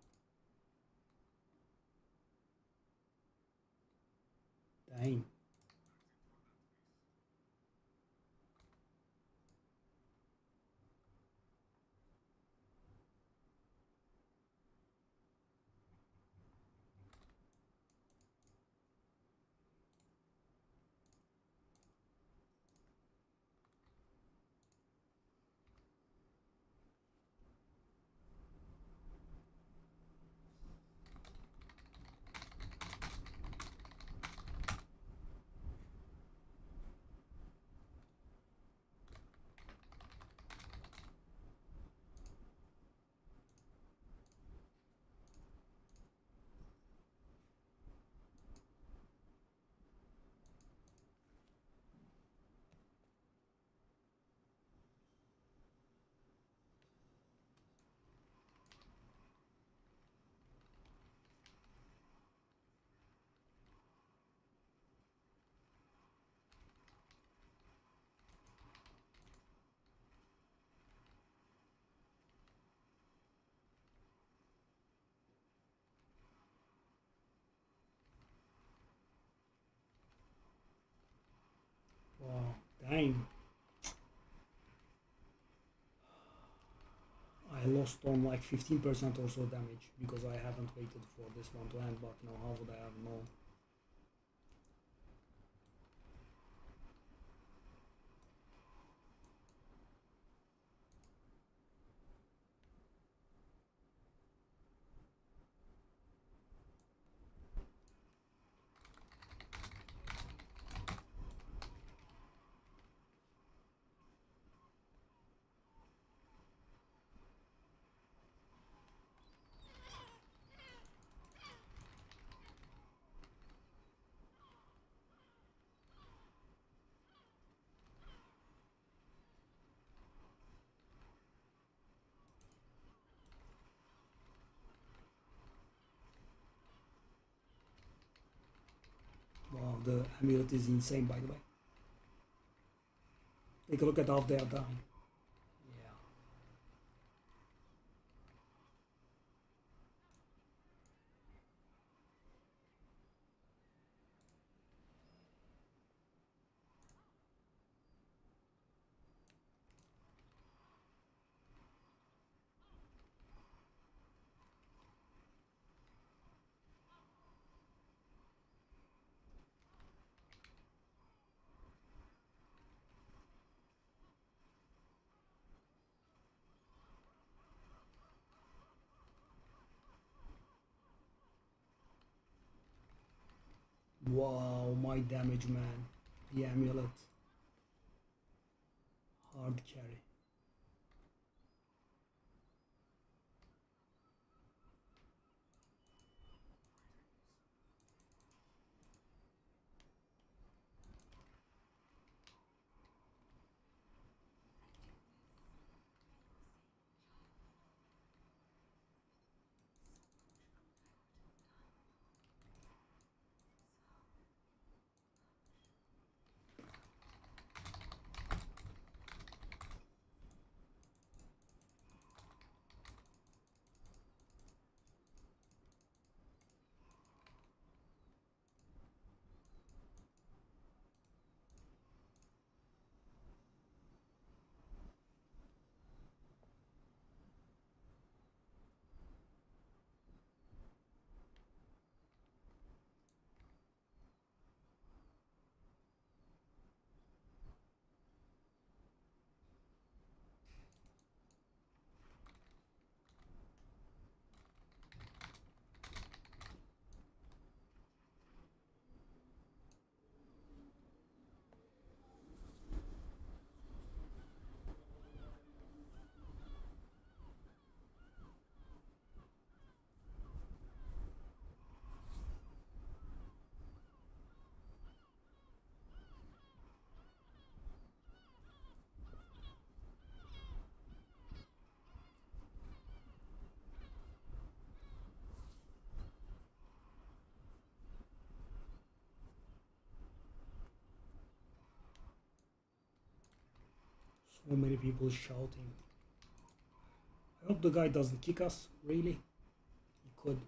Dang. Wow, dang. I lost on like 15% or so damage because I haven't waited for this one to end, but you know, how would I have known? the amulet is insane, by the way. Take a look at how they are dying. Yeah. Wow, my damage, man. The amulet. Hard carry. So many people shouting. I hope the guy doesn't kick us, really. He could.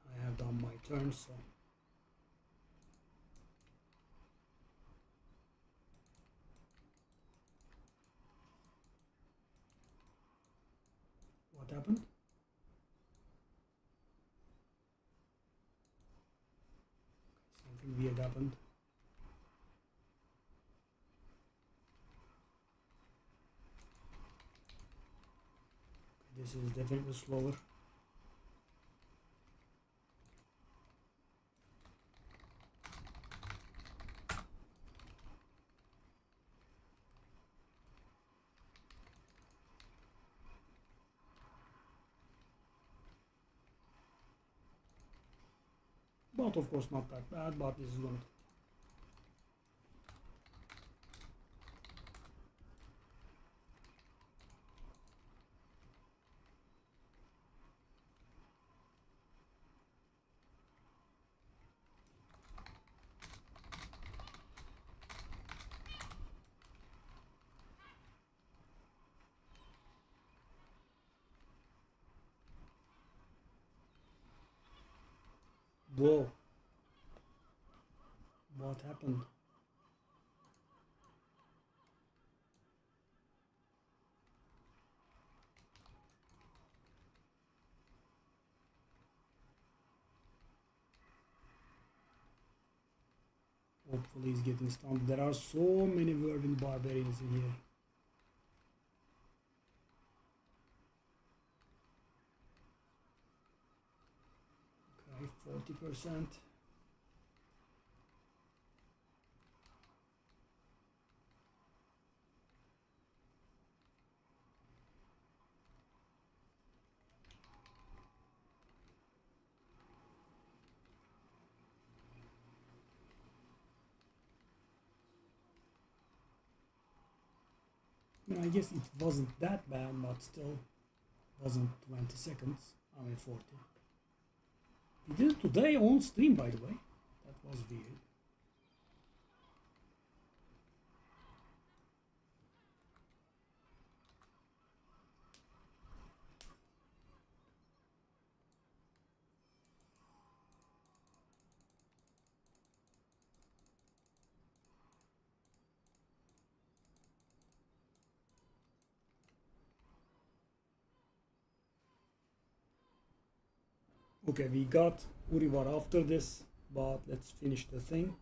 I have done my turn, so. What happened? Something weird happened. This is definitely slower. But of course not that bad, but this is going to. Whoa. What happened? Hopefully he's getting stunned. There are so many whirling barbarians in here. Okay, 40%. I guess it wasn't that bad, but still wasn't 20 seconds. I mean 40. He did it today on stream, by the way. That was weird. Okay, we got Urivar after this, but let's finish the thing.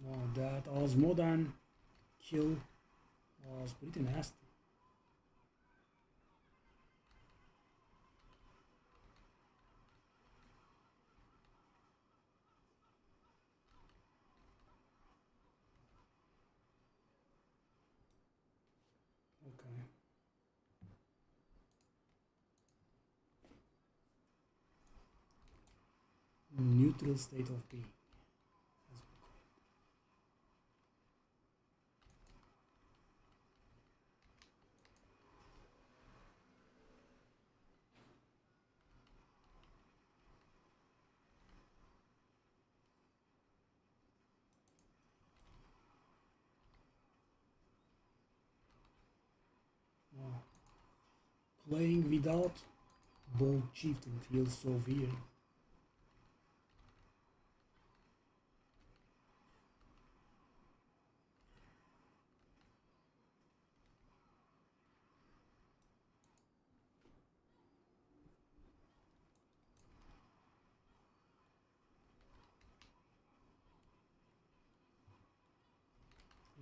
Wow, that Osmodan kill was pretty nasty. Okay. Neutral state of being. Wow. Playing without Bold Chieftain feels so weird.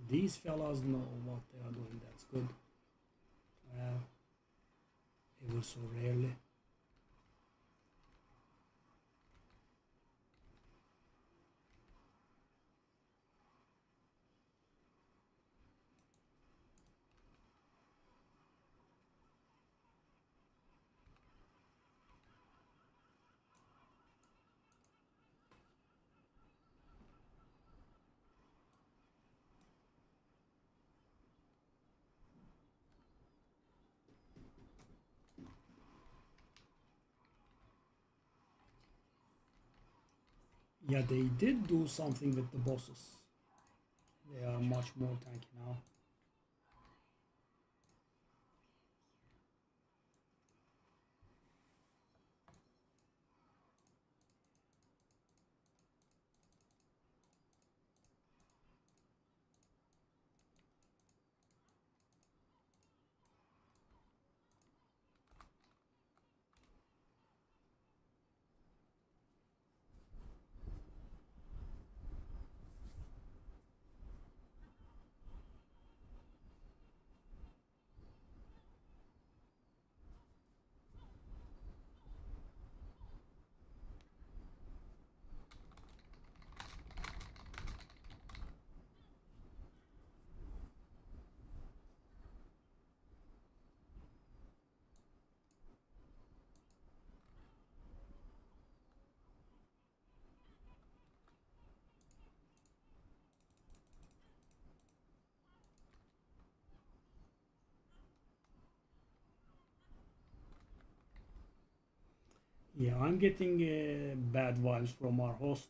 These fellas know what they are doing, that's good. Ever so rarely. Yeah, they did do something with the bosses. They are much more tanky now. Yeah, I'm getting bad vibes from our host.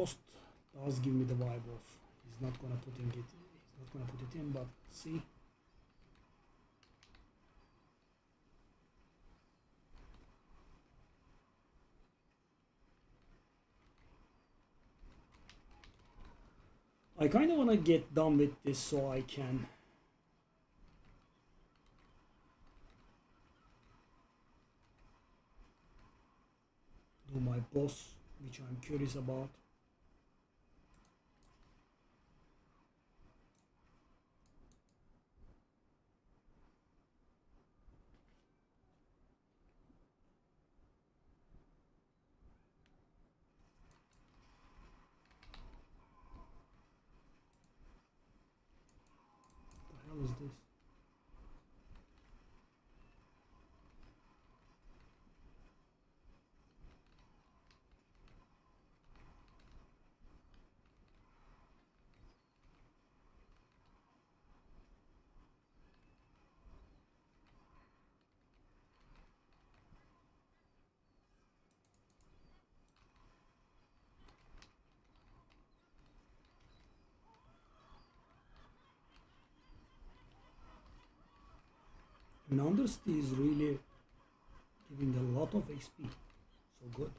Ghost does give me the vibe of he's not gonna put it in, but see. I kind of want to get done with this so I can do my boss, which I'm curious about. What the hell is this? And Understy is really giving a lot of HP, so good.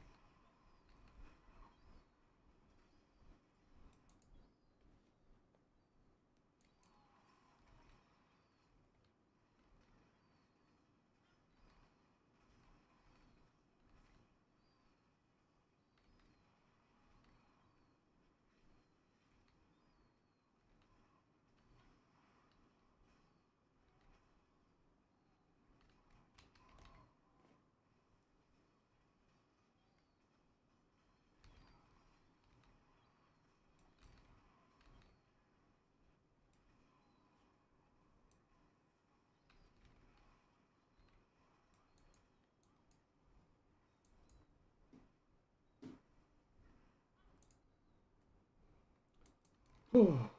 Oh.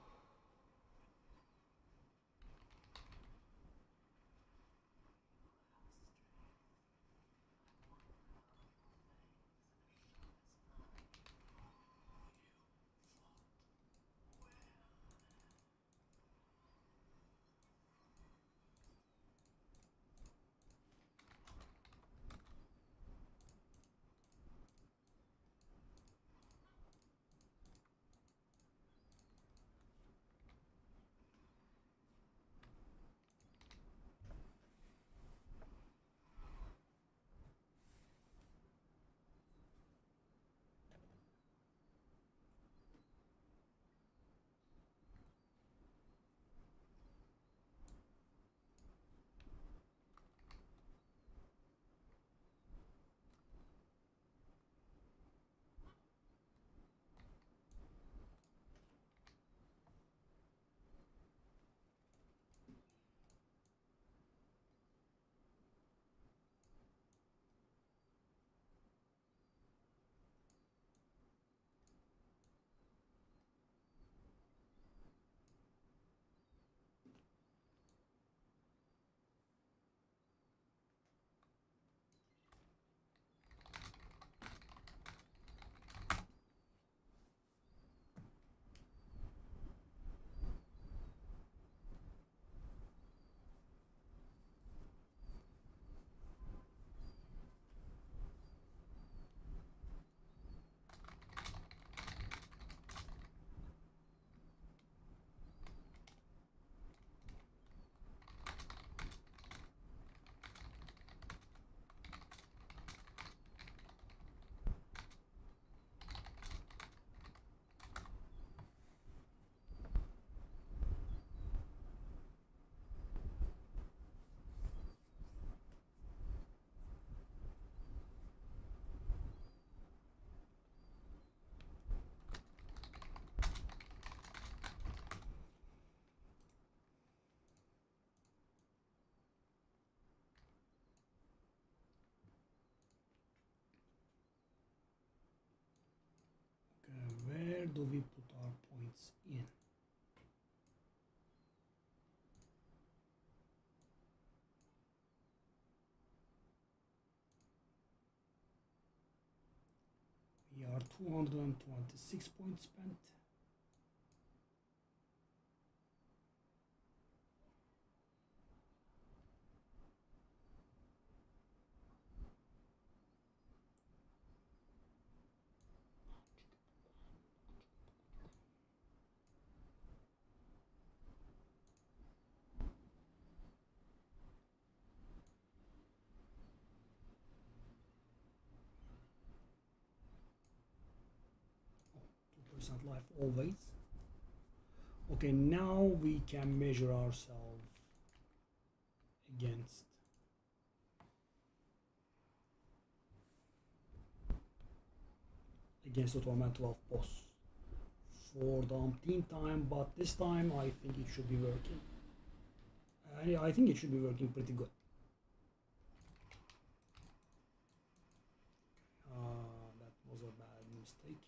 Where do we put our points in? We are 226 points spent. Life always. Okay, now we can measure ourselves against the Torment 12 boss for the umpteenth time, but this time I think it should be working. I think it should be working pretty good. That was a bad mistake.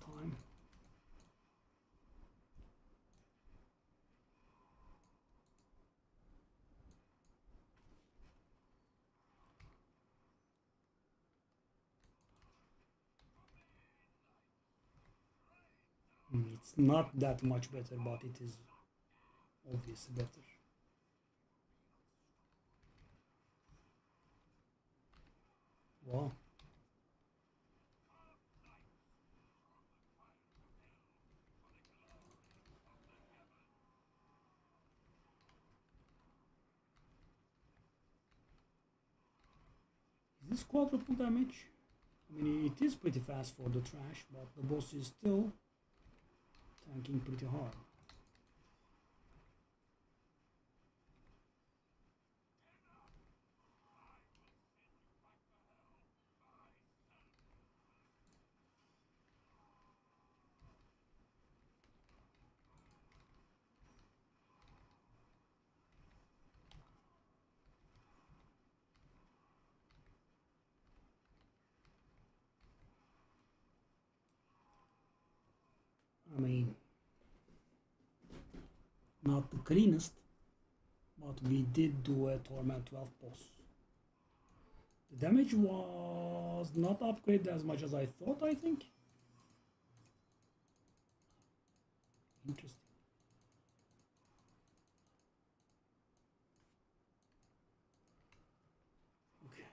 Time. It's not that much better, but it is obviously better. Wow. Is this quadruple damage? I mean, it is pretty fast for the trash, but the boss is still tanking pretty hard. I mean, not the cleanest, but we did do a Torment 12 boss. The damage was not upgraded as much as I thought, I think. Interesting. Okay.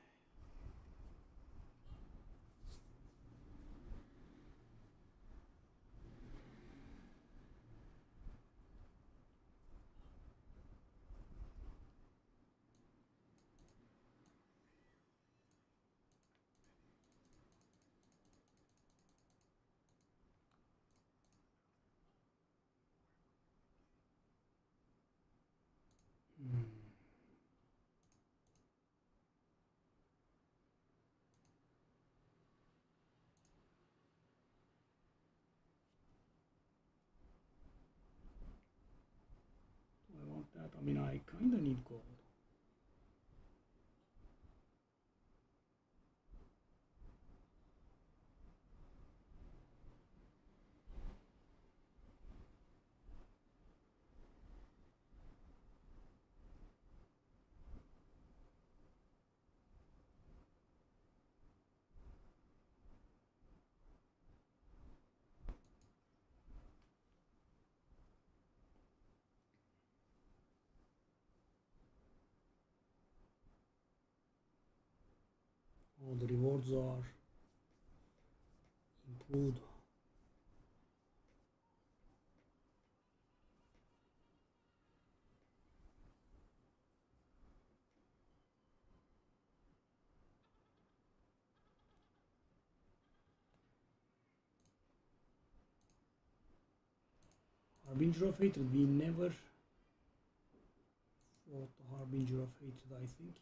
I want that. I mean, I kind of need gold. All the rewards are improved. Harbinger of Hatred, we never fought the Harbinger of Hatred, I think.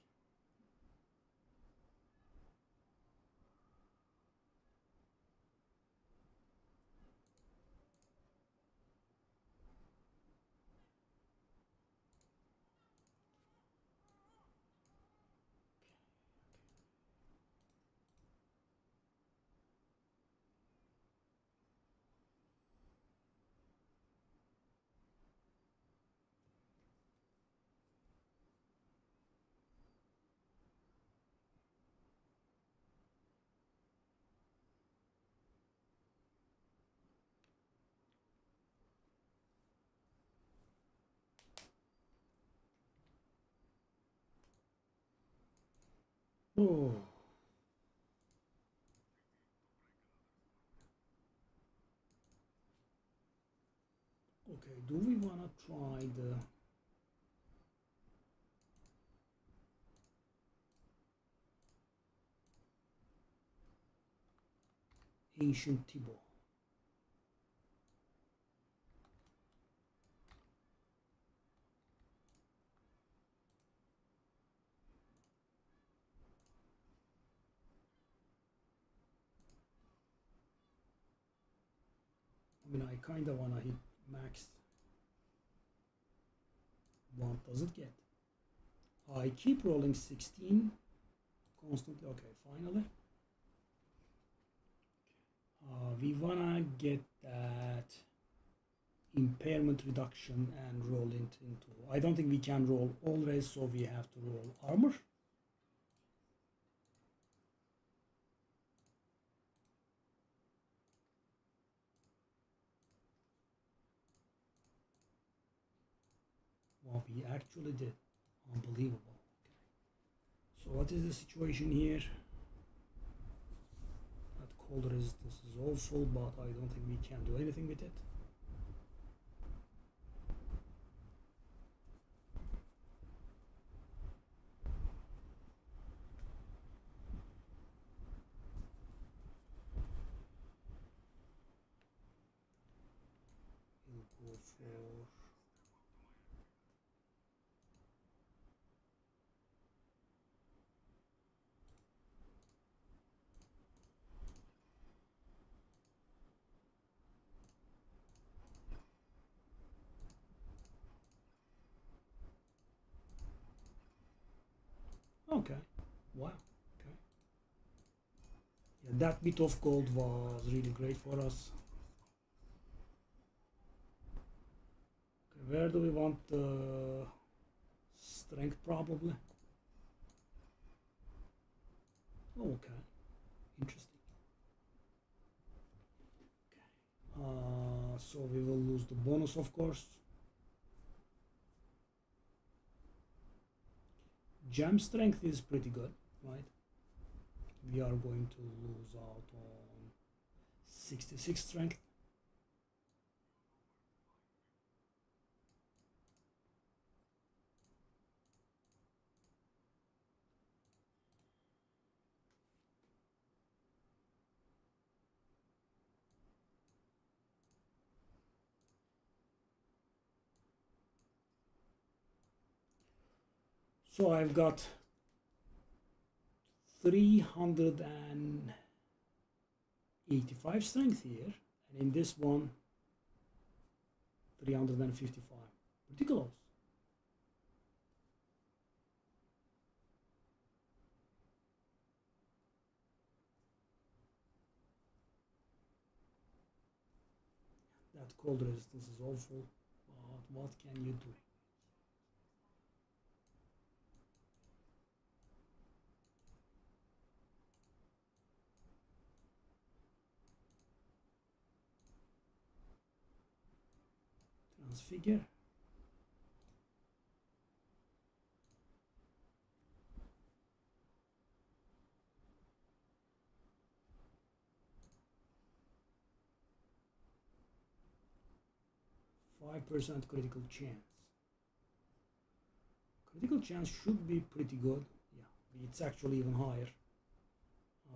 Oh. Okay, do we want to try the ancient Thibaut? I mean, I kind of want to hit max. What does it get? I keep rolling 16 constantly. Okay, finally. We want to get that impairment reduction and roll it into. I don't think we can roll always, so we have to roll armor. Well, we actually did. Unbelievable. Okay. So what is the situation here? That cold resistance is awful, but I don't think we can do anything with it. We'll go for okay. Wow. Okay. Yeah, that bit of gold was really great for us. Okay, where do we want the strength? Probably. Okay. Interesting. Okay. So we will lose the bonus, of course. Gem strength is pretty good, right? We are going to lose out on 66 strength. So I've got 385 strength here, and in this one 355. Pretty close. That cold resistance is awful, but what can you do? Transfigure. %5 critical chance. Critical chance should be pretty good. Yeah, it's actually even higher.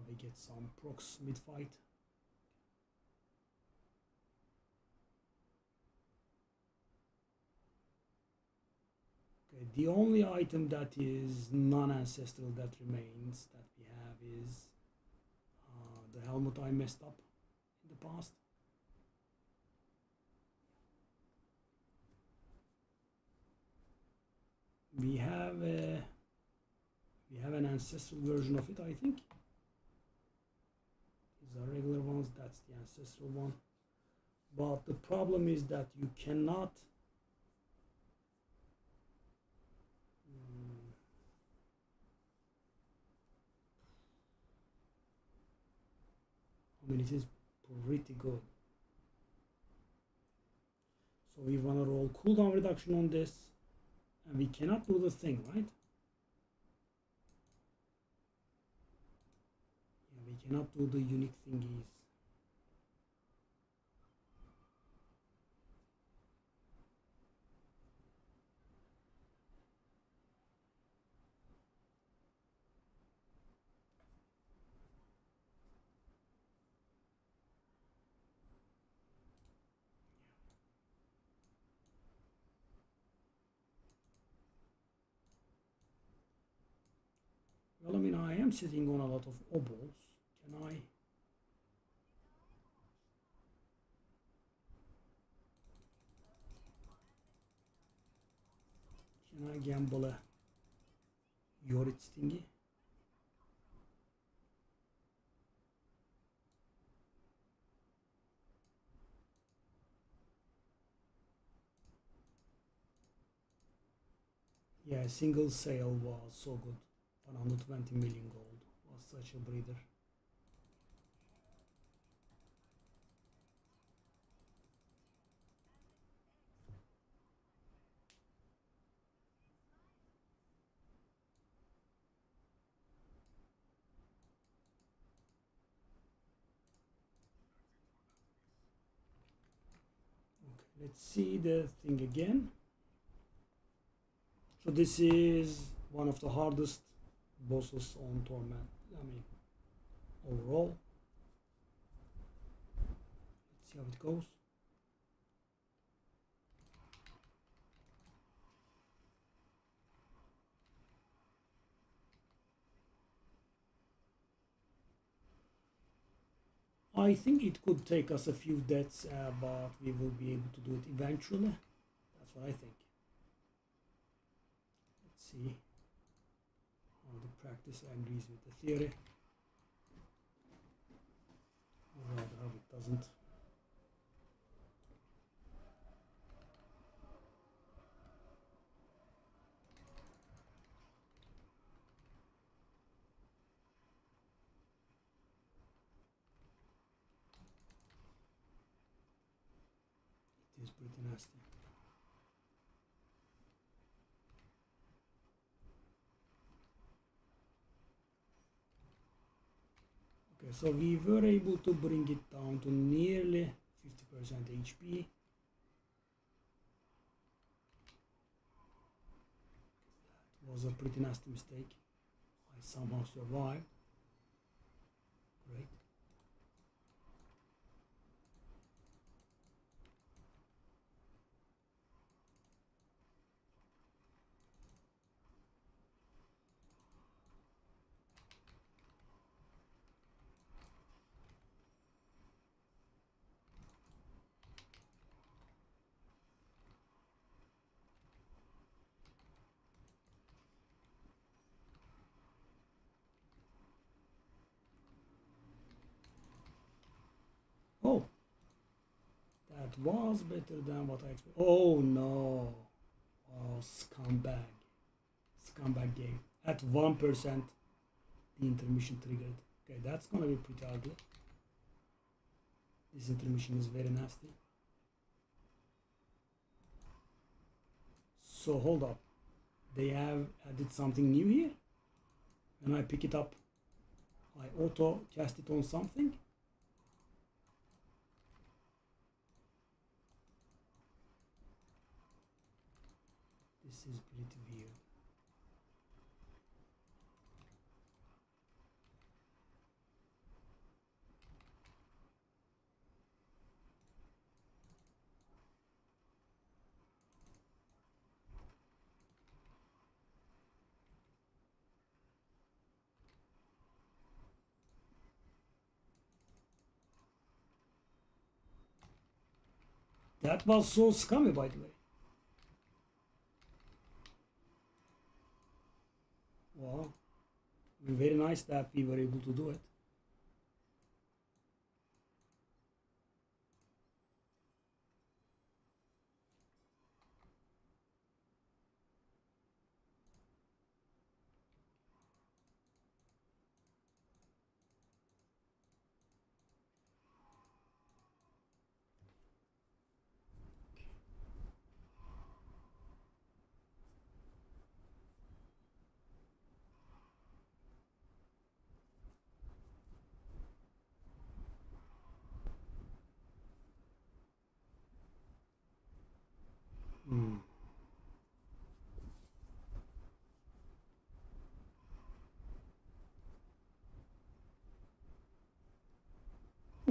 We get some procs mid-fight. Okay, the only item that is non-ancestral that remains that we have is the helmet I messed up in the past. We have an ancestral version of it, I think. These are regular ones. That's the ancestral one. But the problem is that you cannot I mean, it is pretty good. So we want to roll cooldown reduction on this, and we cannot do the thing, right? They cannot do the unique thingies. Well, I mean, I am sitting on a lot of obols. Can I gamble a Yoritz thingy? Yeah, single sale was so good. 120 million gold was such a breather. Okay, let's see the thing again. So this is one of the hardest bosses on Torment. I mean, overall. Let's see how it goes. I think it could take us a few deaths, but we will be able to do it eventually. That's what I think. Let's see how the practice agrees with the theory. Or rather how it doesn't. It is pretty nasty. Okay, so we were able to bring it down to nearly 50% HP. That was a pretty nasty mistake. I somehow survived. Great. Oh, that was better than what I expected. Oh no. Oh, scumbag. Scumbag game. At 1%, the intermission triggered. Okay, that's gonna be pretty ugly. This intermission is very nasty. So hold up. They have added something new here. When I pick it up, I auto cast it on something. This is pretty weird. That was so scummy, by the way. Wow. Very nice that we were able to do it.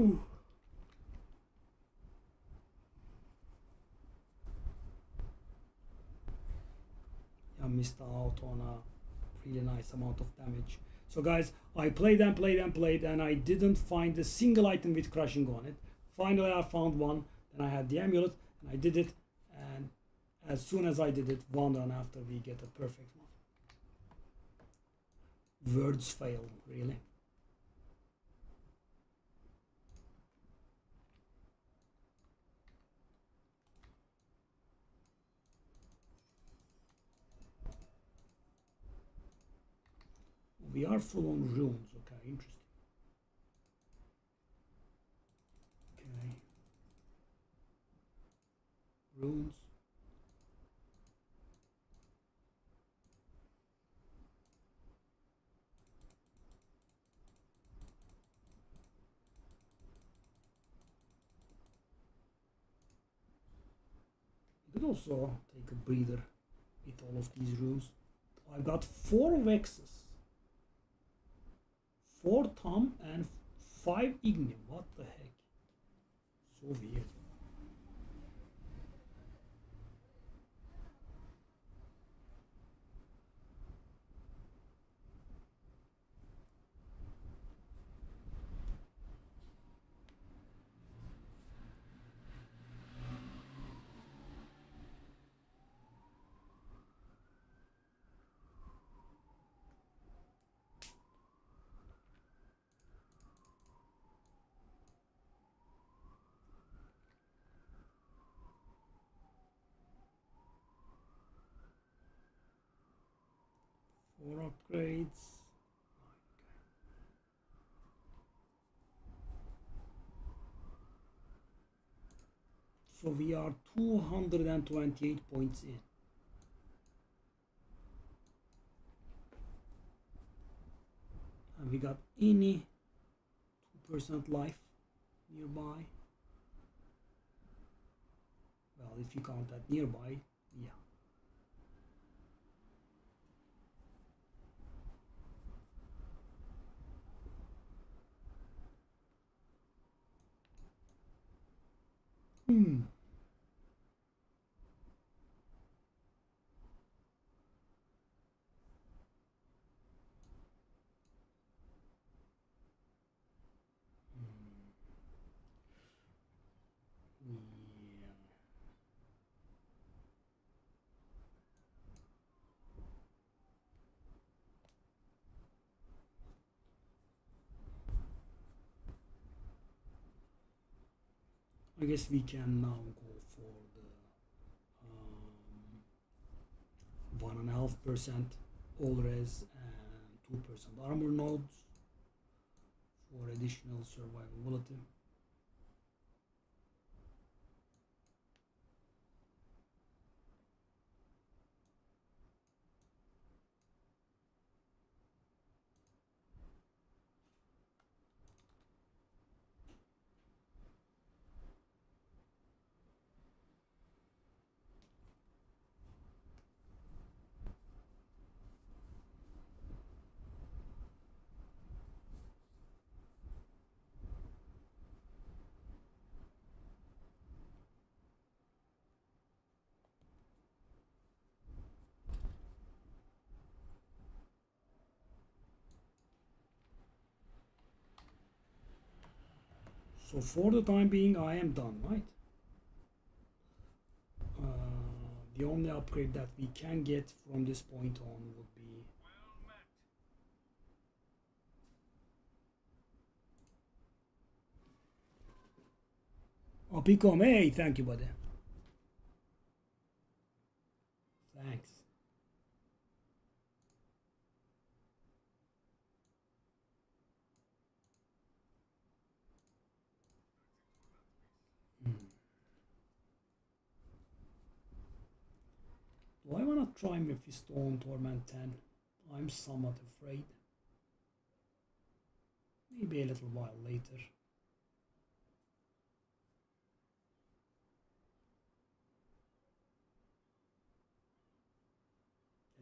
Ooh. I missed out on a really nice amount of damage. So guys, I played and played and played, and I didn't find a single item with crushing on it. Finally I found one, then I had the amulet, and I did it, and as soon as I did it, one run after, we get a perfect one. Words fail, really. We are full on runes, okay, interesting. Okay. Runes. You could also take a breather with all of these runes. I've got 4 Vexes, 4 Tom, and 5 Igni. What the heck? So weird. Four upgrades. So we are 228 points in. And we got any 2% life nearby. Well, if you count that nearby, yeah. Hmm. Yeah. I guess we can now go for the 1.5% all res and 2% armor nodes for additional survivability. So for the time being, I am done, right? The only upgrade that we can get from this point on would be Opicom. Hey, thank you, buddy. Thanks. Hmm. Do I want to try Mephisto Torment 10? I'm somewhat afraid. Maybe a little while later.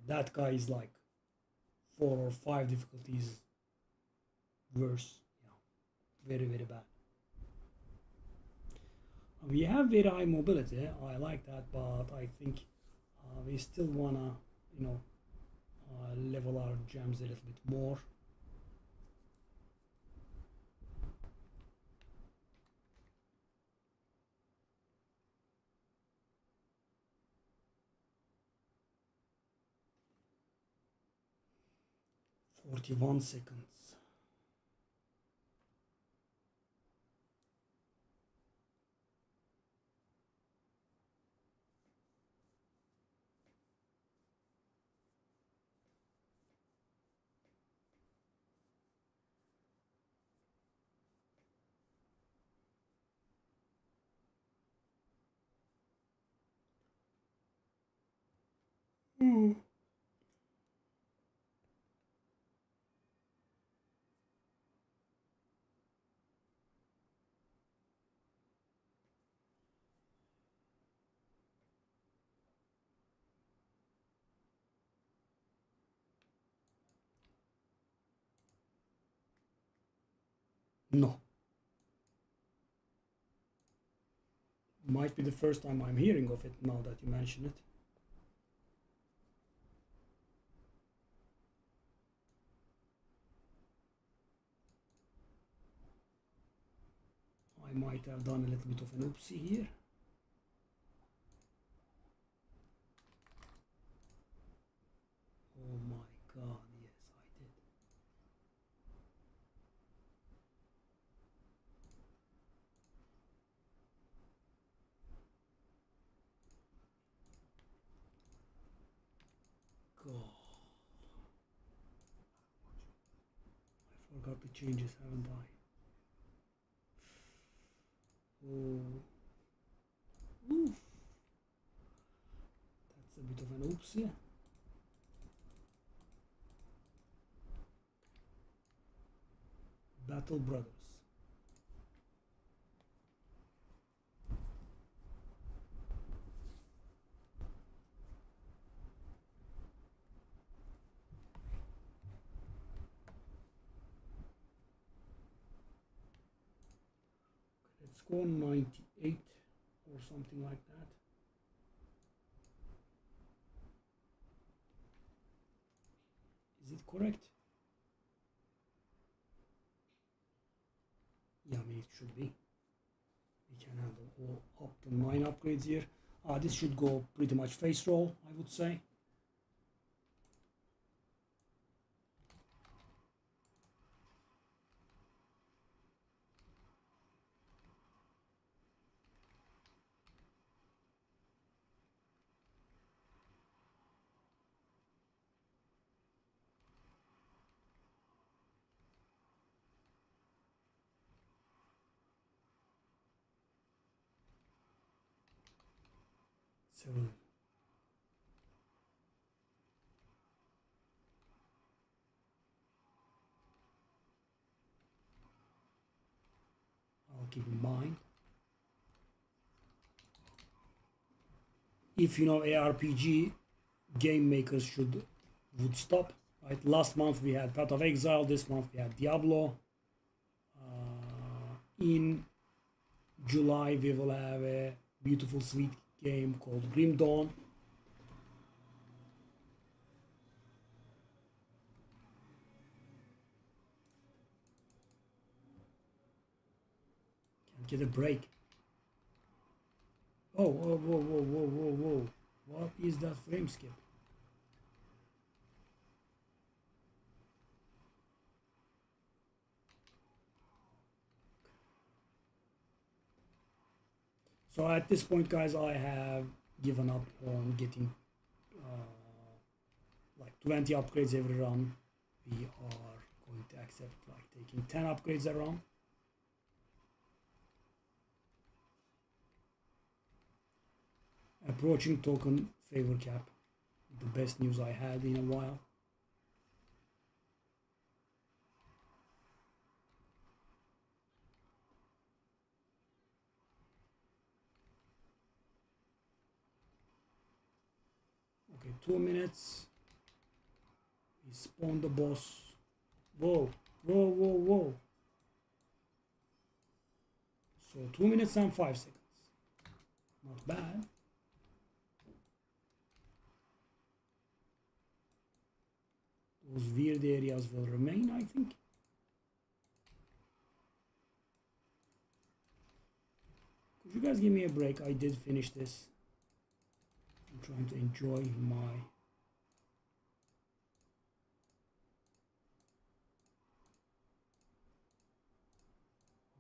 That guy is like 4 or 5 difficulties worse. Yeah, very, very bad. We have very high mobility. I like that, but I think we still wanna, you know, level our gems a little bit more. "41 seconds. No. Might be the first time I'm hearing of it now that you mention it. I might have done a little bit of an oopsie here. Oh my god, yes, I did. God. I forgot the changes, haven't I? Oh. Oof. That's a bit of an oopsie. Battle Brothers. Let's go 98 or something like that. Is it correct? Yeah, I mean it should be. We can handle all up to 9 upgrades here. This should go pretty much face roll, I would say. Seven. I'll keep in mind. If you know ARPG, game makers would stop. Right? Last month we had Path of Exile. This month we had Diablo. In July we will have a beautiful, sweet game called Grim Dawn. Can't get a break. Oh, whoa, whoa, whoa, whoa, whoa, whoa. What is that frame skip? So at this point, guys, I have given up on getting like 20 upgrades every run. We are going to accept like taking 10 upgrades a run. Approaching token favor cap. The best news I had in a while. Okay, 2 minutes. We spawn the boss. Whoa, whoa, whoa, whoa. So 2 minutes and 5 seconds. Not bad. Those weird areas will remain, I think. Could you guys give me a break? I did finish this. I'm trying to enjoy my...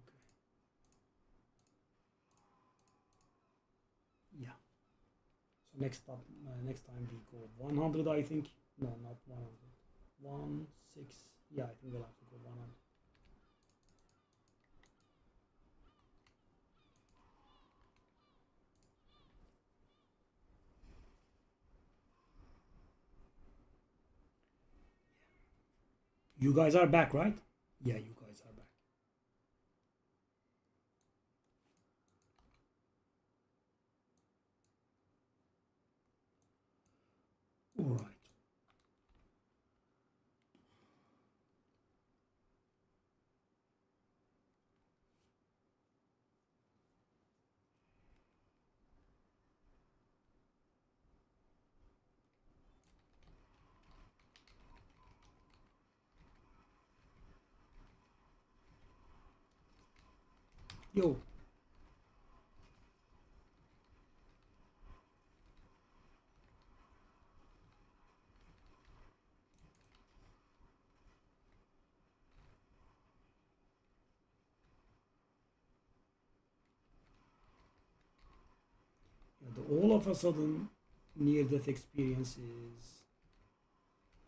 Okay. Yeah. So next time we go 100, I think. No, not 100. 1, 6. Yeah, I think we'll have to go 100. You guys are back, right? Yeah, you guys are back. All right. Yo. Yeah, all of a sudden near-death experiences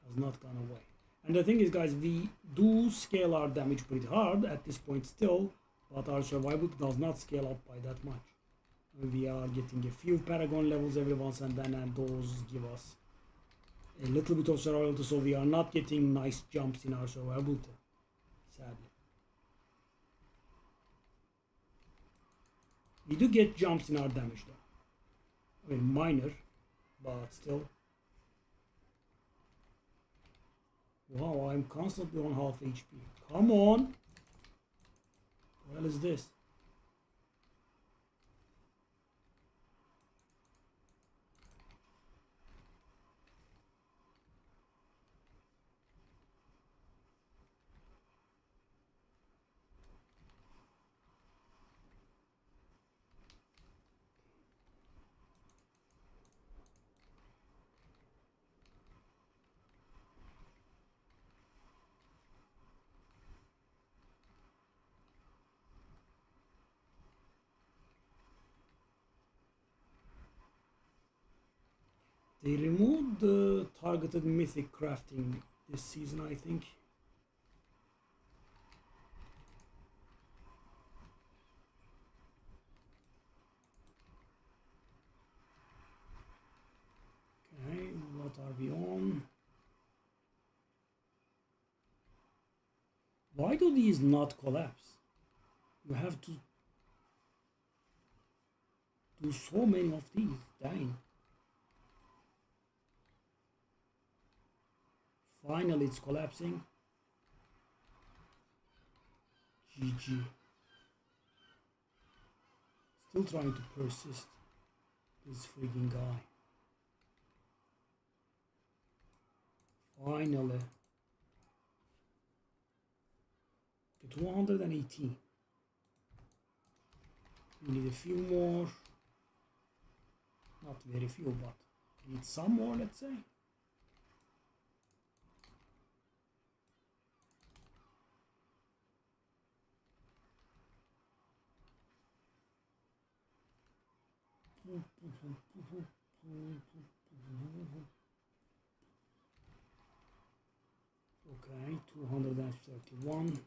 has not gone away. And the thing is, guys, we do scale our damage pretty hard at this point still, but our survival does not scale up by that much. We are getting a few Paragon levels every once and then, and those give us a little bit of survival, so we are not getting nice jumps in our survival, sadly. We do get jumps in our damage though. I mean, minor, but still. Wow, I'm constantly on half HP. Come on! What the hell is this? They removed the targeted mythic crafting this season, I think. Okay, what are we on? Why do these not collapse? You have to do so many of these. Dang. Finally, it's collapsing. GG. Still trying to persist. This freaking guy. Finally. Okay, 218. We need a few more. Not very few, but we need some more, let's say. Okay, 231.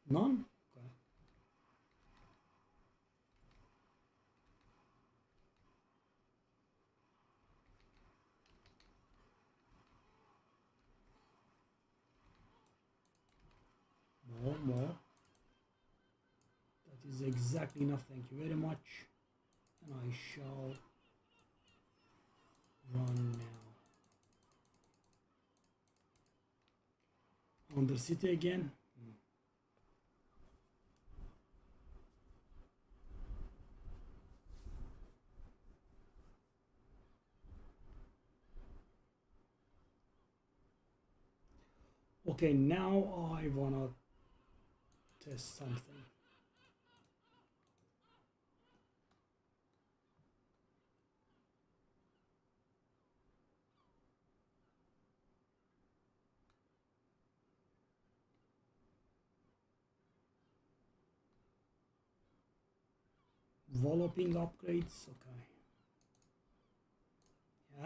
None? Okay. More. That is exactly enough, thank you very much. And I shall run now. On the city again. Okay, now I wanna test something. Developing upgrades, okay.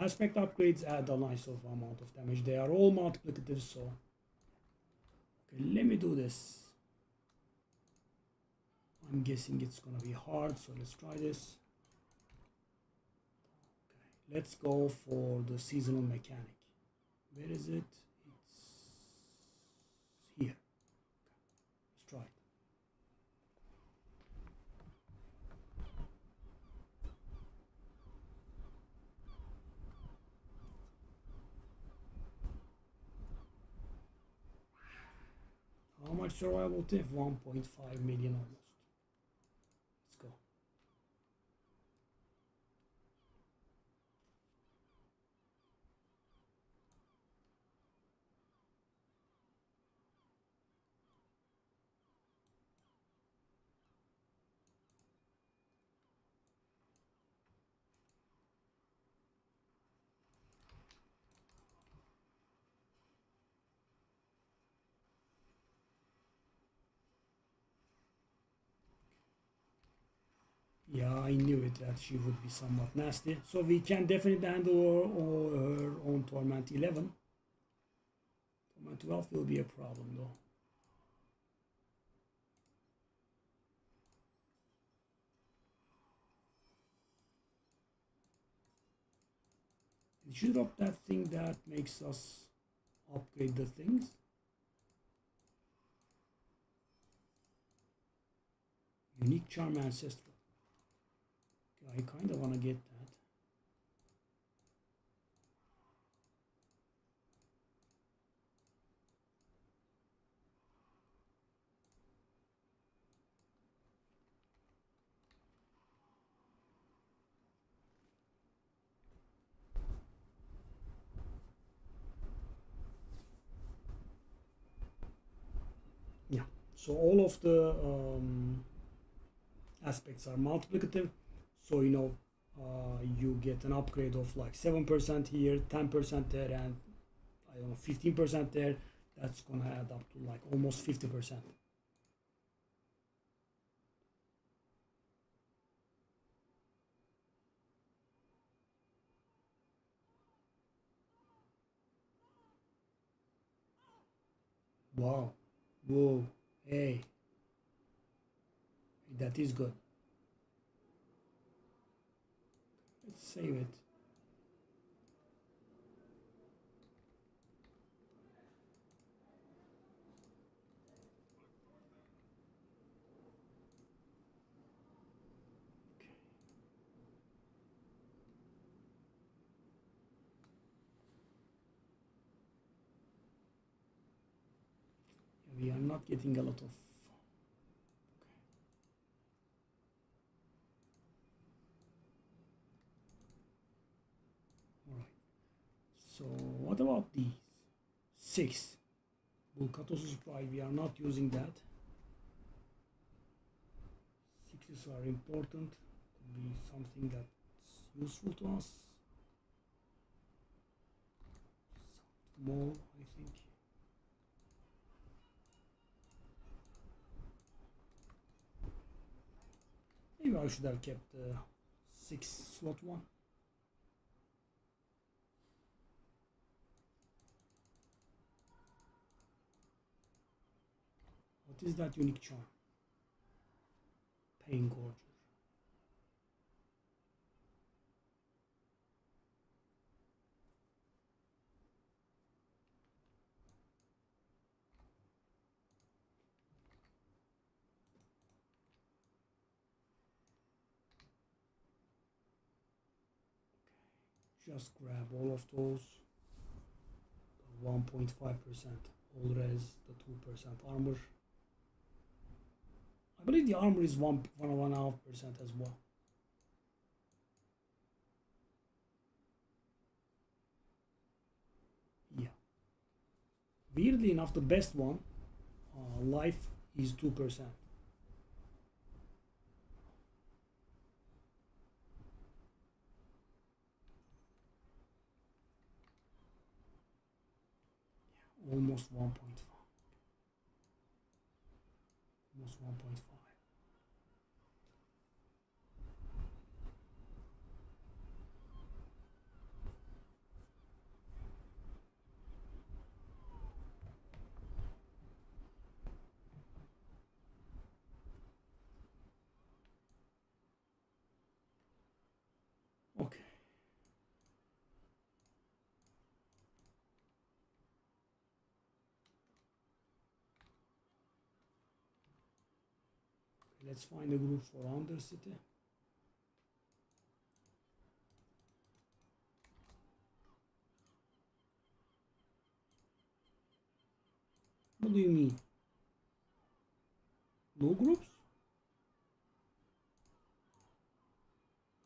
Aspect upgrades add a nice of amount of damage. They are all multiplicative, so okay, let me do this. I'm guessing it's gonna be hard, so let's try this. Okay, let's go for the seasonal mechanic. Where is it? It's here. Okay, let's try it. How much survival diff? 1.5 million almost. Let's go. Yeah, I knew it that she would be somewhat nasty. So we can definitely handle her on Torment 11. Torment 12 will be a problem though. Did you drop that thing that makes us upgrade the things? Unique Charm Ancestral. I kind of want to get that. Yeah, so all of the aspects are multiplicative. So you get an upgrade of like 7% here, 10% there, and I don't know, 15% there. That's gonna add up to like almost 50%. Wow. Whoa. Hey. That is good. Let's save it. We are not getting a lot of. All right. So what about these? 6. Vulcatosus Pride. We are not using that. 6s are important. Could be something that's useful to us. Small, I think. Maybe I should have kept the 6 slot one. What is that unique charm? Pain Gorger. Just grab all of those. 1.5% all res, the 2% armor. I believe the armor is 1.5% as well. Yeah. weirdly enough, the best one, life is 2%. Almost 1.5. Almost 1.5. Okay. Let's find a group for Undercity. What do you mean? No groups?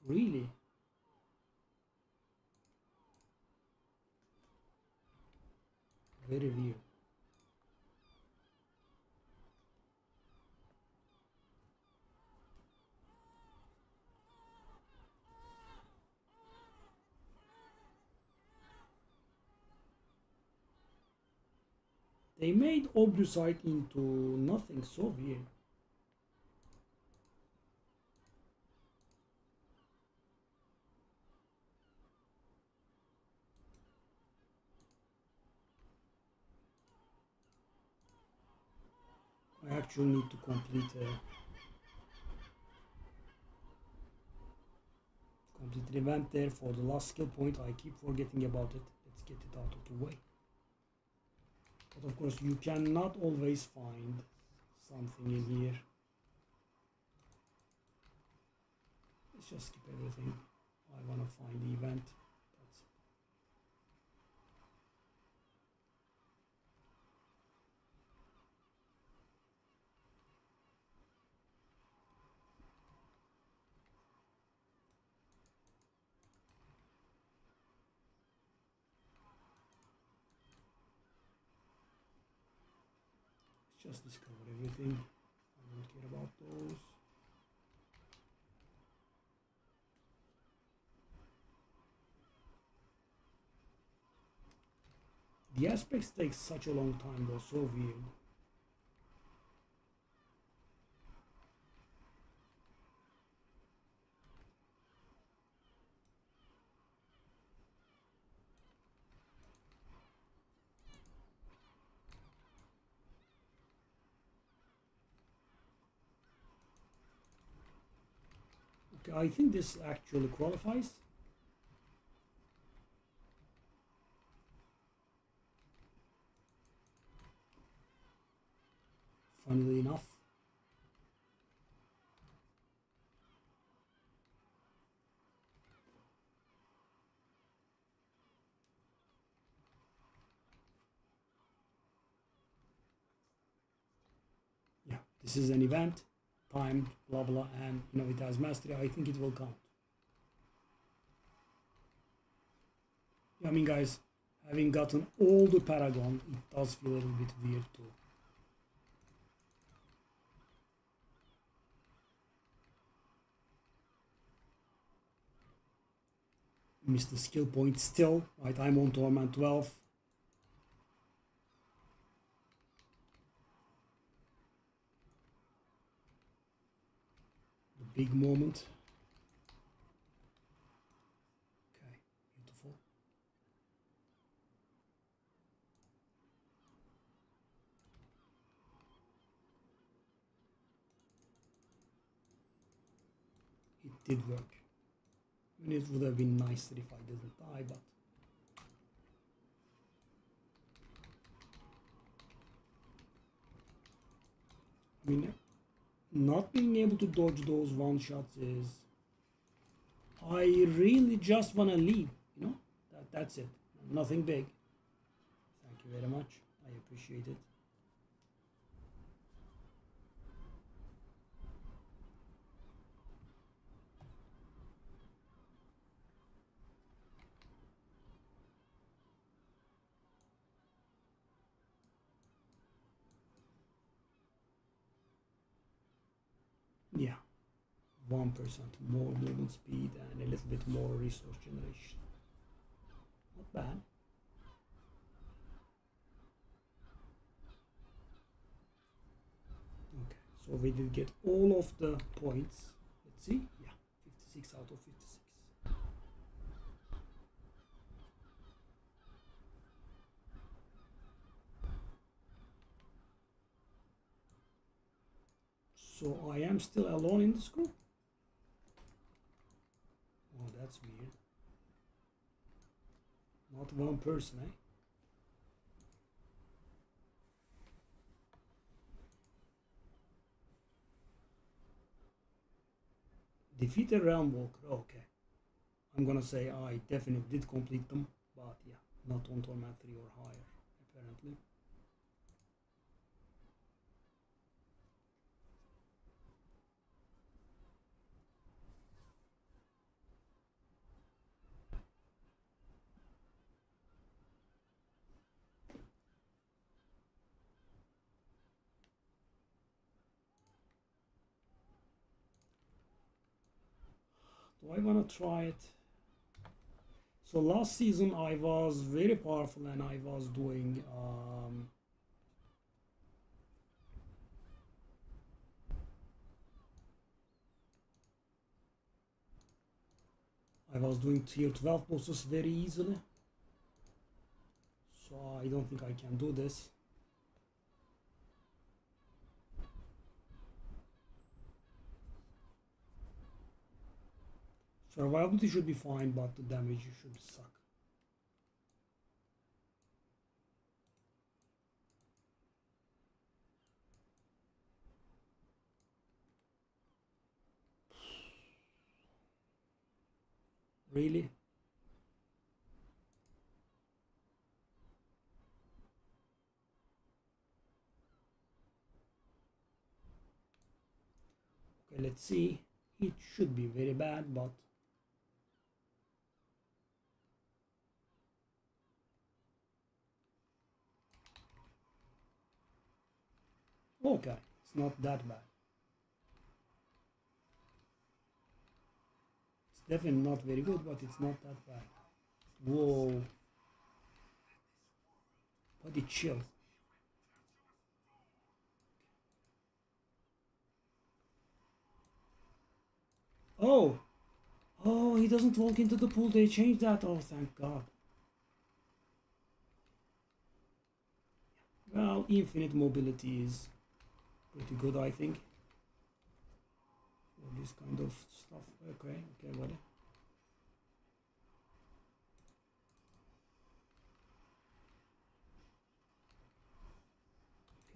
Really? Very weird. They made Obducite into nothing, so weird. I actually need to complete an event there for the last skill point. I keep forgetting about it. Let's get it out of the way. But of course, you cannot always find something in here. Let's just skip everything. I want to find the event. That's it. Let's just discover everything. I don't care about those. The aspects take such a long time though, so weird. Okay, I think this actually qualifies. Funnily enough. Yeah, this is an event, timed, blah blah, and you know it has mastery. I think it will count. Yeah, I mean guys, having gotten all the Paragon, it does feel a little bit weird too. Missed the skill point still, right? I'm on Torment 12. The big moment. Okay, beautiful. It did work. I mean, it would have been nicer if I didn't die, but I mean, not being able to dodge those one shots is, I really just want to leave, you know, that's it, nothing big. Thank you very much, I appreciate it. 1% more movement speed and a little bit more resource generation. Not bad. Okay, so we did get all of the points. Let's see. Yeah, 56 out of 56. So I am still alone in this group. Oh, that's weird. Not one person, eh? Defeat a realm walker. Okay. I'm gonna say I definitely did complete them, but yeah, not on Torment 3 or higher, apparently. Do I wanna try it? So last season I was very powerful and I was doing tier 12 bosses very easily. So I don't think I can do this. Survivability should be fine, but the damage should suck. Really? Okay, let's see. It should be very bad, but okay, it's not that bad. It's definitely not very good, but it's not that bad. Whoa. Body chill. Oh! Oh, he doesn't walk into the pool. They changed that. Oh, thank God. Well, infinite mobility is pretty good, I think. For this kind of stuff. Okay, buddy.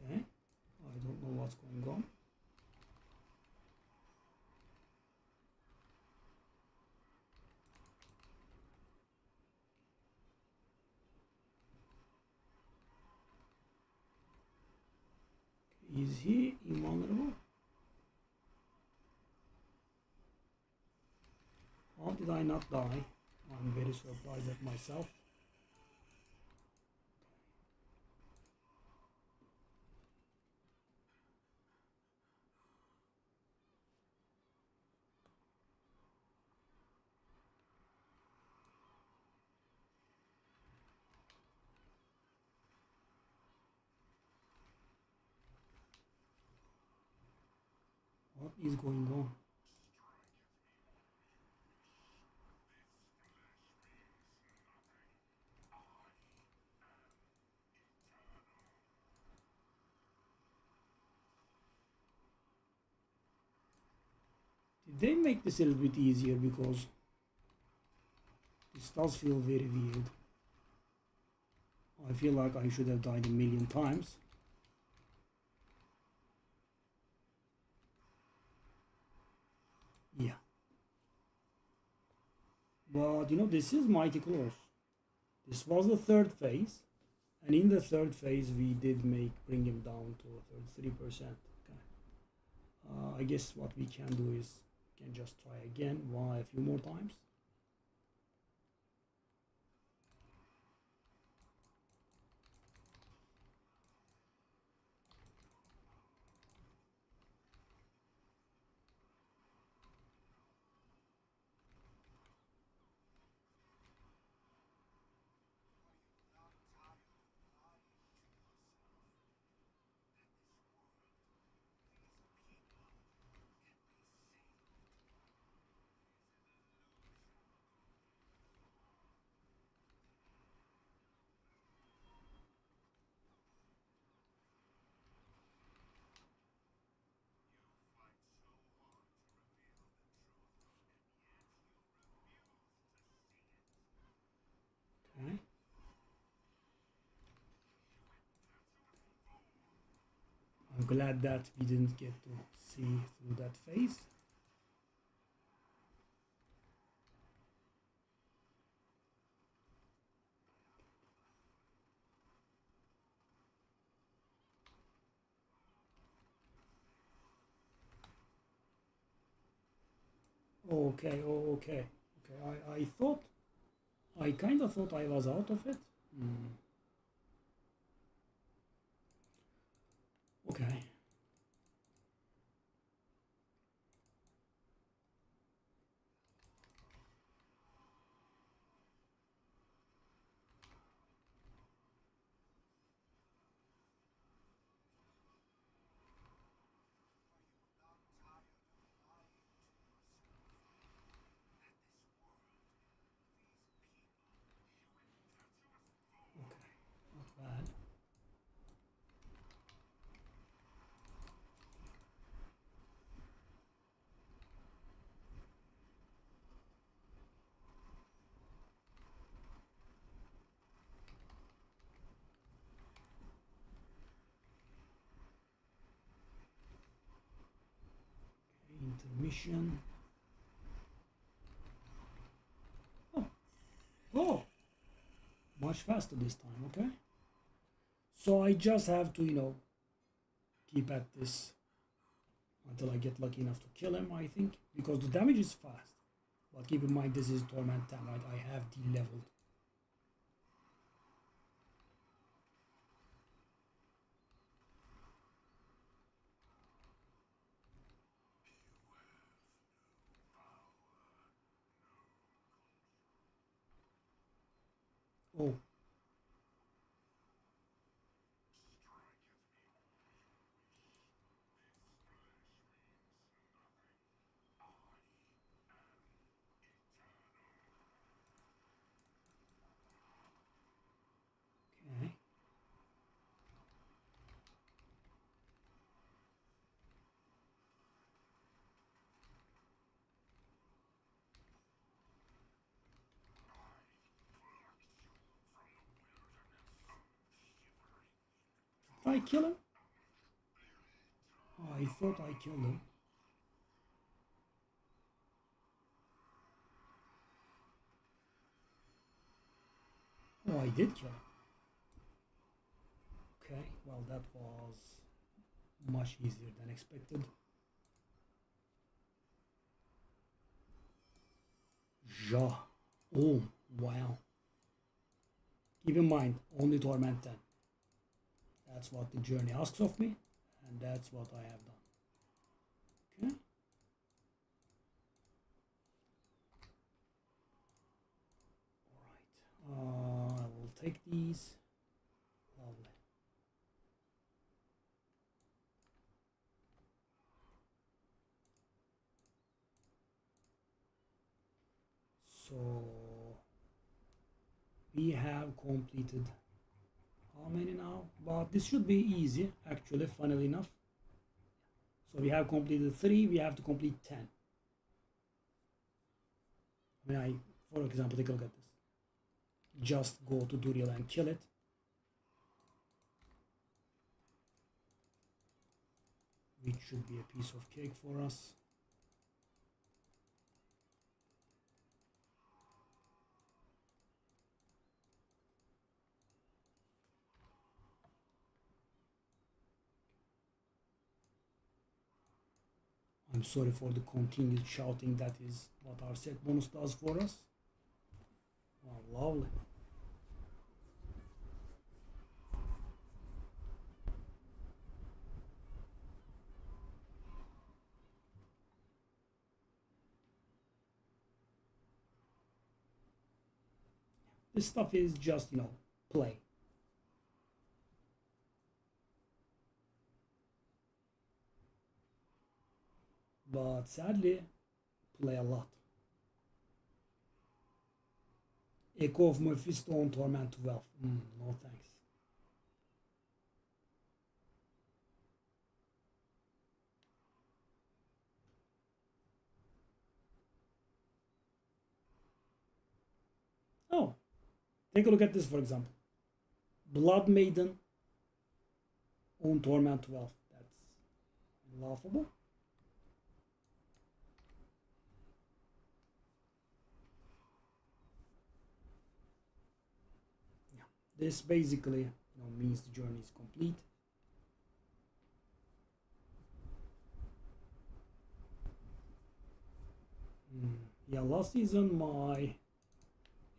Okay, I don't know what's going on. Is he invulnerable? How did I not die? I'm very surprised at myself. What is going on? Did they make this a little bit easier, because this does feel very weird. I feel like I should have died a million times. Yeah. But you know, this is mighty close. This was the third phase, and in the third phase we did bring him down to 33%. Okay. I guess what we can do is can just try again a few more times. glad that we didn't get to see through that phase. Okay, okay. I thought, I kind of thought I was out of it. Okay. Not bad. Intermission. Oh, much faster this time, okay? So I just have to, keep at this until I get lucky enough to kill him, I think, because the damage is fast. But keep in mind, this is Torment 10, right? I have de-leveled. Oh. Okay. Did I kill him? Oh, I thought I killed him. Oh, I did kill him. Okay, well, that was much easier than expected. Ja. Oh, wow. Keep in mind, only Torment 10. That's what the journey asks of me, and that's what I have done. Okay. Alright. I will take these. Lovely. So we have completed how many now? But this should be easy, actually, funnily enough. So we have completed 3, we have to complete 10. For example, take a look at this. Just go to Duriel and kill it. Which should be a piece of cake for us. I'm sorry for the continued shouting. That is what our set bonus does for us. Oh, lovely. This stuff is just, play. But sadly, play a lot. Echo of Mephisto on Torment 12. No thanks. Oh, take a look at this, for example. Blood Maiden on Torment 12. That's laughable. Yeah. This basically means the journey is complete. Yeah, last season my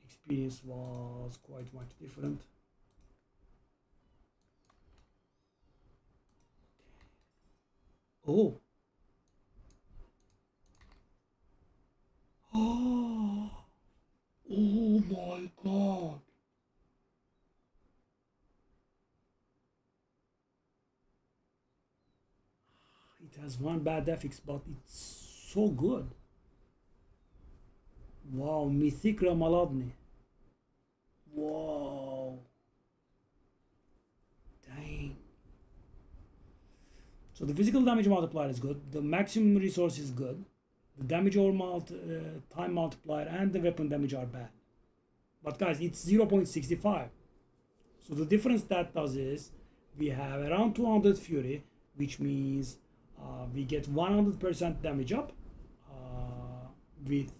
experience was quite much different. Oh. Oh. Oh my god. It has one bad FX, but it's so good. Wow, Mythic Ramaladni. Wow. Dang. So the physical damage multiplier is good. The maximum resource is good. The damage over time multiplier and the weapon damage are bad. But guys, it's 0.65. So the difference that does is we have around 200 fury, which means we get 100% damage up with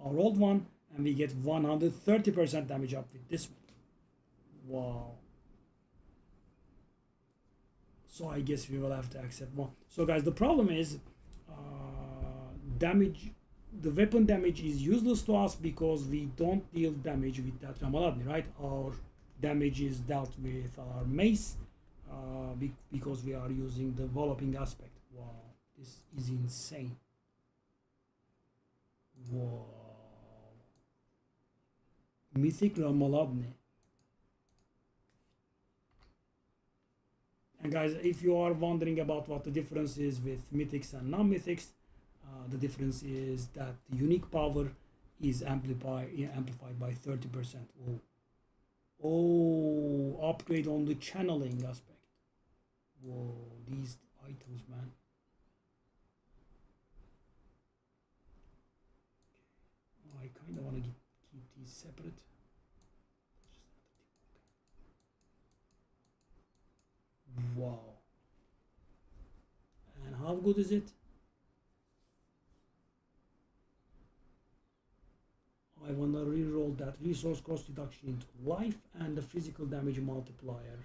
our old one, and we get 130% damage up with this one. Wow. So I guess we will have to accept one. So guys, the problem is damage. The weapon damage is useless to us because we don't deal damage with that Ramaladni, right? Our damage is dealt with our mace because we are using the developing aspect. Wow, this is insane. Wow. Mythic Ramaladni. And guys, if you are wondering about what the difference is with mythics and non-mythics, the difference is that the unique power is amplified by 30%. Oh, upgrade on the channeling aspect. Whoa, these items, man. I kind of want to keep these separate. Wow. And how good is it? I want to reroll that resource cost reduction into life and the physical damage multiplier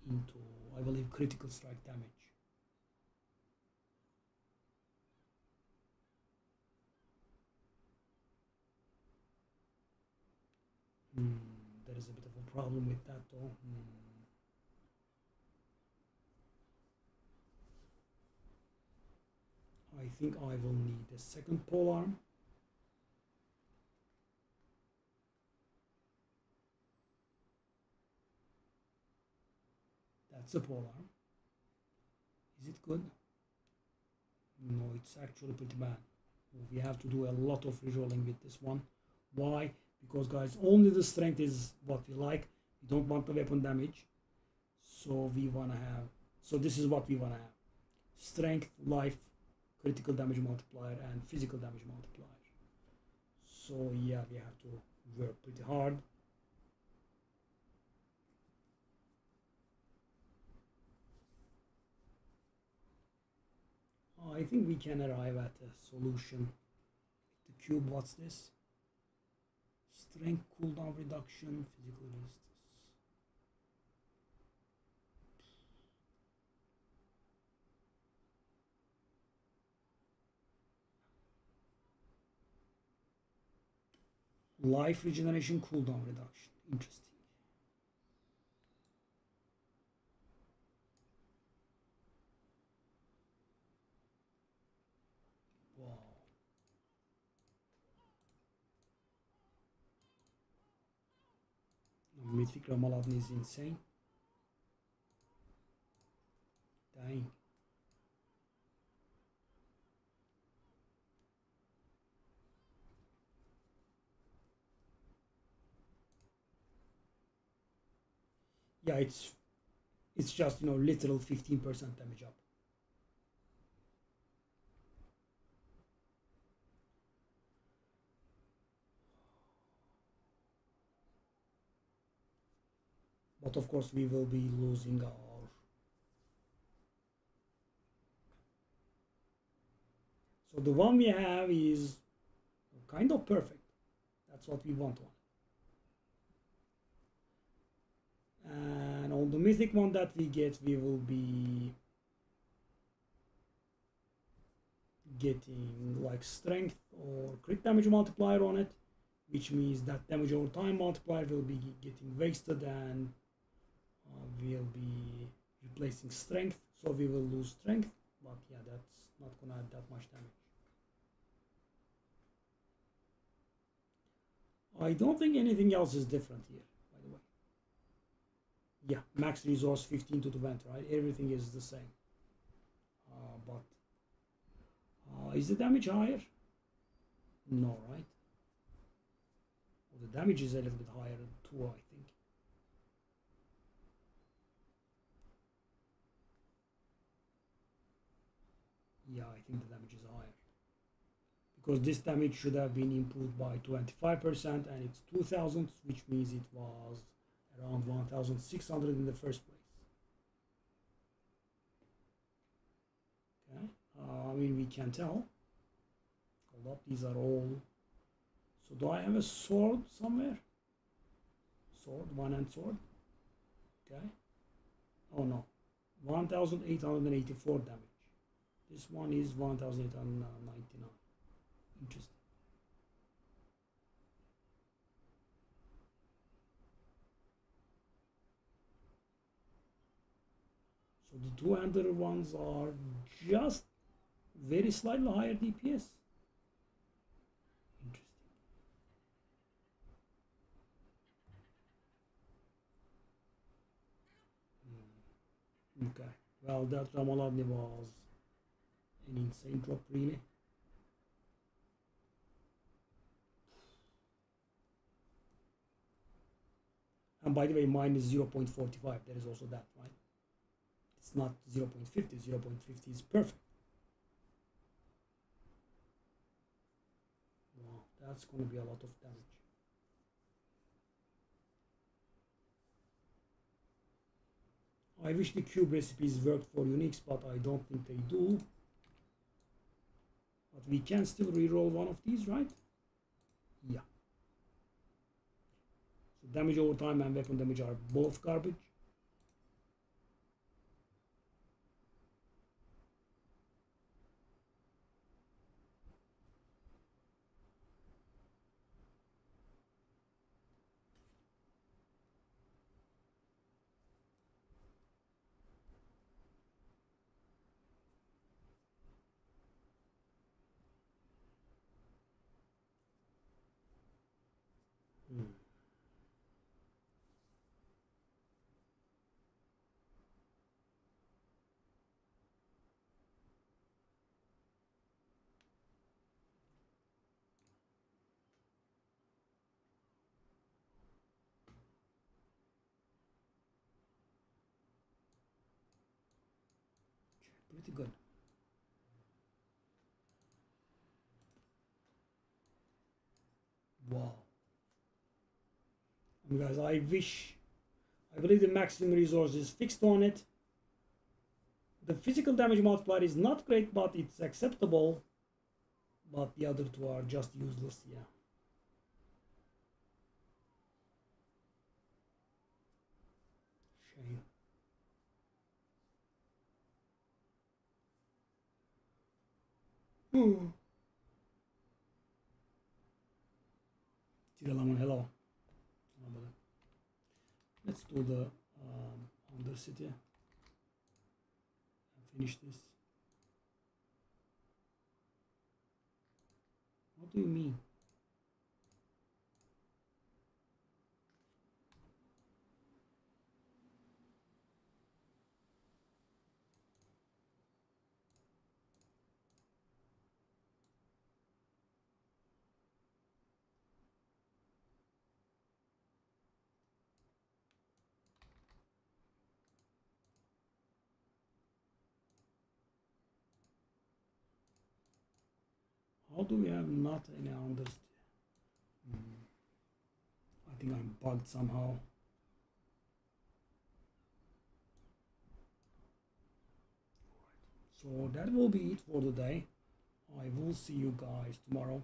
into, I believe, critical strike damage. There is a bit of a problem with that though. I think I will need a second pole arm. That's a pole arm. Is it good? No, it's actually pretty bad. We have to do a lot of rerolling with this one. Why? Because guys, only the strength is what we like. We don't want the weapon damage. So we want to have, so this is what we want to have. Strength, life, critical damage multiplier, and physical damage multiplier. So yeah, we have to work pretty hard. I think we can arrive at a solution. The cube, what's this? Strength cooldown reduction, physical resistance. Life regeneration cooldown reduction. Interesting. Wow. Mythic Ramaladni is insane. Dang. Yeah, it's just literal 15% damage up. But of course we will be losing our So the one we have is kind of perfect. That's what we want on. And on the mythic one that we get, we will be getting like strength or crit damage multiplier on it, which means that damage over time multiplier will be getting wasted, and we'll be replacing strength, so we will lose strength, but yeah, that's not gonna add that much damage. I don't think anything else is different here, by the way. Yeah, max resource 15 to 20, right? Everything is the same. But is the damage higher? No, right? Well, the damage is a little bit higher too, I think. Yeah, I think the damage is higher. Because this damage should have been improved by 25% and it's 2000, which means it was around 1600 in the first place. Okay, I mean, we can tell. Hold up, these are all. So do I have a sword somewhere? Sword, one-hand sword. Okay. Oh no, 1884 damage. This one is 1899. Interesting. So the two-handed ones are just very slightly higher DPS. Interesting. Okay. Well, that Ramaladni was an insane drop, really. And by the way, mine is 0.45. There is also that, right? It's not 0.50. 0.50 is perfect. Wow, that's going to be a lot of damage. I wish the cube recipes worked for Unix, but I don't think they do. But we can still reroll one of these, right? Yeah. So damage over time and weapon damage are both garbage. Pretty good. Wow. And guys, I believe the maximum resource is fixed on it. The physical damage multiplier is not great, but it's acceptable. But the other two are just useless, yeah. Shame. Hello. Let's do the Undercity and finish this. What do you mean? How do we have not any Undercity? I think I'm bugged somehow. So that will be it for the day. I will see you guys tomorrow.